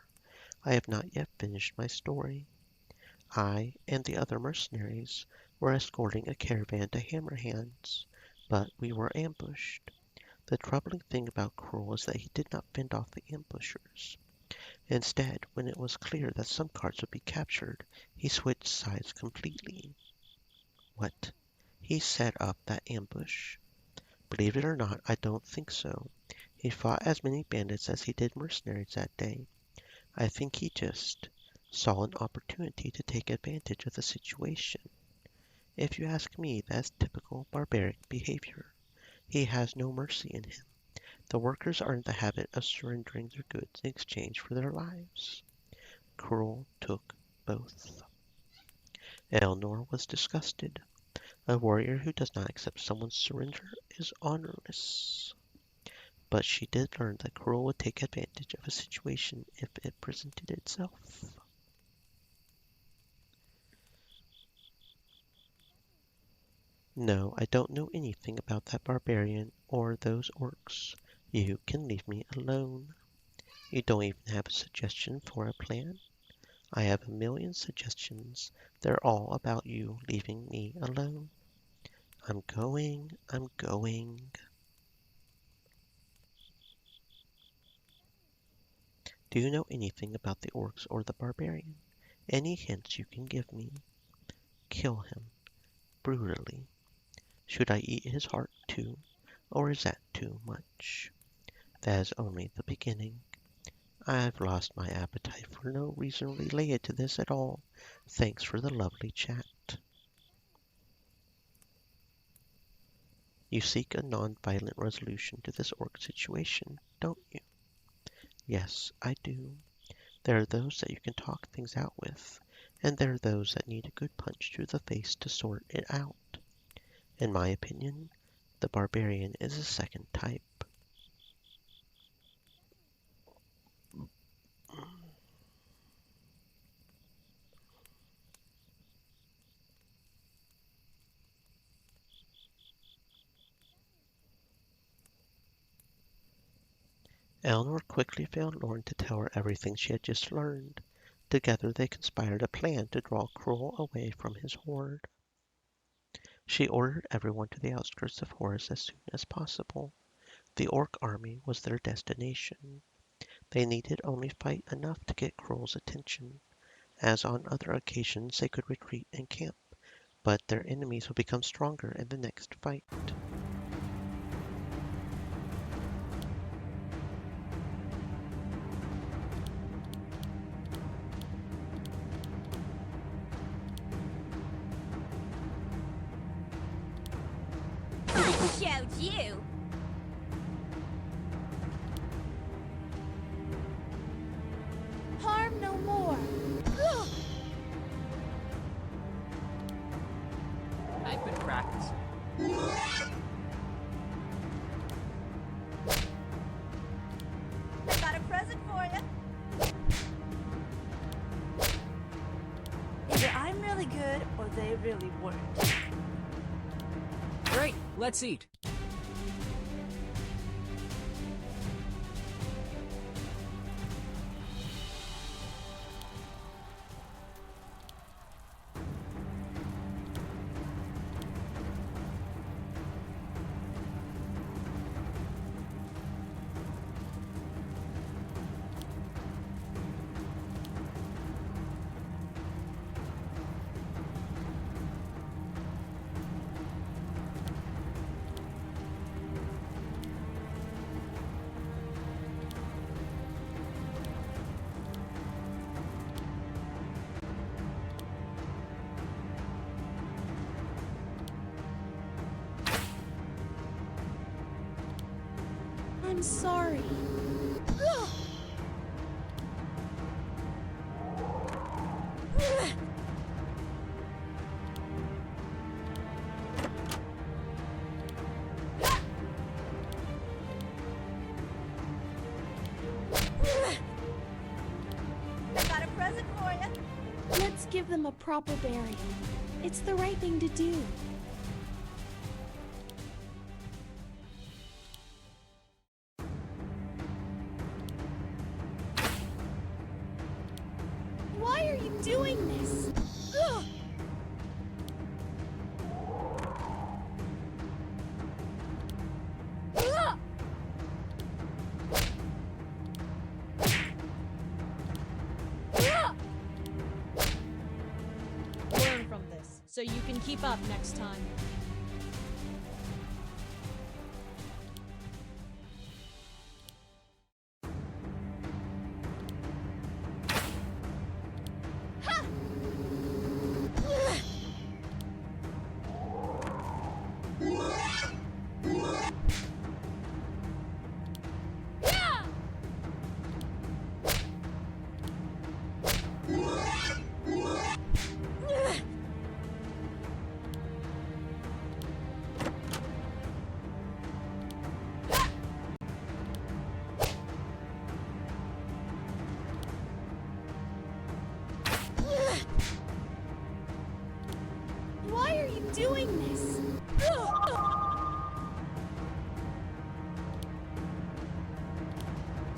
I have not yet finished my story. I and the other mercenaries were escorting a caravan to Hammerhands, but we were ambushed. The troubling thing about Cruel is that he did not fend off the ambushers. Instead, when it was clear that some carts would be captured, he switched sides completely. What? He set up that ambush? Believe it or not, I don't think so. He fought as many bandits as he did mercenaries that day. I think he just saw an opportunity to take advantage of the situation. If you ask me, that's typical barbaric behavior. He has no mercy in him. The workers are in the habit of surrendering their goods in exchange for their lives. Cruel took both. Eleanor was disgusted. A warrior who does not accept someone's surrender is honorless. But she did learn that Cruel would take advantage of a situation if it presented itself. No, I don't know anything about that barbarian or those orcs. You can leave me alone. You don't even have a suggestion for a plan? I have a million suggestions. They're all about you leaving me alone. I'm going. Do you know anything about the orcs or the barbarian? Any hints you can give me? Kill him. Brutally. Should I eat his heart too? Or is that too much? That is only the beginning. I've lost my appetite for no reason related to this at all. Thanks for the lovely chat. You seek a non-violent resolution to this orc situation, don't you? Yes, I do. There are those that you can talk things out with, and there are those that need a good punch to the face to sort it out. In my opinion, the barbarian is a second type. Eleanor quickly found Loren to tell her everything she had just learned. Together they conspired a plan to draw Cruel away from his horde. She ordered everyone to the outskirts of Horus as soon as possible. The orc army was their destination. They needed only fight enough to get Cruel's attention. As on other occasions, they could retreat and camp, but their enemies would become stronger in the next fight. Showed you. Harm no more. I've been practicing. I got a present for you. Either I'm really good or they really weren't. Great, let's eat. I'm sorry. I got a present for you. Let's give them a proper burial. It's the right thing to do. Why are you doing this? Learn from this, so you can keep up next time.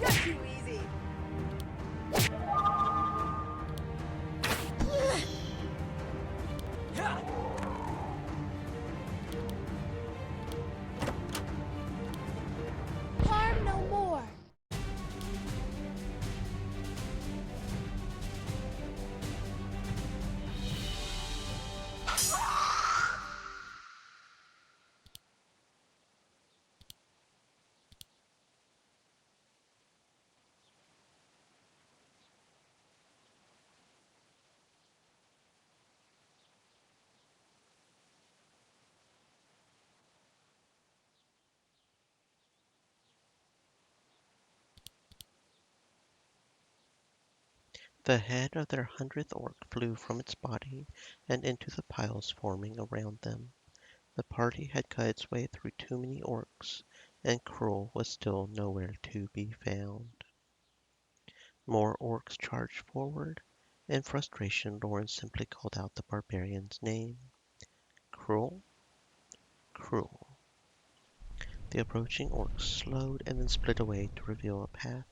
Not too easy. Harm no more. The head of their 100th orc flew from its body and into the piles forming around them. The party had cut its way through too many orcs, and Cruel was still nowhere to be found. More orcs charged forward. In frustration, Loren simply called out the barbarian's name. Cruel? Cruel. The approaching orcs slowed and then split away to reveal a path.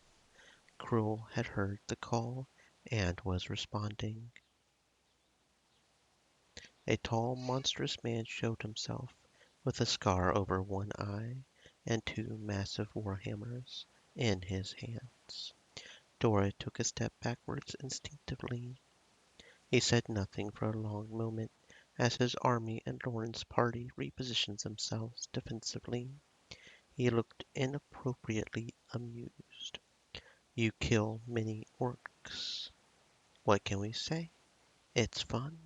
Cruel had heard the call and was responding. A tall, monstrous man showed himself, with a scar over one eye and two massive warhammers in his hands. Dora took a step backwards instinctively. He said nothing for a long moment as his army and Loren's party repositioned themselves defensively. He looked inappropriately amused. You kill many orcs. What can we say? It's fun.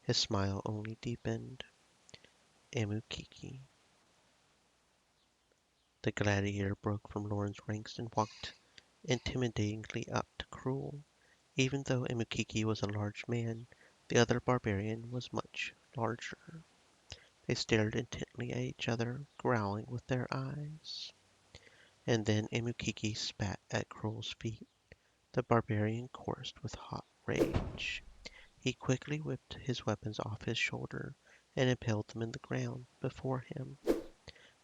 His smile only deepened. Emukiki. The gladiator broke from Loren's ranks and walked intimidatingly up to Cruel. Even though Emukiki was a large man, the other barbarian was much larger. They stared intently at each other, growling with their eyes. And then Emukiki spat at Cruel's feet. The barbarian coursed with hot rage. He quickly whipped his weapons off his shoulder and impaled them in the ground before him.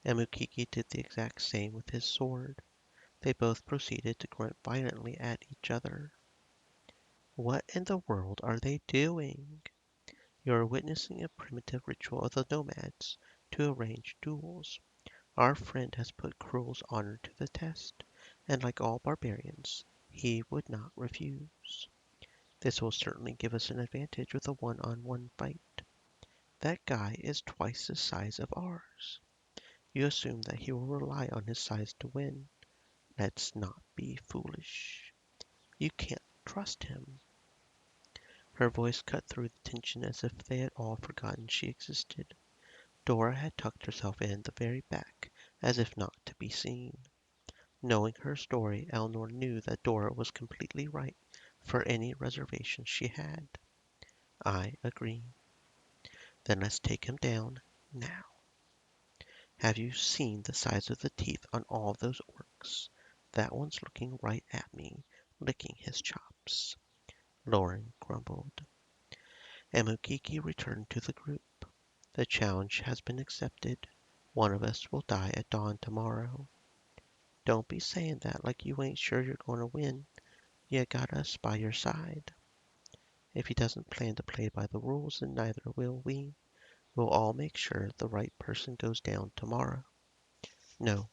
Emukiki did the exact same with his sword. They both proceeded to grunt violently at each other. What in the world are they doing? You are witnessing a primitive ritual of the nomads to arrange duels. Our friend has put Cruel's honor to the test, and like all barbarians, he would not refuse. This will certainly give us an advantage with a one-on-one fight. That guy is twice the size of ours. You assume that he will rely on his size to win. Let's not be foolish. You can't trust him. Her voice cut through the tension as if they had all forgotten she existed. Dora had tucked herself in the very back, as if not to be seen. Knowing her story, Eleanor knew that Dora was completely right for any reservations she had. I agree. Then let's take him down now. Have you seen the size of the teeth on all those orcs? That one's looking right at me, licking his chops. Loren grumbled. Emukiki returned to the group. The challenge has been accepted. One of us will die at dawn tomorrow. Don't be saying that like you ain't sure you're going to win. You got us by your side. If he doesn't plan to play by the rules, then neither will we. We'll all make sure the right person goes down tomorrow. No,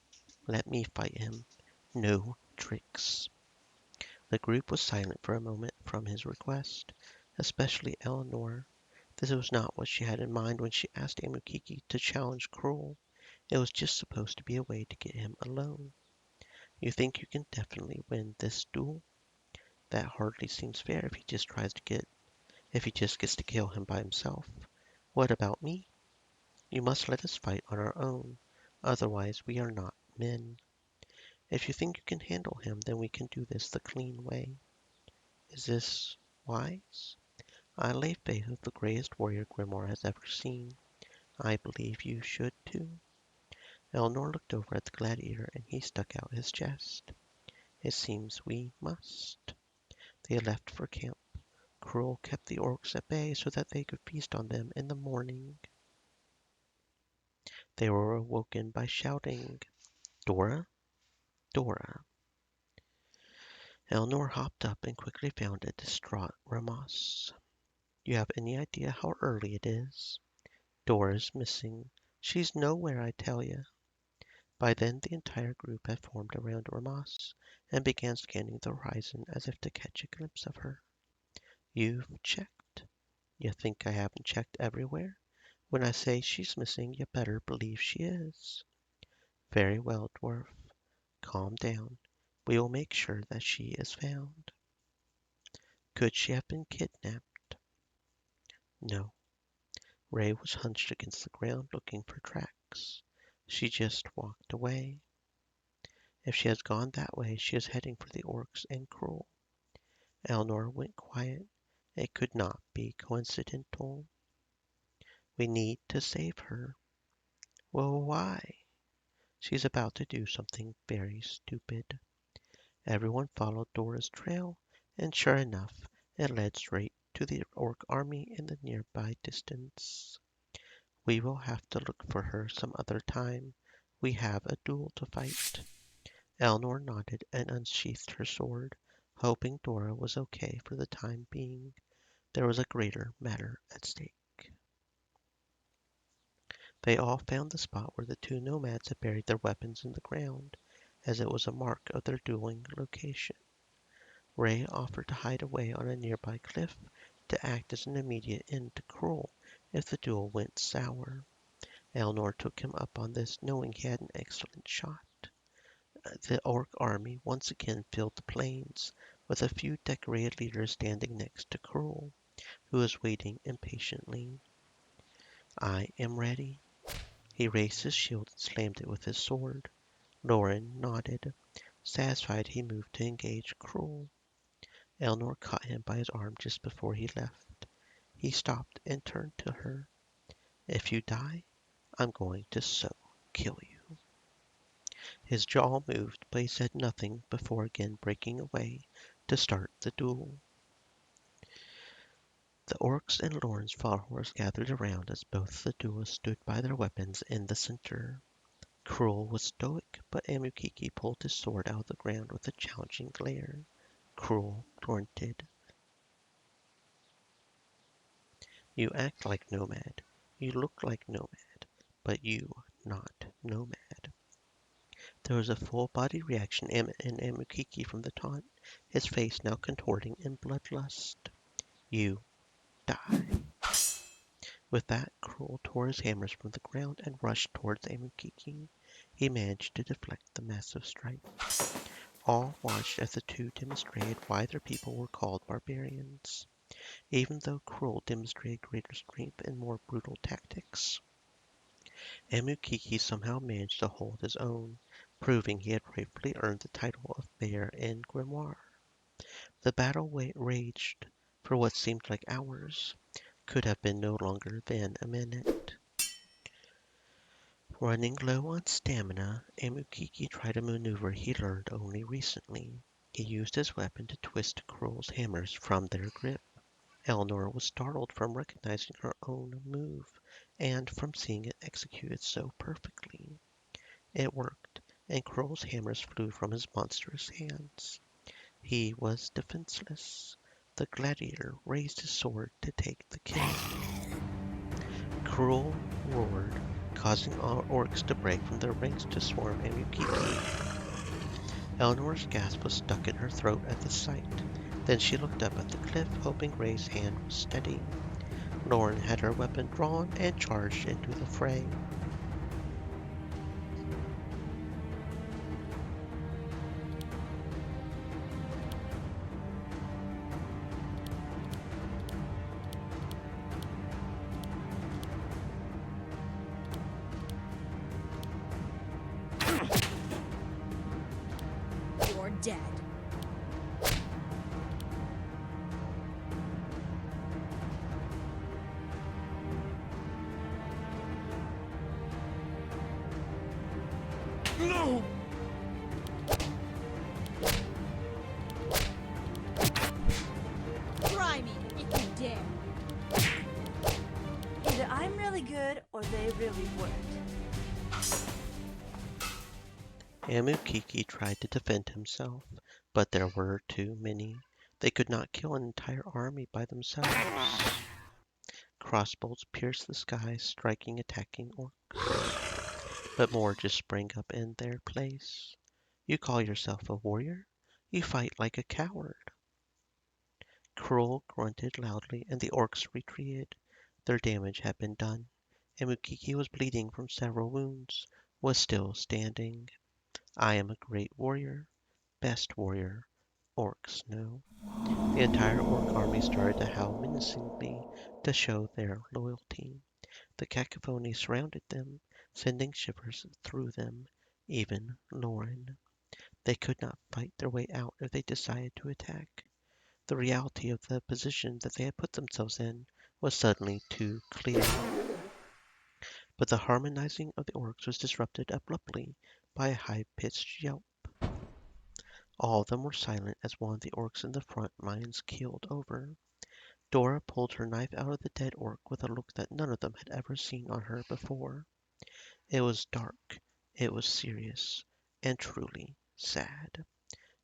let me fight him. No tricks. The group was silent for a moment from his request, especially Eleanor. This was not what she had in mind when she asked Amukiki to challenge Cruel. It was just supposed to be a way to get him alone. You think you can definitely win this duel? That hardly seems fair if he just gets to kill him by himself. What about me? You must let us fight on our own. Otherwise we are not men. If you think you can handle him, then we can do this the clean way. Is this wise? I lay faith with the greatest warrior Grimoire has ever seen. I believe you should too. Elnor looked over at the gladiator and he stuck out his chest. It seems we must. They left for camp. Cruel kept the orcs at bay so that they could feast on them in the morning. They were awoken by shouting, Dora, Dora. Eleanor hopped up and quickly found a distraught Ramos. You have any idea how early it is? Dora's missing. She's nowhere, I tell you. By then the entire group had formed around Ramos and began scanning the horizon as if to catch a glimpse of her. You've checked. You think I haven't checked everywhere? When I say she's missing, you better believe she is. Very well, dwarf. Calm down. We will make sure that she is found. Could she have been kidnapped? No. Ray was hunched against the ground looking for tracks. She just walked away. If she has gone that way, she is heading for the orcs and Cruel. Eleanor went quiet. It could not be coincidental. We need to save her. Well, why? She's about to do something very stupid. Everyone followed Dora's trail, and sure enough, it led straight to the orc army in the nearby distance. We will have to look for her some other time. We have a duel to fight. Eleanor nodded and unsheathed her sword, hoping Dora was okay for the time being. There was a greater matter at stake. They all found the spot where the two nomads had buried their weapons in the ground, as it was a mark of their dueling location. Ray offered to hide away on a nearby cliff to act as an immediate end to Cruel if the duel went sour. Eleanor took him up on this, knowing he had an excellent shot. The orc army once again filled the plains, with a few decorated leaders standing next to Cruel, who was waiting impatiently. I am ready. He raised his shield and slammed it with his sword. Loren nodded. Satisfied, he moved to engage Cruel. Eleanor caught him by his arm just before he left. He stopped and turned to her. If you die, I'm going to so kill you. His jaw moved, but he said nothing before again breaking away to start the duel. The orcs and Loren's followers gathered around as both the duelists stood by their weapons in the center. Cruel was stoic, but Amukiki pulled his sword out of the ground with a challenging glare. Cruel grunted. You act like nomad. You look like nomad, but you not nomad. There was a full-body reaction in Amukiki from the taunt, his face now contorting in bloodlust. You die. With that, Cruel tore his hammers from the ground and rushed towards Amukiki. He managed to deflect the massive strike. All watched as the two demonstrated why their people were called barbarians. Even though Cruel demonstrated greater strength and more brutal tactics, Amukiki somehow managed to hold his own, proving he had rightfully earned the title of Bear in Grimoire. The battle raged for what seemed like hours, could have been no longer than a minute. Running low on stamina, Amukiki tried a maneuver he learned only recently. He used his weapon to twist Cruel's hammers from their grip. Eleanor was startled from recognizing her own move, and from seeing it executed so perfectly. It worked, and Cruel's hammers flew from his monstrous hands. He was defenseless. The gladiator raised his sword to take the kill. Cruel roared, causing all orcs to break from their ranks to swarm Amukiki. Eleanor's gasp was stuck in her throat at the sight. Then she looked up at the cliff, hoping Ray's hand was steady. Loren had her weapon drawn and charged into the fray. You're dead. No! Try me if you dare. Either I'm really good or they really weren't. Amukiki tried to defend himself, But there were too many. They could not kill an entire army by themselves. Crossbows pierced the sky, striking attacking orcs. But more just sprang up in their place. You call yourself a warrior? You fight like a coward. Cruel grunted loudly, and the orcs retreated. Their damage had been done, and Mukiki was bleeding from several wounds, was still standing. I am a great warrior, best warrior orcs know. The entire orc army started to howl menacingly to show their loyalty. The cacophony surrounded them, sending shivers through them, even Loren. They could not fight their way out if they decided to attack. The reality of the position that they had put themselves in was suddenly too clear. But the harmonizing of the orcs was disrupted abruptly by a high-pitched yelp. All of them were silent as one of the orcs in the front lines keeled over. Dora pulled her knife out of the dead orc with a look that none of them had ever seen on her before. It was dark, it was serious, and truly sad.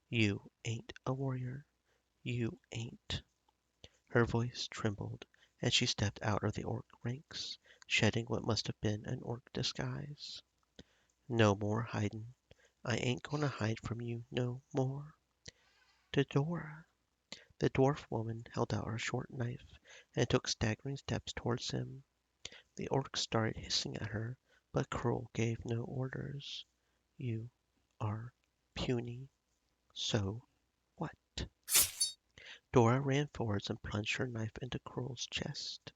You ain't a warrior. You ain't. Her voice trembled, and she stepped out of the orc ranks, shedding what must have been an orc disguise. No more hidin'. I ain't gonna hide from you no more. To Dora. The dwarf woman held out her short knife and took staggering steps towards him. The orcs started hissing at her, but Cruel gave no orders. You are puny. So what? Dora ran forwards and plunged her knife into Cruel's chest.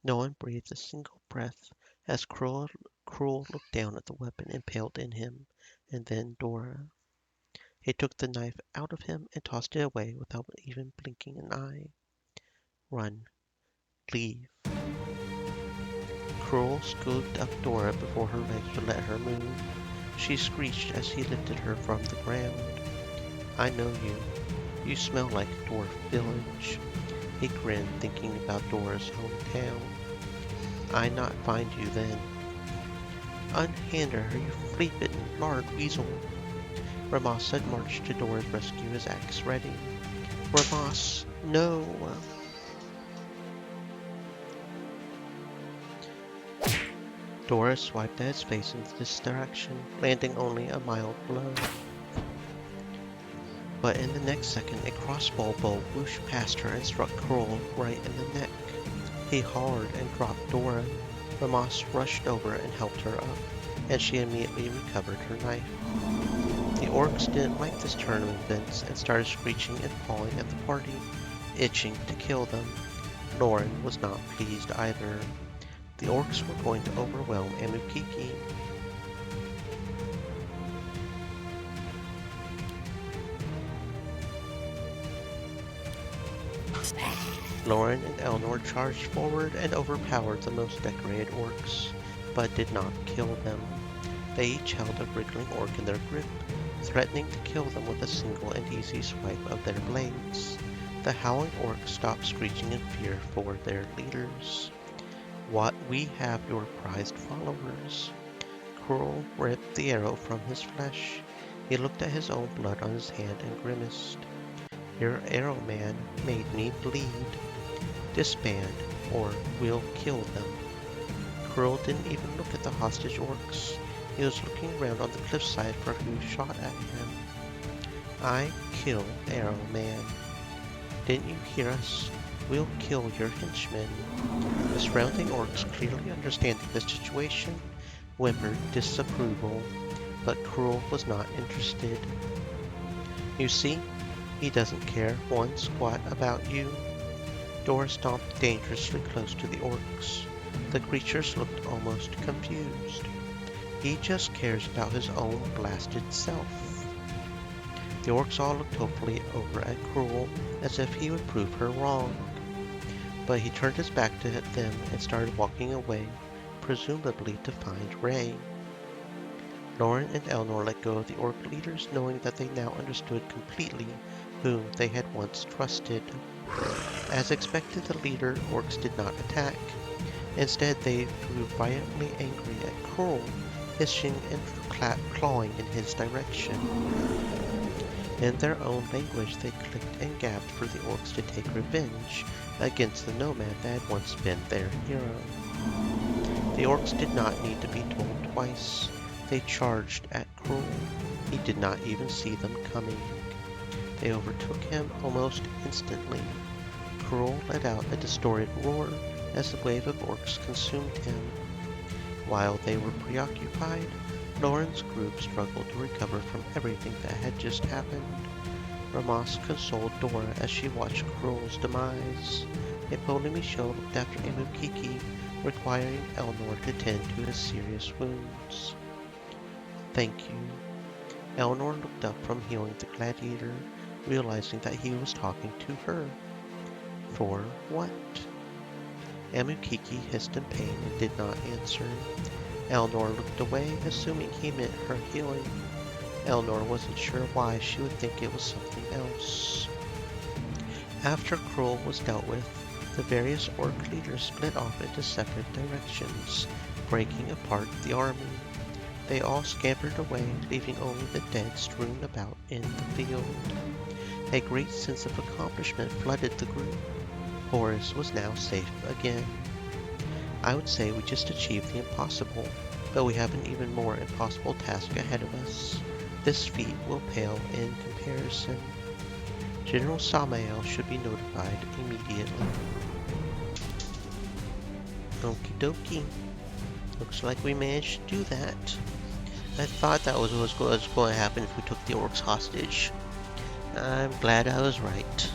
No one breathed a single breath as Cruel looked down at the weapon impaled in him, and then Dora. He took the knife out of him and tossed it away without even blinking an eye. Run. Leave. Cruel scooped up Dora before her legs would let her move. She screeched as he lifted her from the ground. I know you. You smell like Dwarf Village. He grinned, thinking about Dora's hometown. I not find you then. Unhand her, you flea-bitten lard weasel. Ramas had marched to Dora's rescue, his axe ready. Ramas, no! Dora swiped at his face in this direction, landing only a mild blow. But in the next second, a crossbow bolt whooshed past her and struck Cruel right in the neck. He hollered and dropped Dora. Ramas rushed over and helped her up, and she immediately recovered her knife. The orcs didn't like this turn of events and started screeching and pawing at the party, itching to kill them. Loren was not pleased either. The orcs were going to overwhelm Amukiki. Loren and Elnor charged forward and overpowered the most decorated orcs, but did not kill them. They each held a wriggling orc in their grip, threatening to kill them with a single and easy swipe of their blades. The howling orcs stopped screeching in fear for their leaders. What, we have your prized followers. Cruel ripped the arrow from his flesh. He looked at his own blood on his hand and grimaced. Your arrow man made me bleed. Disband, or we'll kill them. Cruel didn't even look at the hostage orcs. He was looking around on the cliffside for who shot at him. I kill Arrow Man. Didn't you hear us? We'll kill your henchmen. The surrounding orcs, clearly understanding the situation, whimpered disapproval, but Cruel was not interested. You see, he doesn't care one squat about you. Dora stomped dangerously close to the orcs. The creatures looked almost confused. He just cares about his own blasted self. The orcs all looked hopefully over at Cruel, as if he would prove her wrong. But he turned his back to them and started walking away, presumably to find Ray. Loren and Elnor let go of the orc leaders, knowing that they now understood completely whom they had once trusted. As expected, the leader orcs did not attack. Instead, they grew violently angry at Cruel, hissing and clawing in his direction. In their own language, they clicked and gabbed for the orcs to take revenge against the nomad that had once been their hero. The orcs did not need to be told twice. They charged at Cruel. He did not even see them coming. They overtook him almost instantly. Cruel let out a distorted roar as the wave of orcs consumed him. While they were preoccupied, Loren's group struggled to recover from everything that had just happened. Ramas consoled Dora as she watched Cruel's demise. Ippoly Michaud looked after Imukiki, requiring Elnor to tend to his serious wounds. Thank you. Elnor looked up from healing the gladiator, realizing that he was talking to her. For what? Amukiki hissed in pain and did not answer. Elnor looked away, assuming he meant her healing. Elnor wasn't sure why she would think it was something else. After Cruel was dealt with, the various orc leaders split off into separate directions, breaking apart the army. They all scampered away, leaving only the dead strewn about in the field. A great sense of accomplishment flooded the group. Horus was now safe again. I would say we just achieved the impossible, but we have an even more impossible task ahead of us. This feat will pale in comparison. General Samael should be notified immediately. Okie dokie. Looks like we managed to do that. I thought that was what was going to happen if we took the orcs hostage. I'm glad I was right.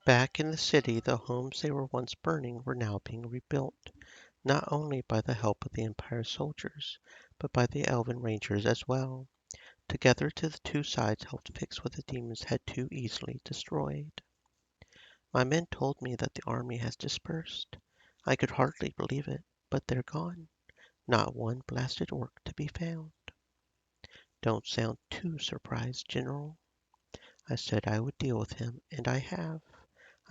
Back in the city, the homes they were once burning were now being rebuilt, not only by the help of the Empire soldiers, but by the Elven Rangers as well. Together the two sides helped fix what the demons had too easily destroyed. My men told me that the army has dispersed. I could hardly believe it, but they're gone. Not one blasted orc to be found. Don't sound too surprised, General. I said I would deal with him, and I have.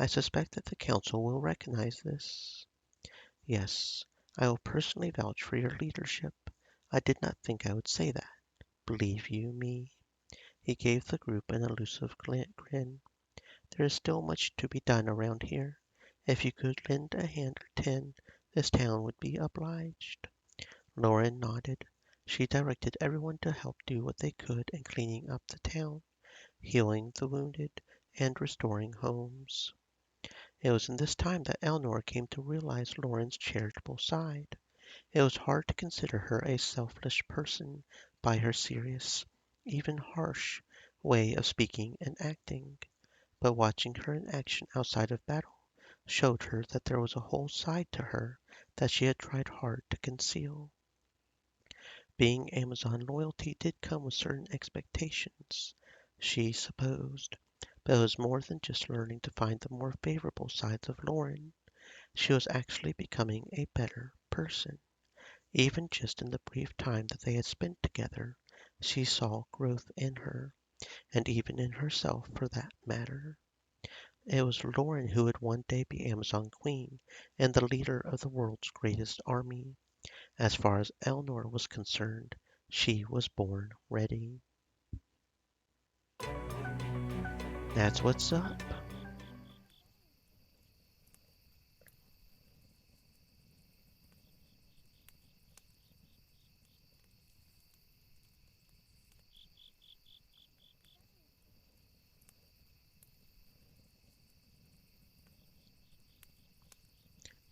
I suspect that the Council will recognize this. Yes, I will personally vouch for your leadership. I did not think I would say that. Believe you me? He gave the group an elusive grin. There is still much to be done around here. If you could lend a hand or 10, this town would be obliged. Loren nodded. She directed everyone to help do what they could in cleaning up the town, healing the wounded, and restoring homes. It was in this time that Elnor came to realize Loren's charitable side. It was hard to consider her a selfish person by her serious, even harsh, way of speaking and acting, but watching her in action outside of battle showed her that there was a whole side to her that she had tried hard to conceal. Being Amazon loyalty did come with certain expectations, she supposed, but it was more than just learning to find the more favorable sides of Loren. She was actually becoming a better person. Even just in the brief time that they had spent together, she saw growth in her, and even in herself for that matter. It was Loren who would one day be Amazon Queen and the leader of the world's greatest army. As far as Eleanor was concerned, she was born ready. That's what's up.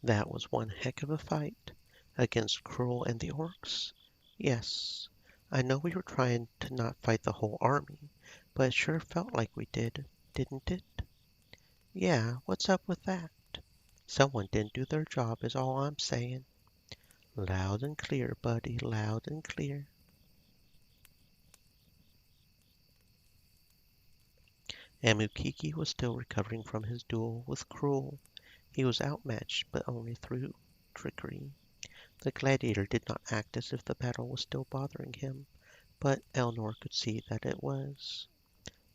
That was one heck of a fight. Against Cruel and the orcs? Yes. I know we were trying to not fight the whole army, but it sure felt like we did, didn't it? Yeah, what's up with that? Someone didn't do their job is all I'm saying. Loud and clear, buddy, loud and clear. Amukiki was still recovering from his duel with Cruel. He was outmatched, but only through trickery. The gladiator did not act as if the battle was still bothering him, but Eleanor could see that it was.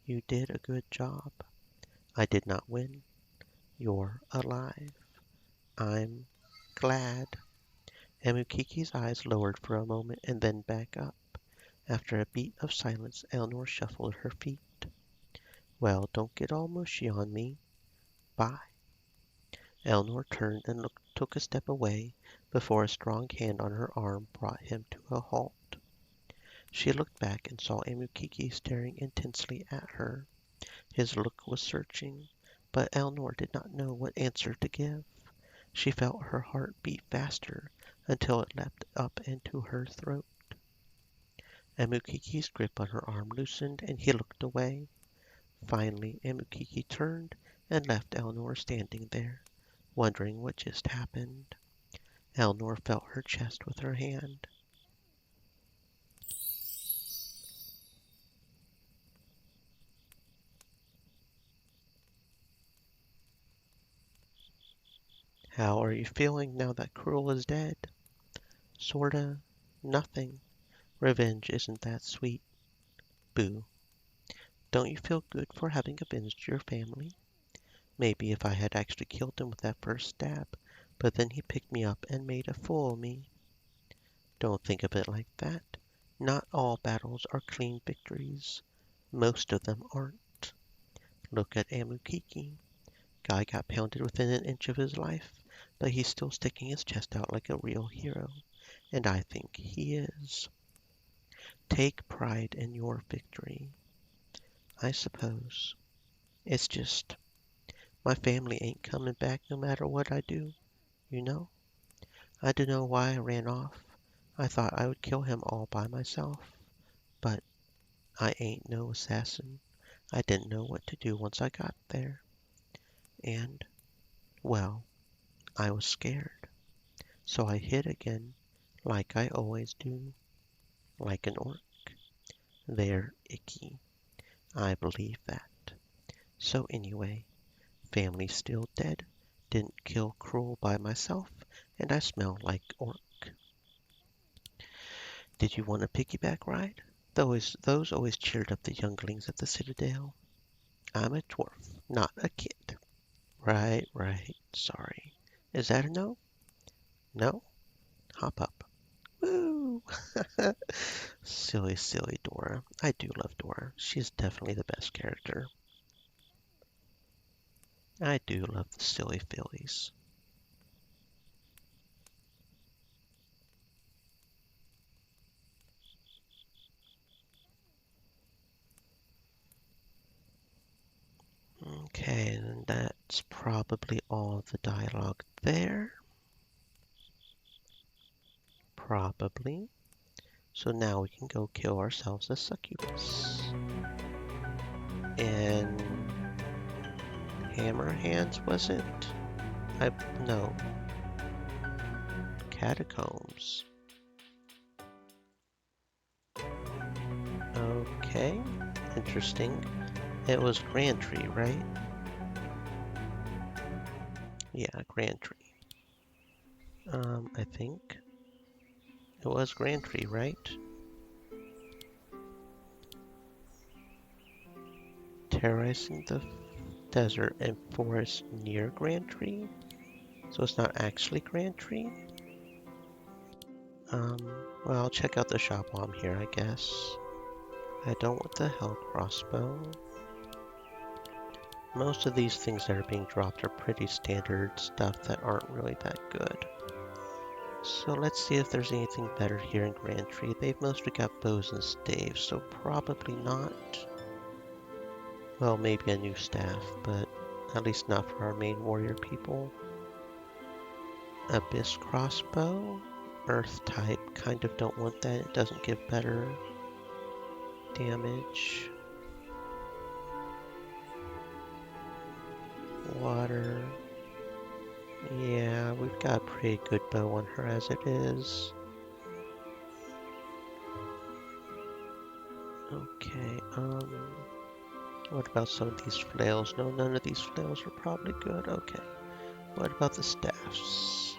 You did a good job. I did not win. You're alive. I'm glad. Amukiki's eyes lowered for a moment and then back up. After a beat of silence, Eleanor shuffled her feet. Well, don't get all mushy on me. Bye. Eleanor turned and took a step away before a strong hand on her arm brought him to a halt. She looked back and saw Amukiki staring intensely at her. His look was searching, but Eleanor did not know what answer to give. She felt her heart beat faster until it leapt up into her throat. Amukiki's grip on her arm loosened and he looked away. Finally, Amukiki turned and left Eleanor standing there, wondering what just happened. Eleanor felt her chest with her hand. How are you feeling now that Cruel is dead? Sorta. Nothing. Revenge isn't that sweet. Boo. Don't you feel good for having avenged your family? Maybe if I had actually killed him with that first stab, but then he picked me up and made a fool of me. Don't think of it like that. Not all battles are clean victories. Most of them aren't. Look at Amukiki. Guy got pounded within an inch of his life, but he's still sticking his chest out like a real hero, and I think he is. Take pride in your victory. I suppose. It's just, my family ain't coming back no matter what I do, you know? I don't know why I ran off. I thought I would kill him all by myself, but I ain't no assassin. I didn't know what to do once I got there. And, well, I was scared. So I hid again, like I always do. Like an orc. They're icky. I believe that. So anyway, family's still dead. Didn't kill Cruel by myself, and I smell like orc. Did you want a piggyback ride? Those always cheered up the younglings at the Citadel. I'm a dwarf, not a kid. Right, right. Sorry. Is that a no? No? Hop up. Woo! Silly, silly Dora. I do love Dora. She's definitely the best character. I do love the silly fillies. Okay, and that's probably all the dialogue there. Probably. So now we can go kill ourselves a succubus. And hammer hands, was it? No. Catacombs. Okay. Interesting. It was Grantry, right? Yeah, Grantry. I think it was Grantry, right? Terrorizing the desert and forest near Grand Tree. So it's not actually Grand Tree. Well, I'll check out the shop while I'm here, I guess. I don't want the hell crossbow. Most of these things that are being dropped are pretty standard stuff that aren't really that good. So let's see if there's anything better here in Grand Tree. They've mostly got bows and staves, so probably not. Well, maybe a new staff, but at least not for our main warrior people. Abyss crossbow, earth type, kind of don't want that. It doesn't give better damage. Water. Yeah, we've got a pretty good bow on her as it is. Okay, what about some of these flails? No, none of these flails are probably good. Okay. What about the staffs?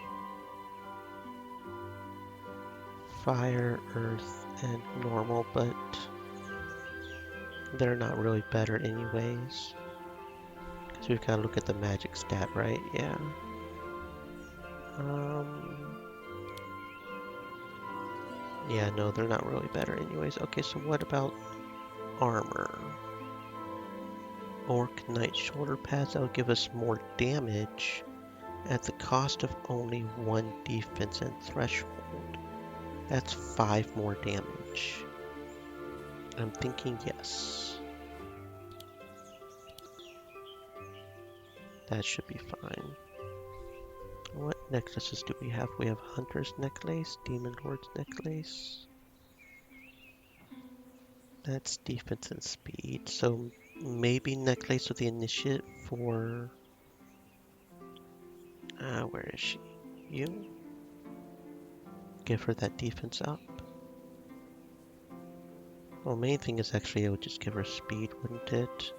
Fire, earth, and normal, but they're not really better anyways. Because we've got to look at the magic stat, right? Yeah. Yeah, no, they're not really better anyways. Okay, so what about armor? Orc Knight shoulder pads, that'll give us more damage at the cost of only 1 defense and threshold. That's 5 more damage. I'm thinking yes. That should be fine. What necklaces do we have? We have Hunter's Necklace, Demon Lord's Necklace. That's defense and speed, so maybe Necklace with the Initiate for... where is she? You? Give her that defense up. Well, main thing is actually it would just give her speed, wouldn't it?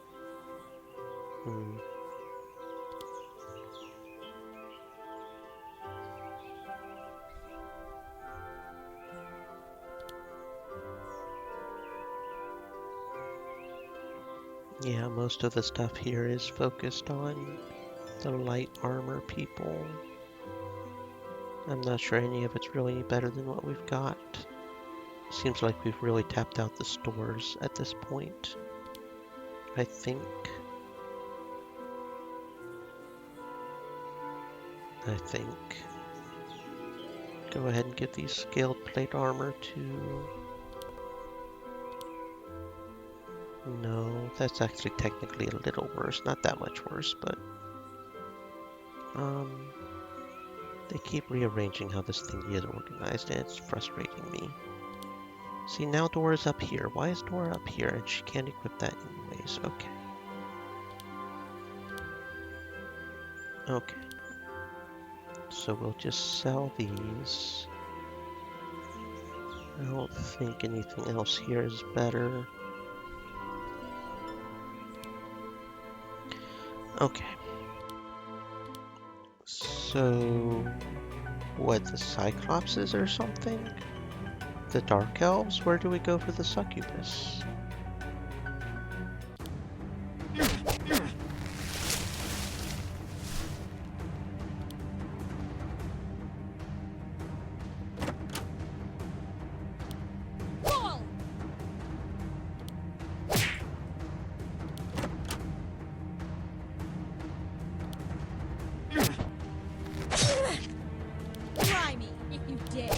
Yeah, most of the stuff here is focused on the light armor people. I'm not sure any of it's really better than what we've got. Seems like we've really tapped out the stores at this point. I think. Go ahead and give these scaled plate armor to... No, that's actually technically a little worse. Not that much worse, but... They keep rearranging how this thing is organized, and it's frustrating me. See, now Dora's up here. Why is Dora up here? And she can't equip that anyways. Okay. Okay. So we'll just sell these. I don't think anything else here is better. Okay. So, what, the Cyclopses or something? The Dark Elves? Where do we go for the Succubus? Try me if you dare.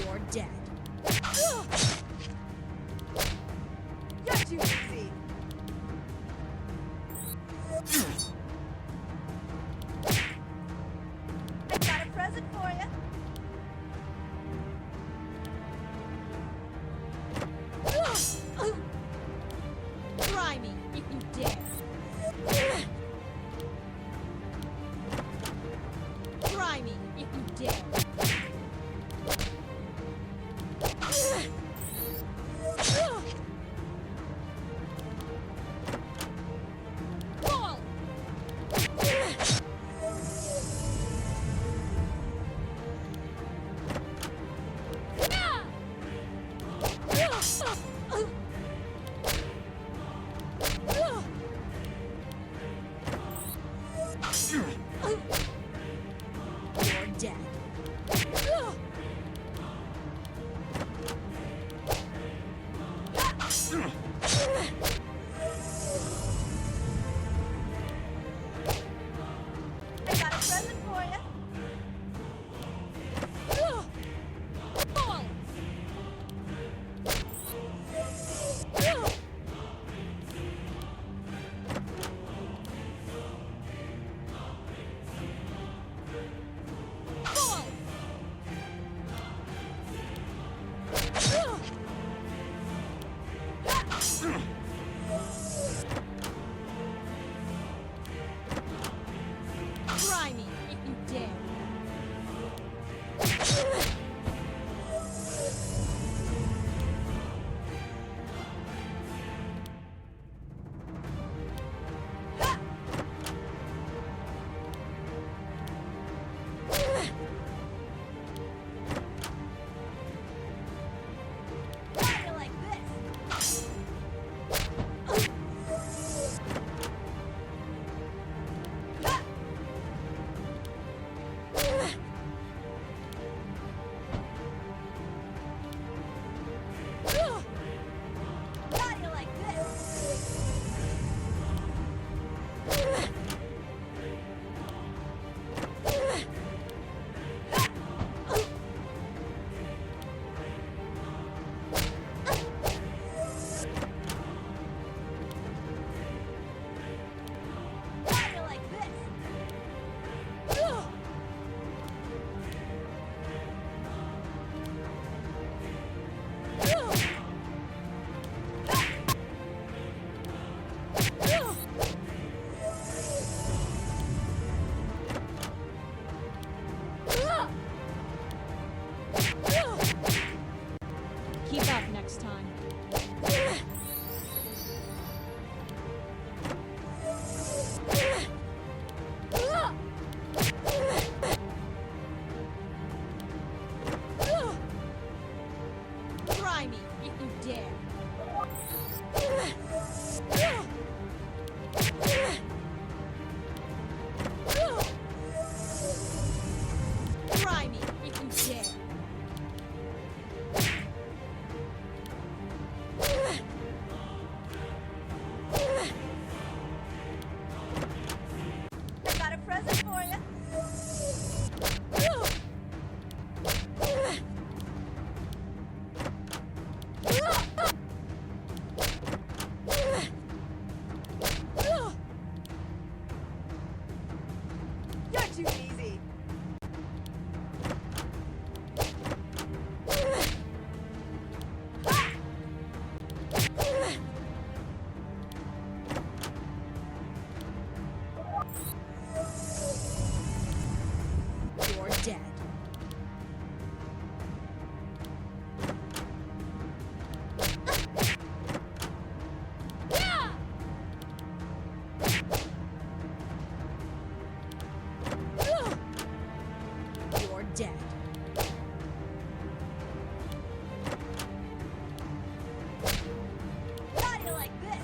You're dead. You're too easy. I got a present for you. Try me if you dare. Try me if you dare. Try me if you dare. How do you like this? How do you like this? How do you like this? Keep up next time. Try me if you dare. Try me if you dare. I got a present for you. You're too easy. You're dead. You're dead. How do you like this?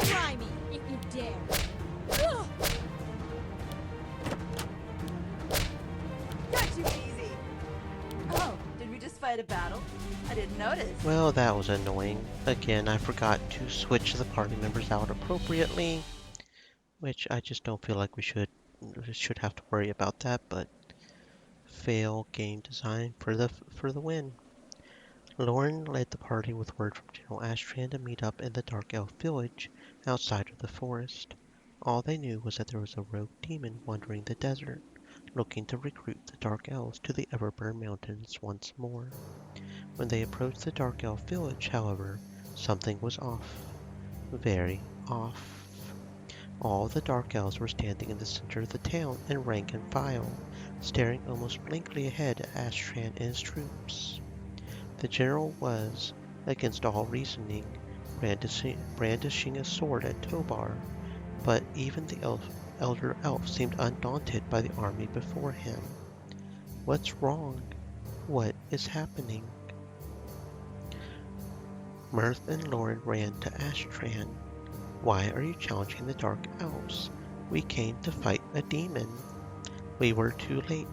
Try me if you dare. You're too easy. Oh, did we just fight a battle? I didn't notice. Well, that was annoying. Again, I forgot to switch the party members out appropriately, which I just don't feel like we should have to worry about that, but fail game design for the win. Loren led the party with word from General Astran to meet up in the Dark Elf village outside of the forest. All they knew was that there was a rogue demon wandering the desert, looking to recruit the Dark Elves to the Everburn Mountains once more. When they approached the Dark Elf village, however, something was off. Very off. All the Dark Elves were standing in the center of the town in rank and file, staring almost blankly ahead at Astran and his troops. The general was, against all reasoning, brandishing a sword at Tobar, but even the elder elf seemed undaunted by the army before him. What's wrong? What is happening? Mirth and Loren ran to Astran. Why are you challenging the Dark Elves? We came to fight a demon. We were too late.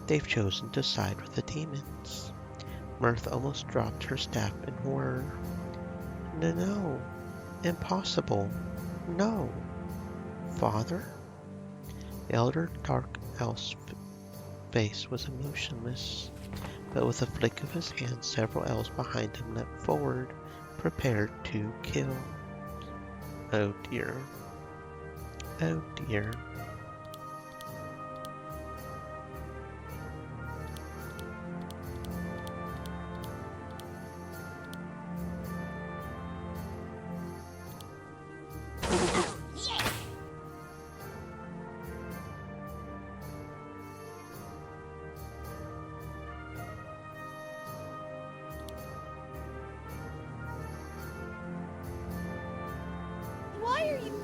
They've chosen to side with the demons. Mirth almost dropped her staff in horror. No, impossible. No. Father? The elder Dark Elf's face was emotionless, but with a flick of his hand, several elves behind him leapt forward, prepared to kill. Oh dear. Oh dear.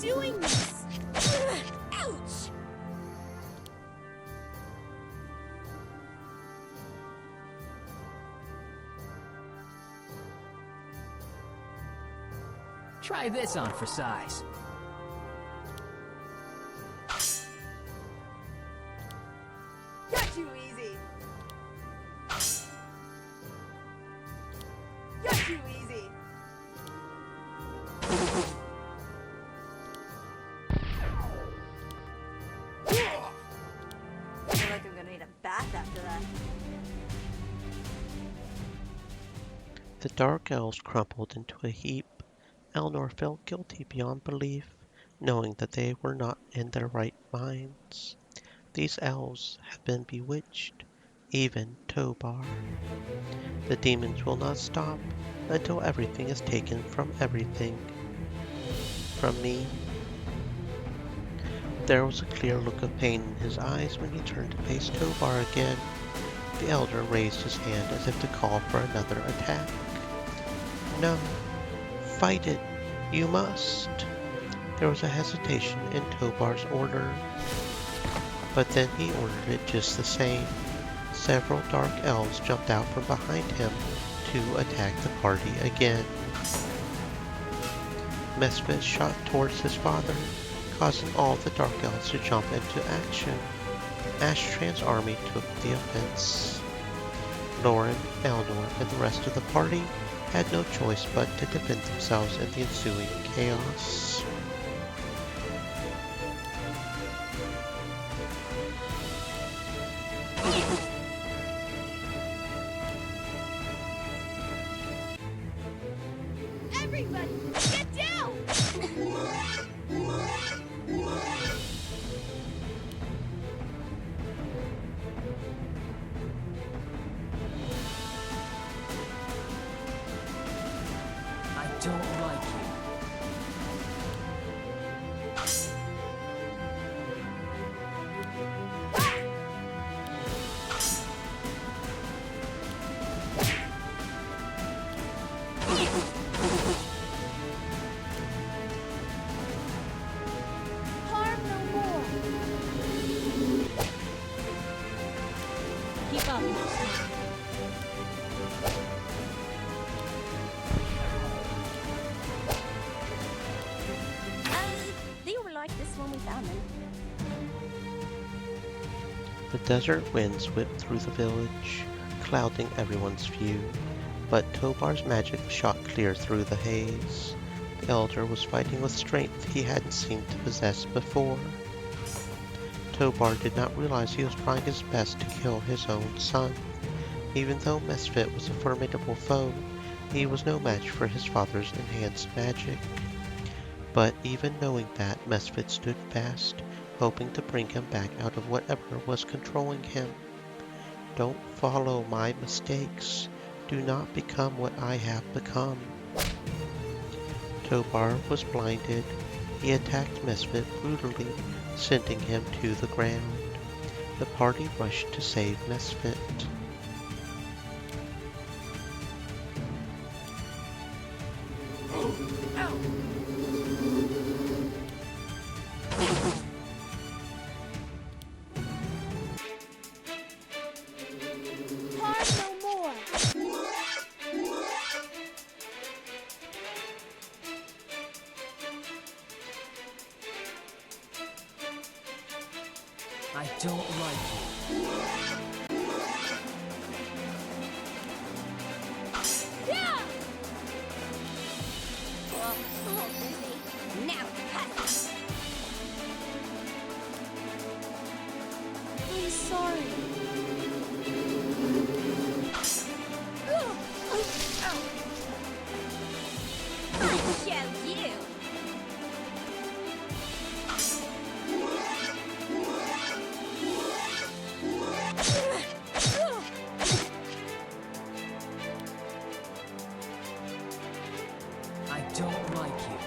doing this? Ugh, ouch! Try this on for size. Got you easy. Got you easy. I feel like I'm gonna need a bath after that. The dark elves crumpled into a heap. Elnor felt guilty beyond belief, knowing that they were not in their right minds. These elves have been bewitched, even Tobar. The demons will not stop until everything is taken from everything. From me. There was a clear look of pain in his eyes when he turned to face Tobar again. The elder raised his hand as if to call for another attack. No. Fight it. You must. There was a hesitation in Tobar's order. But then he ordered it just the same. Several dark elves jumped out from behind him to attack the party again. Mesfit shot towards his father, causing all the dark elves to jump into action. Ashtran's army took the offense. Loren, Elnor, and the rest of the party had no choice but to defend themselves in the ensuing chaos. Everybody, get down! I don't like you. Harm no more. Keep up. They were like this when we found them. The desert winds whipped through the village, clouding everyone's view, but Tobar's magic shot clear through the haze. The elder was fighting with strength he hadn't seemed to possess before. Tobar did not realize he was trying his best to kill his own son. Even though Mesfit was a formidable foe, he was no match for his father's enhanced magic. But even knowing that, Mesfit stood fast, hoping to bring him back out of whatever was controlling him. Don't follow my mistakes. Do not become what I have become. Tobar was blinded. He attacked Mesfit brutally, sending him to the ground. The party rushed to save Mesfit. Harm no more. I don't like you. Yeah! Oh, a little busy. Now, cut. I'm sorry. Show you. I don't like you.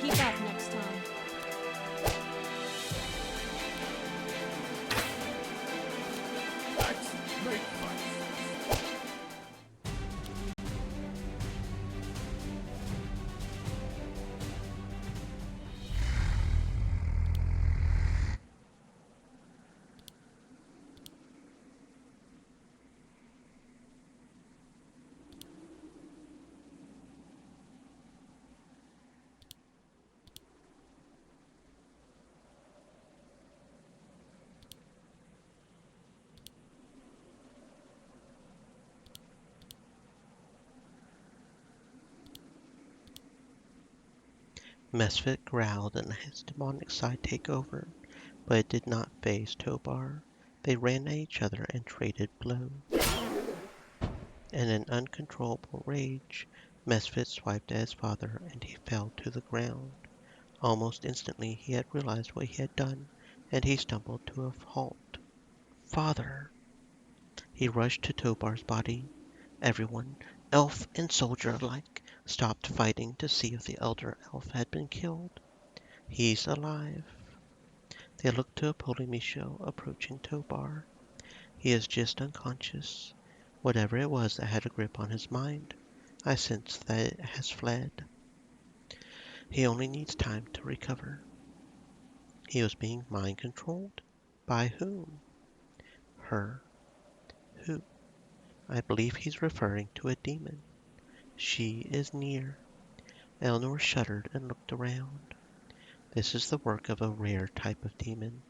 Keep up next time. Let's make fights. Mesfit growled and let his demonic side take over, but it did not faze Tobar. They ran at each other and traded blows. In an uncontrollable rage, Mesfit swiped at his father and he fell to the ground. Almost instantly he had realized what he had done, and he stumbled to a halt. Father! He rushed to Tobar's body. Everyone, elf and soldier alike, stopped fighting to see if the elder elf had been killed. He's alive. They looked to Apollonicio approaching Tobar. He is just unconscious. Whatever it was that had a grip on his mind, I sense that it has fled. He only needs time to recover. He was being mind-controlled. By whom? Her. Who? I believe he's referring to a demon. She is near. Eleanor shuddered and looked around. This is the work of a rare type of demon,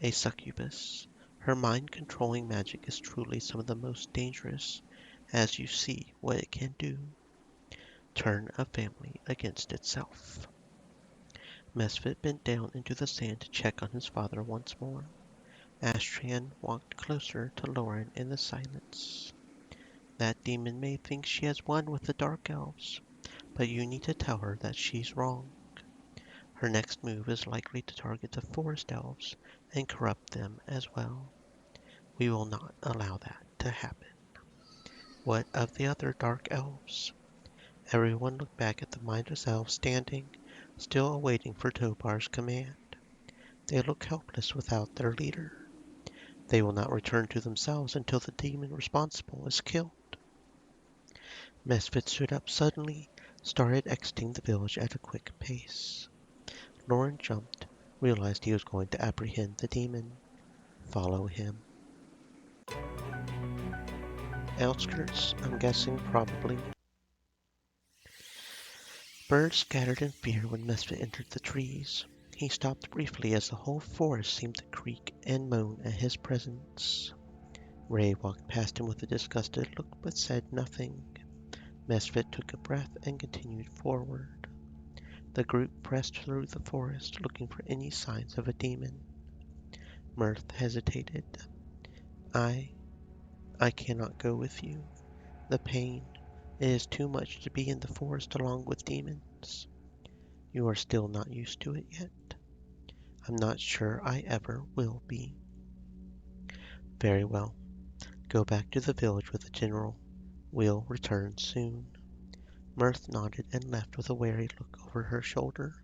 a succubus. Her mind-controlling magic is truly some of the most dangerous, as you see what it can do. Turn a family against itself. Mesfit bent down into the sand to check on his father once more. Astran walked closer to Loren in the silence. That demon may think she has won with the Dark Elves, but you need to tell her that she's wrong. Her next move is likely to target the Forest Elves and corrupt them as well. We will not allow that to happen. What of the other Dark Elves? Everyone looked back at the mindless elves standing, still awaiting for Tobar's command. They look helpless without their leader. They will not return to themselves until the demon responsible is killed. Mesfit stood up suddenly, started exiting the village at a quick pace. Loren jumped, realized he was going to apprehend the demon. Follow him. Outskirts, I'm guessing probably. Birds scattered in fear when Mesfit entered the trees. He stopped briefly as the whole forest seemed to creak and moan at his presence. Ray walked past him with a disgusted look but said nothing. Mesfit took a breath and continued forward. The group pressed through the forest looking for any signs of a demon. Mirth hesitated. I cannot go with you. The pain. It is too much to be in the forest along with demons. You are still not used to it yet. I'm not sure I ever will be. Very well. Go back to the village with the general. We'll return soon. Mirth nodded and left with a wary look over her shoulder.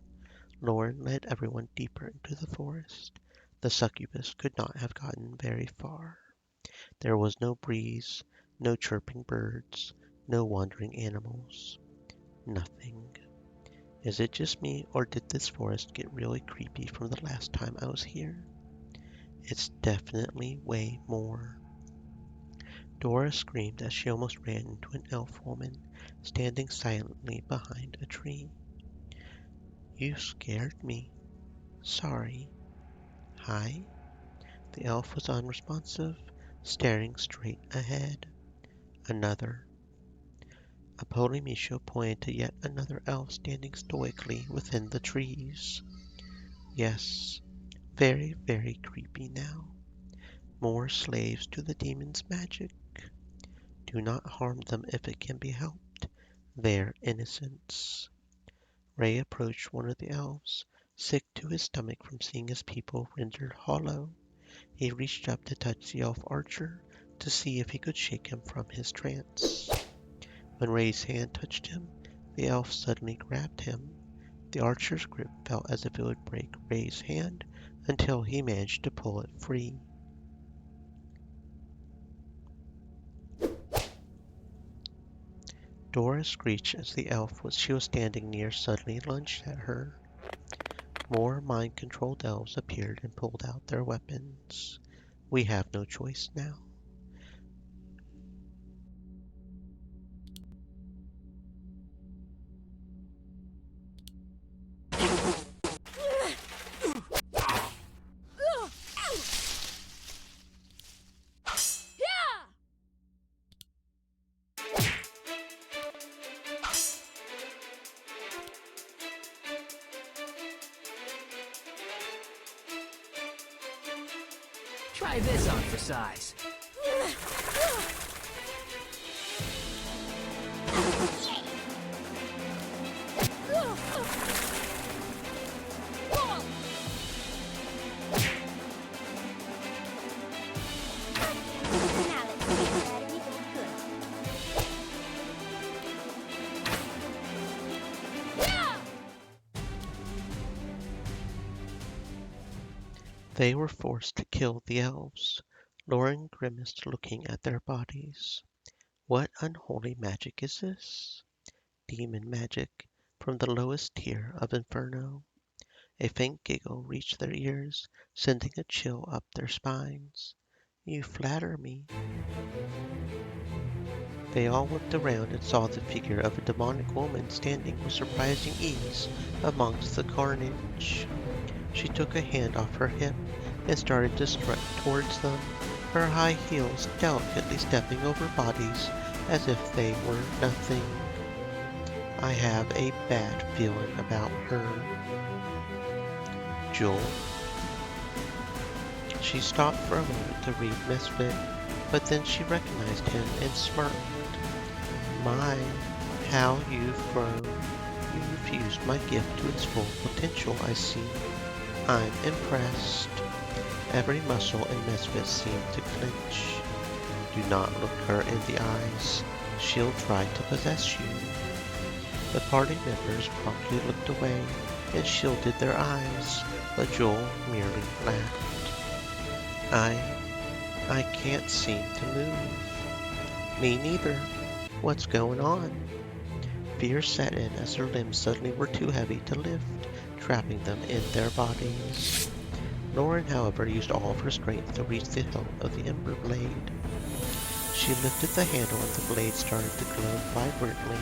Loren led everyone deeper into the forest. The succubus could not have gotten very far. There was no breeze, no chirping birds, no wandering animals. Nothing. Is it just me, or did this forest get really creepy from the last time I was here? It's definitely way more. Dora screamed as she almost ran into an elf woman standing silently behind a tree. You scared me. Sorry. Hi? The elf was unresponsive, staring straight ahead. Another. Apollonicio pointed to yet another elf standing stoically within the trees. Yes, very, very creepy now. More slaves to the demon's magic. Do not harm them if it can be helped. Their innocence. Ray approached one of the elves, sick to his stomach from seeing his people rendered hollow. He reached up to touch the elf archer to see if he could shake him from his trance. When Ray's hand touched him, the elf suddenly grabbed him. The archer's grip felt as if it would break Ray's hand until he managed to pull it free. Dora screeched as the elf she was standing near suddenly lunged at her. More mind-controlled elves appeared and pulled out their weapons. We have no choice now. Try this on for size. They were forced to kill the elves. Loren grimaced looking at their bodies. What unholy magic is this? Demon magic from the lowest tier of Inferno. A faint giggle reached their ears, sending a chill up their spines. You flatter me. They all looked around and saw the figure of a demonic woman standing with surprising ease amongst the carnage. She took a hand off her hip and started to strut towards them, her high heels delicately stepping over bodies as if they were nothing. I have a bad feeling about her. Joel. She stopped for a moment to read Misfit, but then she recognized him and smirked. My, how you've grown. You've used my gift to its full potential, I see. I'm impressed. Every muscle in Misfit seemed to clench. Do not look her in the eyes. She'll try to possess you. The party members promptly looked away and shielded their eyes, but Joel merely laughed. I can't seem to move. Me neither. What's going on? Fear set in as their limbs suddenly were too heavy to lift, trapping them in their bodies. Loren, however, used all of her strength to reach the hilt of the Ember Blade. She lifted the handle and the blade started to glow vibrantly.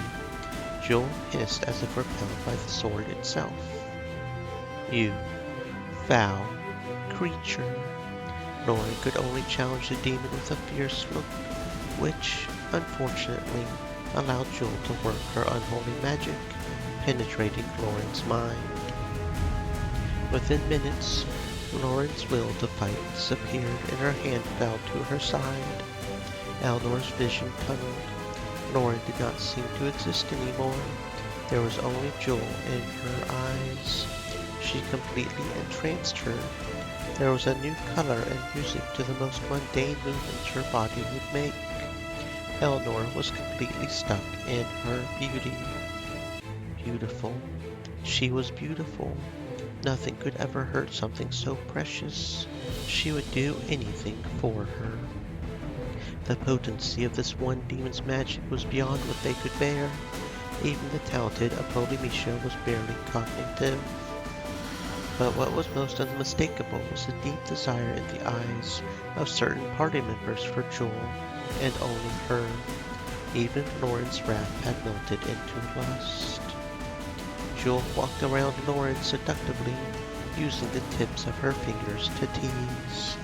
Joel hissed as if repelled by the sword itself. You foul creature. Loren could only challenge the demon with a fierce look, which, unfortunately, allowed Joel to work her unholy magic, penetrating Loren's mind. Within minutes, Loren's will to fight disappeared and her hand fell to her side. Elnor's vision tunneled. Loren did not seem to exist anymore. There was only Joel in her eyes. She completely entranced her. There was a new color and music to the most mundane movements her body would make. Elnor was completely stuck in her beauty. Beautiful. She was beautiful. Nothing could ever hurt something so precious. She would do anything for her. The potency of this one demon's magic was beyond what they could bear. Even the talented Apollonicia was barely cognitive. But what was most unmistakable was the deep desire in the eyes of certain party members for Joel, and only her. Even Loren's wrath had melted into lust. Joel walked around Loren seductively, using the tips of her fingers to tease.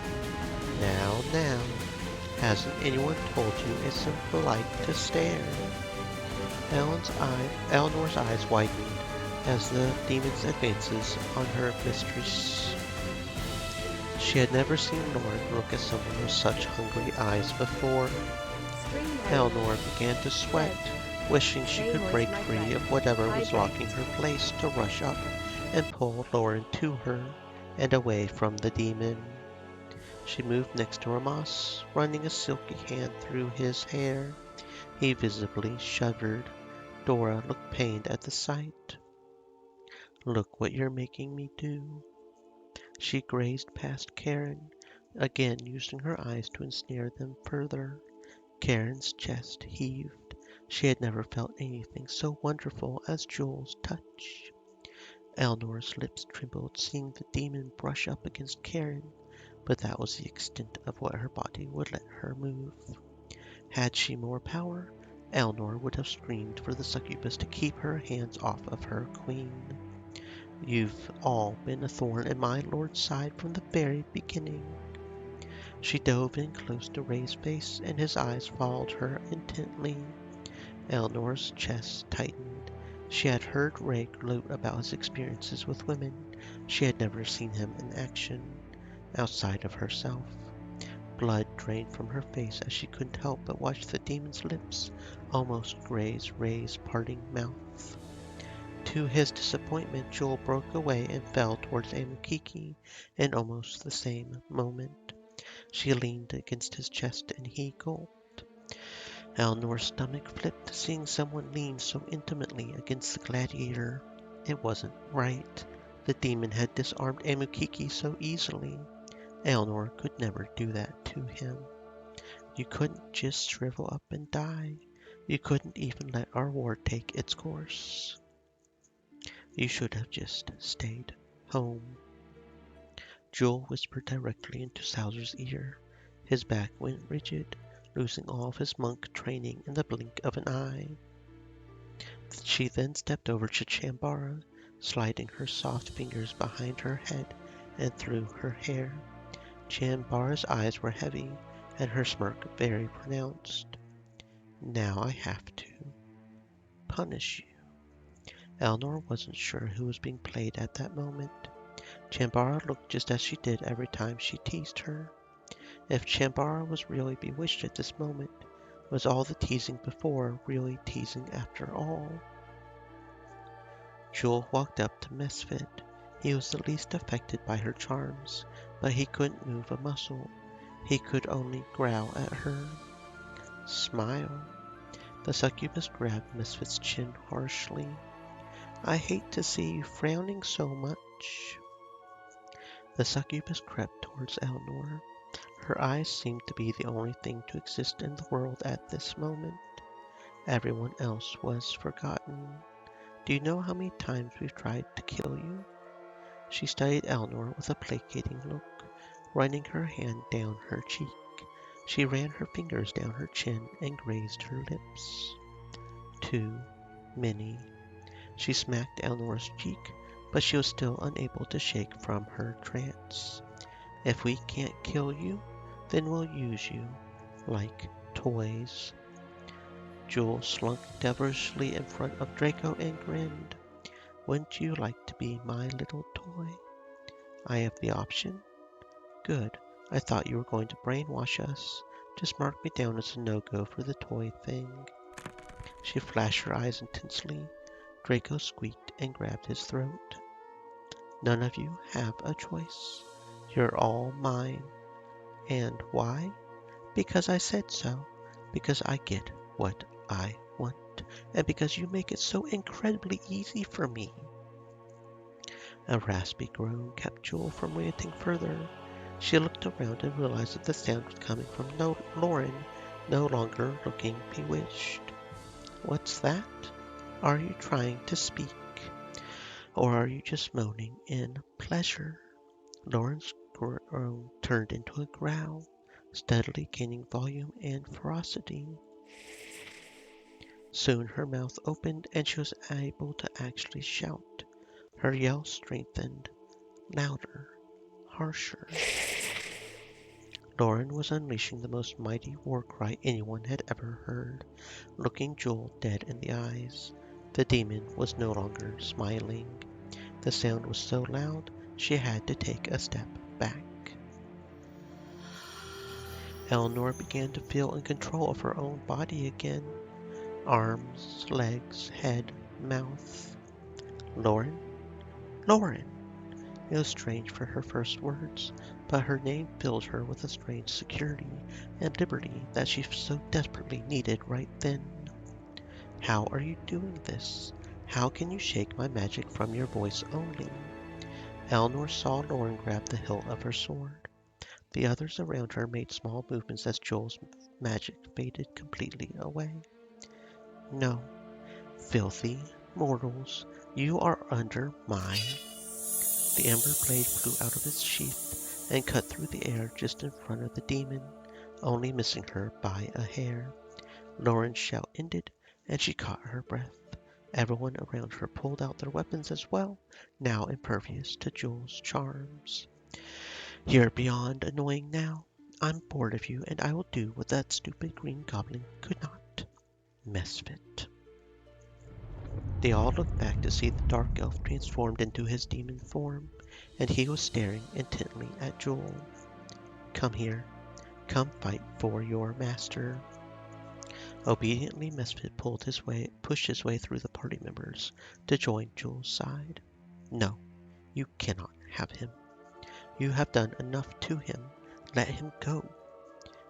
Now, hasn't anyone told you it's impolite to stare? Eleanor's eyes widened as the demon advances on her mistress. She had never seen Loren look at someone with such hungry eyes before. Eleanor began to sweat, wishing she could break free of whatever was locking her place to rush up and pull Loren to her and away from the demon. She moved next to Ramas, running a silky hand through his hair. He visibly shuddered. Dora looked pained at the sight. Look what you're making me do. She grazed past Karen, again using her eyes to ensnare them further. Karen's chest heaved. She had never felt anything so wonderful as Joel's touch. Eleanor's lips trembled, seeing the demon brush up against Karen, but that was the extent of what her body would let her move. Had she more power, Eleanor would have screamed for the succubus to keep her hands off of her queen. You've all been a thorn in my lord's side from the very beginning. She dove in close to Ray's face, and his eyes followed her intently. Eleanor's chest tightened. She had heard Ray gloat about his experiences with women. She had never seen him in action, outside of herself. Blood drained from her face as she couldn't help but watch the demon's lips almost graze Ray's parting mouth. To his disappointment, Joel broke away and fell towards Amukiki in almost the same moment. She leaned against his chest and he gulped. Eleanor's stomach flipped, seeing someone lean so intimately against the gladiator. It wasn't right. The demon had disarmed Amukiki so easily. Eleanor could never do that to him. You couldn't just shrivel up and die. You couldn't even let our war take its course. You should have just stayed home. Joel whispered directly into Salzer's ear. His back went rigid, losing all of his monk training in the blink of an eye. She then stepped over to Chambara, sliding her soft fingers behind her head and through her hair. Chambara's eyes were heavy, and her smirk very pronounced. Now I have to punish you. Eleanor wasn't sure who was being played at that moment. Chambara looked just as she did every time she teased her. If Chambara was really bewitched at this moment, was all the teasing before really teasing after all? Joel walked up to Misfit. He was the least affected by her charms, but he couldn't move a muscle. He could only growl at her. Smile. The succubus grabbed Misfit's chin harshly. I hate to see you frowning so much. The succubus crept towards Eleanor. Her eyes seemed to be the only thing to exist in the world at this moment. Everyone else was forgotten. Do you know how many times we've tried to kill you? She studied Eleanor with a placating look, running her hand down her cheek. She ran her fingers down her chin and grazed her lips. Too many. She smacked Eleanor's cheek, but she was still unable to shake from her trance. If we can't kill you, then we'll use you, like toys. Joel slunk devilishly in front of Draco and grinned. Wouldn't you like to be my little toy? I have the option. Good. I thought you were going to brainwash us. Just mark me down as a no-go for the toy thing. She flashed her eyes intensely. Draco squeaked and grabbed his throat. None of you have a choice. You're all mine. And why? Because I said so. Because I get what I want. And because you make it so incredibly easy for me. A raspy groan kept Jewel from ranting further. She looked around and realized that the sound was coming from Loren, no longer looking bewitched. What's that? Are you trying to speak? Or are you just moaning in pleasure? Loren's groan turned into a growl, steadily gaining volume and ferocity. Soon her mouth opened and she was able to actually shout. Her yell strengthened, louder, harsher. Loren was unleashing the most mighty war cry anyone had ever heard, looking Joel dead in the eyes. The demon was no longer smiling. The sound was so loud, she had to take a step back. Eleanor began to feel in control of her own body again. Arms, legs, head, mouth. Loren? Loren! It was strange for her first words, but her name filled her with a strange security and liberty that she so desperately needed right then. How are you doing this? How can you shake my magic from your voice only? Eleanor saw Loren grab the hilt of her sword. The others around her made small movements as Joel's magic faded completely away. No, filthy mortals, you are under mine. The ember blade flew out of its sheath and cut through the air just in front of the demon, only missing her by a hair. Loren's shout ended, and she caught her breath. Everyone around her pulled out their weapons as well, now impervious to Joel's charms. You're beyond annoying now. I'm bored of you, and I will do what that stupid green goblin could not. Misfit. They all looked back to see the dark elf transformed into his demon form, and he was staring intently at Joel. Come here. Come fight for your master. Obediently, Misfit pushed his way through the party members to join Joel's side. No, you cannot have him. You have done enough to him. Let him go.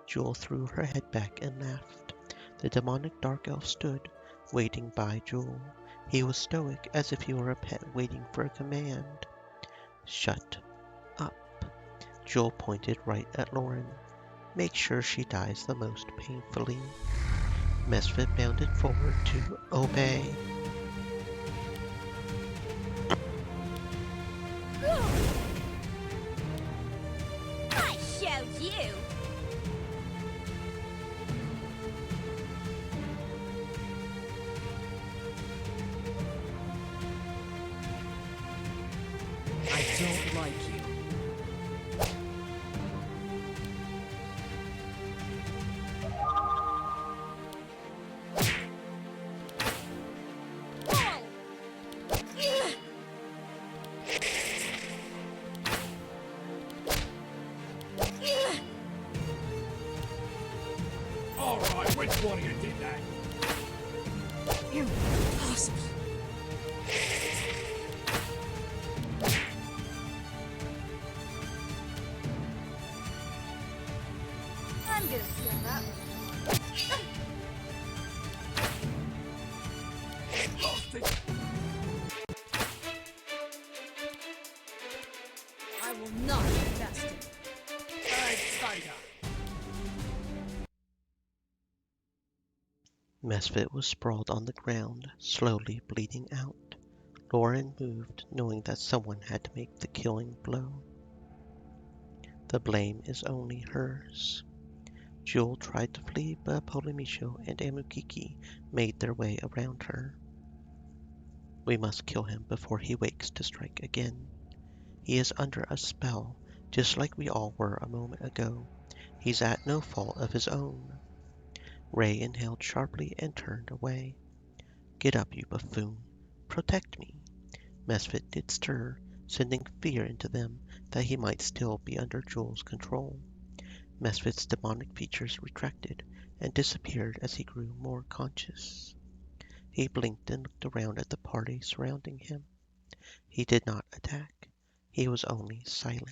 Joel threw her head back and laughed. The demonic dark elf stood, waiting by Joel. He was stoic, as if he were a pet waiting for a command. Shut up. Joel pointed right at Loren. Make sure she dies the most painfully. Misfit bounded forward to obey. I showed you! I don't like you. Alright, which one of you did that? Impossible. I'm gonna steal that. Lost it. I will not be bested. Hey, Spider. Misfit was sprawled on the ground, slowly bleeding out. Loren moved, knowing that someone had to make the killing blow. The blame is only hers. Jewel tried to flee, but Polymisho and Amukiki made their way around her. We must kill him before he wakes to strike again. He is under a spell, just like we all were a moment ago. He's at no fault of his own. Ray inhaled sharply and turned away. Get up, you buffoon. Protect me. Misfit did stir, sending fear into them that he might still be under Joel's control. Misfit's demonic features retracted and disappeared as he grew more conscious. He blinked and looked around at the party surrounding him. He did not attack. He was only silent.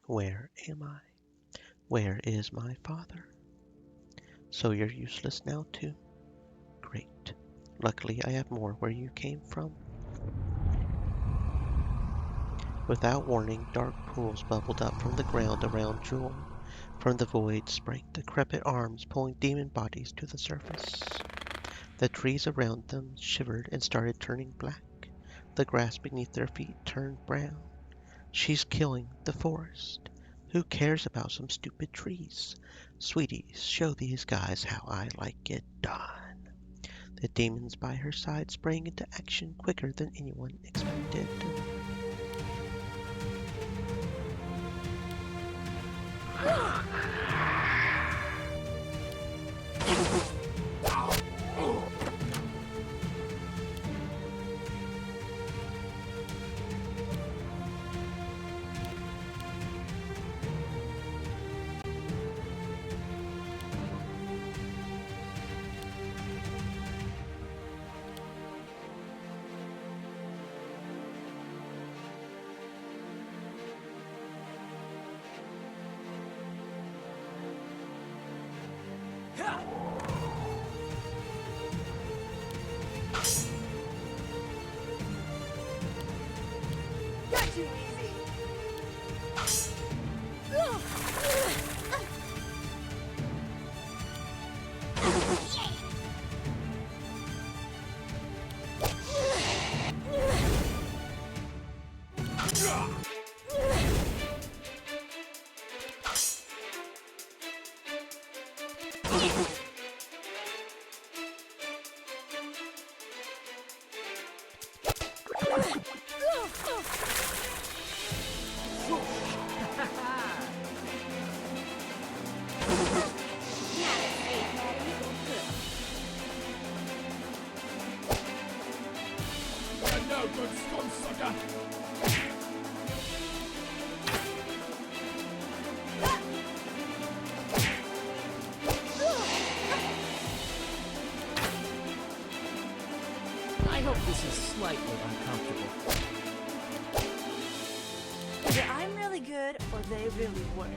Where am I? Where is my father? So you're useless now, too? Great. Luckily, I have more where you came from. Without warning, dark pools bubbled up from the ground around Jewel. From the void sprang decrepit arms pulling demon bodies to the surface. The trees around them shivered and started turning black. The grass beneath their feet turned brown. She's killing the forest. Who cares about some stupid trees? Sweeties, show these guys how I like it done. The demons by her side sprang into action quicker than anyone expected. too easy. You're no good, scum sucker. I hope this is slightly uncomfortable. Either I'm really good or they really weren't.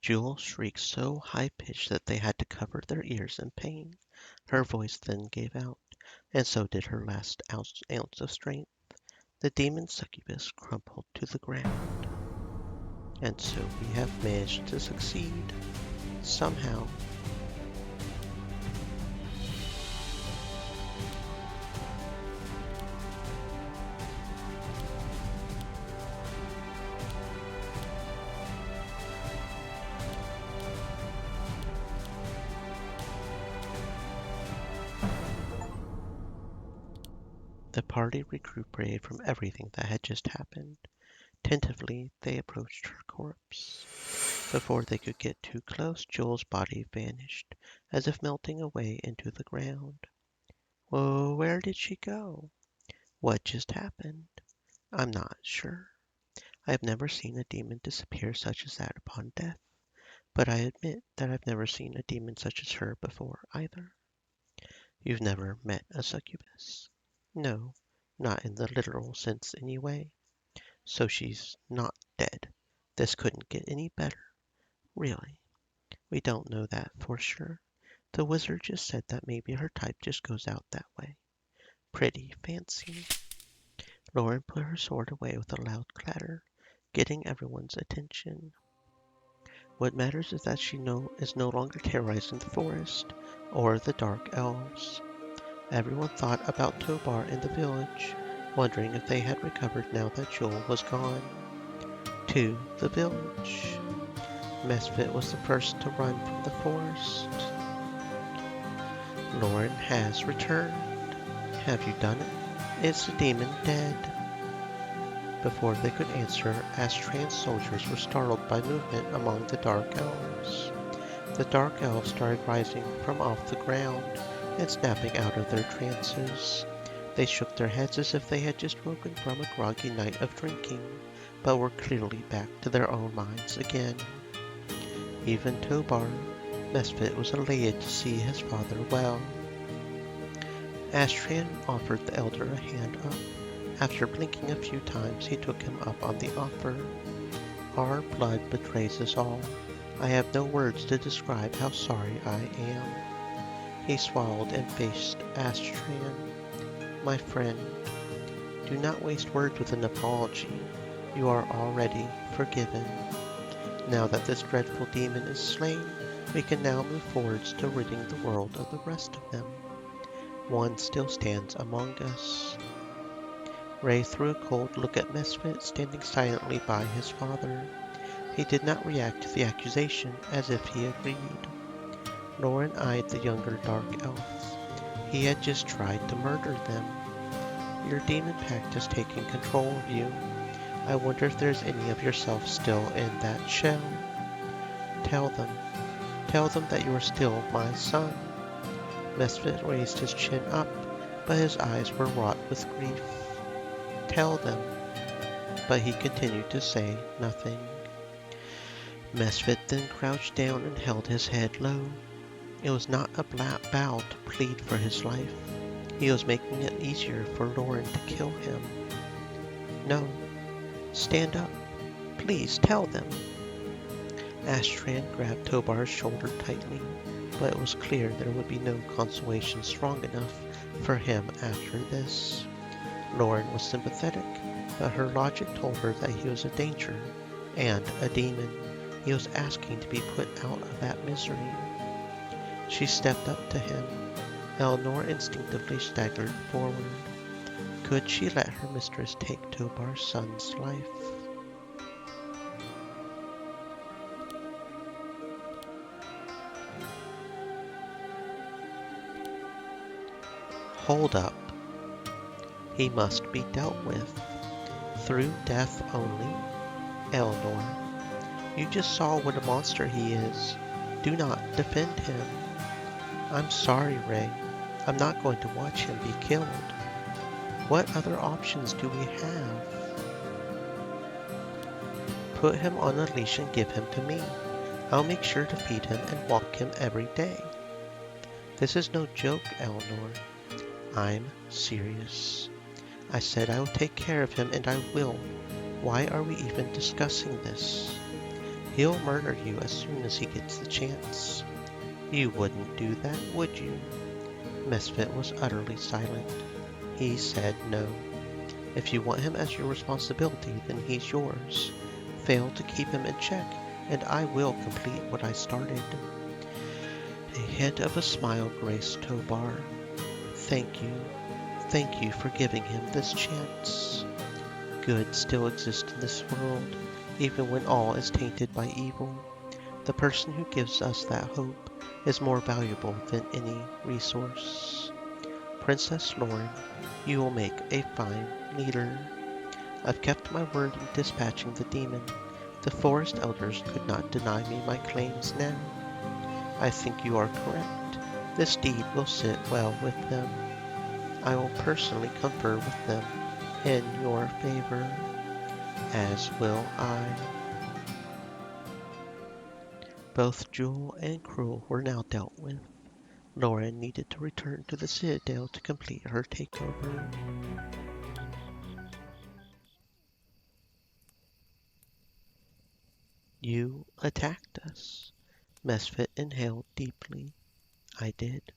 Jewel shrieked so high-pitched that they had to cover their ears in pain. Her voice then gave out, and so did her last ounce of strength. The demon succubus crumpled to the ground. And so we have managed to succeed. Somehow. The party recuperated from everything that had just happened. Tentatively, they approached her corpse. Before they could get too close, Jewel's body vanished, as if melting away into the ground. Whoa, where did she go? What just happened? I'm not sure. I have never seen a demon disappear such as that upon death, but I admit that I've never seen a demon such as her before either. You've never met a succubus? No, not in the literal sense anyway. So she's not dead. This couldn't get any better. Really. We don't know that for sure. The wizard just said that maybe her type just goes out that way. Pretty fancy. Loren put her sword away with a loud clatter, getting everyone's attention. What matters is that she is no longer terrorizing the forest or the dark elves. Everyone thought about Tobar in the village, wondering if they had recovered now that Jewel was gone. To the village. Mesfit was the first to run from the forest. Loren has returned. Have you done it? Is the demon dead? Before they could answer, Astran's soldiers were startled by movement among the Dark Elves. The Dark Elves started rising from off the ground and snapping out of their trances. They shook their heads as if they had just woken from a groggy night of drinking, but were clearly back to their own minds again. Even Tobar, Mesfit was elated to see his father well. Astran offered the elder a hand up. After blinking a few times, he took him up on the offer. Our blood betrays us all. I have no words to describe how sorry I am. He swallowed and faced Astran. My friend, do not waste words with an apology. You are already forgiven. Now that this dreadful demon is slain, we can now move forwards to ridding the world of the rest of them. One still stands among us. Ray threw a cold look at Mesfit, standing silently by his father. He did not react to the accusation as if he agreed. Loren eyed the younger dark elves. He had just tried to murder them. Your demon pact has taken control of you. I wonder if there's any of yourself still in that shell. Tell them. Tell them that you are still my son. Misfit raised his chin up, but his eyes were wrought with grief. Tell them. But he continued to say nothing. Misfit then crouched down and held his head low. It was not a bow to plead for his life. He was making it easier for Loren to kill him. No. Stand up. Please tell them. Astran grabbed Tobar's shoulder tightly, but it was clear there would be no consolation strong enough for him after this. Loren was sympathetic, but her logic told her that he was a danger and a demon. He was asking to be put out of that misery. She stepped up to him. Eleanor instinctively staggered forward. Could she let her mistress take Tobar's son's life? Hold up. He must be dealt with. Through death only? Eleanor, you just saw what a monster he is. Do not defend him. I'm sorry, Ray. I'm not going to watch him be killed. What other options do we have? Put him on a leash and give him to me. I'll make sure to feed him and walk him every day. This is no joke, Eleanor. I'm serious. I said I will take care of him, and I will. Why are we even discussing this? He'll murder you as soon as he gets the chance. You wouldn't do that, would you? Misfit was utterly silent. He said no. If you want him as your responsibility, then he's yours. Fail to keep him in check, and I will complete what I started. A hint of a smile graced Tobar. Thank you. Thank you for giving him this chance. Good still exists in this world, even when all is tainted by evil. The person who gives us that hope is more valuable than any resource. Princess Loren, you will make a fine leader. I've kept my word in dispatching the demon. The forest elders could not deny me my claims now. I think you are correct. This deed will sit well with them. I will personally confer with them in your favor, as will I. Both Jewel and Cruel were now dealt with. Loren needed to return to the Citadel to complete her takeover. You attacked us. Misfit inhaled deeply. I did.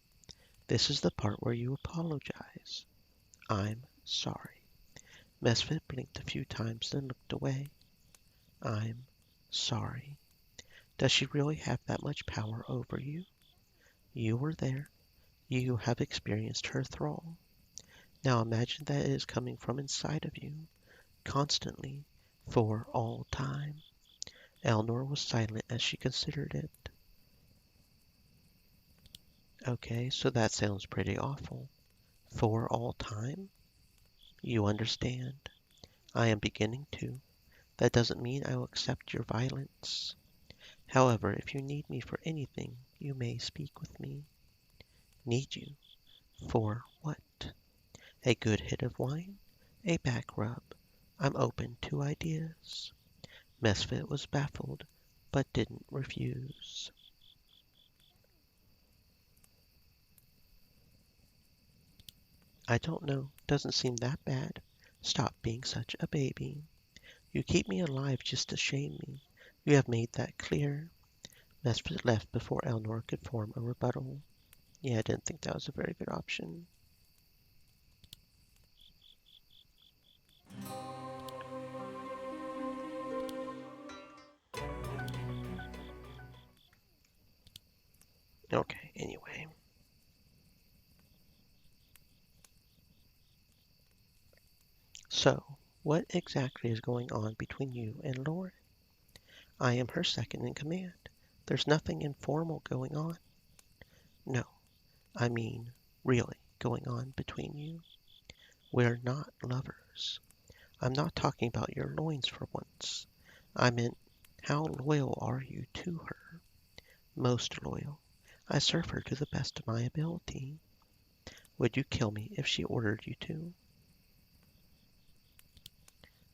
This is the part where you apologize. I'm sorry. Misfit blinked a few times, then looked away. I'm sorry. Does she really have that much power over you? You were there. You have experienced her thrall. Now imagine that it is coming from inside of you, constantly, for all time. Eleanor was silent as she considered it. Okay, so that sounds pretty awful. For all time? You understand. I am beginning to. That doesn't mean I will accept your violence. However, if you need me for anything, you may speak with me. Need you? For what? A good hit of wine? A back rub? I'm open to ideas. Misfit was baffled, but didn't refuse. I don't know. Doesn't seem that bad. Stop being such a baby. You keep me alive just to shame me. You have made that clear. Misfit left before Eleanor could form a rebuttal. Yeah, I didn't think that was a very good option. Okay, anyway. So, what exactly is going on between you and Loren? I am her second in command. There's nothing informal going on. No, I mean really going on between you. We're not lovers. I'm not talking about your loins for once. I meant, how loyal are you to her? Most loyal. I serve her to the best of my ability. Would you kill me if she ordered you to?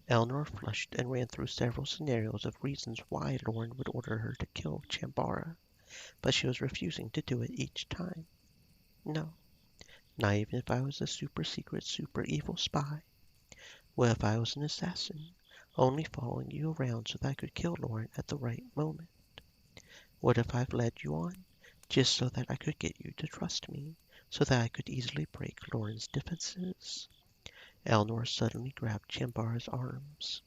Eleanor flushed and ran through several scenarios of reasons why Loren would order her to kill Chambara, but she was refusing to do it each time. No, not even if I was a super secret, super evil spy. What if I was an assassin, only following you around so that I could kill Loren at the right moment? What if I've led you on, just so that I could get you to trust me, so that I could easily break Loren's defenses? Eleanor suddenly grabbed Chambara's arms.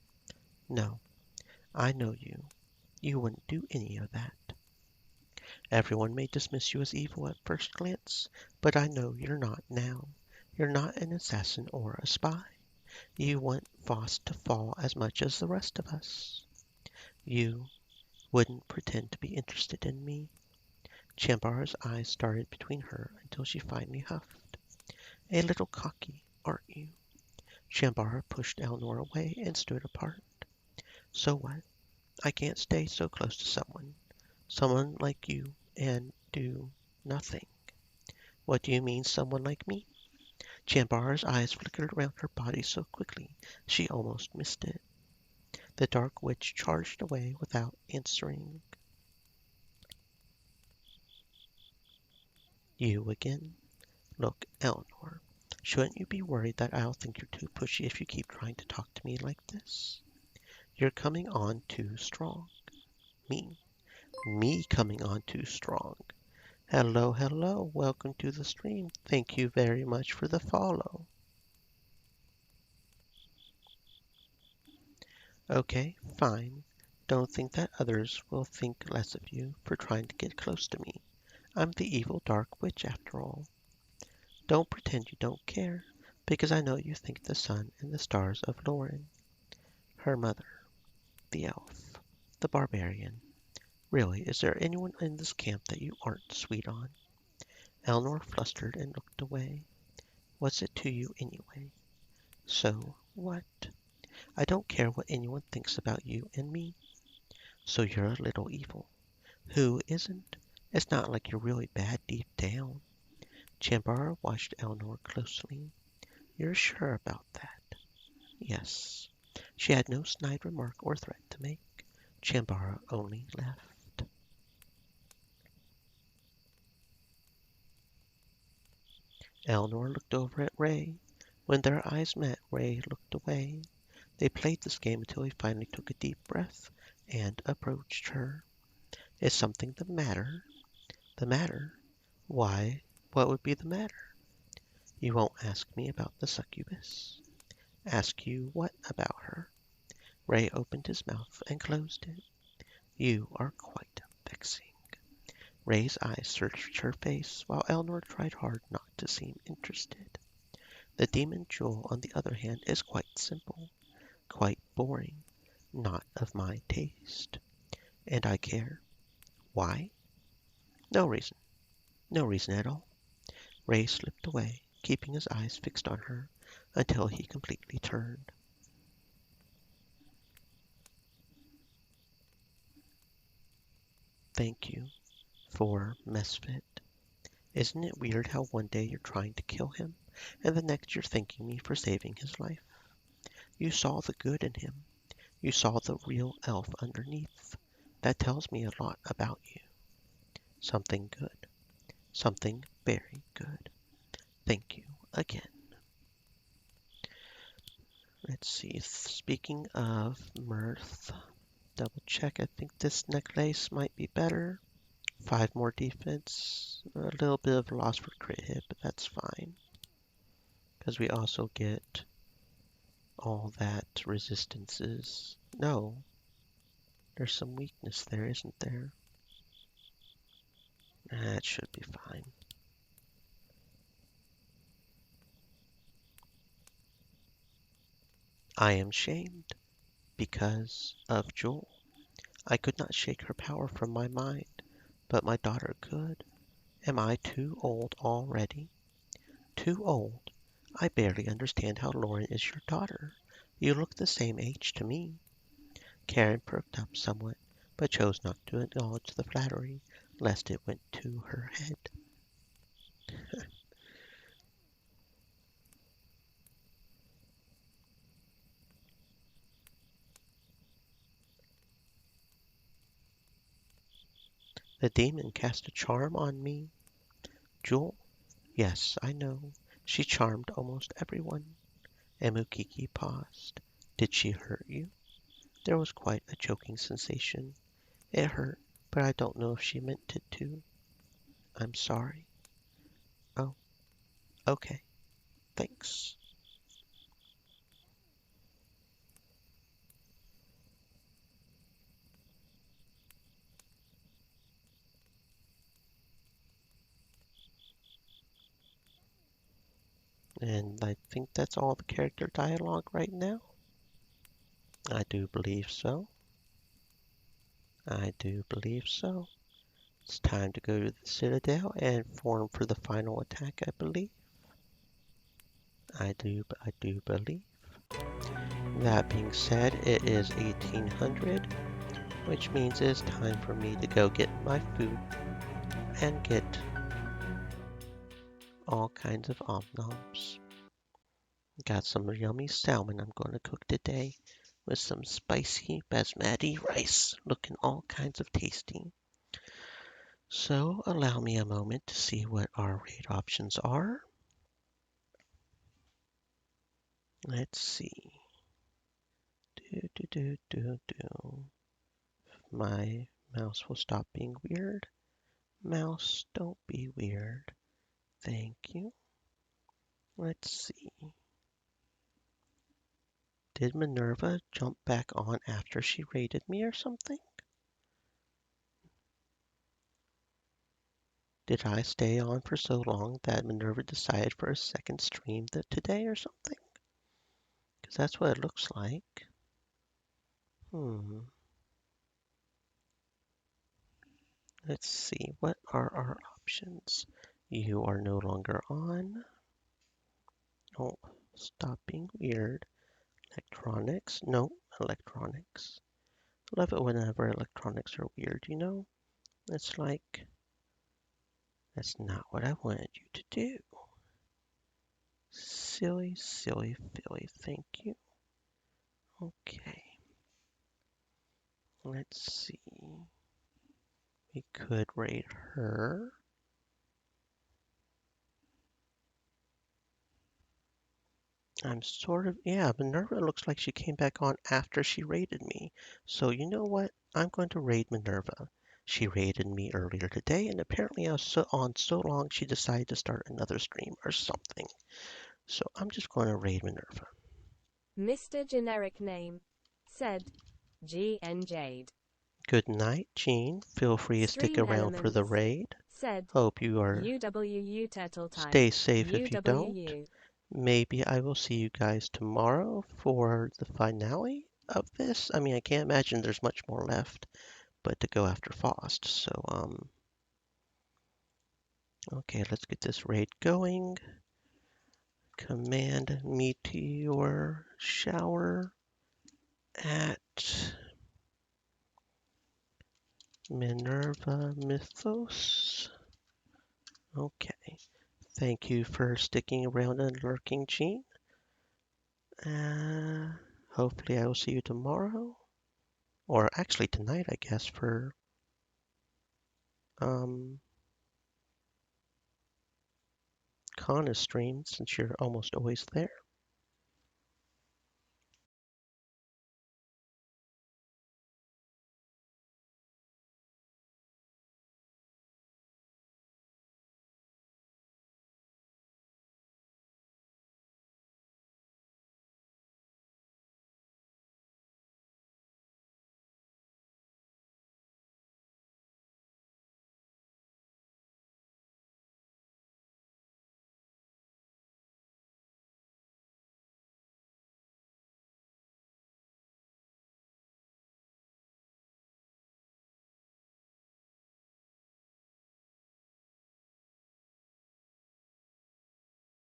No, I know you. You wouldn't do any of that. Everyone may dismiss you as evil at first glance, but I know you're not now. You're not an assassin or a spy. You want Voss to fall as much as the rest of us. You wouldn't pretend to be interested in me. Chambara's eyes started between her until she finally huffed. A little cocky, aren't you? Chambara pushed Eleanor away and stood apart. So what? I can't stay so close to someone like you, and do nothing. What do you mean, someone like me? Chambara's eyes flickered around her body so quickly she almost missed it. The dark witch charged away without answering. You again? Look, Eleanor, shouldn't you be worried that I'll think you're too pushy if you keep trying to talk to me like this? You're coming on too strong. Me. Me coming on too strong. Hello, hello. Welcome to the stream. Thank you very much for the follow. Okay, fine. Don't think that others will think less of you for trying to get close to me. I'm the evil dark witch after all. Don't pretend you don't care, because I know you think the sun and the stars of Loren, her mother, the elf, the barbarian. Really, is there anyone in this camp that you aren't sweet on? Eleanor flustered and looked away. What's it to you anyway? So what? I don't care what anyone thinks about you and me. So you're a little evil. Who isn't? It's not like you're really bad deep down. Chambara watched Eleanor closely. You're sure about that? Yes. She had no snide remark or threat to make. Chambara only laughed. Eleanor looked over at Ray. When their eyes met, Ray looked away. They played this game until he finally took a deep breath and approached her. Is something the matter? The matter? Why, what would be the matter? You won't ask me about the succubus? Ask you what about her? Ray opened his mouth and closed it. You are quite vexing. Ray's eyes searched her face, while Eleanor tried hard not to seem interested. The demon jewel, on the other hand, is quite simple, quite boring, not of my taste. And I care. Why? No reason. No reason at all. Ray slipped away, keeping his eyes fixed on her until he completely turned. Thank you for Mesfit. Isn't it weird how one day you're trying to kill him, and the next you're thanking me for saving his life? You saw the good in him. You saw the real elf underneath. That tells me a lot about you. Something good. Something very good. Thank you again. Let's see. Speaking of mirth, double check. I think this necklace might be better. 5 more defense. A little bit of a loss for crit hit, but that's fine. Because we also get all that resistances. No. There's some weakness there, isn't there? That should be fine. I am shamed because of Joel. I could not shake her power from my mind, but my daughter could. Am I too old already? Too old? I barely understand how Loren is your daughter. You look the same age to me. Karen perked up somewhat, but chose not to acknowledge the flattery, lest it went to her head. The demon cast a charm on me. Jewel? Yes, I know. She charmed almost everyone. And Mukiki paused. Did she hurt you? There was quite a choking sensation. It hurt, but I don't know if she meant it to. I'm sorry. Oh, okay. Thanks. And I think that's all the character dialogue right now. I do believe so. I do believe so. It's time to go to the Citadel and form for the final attack, I believe. I do believe. That being said, it is 1800, which means it's time for me to go get my food and get all kinds of om noms. Got some yummy salmon I'm going to cook today with some spicy basmati rice, looking all kinds of tasty. So allow me a moment to see what our raid options are. Let's see. Do. My mouse will stop being weird. Mouse, don't be weird. Thank you. Let's see. Did Minerva jump back on after she raided me or something? Did I stay on for so long that Minerva decided for a second stream today or something? Because that's what it looks like. Let's see. What are our options? You are no longer on. Oh, stop being weird. Electronics. No, electronics. Love it whenever electronics are weird, you know? It's like, that's not what I wanted you to do. Silly, silly Philly. Thank you. Okay. Let's see. We could raid her. I'm sort of, yeah, Minerva looks like she came back on after she raided me. So you know what? I'm going to raid Minerva. She raided me earlier today, and apparently I was on so long she decided to start another stream or something. So I'm just going to raid Minerva. Mr. Generic Name. Said. GN Jade. Good night, Jean. Feel free to stick Stream around for the Elements. raid. Said. Hope you are UWU Turtle Time. stay safe if you don't. UWU. Maybe I will see you guys tomorrow for the finale of this. I mean, I can't imagine there's much more left but to go after Faust. So, okay, let's get this raid going. Command meteor shower at Minerva Mythos. Okay. Thank you for sticking around and lurking, Gene. Hopefully I will see you tomorrow. Or actually tonight, I guess, for Kana's stream, since you're almost always there.